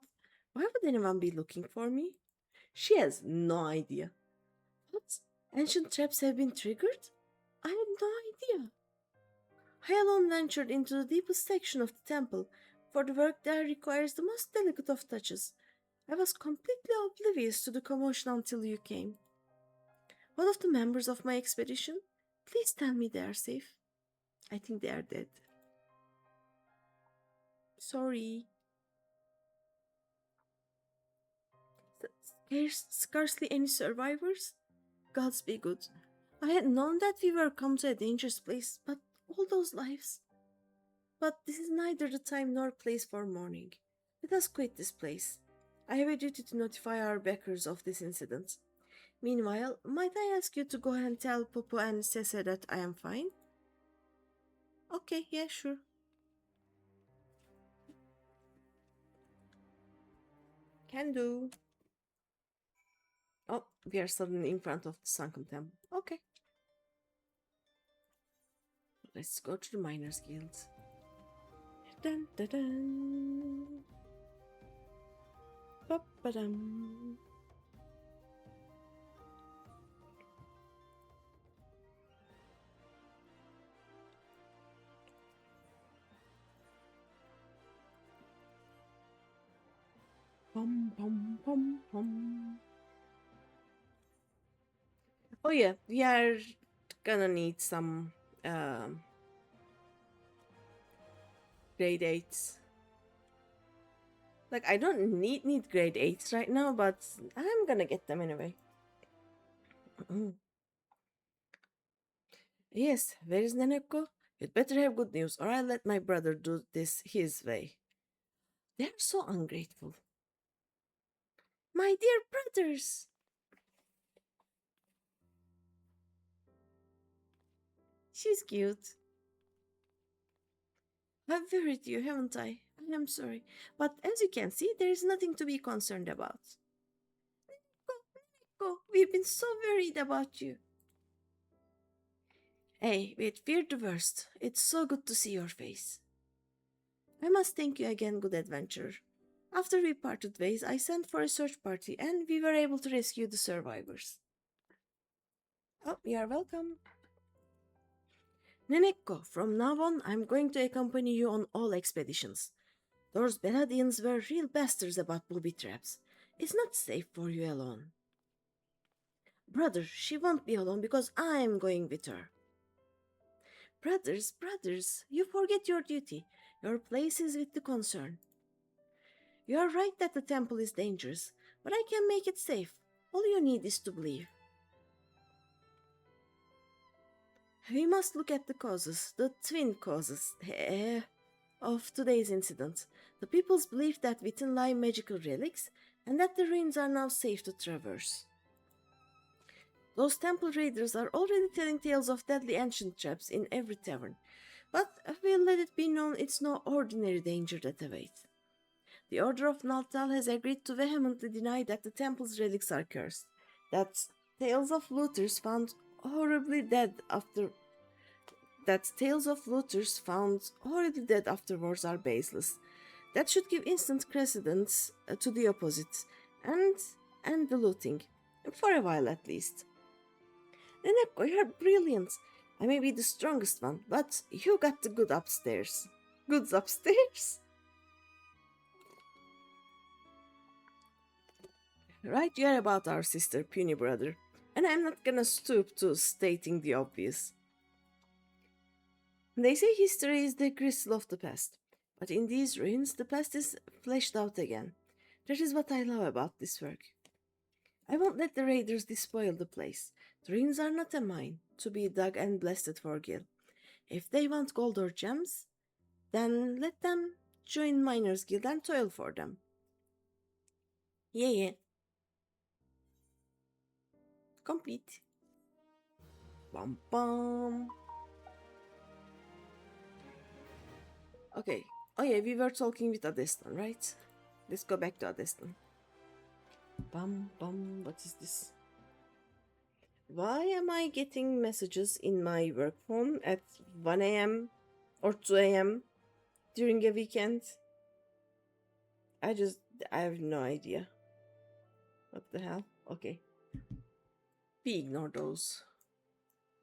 why would anyone be looking for me? She has no idea. What? Ancient traps have been triggered? I had no idea. I alone ventured into the deepest section of the temple, for the work there requires the most delicate of touches. I was completely oblivious to the commotion until you came. What of the members of my expedition? Please tell me they are safe. I think they are dead. Sorry. Scarcely any survivors? Gods be good. I had known that we were come to a dangerous place, but all those lives. But this is neither the time nor place for mourning. Let us quit this place. I have a duty to notify our backers of this incident. Meanwhile, might I ask you to go and tell Popo and Sese that I am fine? Okay, yeah, sure. Can do. Oh, we are suddenly in front of the sunken temple. Okay. Let's go to the Miners Guild. Dun dun dun. Ba-ba-dum. Pum pum pum pum. Oh yeah, we are gonna need some grade 8s. Like, I don't need grade 8s right now, but I'm gonna get them anyway. Yes, where is Neneko? You'd better have good news, or I'll let my brother do this his way. They're so ungrateful. My dear brothers! She's cute. I've worried you, haven't I? I am sorry. But as you can see, there is nothing to be concerned about. Go, we've been so worried about you. Hey, we had feared the worst. It's so good to see your face. I must thank you again, good adventurer. After we parted ways, I sent for a search party and we were able to rescue the survivors. Oh, you are welcome. Neneko, from now on, I'm going to accompany you on all expeditions. Those Benadians were real bastards about booby traps. It's not safe for you alone. Brother, she won't be alone because I'm going with her. Brothers, you forget your duty. Your place is with the concern. You are right that the temple is dangerous, but I can make it safe. All you need is to believe. We must look at the causes, the twin causes, of today's incident. The people's belief that within lie magical relics, and that the ruins are now safe to traverse. Those temple raiders are already telling tales of deadly ancient traps in every tavern, but we'll let it be known it's no ordinary danger that awaits. The Order of Naltal has agreed to vehemently deny that the temple's relics are cursed, that tales of looters found horribly dead afterwards are baseless. That should give instant precedence to the opposite, and the looting, for a while at least. Neneko, you're brilliant. I may be the strongest one, but you got the good upstairs. Goods upstairs? Right, you're about our sister, puny brother, and I'm not gonna stoop to stating the obvious. They say history is the crystal of the past, but in these ruins, the past is fleshed out again. That is what I love about this work. I won't let the raiders despoil the place. The ruins are not a mine, to be dug and blasted for gil. If they want gold or gems, then let them join Miners' Guild and toil for them. Yeah. Complete. Bum bum. Okay. Oh yeah, we were talking with Adestan, right? Let's go back to Adestan. Bum bum. What is this? Why am I getting messages in my work phone at 1 a.m. or 2 a.m. during a weekend? I have no idea. What the hell? Okay. We ignore those.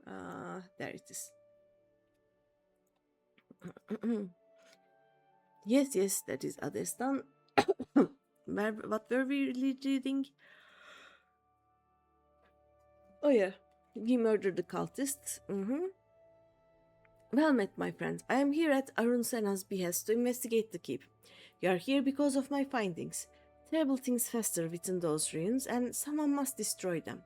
There it is. Yes, that is Adestan. What were we reading? Oh yeah, we murdered the cultists. Well met, my friend. I am here at Arun Senna's behest to investigate the keep. You are here because of my findings. Terrible things fester within those ruins, and someone must destroy them.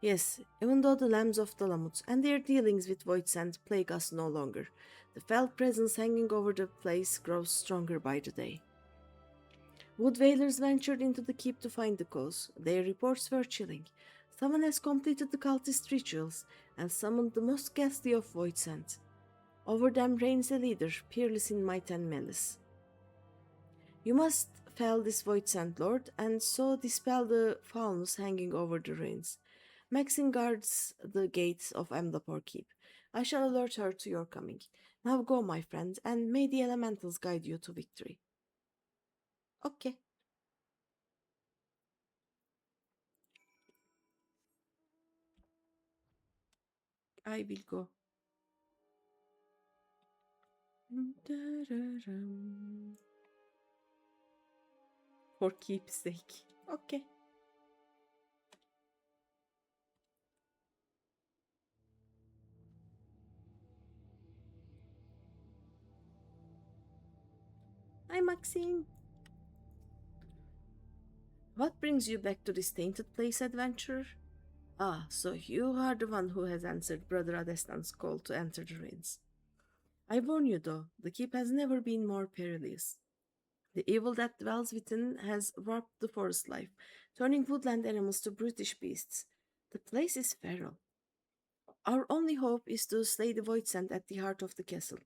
Yes, even though the lambs of Dalamut and their dealings with Void Sand plague us no longer, the fell presence hanging over the place grows stronger by the day. Wood Whalers ventured into the keep to find the cause. Their reports were chilling. Someone has completed the cultist rituals and summoned the most ghastly of Void Sand. Over them reigns a leader, peerless in might and malice. You must fell this Void Sand Lord, and so dispel the foulness hanging over the ruins. Maxine guards the gates of Amdapor Keep. I shall alert her to your coming. Now go, my friend, and may the elementals guide you to victory. Okay. I will go. For keepsake. Okay. Hi, Maxine. What brings you back to this tainted place, adventurer? Ah, so you are the one who has answered Brother Adestan's call to enter the ruins. I warn you, though, the keep has never been more perilous. The evil that dwells within has warped the forest life, turning woodland animals to brutish beasts. The place is feral. Our only hope is to slay the void sent at the heart of the castle.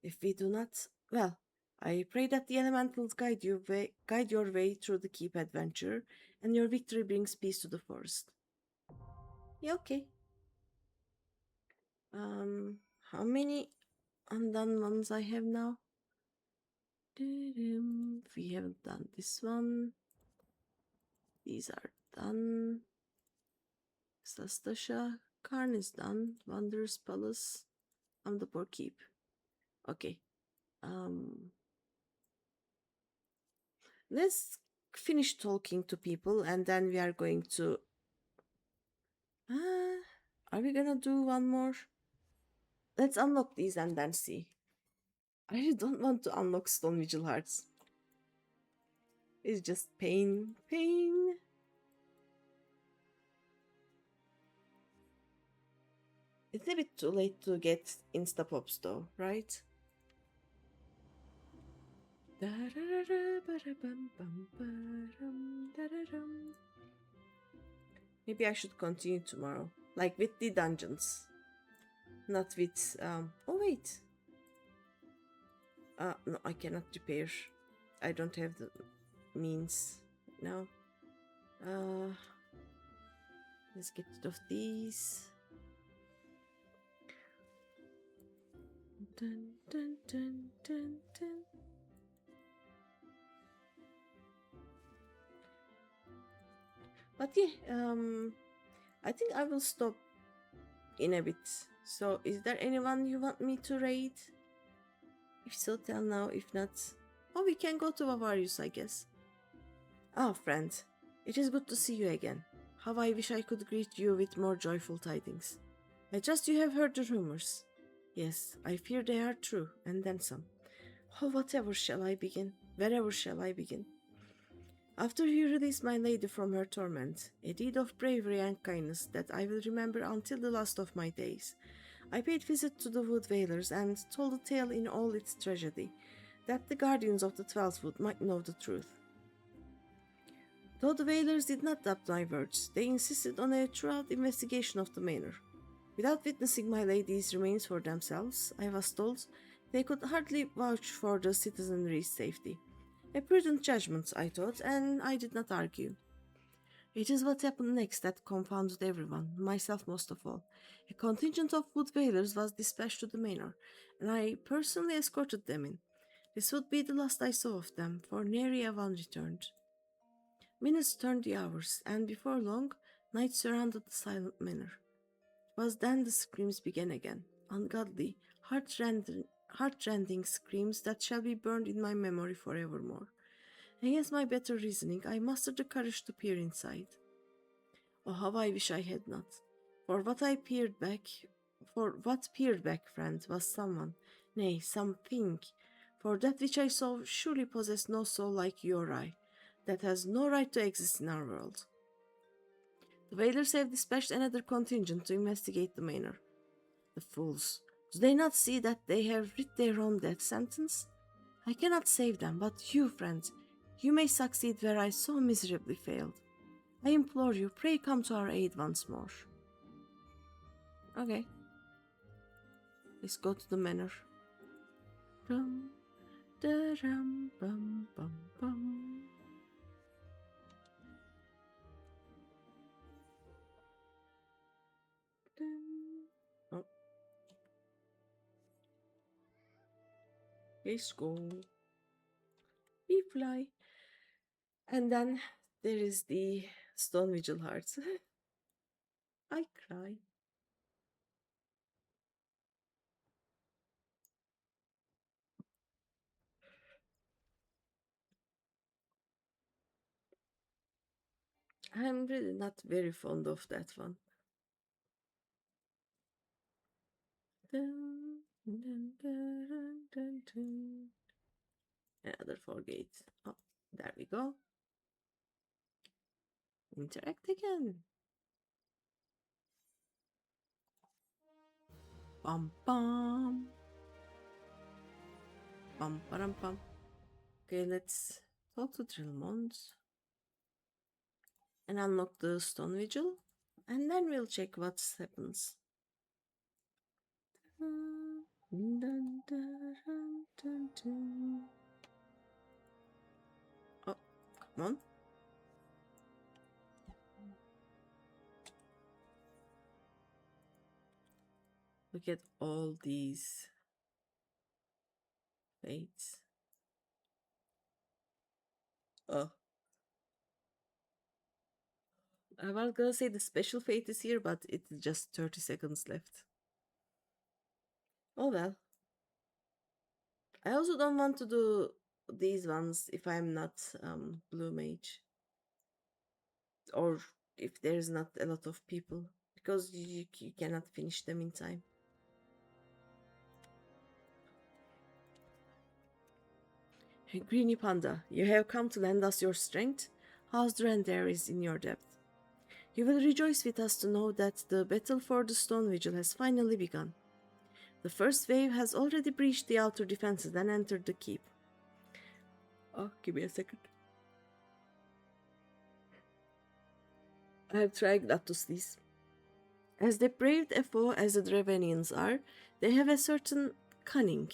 If we do not, well, I pray that the elementals guide your way through the keep, adventure, and your victory brings peace to the forest. Yeah, okay. How many undone ones I have now? We haven't done this one. These are done. Stastasha. Karn is done. Wanderer's Palace. Amdapur Keep. Okay. Let's finish talking to people and then we are going to. Are we gonna do one more? Let's unlock these and then see. I really don't want to unlock Stone Vigil Hearts. It's just pain. Pain. It's a bit too late to get Instapops though, right? Maybe I should continue tomorrow. Like with the dungeons. Not with oh wait. No, I cannot repair. I don't have the means now. Let's get rid of these. Dun, dun, dun, dun, dun. But yeah, I think I will stop in a bit. So, is there anyone you want me to raid? If so, tell now. If not, oh, we can go to Bavarius, I guess. Ah, friend, it is good to see you again. How I wish I could greet you with more joyful tidings. I trust you have heard the rumors. Yes, I fear they are true, and then some. Oh, whatever shall I begin? Wherever shall I begin? After you released my lady from her torment, a deed of bravery and kindness that I will remember until the last of my days, I paid visit to the Wood Dwellers and told the tale in all its tragedy, that the guardians of the Twelfth Wood might know the truth. Though the Dwellers did not doubt my words, they insisted on a thorough investigation of the manor. Without witnessing my lady's remains for themselves, I was told they could hardly vouch for the citizenry's safety. A prudent judgment, I thought, and I did not argue. It is what happened next that confounded everyone, myself most of all. A contingent of Wood Dwellers was dispatched to the manor, and I personally escorted them in. This would be the last I saw of them, for nary a one returned. Minutes turned the hours, and before long, night surrounded the silent manor. It was then the screams began again, ungodly, heart-rending screams that shall be burned in my memory forevermore. Against my better reasoning, I mustered the courage to peer inside. Oh, how I wish I had not. For what peered back, friend, was someone, nay, something. For that which I saw surely possessed no soul like your eye, that has no right to exist in our world. The Dwellers have dispatched another contingent to investigate the manor. The fools! Do they not see that they have writ their own death sentence? I cannot save them, but you, friend, you may succeed where I so miserably failed. I implore you, pray come to our aid once more. Okay. Let's go to the manor. Rum, da rum, bum, bum, bum. Oh. Let's go. We fly. And then there is the Stone Vigil Hearts. I cry. I'm really not very fond of that one. Dun, dun, dun, dun, dun. Another 4 gate. Oh, there we go. Interact again. Bum bum. Bum bum bum. Okay, let's talk to Drillmond and unlock the Stone Vigil, and then we'll check what happens. Oh, come on. Look at all these fates. Oh. I was gonna say the special fate is here, but it's just 30 seconds left. Oh well. I also don't want to do these ones if I'm not blue mage. Or if there's not a lot of people. Because you cannot finish them in time. Hey, GreenyThePanda, you have come to lend us your strength. How's the render is in your depth? You will rejoice with us to know that the battle for the Stone Vigil has finally begun. The first wave has already breached the outer defenses and entered the keep. Oh, give me a second. I have tried not to sneeze. As depraved a foe as the Dravenians are, they have a certain cunning.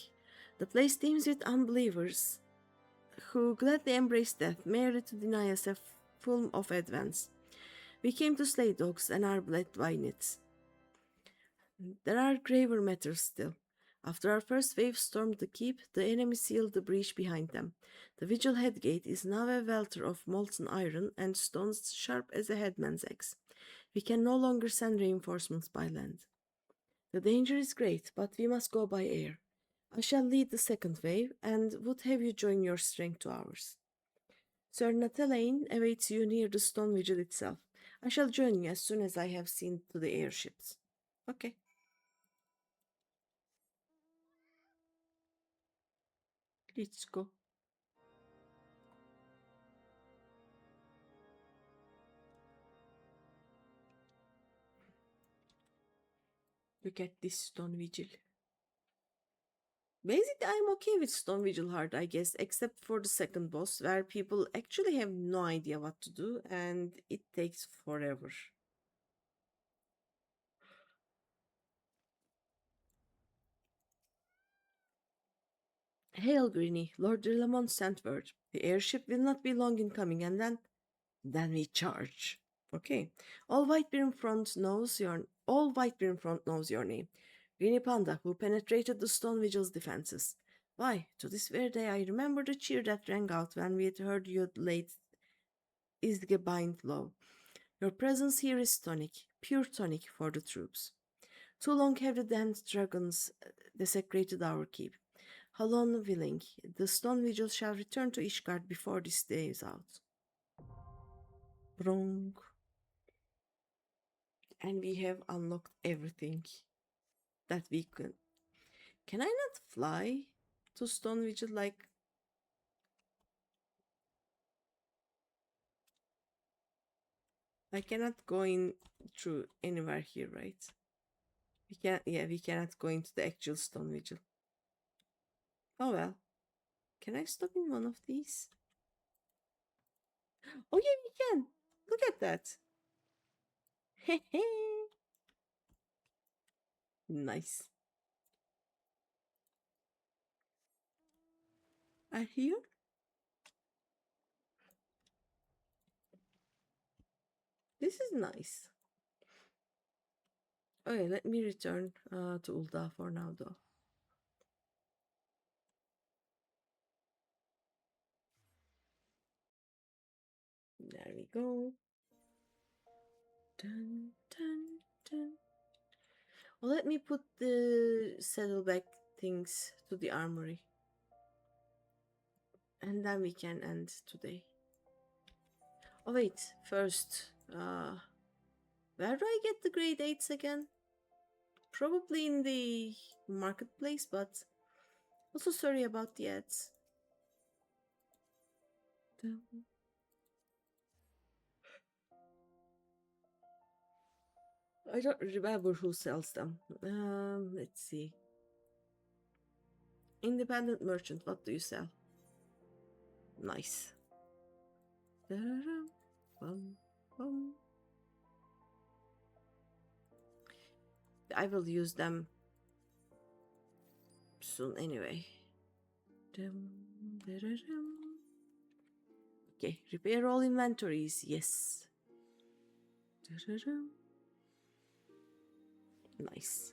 The place teems with unbelievers who gladly embrace death merely to deny us a film of advance. We came to slay dogs and are bled by nits. There are graver matters still. After our first wave stormed the keep, the enemy sealed the breach behind them. The vigil head gate is now a welter of molten iron and stones sharp as a headman's axe. We can no longer send reinforcements by land. The danger is great, but we must go by air. I shall lead the second wave, and would have you join your strength to ours. Sir Natalaine awaits you near the stone vigil itself. I shall join you as soon as I have seen to the airships. Okay. Let's go. Look at this stone vigil. Basically, I'm okay with Stone Vigil Hard, I guess, except for the second boss, where people actually have no idea what to do and it takes forever. Hail, Greeny, Lord Rillamon sent word. The airship will not be long in coming, and then we charge. Okay. All Whitebeard front knows your name. GreenyThePanda, who penetrated the Stone Vigil's defenses. Why, to this very day I remember the cheer that rang out when we had heard you laid Isgebind low. Your presence here is tonic, pure tonic for the troops. Too long have the damned dragons desecrated our keep. Halon willing, the stone vigil shall return to Ishgard before this day is out. Brong. And we have unlocked everything that we can. Can I not fly to stone vigil like... I cannot go in through anywhere here, right? We cannot go into the actual stone vigil. Oh well. Can I stop in one of these? Oh yeah, we can. Look at that. Nice. Are here? This is nice. Okay, let me return to Ulda for now, though. There we go. Dun, dun, dun. Well, let me put the saddleback things to the armory. And then we can end today. Oh, wait. First, where do I get the grade 8s again? Probably in the marketplace, but also sorry about the ads. I don't remember who sells them. Let's see. Independent merchant, what do you sell? Nice. Bum, bum. I will use them soon anyway. Okay, repair all inventories, yes. Nice.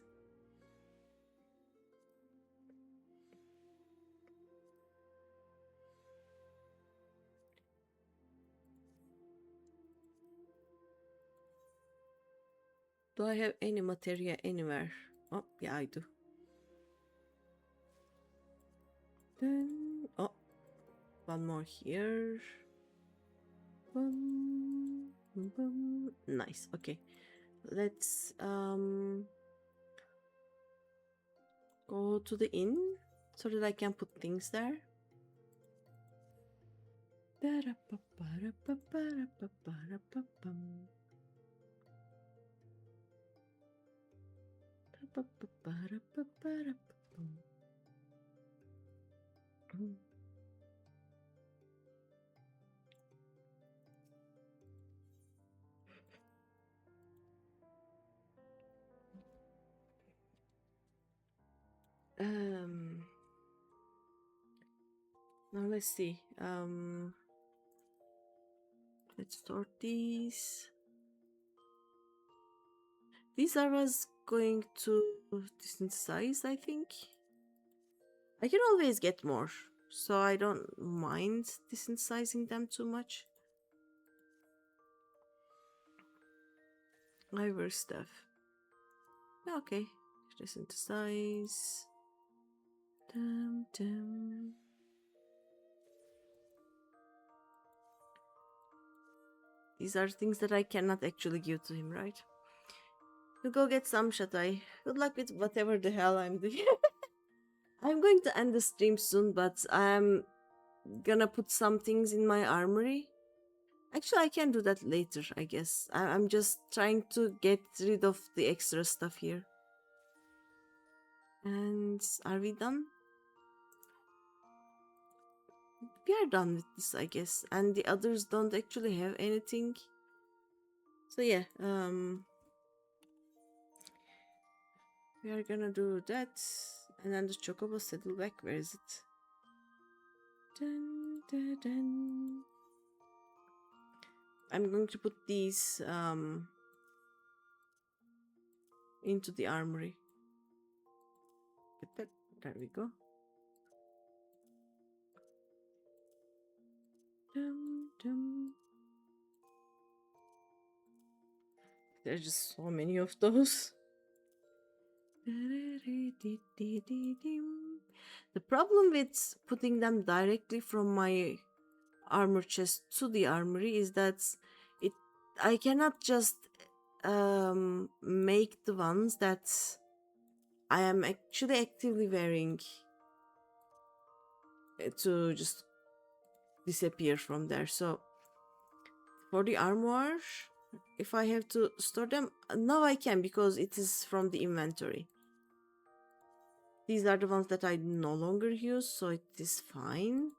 Do I have any materia anywhere? Oh, yeah, I do. Then, oh, one more here. Nice. Okay, let's go to the inn so that I can put things there. Now let's see. Let's sort these. These I was going to synthesize, I think. I can always get more, so I don't mind desynthesizing them too much. Library stuff. Okay, desynthesize. Dum dum. These are things that I cannot actually give to him, right? You go get some, Shatai. Good luck with whatever the hell I'm doing. I'm going to end the stream soon, but I'm gonna put some things in my armory. Actually, I can do that later, I guess. I'm just trying to get rid of the extra stuff here. And are we done? We are done with this, I guess. And the others don't actually have anything. So yeah, we are gonna do that. And then the Chocobo Saddleback, where is it? Dun, dun, dun. I'm going to put these into the armory. There we go. Dum, dum. There's just so many of those. The problem with putting them directly from my armor chest to the armory is that I cannot just make the ones that I am actually actively wearing to just disappear from there. So for the armor, if I have to store them, now I can because it is from the inventory. These are the ones that I no longer use, so it is fine.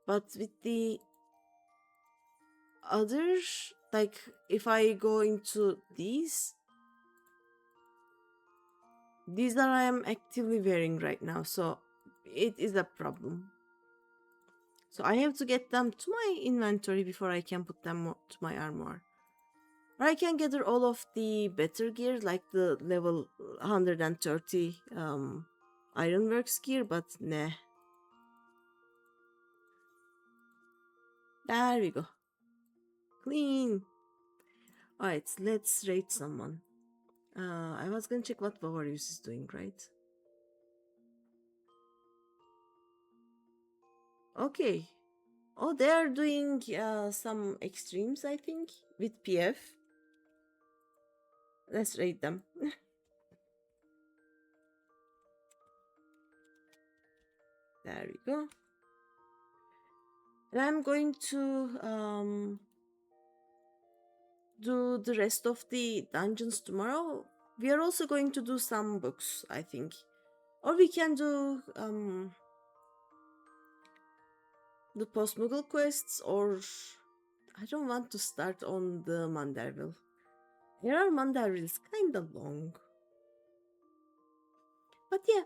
But with the others, like if I go into these are I am actively wearing right now, so it is a problem. So I have to get them to my inventory before I can put them to my armor. Or I can gather all of the better gear, like the level 130 Ironworks gear, but nah. There we go. Clean. Alright, let's rate someone. I was gonna check what Bavarius is doing, right? Okay. Oh, they're doing some extremes, I think, with PF. Let's rate them. There we go. And I'm going to do the rest of the dungeons tomorrow. We are also going to do some books, I think. Or we can do the post-Moogle quests, or I don't want to start on the Manderville. Error Manderville is kind of long. But yeah,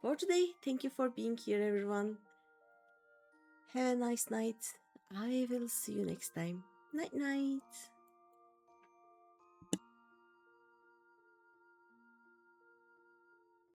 for today, thank you for being here, everyone. Have a nice night. I will see you next time. Night night.